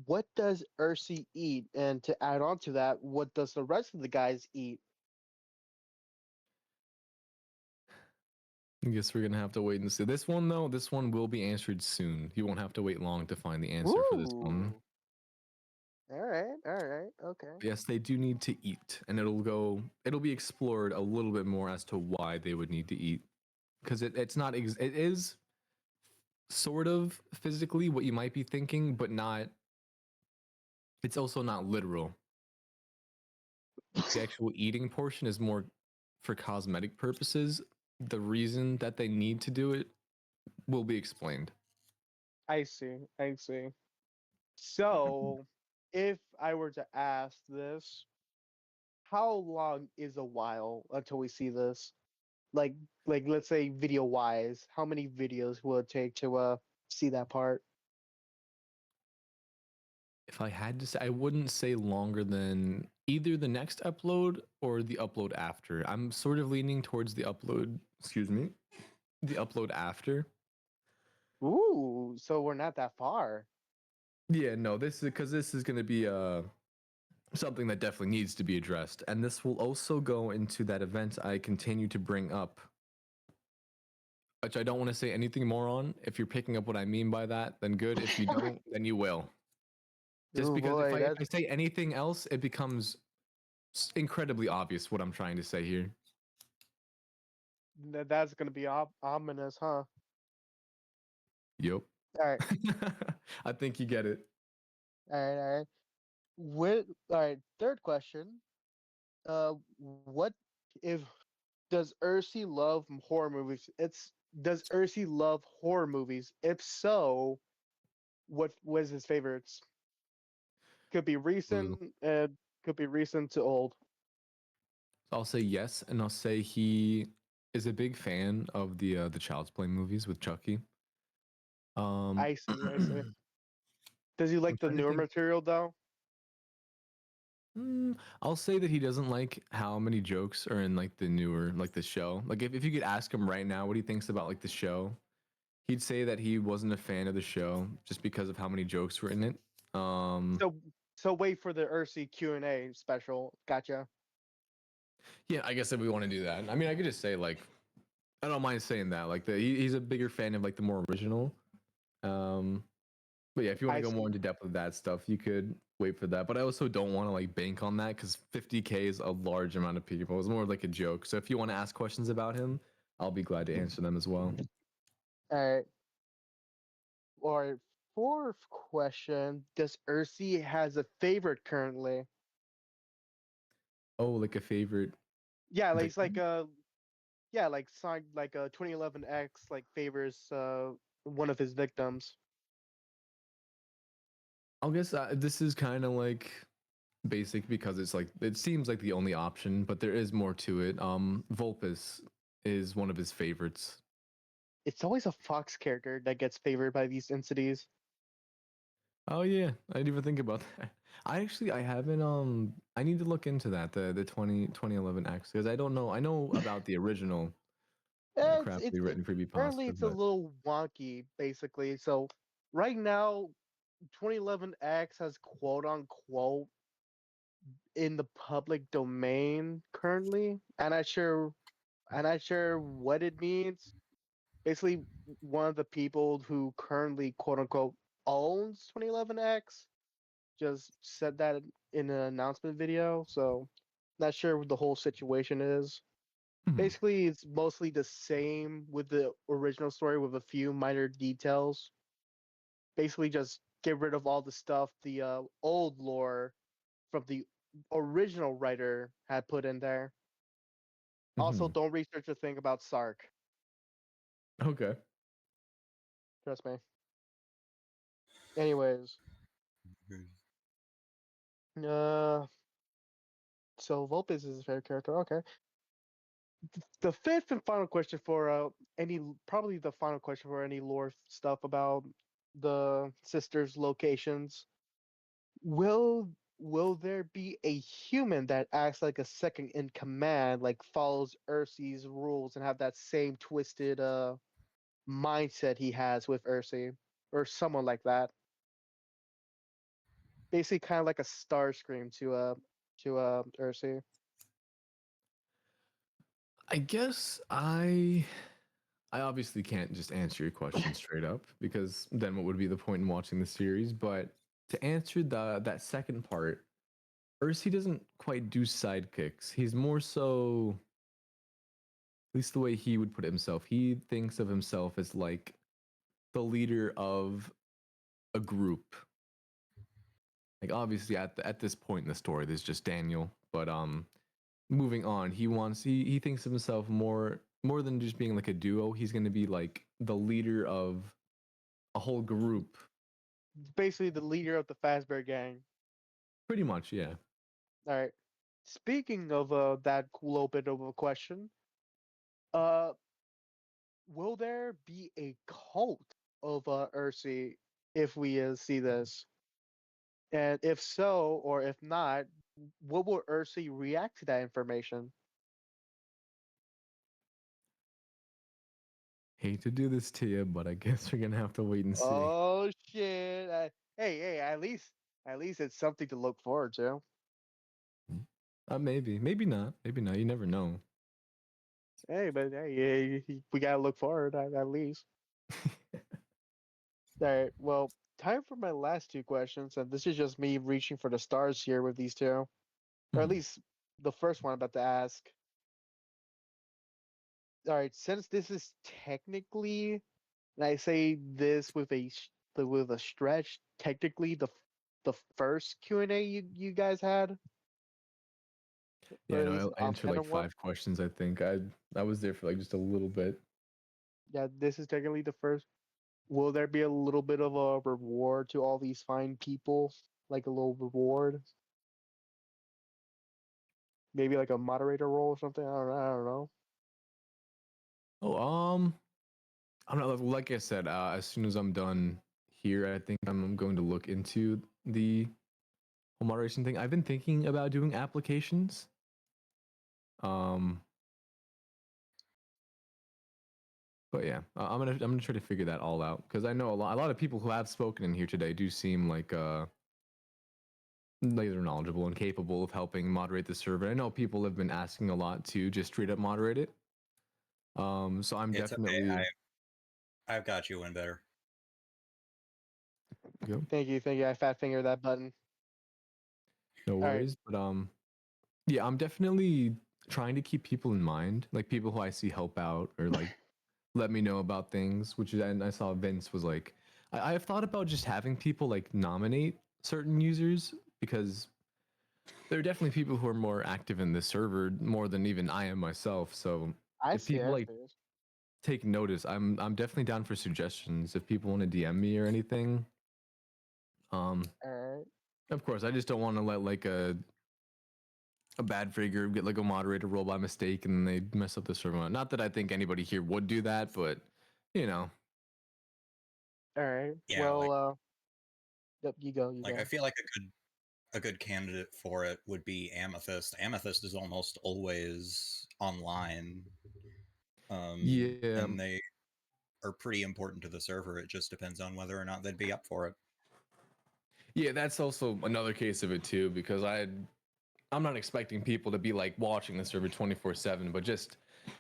what does Ursi eat? And to add on to that, what does the rest of the guys eat? I guess we're gonna have to wait and see. This one though, this one will be answered soon. You won't have to wait long to find the answer for this one. All right, okay. Yes, they do need to eat, and it'll be explored a little bit more as to why they would need to eat, because it's not it is sort of physically what you might be thinking, but not It's also not literal. The actual eating portion is more for cosmetic purposes. The reason that they need to do it will be explained. I see. I see. So, if I were to ask this, how long is a while until we see this? Like, let's say video wise, how many videos will it take to see that part? If I had to say, I wouldn't say longer than either the next upload or the upload after. I'm sort of leaning towards the upload, excuse me, the upload after. Ooh, so we're not that far. Yeah, no, this is because this is going to be something that definitely needs to be addressed. And this will also go into that event I continue to bring up, which I don't want to say anything more on. If you're picking up what I mean by that, then good. If you don't, then you will. Just Oh because boy, if I say anything else, it becomes incredibly obvious what I'm trying to say here. that's gonna be ominous, huh? Yep. All right, I think you get it. all right. All right. Third question. What if does Ursi love horror movies? Does Ursi love horror movies? If so, what was his favorites? Could be recent, Ooh. could be recent to old. I'll say yes, and I'll say he is a big fan of the Child's Play movies with Chucky. I see, I see. Does he I'm like the trying to newer think. material though? I'll say that he doesn't like how many jokes are in like the newer, like the show. Like if you could ask him right now what he thinks about like the show, he'd say that he wasn't a fan of the show just because of how many jokes were in it. So so wait for the Ursi Q&A special. Gotcha. Yeah, I guess if we want to do that, I mean, I could just say like, I don't mind saying that. Like he's a bigger fan of like the more original. But yeah, if you want I to go more see. into depth of that stuff, you could wait for that. But I also don't want to like bank on that because 50K is a large amount of people. It's more like a joke. So if you want to ask questions about him, I'll be glad to answer them as well. All right. All right. Fourth question: does Ursi has a favorite currently? Oh, like a favorite Yeah, like it's like victim? yeah, like signed like 2011X like favors one of his victims. I'll guess this is kind of like basic because it's like it seems like the only option, but there is more to it. Vulpes is one of his favorites. It's always a Fox character that gets favored by these entities. Oh yeah, I didn't even think about that. I haven't I need to look into that the 2011 X because I don't know. I know about the original craftily written freebie Apparently pasta, it's a but little wonky basically. So right now 2011X has quote unquote in the public domain currently. I'm not sure what it means. Basically, one of the people who currently quote unquote owns 2011X just said that in an announcement video. So not sure what the whole situation is. Basically, it's mostly the same with the original story with a few minor details. Basically, just get rid of all the stuff the old lore from the original writer had put in there. Also, don't research a thing about Sark. okay. Trust me. Anyways, uh, so Vulpes is his favorite character. Okay. The fifth and final question for probably the final question for any lore stuff about the sisters' locations. Will there be a human that acts like a second in command, like follows Ursi's rules and have that same twisted mindset he has with Ursi, or someone like that? Basically, kind of like a Starscream to Ursi. I guess I obviously can't just answer your question straight up because then what would be the point in watching the series? But to answer that second part, Ursi doesn't quite do sidekicks. He's more so, at least the way he would put it himself, he thinks of himself as like the leader of a group. like obviously at this point in the story, there's just Daniel, but moving on, he thinks of himself more than just being like a duo. He's going to be like the leader of a whole group. Basically, the leader of the Fazbear gang. Pretty much, yeah. All right. Speaking of that cool open of a question, uh, will there be a cult of Ursi if we see this? And if so, or if not, what will Ursi react to that information? Hate to do this to you, but I guess we're gonna have to wait and see. Oh shit! Hey, at least it's something to look forward to. Maybe not. Maybe not. You never know. Hey, but hey, we gotta look forward at least. All right. Well, time for my last two questions, and this is just me reaching for the stars here with these two, or at least the first one I'm about to ask. All right, since this is technically, and I say this with a stretch, technically the first Q&A you guys had. Yeah, Or at least no, I answered like 5 questions. I think I was there for like just a little bit. Yeah, this is technically the first. Will there be a little bit of a reward to all these fine people? Like a little reward? Maybe like a moderator role or something? I don't know. Oh, I'm not like I said. As soon as I'm done here, I think I'm going to look into the whole moderation thing. I've been thinking about doing applications. But yeah, I'm gonna try to figure that all out because I know a lot of people who have spoken in here today do seem like they're knowledgeable and capable of helping moderate the server. I know people have been asking a lot to just straight up moderate it. So I'm It's definitely okay. I've got you in better. go. Thank you. I fat fingered that button. No All right. worries, but yeah, I'm definitely trying to keep people in mind, like people who I see help out or like let me know about things. Which is, and I saw Vince was like, I've thought about just having people like nominate certain users because there are definitely people who are more active in this server more than even I am myself. So if people like take notice, I'm definitely down for suggestions. If people want to DM me or anything, All right. of course, I just don't want to let like a bad figure get like a moderator role by mistake and then they mess up the server. Not that I think anybody here would do that, but you know. All right. Yeah, Well, yep. You go. You like go. I feel like a good candidate for it would be Amethyst. Amethyst is almost always online. Yeah. And they are pretty important to the server. It just depends on whether or not they'd be up for it. Yeah, that's also another case of it too, because I'm not expecting people to be like watching the server 24/7, but just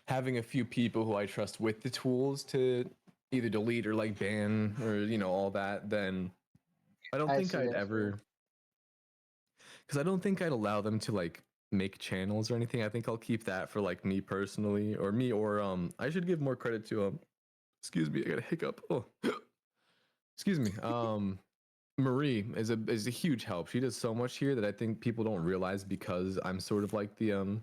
having a few people who I trust with the tools to either delete or like ban or you know all that, then I don't think I'd ever, because I don't think I'd allow them to like make channels or anything. I think I'll keep that for like me personally or me or I should give more credit to excuse me, I got a hiccup. Oh. Excuse me. Marie is a huge help. She does so much here that I think people don't realize because I'm sort of like the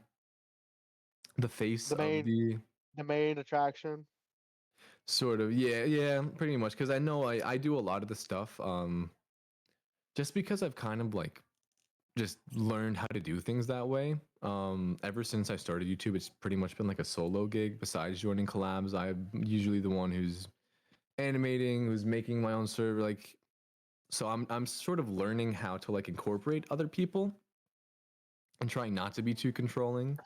face of the main attraction. Sort of, yeah, pretty much. Because I know I do a lot of the stuff. Just because I've kind of like just learned how to do things that way. Ever since I started YouTube, it's pretty much been like a solo gig. Besides joining collabs, I'm usually the one who's animating, who's making my own server. Like, so I'm sort of learning how to like incorporate other people and trying not to be too controlling.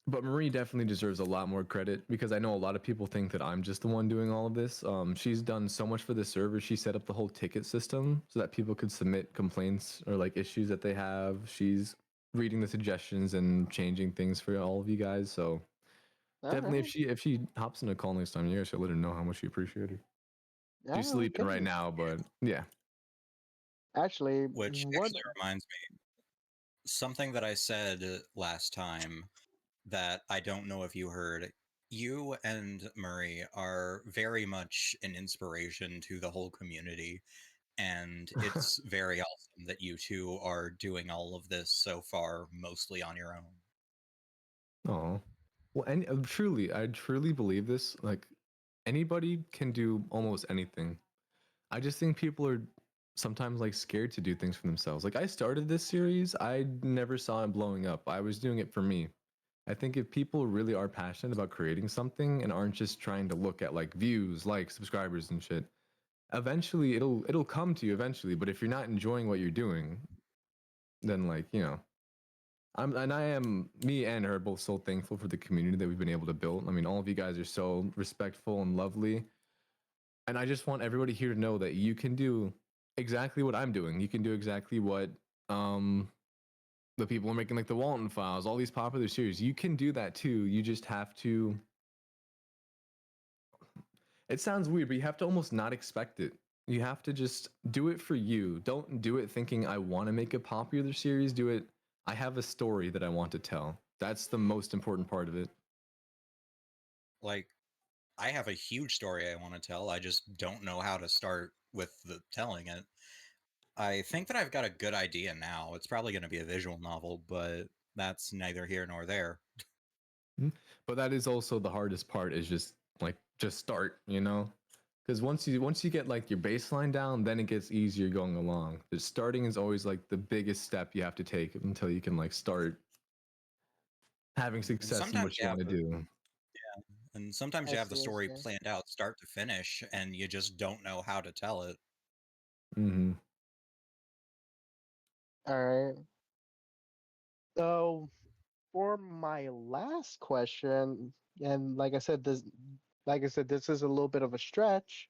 But Marie definitely deserves a lot more credit because I know a lot of people think that I'm just the one doing all of this. She's done so much for the server. She set up the whole ticket system so that people could submit complaints or like issues that they have. She's reading the suggestions and changing things for all of you guys. So definitely, if she hops in a call next time, you guys should let her know how much you appreciate her. She's sleeping right now, but yeah. Actually, Which actually reminds me, something that I said last time that I don't know if you heard. you and Murray are very much an inspiration to the whole community, and it's very awesome that you two are doing all of this so far mostly on your own. Oh, well, and I truly believe this. Like, anybody can do almost anything. I just think people are sometimes like scared to do things for themselves. Like, I started this series, I never saw it blowing up. I was doing it for me. I think if people really are passionate about creating something and aren't just trying to look at like views, likes, subscribers, and shit, eventually it'll come to you eventually. But if you're not enjoying what you're doing, then like, you know, me and her are both so thankful for the community that we've been able to build. I mean, all of you guys are so respectful and lovely. And I just want everybody here to know that you can do exactly what I'm doing. You can do exactly what the people are making, like the Walton Files, all these popular series. You can do that too. You just have to. It sounds weird, but you have to almost not expect it. You have to just do it for you. Don't do it thinking I want to make a popular series. Do it. I have a story that I want to tell. That's the most important part of it. Like, I have a huge story I want to tell. I just don't know how to start with the telling it. I think that I've got a good idea now. It's probably going to be a visual novel, but that's neither here nor there. But that is also the hardest part, is just start, you know? Because once you get like your baseline down, then it gets easier going along. But starting is always like the biggest step you have to take until you can like start having And success in sometimes what you want to do. yeah, and sometimes you have the story planned out start to finish, and you just don't know how to tell it. Mm-hmm. All right. So for my last question, and like I said, this is a little bit of a stretch.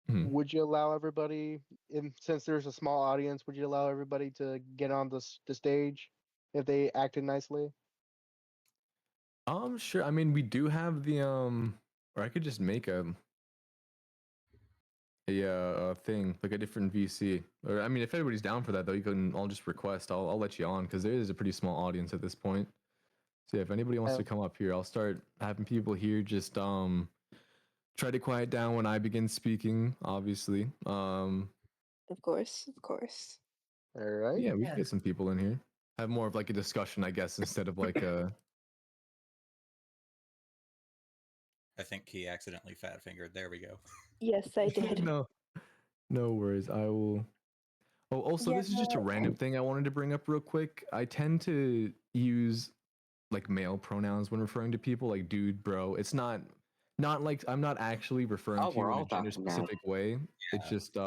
Mhm. Would you allow everybody, since there's a small audience, would you allow everybody to get on the stage if they acted nicely? Sure. I mean, we do have the or I could just make a thing like a different VC. Or I mean, if everybody's down for that, though, you can all just request. I'll let you on because there is a pretty small audience at this point. So yeah, if anybody wants to come up here, I'll start having people here just try to quiet down when I begin speaking. Obviously, Of course, of course. All right. yeah, we can get some people in here. Have more of like a discussion, I guess, instead of like a. I think he accidentally fat fingered. There we go. Yes, I did. No worries. I will. Oh, also, Yeah, this is just a random thing I wanted to bring up real quick. I tend to use like male pronouns when referring to people, like dude, bro. It's not like I'm not actually referring Oh, to you we're in a all gender talking now. specific way. It's just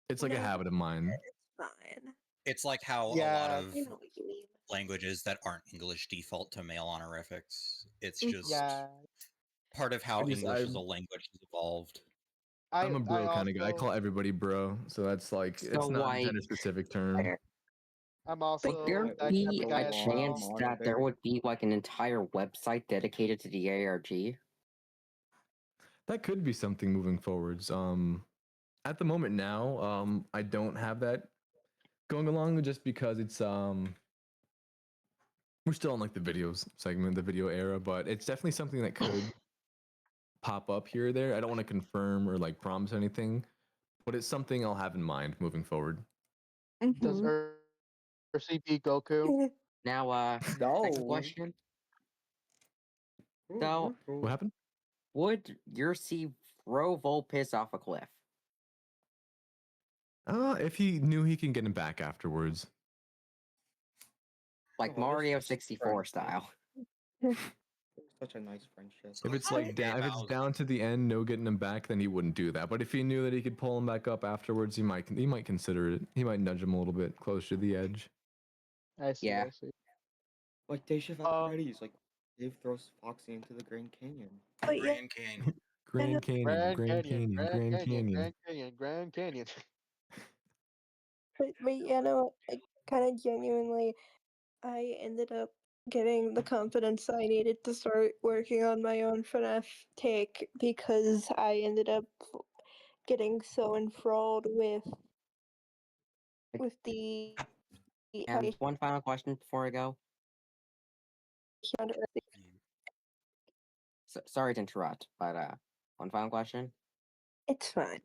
it's like a No, habit of mine. fine. It's like how a lot Yeah. of I know what you mean. languages that aren't English default to male honorifics. It's Mhm. just Yeah. part of how English as a language has evolved. I'm a I bro kind of guy. I also call everybody bro, so that's like So it's not a like, gender specific term. I'm would also there that type be of a guy as chance well. that there would be like an entire website dedicated to the ARG? That could be something moving forwards. At the moment now, I don't have that going along just because it's we're still in like the videos segment, the video era, but it's definitely something that could pop up here or there. I don't want to confirm or like promise anything, but it's something I'll have in mind moving forward. Does Mhm. RCB Goku? Now, next question. So, What happened? would Yursi throw Volpis off a cliff? If he knew he can get him back afterwards. Like Mario 64 style. Such a nice friendship. If it's like down, if it's down to the end, no getting him back, then he wouldn't do that. But if he knew that he could pull him back up afterwards, he might consider it. He might nudge him a little bit closer to the edge. I see. Yeah. I see. Like Dave Shift at Freddy's, like Dave throws Foxy into the Grand Canyon. But yeah, Grand Canyon. Grand Canyon, Grand Canyon, Grand Canyon. Grand Canyon. but yeah, no, kind of genuinely, I ended up getting the confidence I needed to start working on my own FNAF take because I ended up getting so enthralled with the And one final question before I go. sorry to interrupt, but one final question. It's fine.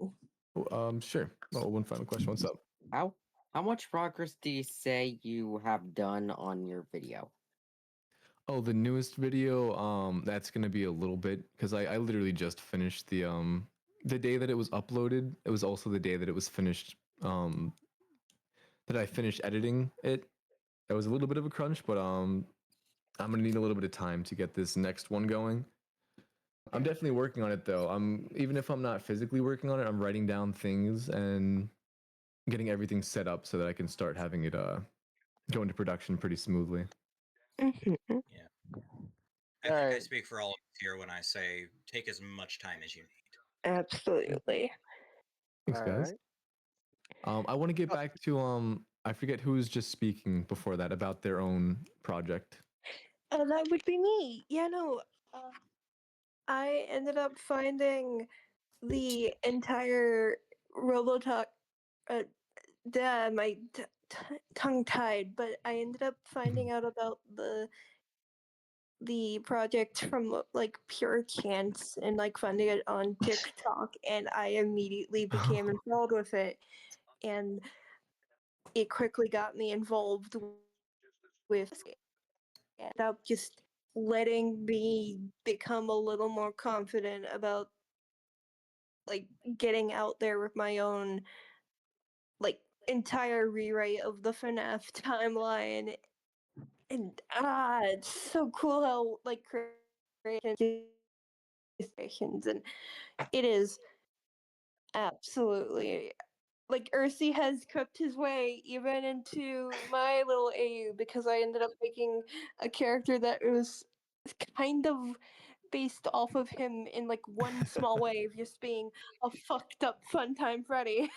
Sure. Oh, one final question. What's up? How much progress do you say you have done on your video? Oh, the newest video, that's gonna be a little bit because I literally just finished the day that it was uploaded. It was also the day that it was finished. That I finished editing it. It was a little bit of a crunch, but I'm gonna need a little bit of time to get this next one going. I'm definitely working on it though. Even if I'm not physically working on it, I'm writing down things and getting everything set up so that I can start having it go into production pretty smoothly. Yeah. I think I speak for all of us here when I say take as much time as you need. Absolutely. Thanks, guys. I want to get back to I forget who was just speaking before that about their own project. That would be me. Yeah, no. I ended up finding the entire Robotalk. My tongue tied, but I ended up finding out about the project from like pure chance and like finding it on TikTok, and I immediately became enthralled with it, and it quickly got me involved with it. Without just letting me become a little more confident about like getting out there with my own like entire rewrite of the FNAF timeline. And it's so cool how like creations and it is absolutely like Ursi has crept his way even into my little AU because I ended up making a character that was kind of based off of him in like one small way of just being a fucked up Funtime Freddy.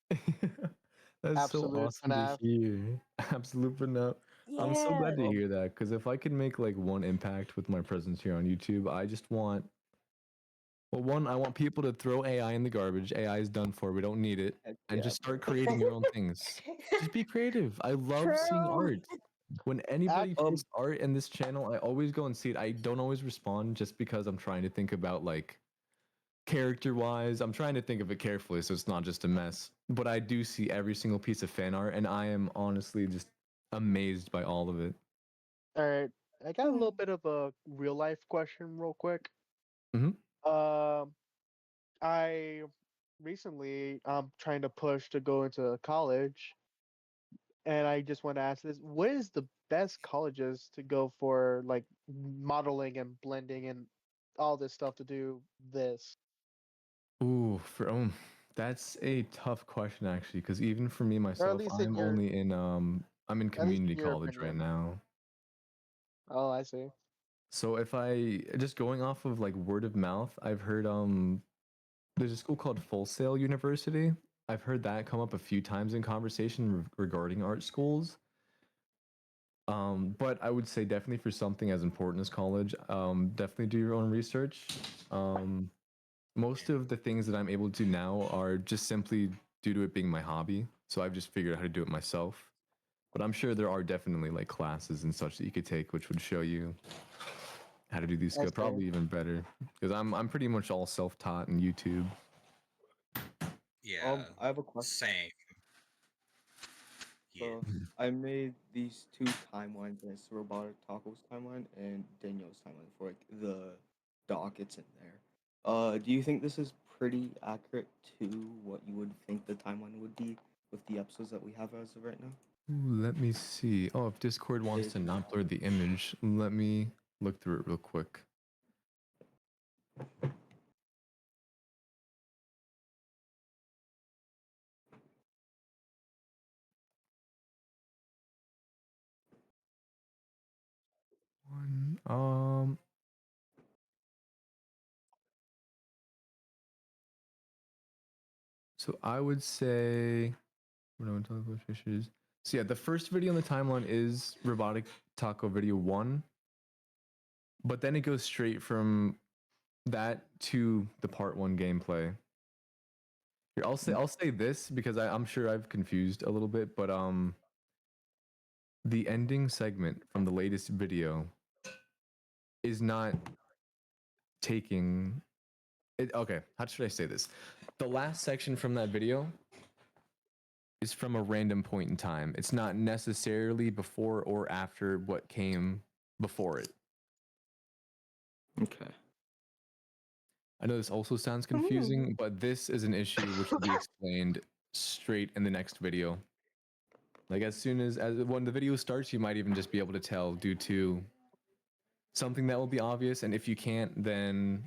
That's so Absolute awesome to FNAF. hear. Absolute FNAF. I'm so glad to Yeah. hear that because if I could make like one impact with my presence here on YouTube, I just want. Well, one, I want people to throw AI in the garbage. AI is done for. We don't need it, and just start creating your own things. Just be creative. I love seeing True. art. When anybody posts art in this channel, I always go and see it. I don't always respond just because I'm trying to think about like character wise. I'm trying to think of it carefully so it's not just a mess. But I do see every single piece of fan art and I am honestly just amazed by all of it. All right, I got a little bit of a real life question, real quick. Mhm. I recently I'm trying to push to go into college, and I just want to ask this: what is the best colleges to go for, like modeling and blending and all this stuff to do this? Ooh, that's a tough question actually because even for me Or at myself, least in I'm in at least community in your college right opinion. now. Oh, I see. So if I just going off of like word of mouth, I've heard there's a school called Full Sail University. I've heard that come up a few times in conversation regarding art schools. But I would say definitely for something as important as college, definitely do your own research. Most of the things that I'm able to do now are just simply due to it being my hobby. So I've just figured out how to do it myself. But I'm sure there are definitely like classes and such that you could take, which would show you how to do these I skills. see. Probably even better because I'm pretty much all self-taught in YouTube. Yeah. I have a question. Same. So I made these two timelines, and it's Robotic Taco's timeline and Daniel's timeline for like the dockets in there. Do you think this is pretty accurate to what you would think the timeline would be with the episodes that we have as of right now? Ooh, let me see. Oh, if Discord wants to not blur the image, let me look through it real quick. One, so I would say, so yeah, the first video on the timeline is Robotic Taco video 1, but then it goes straight from that to the part 1 gameplay. Here, I'll say this because I'm sure I've confused a little bit, but the ending segment from the latest video is not taking it. Okay, how should I say this? The last section from that video is from a random point in time. It's not necessarily before or after what came before it. Okay. I know this also sounds confusing, but this is an issue which will be explained straight in the next video. Like as soon as when the video starts, you might even just be able to tell due to something that will be obvious. And if you can't, then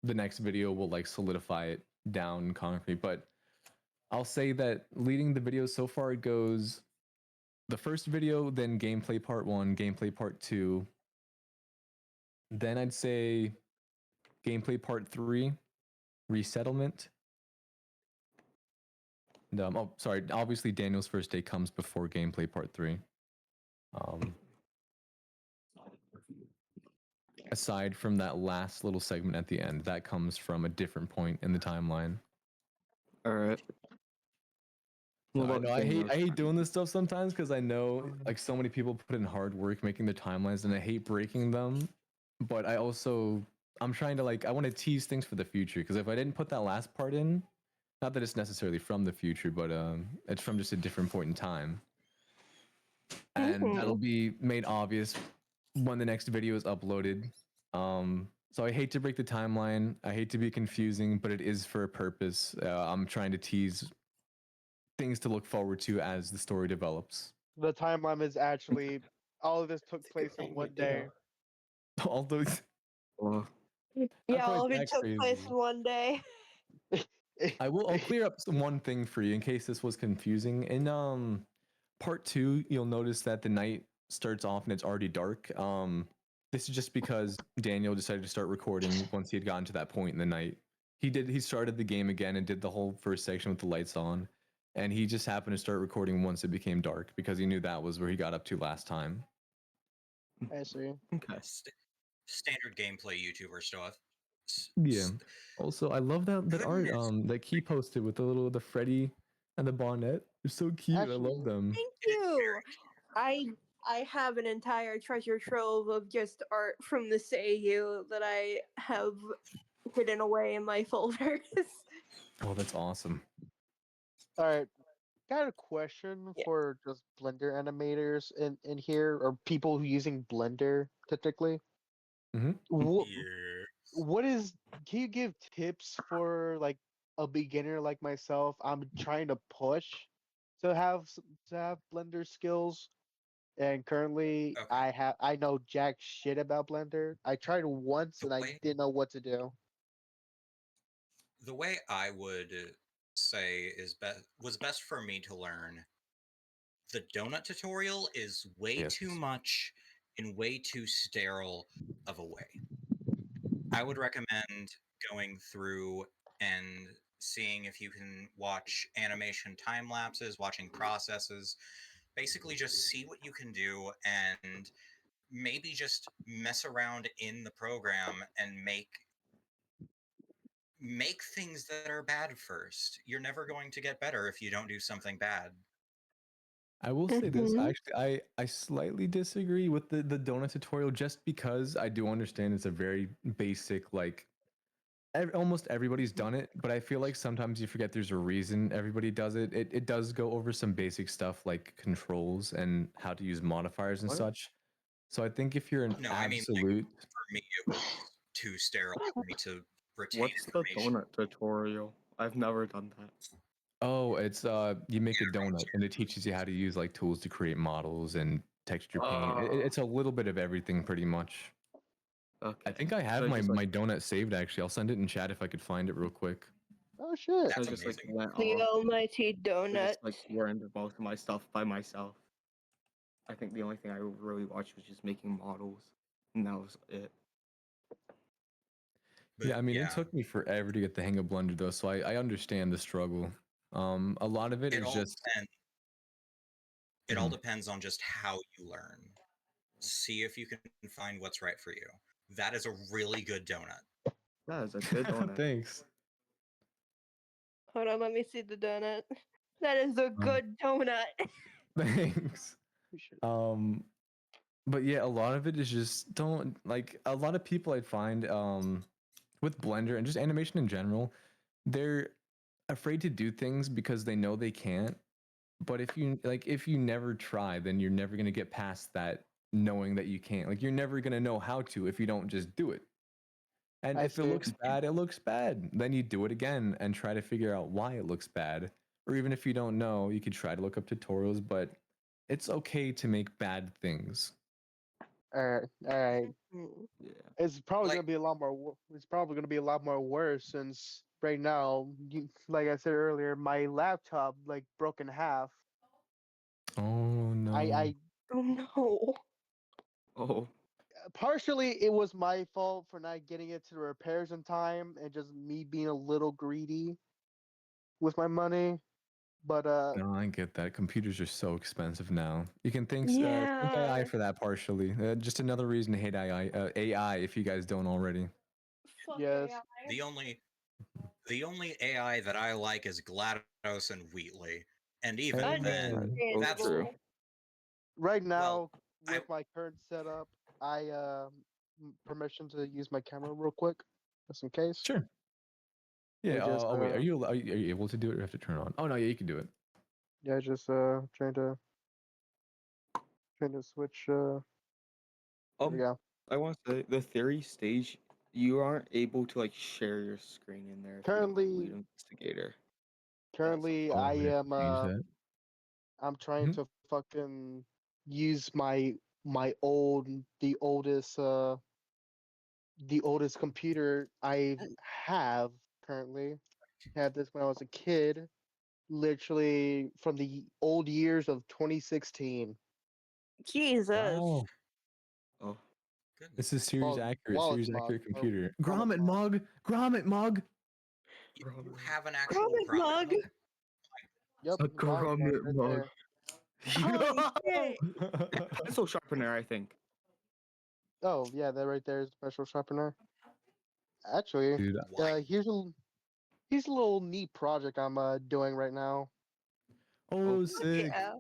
the next video will like solidify it down in concrete. But I'll say that leading the video so far, it goes the first video, then gameplay part 1, gameplay part 2. Then I'd say gameplay part 3, resettlement. And, oh, sorry. Obviously, Daniel's first day comes before gameplay part 3. Aside from that last little segment at the end, that comes from a different point in the timeline. All right. I know I hate doing this stuff sometimes because I know like so many people put in hard work making their timelines and I hate breaking them. But I'm trying to I want to tease things for the future because if I didn't put that last part in, not that it's necessarily from the future, but it's from just a different point in time. And that'll be made obvious when the next video is uploaded. So I hate to break the timeline. I hate to be confusing, but it is for a purpose. I'm trying to tease things to look forward to as the story develops. The timeline is actually all of this took place in one day. All those. Yeah, all of it took place in one day. I'll clear up one thing for you in case this was confusing. In part 2, you'll notice that the night starts off and it's already dark. This is just because Daniel decided to start recording once he had gotten to that point in the night. He started the game again and did the whole first section with the lights on. And he just happened to start recording once it became dark because he knew that was where he got up to last time. I see. Okay. Standard gameplay YouTuber stuff. Yeah. Also, I love that art that Key posted with the Freddy and the Bonnet. They're so cute. I love them. Thank you. I have an entire treasure trove of just art from this AU that I have hidden away in my folders. Oh, that's awesome. All right. Got a question for just Blender animators in here, or people who using Blender typically. What is? Can you give tips for like a beginner like myself? I'm trying to push to have Blender skills, and currently I know jack shit about Blender. I tried once and I didn't know what to do. The way I would say was best for me to learn. The donut tutorial is way too much and way too sterile of a way. I would recommend going through and seeing if you can watch animation time lapses, watching processes, basically just see what you can do and maybe just mess around in the program and make things that are bad first. You're never going to get better if you don't do something bad. I will say this, actually, I slightly disagree with the donut tutorial just because I do understand it's a very basic, almost everybody's done it, but I feel like sometimes you forget there's a reason everybody does it. It does go over some basic stuff like controls and how to use modifiers and such. So I think if you're an absolute... for me, it was too sterile for me to retain What's information. the donut tutorial? I've never done that. Oh, it's you make a donut and it teaches you how to use tools to create models and texture paint. It's a little bit of everything pretty much. Okay. I think I have my donut saved actually. I'll send it in chat if I could find it real quick. Oh shit. I just went The off. almighty donut. I just learned most of my stuff by myself. I think the only thing I really watched was just making models, and that was it. Yeah, I mean, it took me forever to get the hang of Blender though, so I understand the struggle. A lot of it is just... It all depends on just how you learn. See if you can find what's right for you. That is a really good donut. That is a good donut. Thanks. Hold on, let me see the donut. That is a good donut. Thanks. But yeah, a lot of it is just a lot of people I'd find with Blender and just animation in general, they're afraid to do things because they know they can't. But if you never try, then you're never gonna get past that knowing that you can't. Like you're never gonna know how to if you don't just do it. And I if it see. looks bad, it looks bad. Then you do it again and try to figure out why it looks bad. Or even if you don't know, you could try to look up tutorials, but it's okay to make bad things. All right, all right. Yeah. It's probably gonna be a lot more. It's probably gonna be a lot more worse since right now, like I said earlier, my laptop like broke in half. Oh no. I Oh no. Oh. partially it was my fault for not getting it to the repairs in time and just me being a little greedy with my money. But No, I get that. Computers are so expensive now. You can thank thank AI Yeah. for that partially. Just another reason to hate AI if you guys don't already. Fuck yes. The only AI that I like is GLaDOS and Wheatley, and even then, that's Understandable. Right now, I- with my current setup, I permission to use my camera real quick, just in case. Sure. Yeah. I just, Wait. Are you able to do it, or you have to turn it on? Oh no, yeah, you can do it. Yeah, just trying to switch. There we go. I want to say the theory stage, you aren't able to like share your screen in there if you don't have Currently, lead investigator. currently, Oh, I we have am to use that. I'm trying to fucking use my the oldest computer I have currently. Had this when I was a kid, literally from the old years of 2016. Jesus. Wow. Oh. This is series accurate. Wallace Series mug. accurate computer. Grommet Grommet mug. Grommet mug. You have an actual Grommet Grommet mug. mug? Yep, A Grommet mug grommet right mug. there. Holy shit. Pencil sharpener, I think. Oh yeah, that right there is special sharpener. Actually, Dude, here's a little neat project I'm doing right now. oh, sick. Yeah.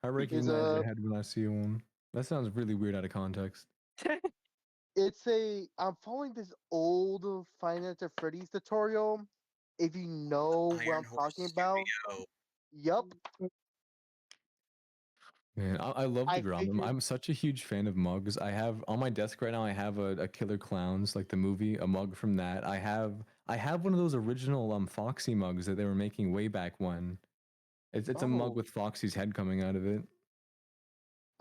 I Is recognize your head when I see one. That sounds really weird out of context. I'm following this old Five Nights at Freddy's tutorial. If you know what Iron I'm Horse talking about, Studio. yup. Man, I love the I Grommet. figured. I'm such a huge fan of mugs. I have on my desk right now. I have a Killer Clowns, like the movie, a mug from that. I have one of those original Foxy mugs that they were making way back when. It's a mug Oh, with Foxy's head coming out of it.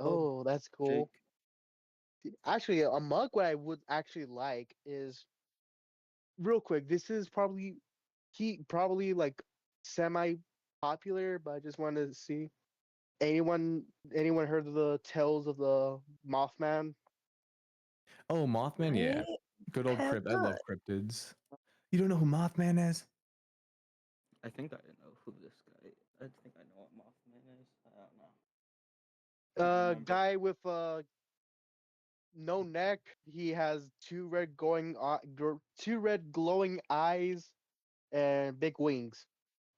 oh, that's cool. Actually, a mug what I would actually like is real quick. This is probably like semi popular, but I just wanted to see anyone heard of the Tales of the Mothman? Oh, Mothman, yeah. Good old Have crypt. I love not. cryptids. You don't know who Mothman is? I think I know who this guy. I think I know what Mothman is. I don't know. Remember. Guy with no neck. He has two red glowing eyes and big wings.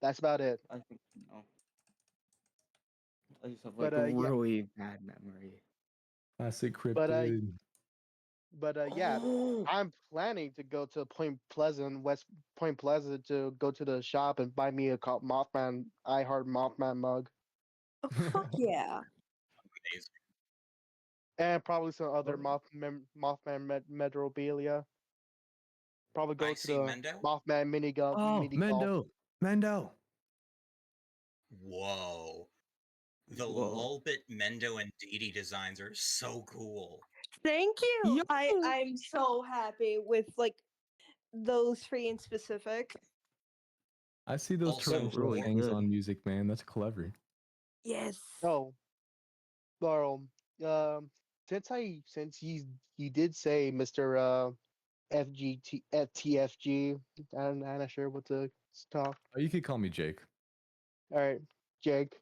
That's about it. I think no. I just have But like a yeah, really bad memory. Classic but cryptid. yeah, I'm planning to go to West Point Pleasant, to go to the shop and buy me a Mothman, I Heart Mothman mug, Oh, fuck yeah. Amazing. and probably some other Mothman memorabilia. Probably go I to see the Mendo. Mothman mini golf. Oh, Mendo. Whoa. The Whoa. Lulbit, Mendo, and Dee Dee designs are so cool. Thank you. I'm so happy with like those three in specific. I see those Also, torrential really things good. on music, man. That's clever. Yes. Oh, well, since you did say Mr. TFG, I'm not sure what to talk. Oh, you could call me Jake. All right, Jake.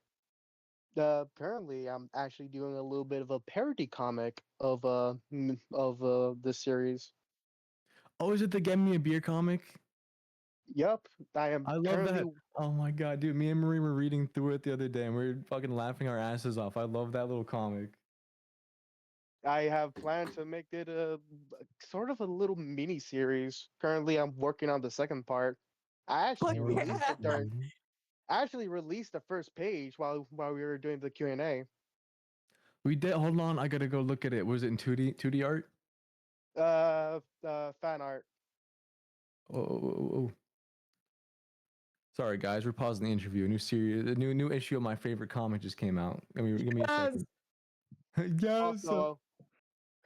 Currently, I'm actually doing a little bit of a parody comic of this series. Oh, is it the Get Me a Beer comic? Yep, I am I love currently. that. Oh my god, dude! Me and Marie were reading through it the other day, and we were fucking laughing our asses off. I love that little comic. I have planned to make it a sort of a little mini series. Currently, I'm working on the second part. I actually Oh, released that's it during. cool. I actually released the first page while we were doing the Q&A. We did. Hold on, I gotta go look at it. Was it in 2D art? Fan art. Oh. Sorry, guys, we're pausing the interview. A new series, a new issue of my favorite comic just came out. Give me a second. Yes.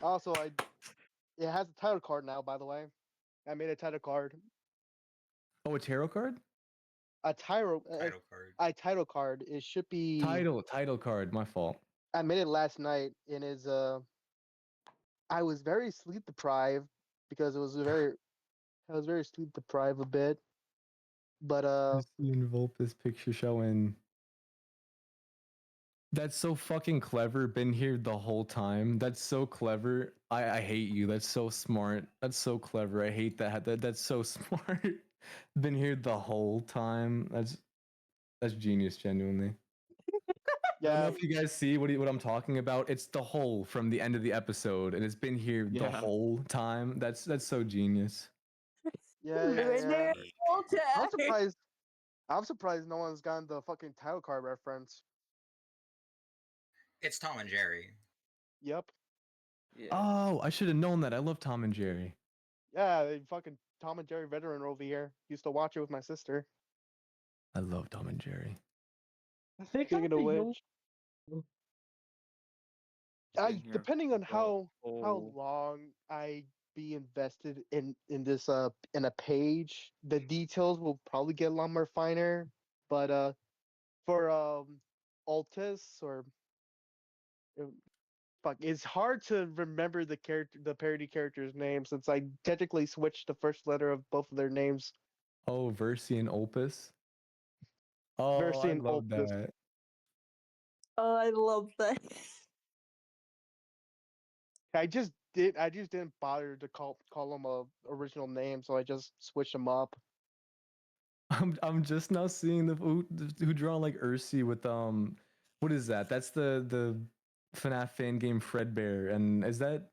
Also, it has a title card now. By the way, I made a title card. Oh, a tarot card? A title card. A title card. It should be Title card. My fault. I made it last night, and is I was very sleep deprived because I was very sleep deprived a bit. But Christian Volpus picture showing. That's so fucking clever. Been here the whole time. That's so clever. I hate you. That's so smart. That's so clever. I hate that. That's so smart. Been here the whole time. That's genius. Genuinely. I don't know if you guys see what I'm talking about. It's the hole from the end of the episode, and it's been here the whole time. That's so genius. yeah. I'm surprised. I'm surprised no one's gotten the fucking title card reference. It's Tom and Jerry. Yep. Oh, I should have known that. I love Tom and Jerry. Yeah, they fucking Tom and Jerry veteran over here. Used to watch it with my sister. I love Tom and Jerry. Speaking of which, depending on how long I be invested in this in a page, the details will probably get a lot more finer. But for Altus or fuck, it's hard to remember the parody character's name since I technically switched the first letter of both of their names. Oh, Versi and Opus. Oh, Versi I and love Opus. that. Oh, I love that. I just didn't bother to call them a original name, so I just switched them up. I'm just now seeing the who draw like Ursi with what is that? That's the FNAF fan game Fredbear, and is that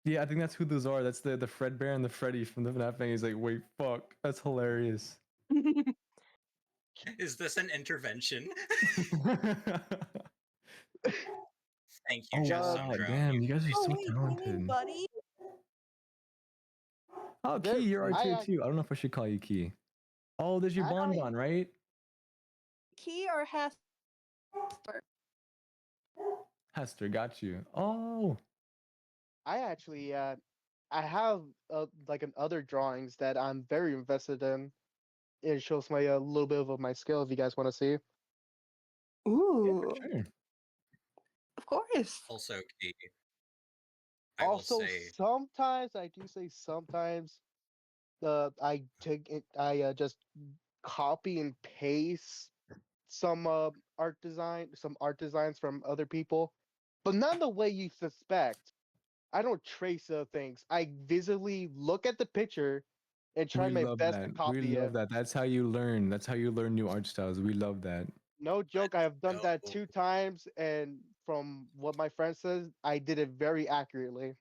yeah, I think that's who those are. That's the Fredbear and the Freddy from the FNAF fan. He's like, wait, fuck, that's hilarious. Is this an intervention? Thank you, Oh Just wow, Some Drone. damn, you guys are so wait, you mean talented. Buddy? Oh, Key, you're R2 too. I don't know if I should call you Key. Oh, there's your Bonbon, right? Key or Hester? Hester, got you. Oh, I actually I have like other drawings that I'm very invested in. It shows my a little bit of my skill if you guys want to see. Ooh, sure. Of course. Also, Key. I will say, Sometimes I do say sometimes I take it I just copy and paste some art designs from other people, but not the way you suspect. I don't trace things. I visibly look at the picture and try We my love best to that. We copy love it. that. That's how you learn. That's how you learn new art styles. We love that. No joke, I have done that 2 times, and from what my friend says, I did it very accurately.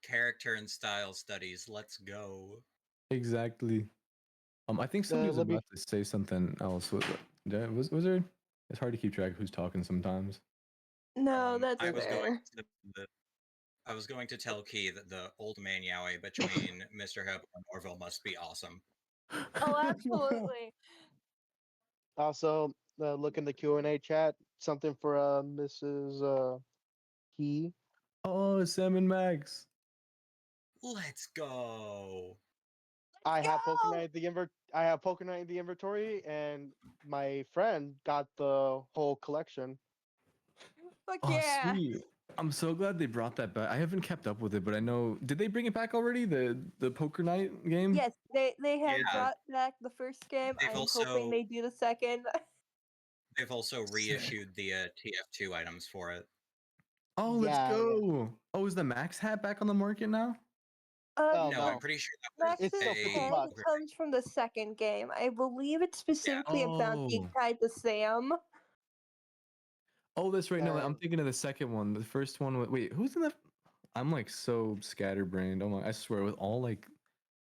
character and style studies. Let's go. Exactly. I think somebody was let me about to say something else. Was there? It's hard to keep track of who's talking sometimes. No, that's I was fair. going to I was going to tell Key that the old man yaoi between Mr. Hope and Orville must be awesome. Oh, absolutely. Also, look in the Q&A chat. Something for Mrs. Key. Oh, Sam and Max. Let's go. I have Pokemon in the inventory, and my friend got the whole collection. Fuck Oh, yeah. sweet. I'm so glad they brought that back. I haven't kept up with it, but I know. Did they bring it back already? The Poker Night game? Yes, they have Yeah. brought back the first game. They've I'm also- hoping they do the second. They've also reissued the TF2 items for it. Oh, let's go. Oh, is the Max hat back on the market now? No, I'm pretty sure that was Max's a. head comes from the second game. I believe it's specifically about the Oh. tied to Sam. Oh, that's right. No, I'm thinking of the second one. The first one. Wait, who's in that? I'm like so scatterbrained. Oh my! I swear, with all like,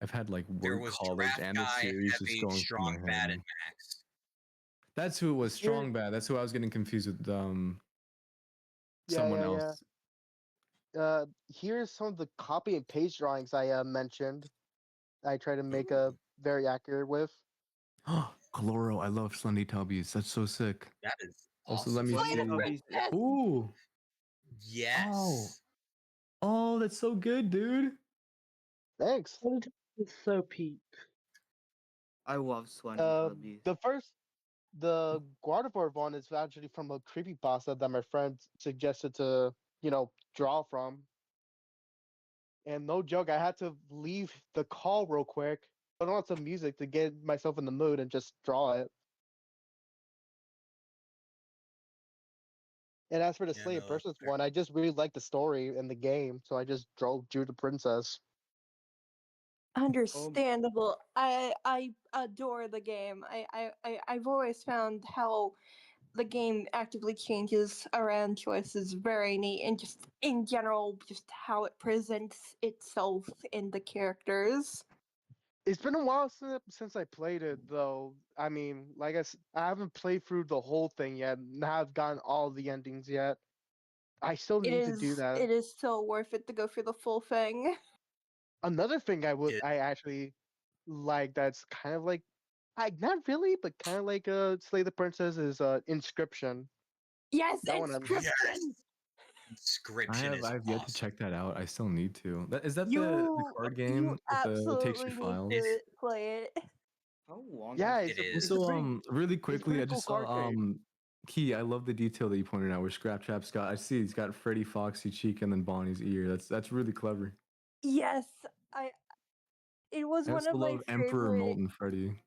I've had like There word was college Giraffe and the Guy, series just Heavy, going through my Strong, Bad, head. and Max. That's who it was. Here- Strong Bad. That's who I was getting confused with. Yeah, Someone yeah, else. yeah. Here's some of the copy and paste drawings I mentioned. I try to make a very accurate with. Caloro, I love Slendy Tubbies. That's so sick. That is Also, awesome. let me Slendy see. Tubbies. Ooh. Yes. Oh, that's so good, dude. Thanks. It's so peak. I love Slendy Tubbies. The Gardevoir one is actually from a creepypasta that my friend suggested to, draw from. And no joke, I had to leave the call real quick, put on some music to get myself in the mood and just draw it. And as for the Yeah, Slay no, a that's Person's fair. one, I just really liked the story and the game, so I just drew the princess. Understandable. I adore the game. I've always found how the game actively changes around choices very neat, and just in general, just how it presents itself in the characters. It's been a while since I played it, though. I mean, like I haven't played through the whole thing yet, and have gotten all the endings yet. I still need to do that. It is so worth it to go through the full thing. Another thing I actually like that's kind of like, not really, but kind of like Slay the Princess is Inscription. Yes, That one Inscription. Inscription is I've yet to awesome. check that out. I still need to. Is that the You card you game with the it takes you absolutely need files? to play it. How long? Yeah, It is. it's a Also, pretty really it's a quickly, pretty I cool just saw card game. Key. I love the detail that you pointed out where Scraptrap's got. I see he's got Freddy, Foxy, Chica, and then Bonnie's ear. That's really clever. Yes, I. It was I one also of my love Emperor favorite. Molten Freddy.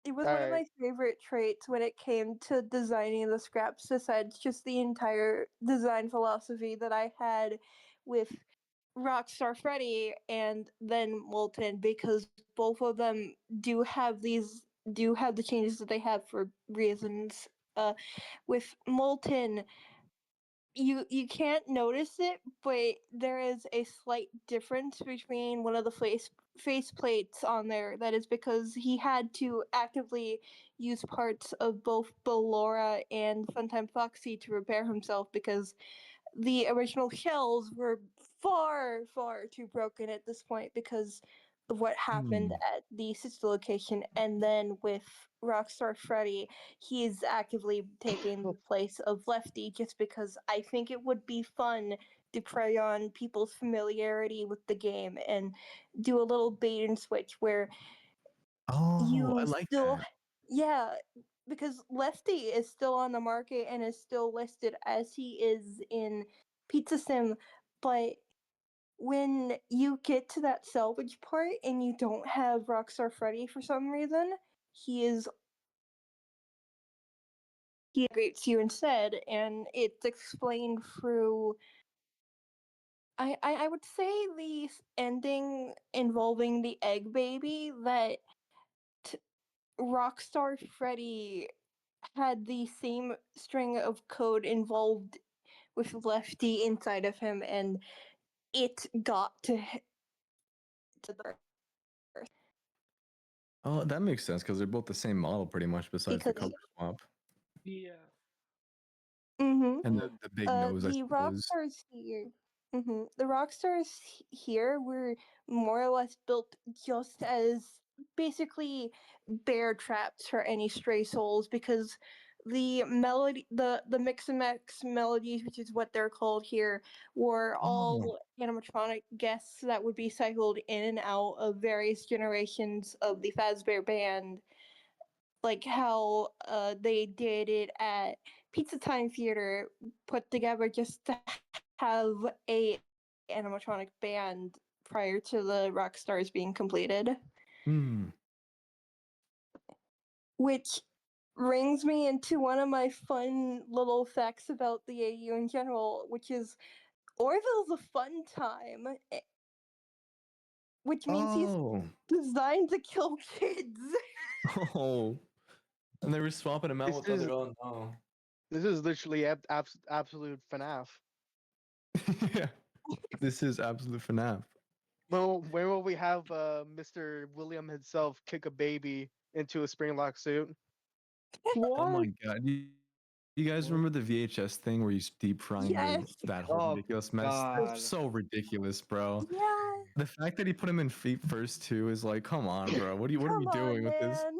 It was one of Alright. my favorite traits when it came to designing the scraps, besides just the entire design philosophy that I had with Rockstar Freddy and then Molten, because both of them do have the changes that they have for reasons. With Molten, you can't notice it, but there is a slight difference between one of the face plates on there. That is because he had to actively use parts of both Ballora and Funtime Foxy to repair himself, because the original shells were far too broken at this point because of what happened at the sister location. And then with Rockstar Freddy, he is actively taking the place of Lefty, just because I think it would be fun to prey on people's familiarity with the game and do a little bait and switch where Oh, I you like still, that. yeah, because Lefty is still on the market and is still listed as he is in Pizza Sim, but when you get to that salvage part and you don't have Rockstar Freddy for some reason, he greets you instead, and it's explained through. I would say the ending involving the egg baby, that Rockstar Freddy had the same string of code involved with Lefty inside of him, and it got to the Earth. Oh, that makes sense because they're both the same model pretty much, besides the Because color swap Yeah. mm-hmm. and the big nose, I The suppose. Rockstars here. The Rockstars here were more or less built just as basically bear traps for any stray souls, because the mix and max melodies, which is what they're called here, were all animatronic guests that would be cycled in and out of various generations of the Fazbear Band, like how they did it at Pizza Time Theater, put together just to have a animatronic band prior to the Rockstars being completed. Which brings me into one of my fun little facts about the AU in general, which is Orville's a fun time, which means he's designed to kill kids. Oh, and they were swapping him out This with other. is Oh no. This is literally absolute FNAF. Yeah, this is absolute FNAF. Well, where will we have Mr. William himself kick a baby into a springlock suit? Oh my god. You guys remember the VHS thing where he's deep frying that whole Oh, ridiculous mess? God. That's so ridiculous, bro. Yeah. The fact that he put him in feet first too is like, come on, bro. What are we Come on, doing with this? man.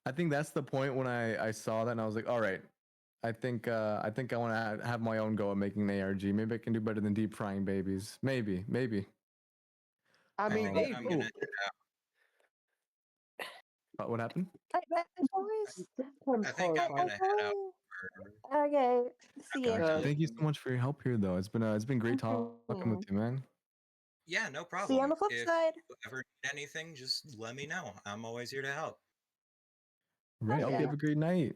I think that's the point when I saw that and I was like, all right, I think I want to have my own go at making an ARG. Maybe I can do better than deep frying babies. Maybe. I mean, think I'm gonna. What happened? I've always. I think I'm gonna head out. Okay. See Gotcha. ya. Thank you so much for your help here, though. It's been great talking with you, man. Yeah, no problem. See you on the flip if side. you ever need anything, just let me know. I'm always here to help. Right. I hope you have a great night.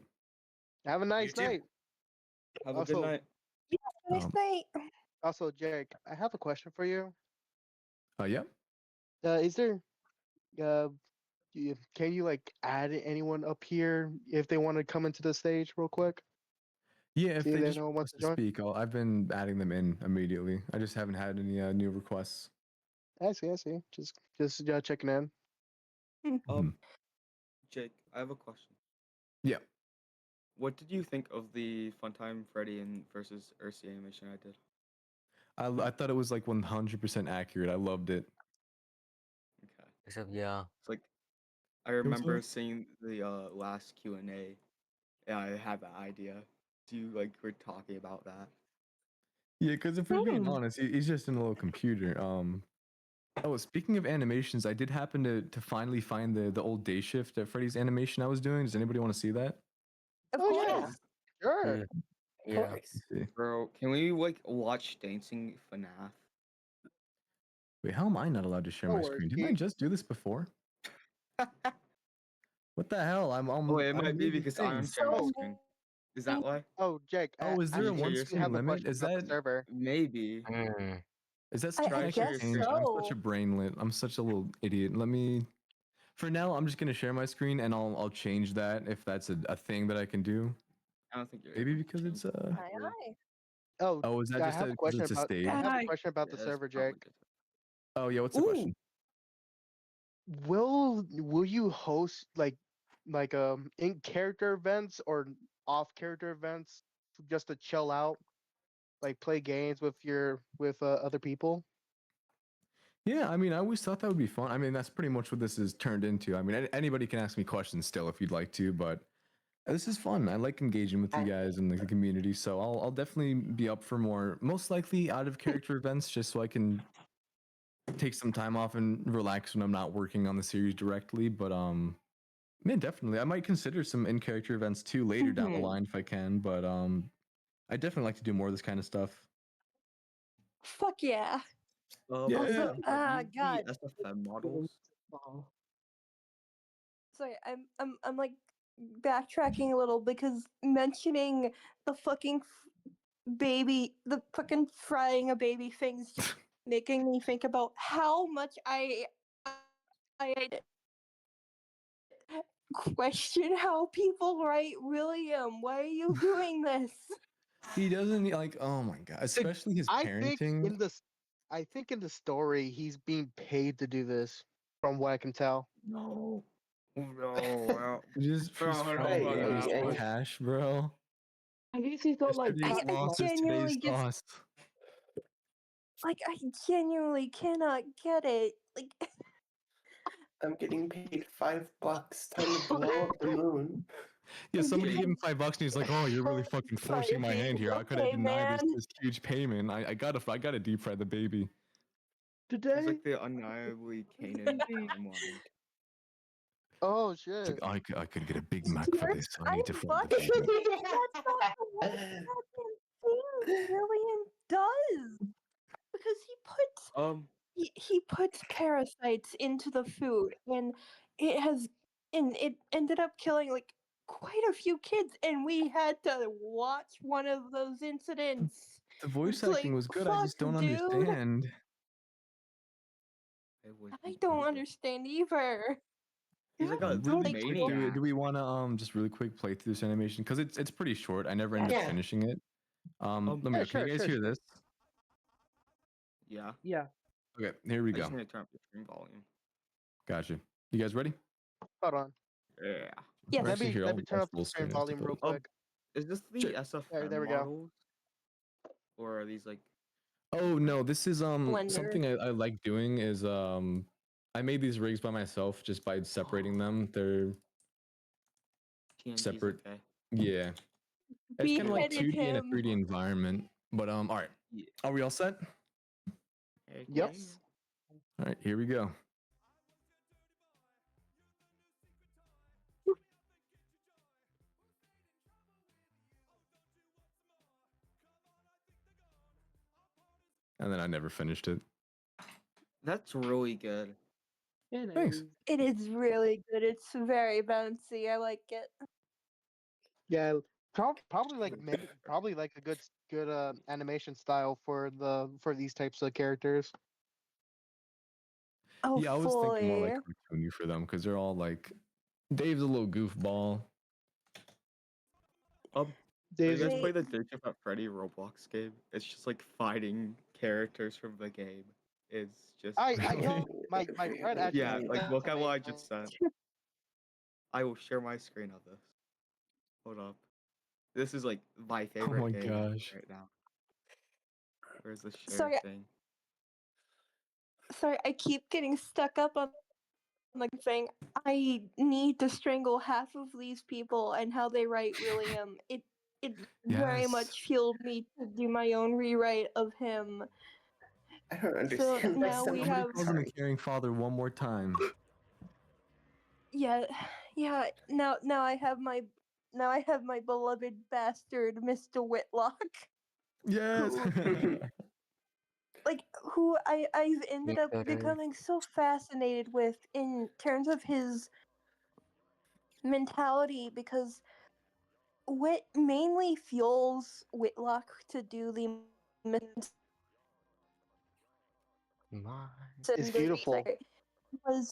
Have a nice too. night. Have a good night. Yeah, nice night. Also, Jake, I have a question for you. Yeah. Is there, can you like add anyone up here if they want to come into the stage real quick? Yeah, if See they if just anyone want wants to to join. speak, I've been adding them in immediately. I just haven't had any new requests. I see. Just checking in. Jake, I have a question. Yeah. What did you think of the Funtime Freddy and versus Ursi animation I did? I thought it was like 100% accurate. I loved it. Okay. Except yeah. It's like I was remember what? seeing the last Q&A, and I had that idea. You like were talking about that. Yeah, because if we're being honest, he's just in a little computer. Oh, speaking of animations, I did happen to finally find the old day shift at Freddy's animation I was doing. Does anybody want to see that? Of Oh course. yeah, sure. Yeah. Let's see. Bro, can we like watch Dancing FNAF? Wait, how am I not allowed to share No my worries, screen? Didn't I Geek. just do this before? What the hell? Oh, it I'm might be doing because things. I'm sharing my screen. Is that why? Oh, Jake. Oh, is there a Can you share one your screen have a limit? question Is about the that server? Maybe. is that I something I can guess change? I'm such a so. brainlet. I'm such a little idiot. Let me. For now, I'm just gonna share my screen and I'll change that if that's a thing that I can do. I don't think you're Maybe able to because change it's it, Aye, really. aye. Oh, is that I just have a because question it's a about. stage? I have a Aye. question about the Yeah, it's server, probably Jake. different. Oh yeah, what's the question? Will you host like in character events or off character events just to chill out, like play games with other people? Yeah, I mean, I always thought that would be fun. I mean, that's pretty much what this is turned into. I mean, anybody can ask me questions still if you'd like to, but this is fun. I like engaging with you guys and the community, so I'll definitely be up for more, most likely out of character events, just so I can take some time off and relax when I'm not working on the series directly. But man, definitely, I might consider some in character events too later down the line if I can. But I definitely like to do more of this kind of stuff. Fuck yeah. Yeah. Also, God. God. SFM models. Sorry, I'm like backtracking a little because mentioning the fucking the fucking frying a baby things just making me think about how much I question how people write William. Why are you doing this? He doesn't like. Oh my god, especially his I think parenting. in the story he's being paid to do this, from what I can tell. No. No. Just cash, bro. I guess he's not like Yesterday's that. loss is genuinely today's just- loss. Like I genuinely cannot get it. Like I'm getting paid $5 time to blow up the moon. Yeah, somebody gave him $5 and he's like, "Oh, you're really fucking forcing my hand here. I could have Okay, denied man. this huge payment. I gotta deep fry the baby." Today? It's like the undeniably Kanan timeline. Oh It's shit! like, I could get a Big Mac for this. I need to fry the fucking- baby. That's not the one fucking thing William does. Because he puts parasites into the food and it ended up killing like quite a few kids and we had to watch one of those incidents. The voice It's acting like, was good. I fuck, just don't dude. understand. I don't understand either. He's like a Really quick, maniac. do we want to just really quick play through this animation because it's pretty short. I never ended up Yeah. finishing it. Let me Yeah, know. Can you guys hear this? Yeah. Yeah. Okay, here we I just go. need to turn up the screen volume. Gotcha. You guys ready? Hold on. Yeah. Yes. Or actually, here, Let I'll me turn up the full screen screen, I volume real suppose. quick. Is this the Sure. SFM There we go. models? Or are these like Oh no, this is Blender. something I like doing is I made these rigs by myself just by separating them. They're TNGs? separate. Okay. Yeah. It's kind of like Beheaded 2D and a him. 3D environment. But all right. Yeah. Are we all set? Yep. All right, here we go. And then I never finished it. That's really good. Thanks. It is really good. It's very bouncy. I like it. Yeah, probably like probably like a good animation style for these types of characters. Oh, Yeah, I was thinking more like fully. cartoony for them because they're all like Dave's a little goofball. Do you guys They- play the Dirt About Freddy Roblox game? It's just like fighting characters from the game. It's just I know my friend actually. yeah, like that's look at what I amazing. just said. I will share my screen of this. Hold up. This is like my favorite my game gosh. right now. Where's the share Sorry. thing? Sorry, I keep getting stuck up on like saying I need to strangle half of these people and how they write William. It very Yes. much fueled me to do my own rewrite of him. I don't So understand now we Somebody have calls him a caring father one more time. yeah. Now I have my beloved bastard Mr. Whitlock. Yes. Who I've ended up better. becoming so fascinated with in terms of his mentality because what mainly fuels Whitlock to do the missions It's beautiful. was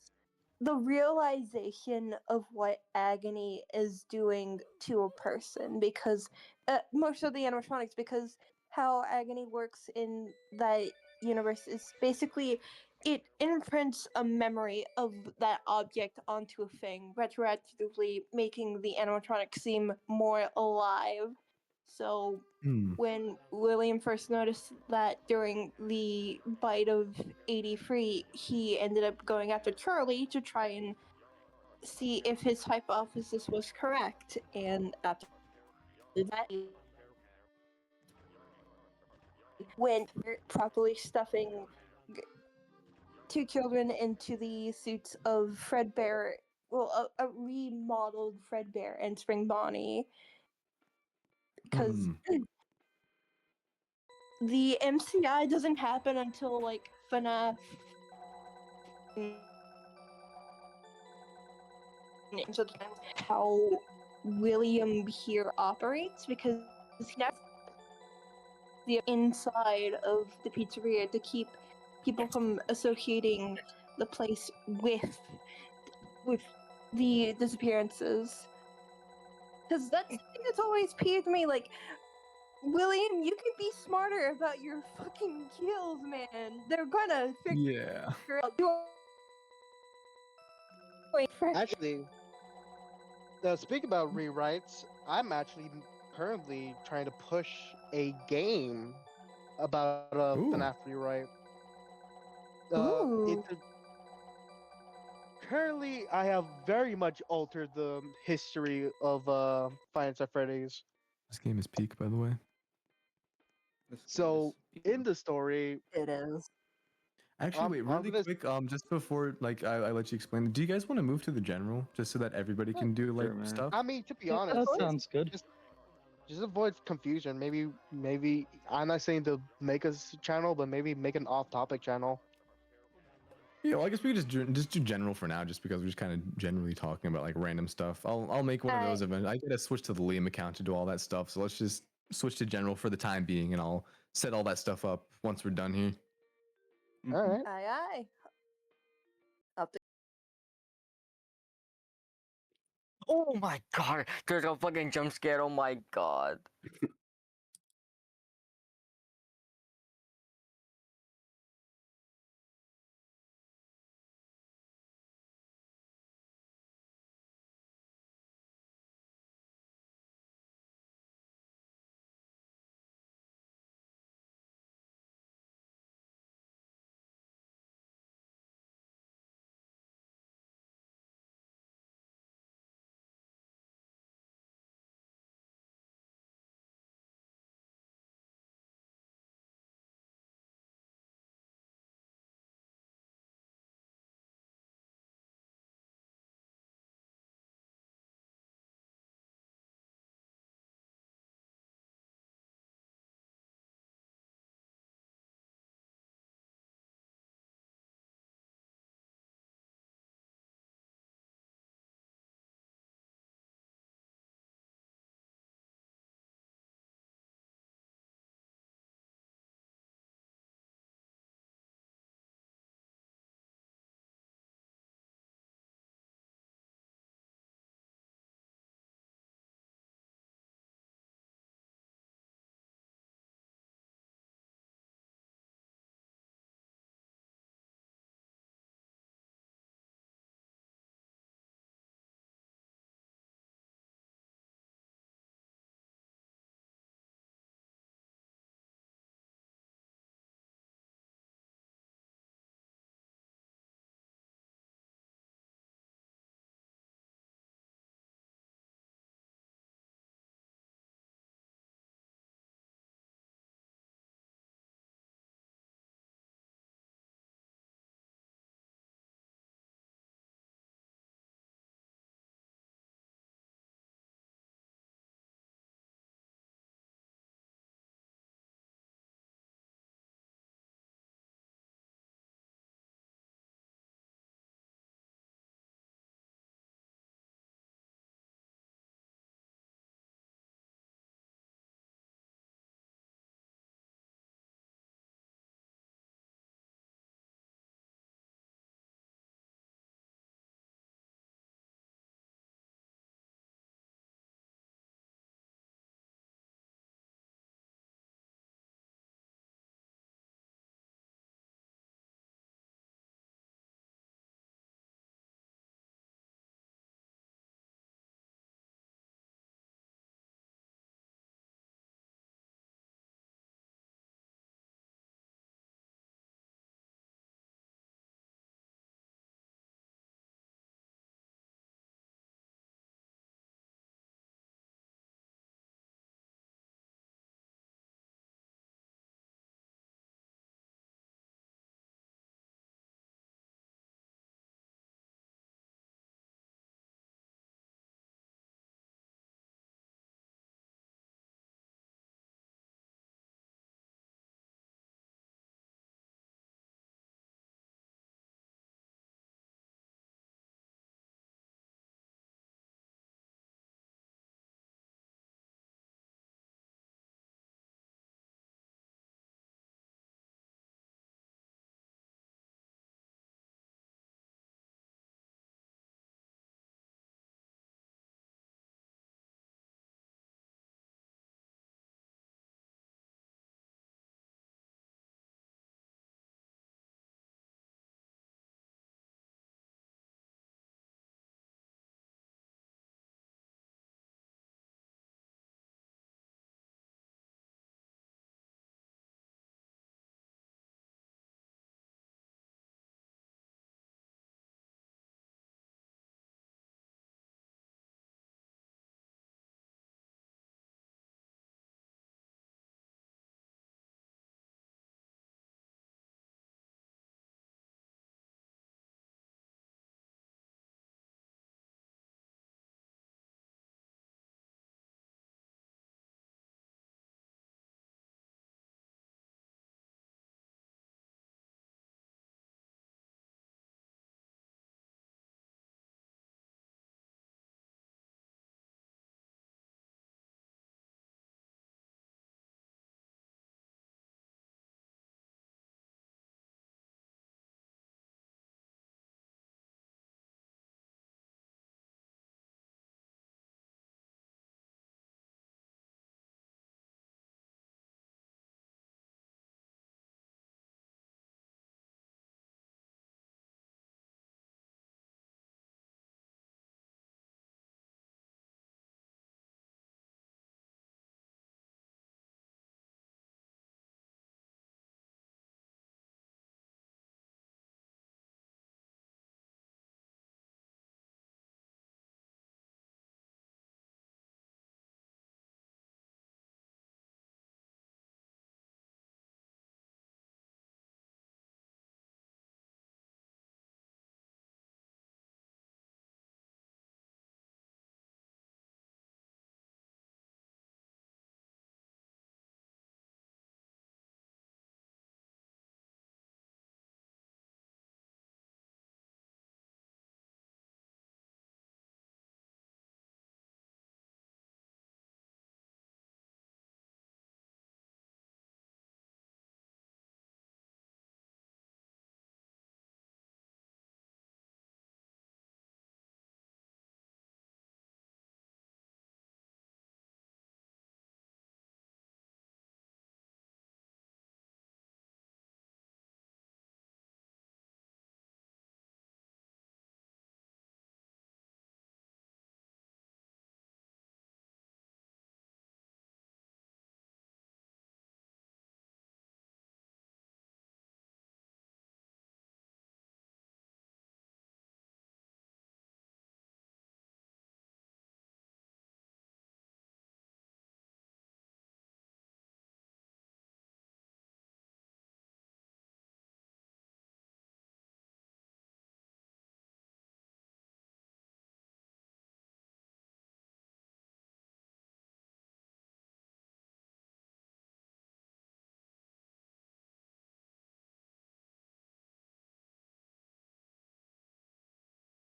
the realization of what agony is doing to a person because most of the animatronics because how agony works in that universe is basically it imprints a memory of that object onto a thing retroactively making the animatronic seem more alive so when William first noticed that during the bite of 83, he ended up going after Charlie to try and see if his hypothesis was correct. And after that, he went properly stuffing two children into the suits of Fredbear, well, a remodeled Fredbear and Spring Bonnie. Because the MCI doesn't happen until like FNAF into how William here operates because he has the inside of the pizzeria to keep people from associating the place with the disappearances. Because that's the thing that's always peeved me. Like, William, you can be smarter about your fucking kills, man. They're gonna figure out. Actually, speaking about rewrites, I'm actually currently trying to push a game about a FNAF rewrite. Ooh. Currently, I have very much altered the history of Finance at Freddy's. This game is peak, by the way. So in the story, it is. Actually, wait, really quick. Just before like I let you explain, do you guys want to move to the general just so that everybody can do like stuff? I mean, to be Yeah, honest, that sounds good. Just avoid confusion. Maybe I'm not saying to make a channel, but maybe make an off-topic channel. Yeah, well, I guess we could just do general for now, just because we're just kind of generally talking about like random stuff. I'll make one of those events. I gotta switch to the Liam account to do all that stuff, so let's just switch to general for the time being, and I'll set all that stuff up once we're done here. All right. Aye, aye. Up to Oh my god! There's a fucking jump scare. Oh my god.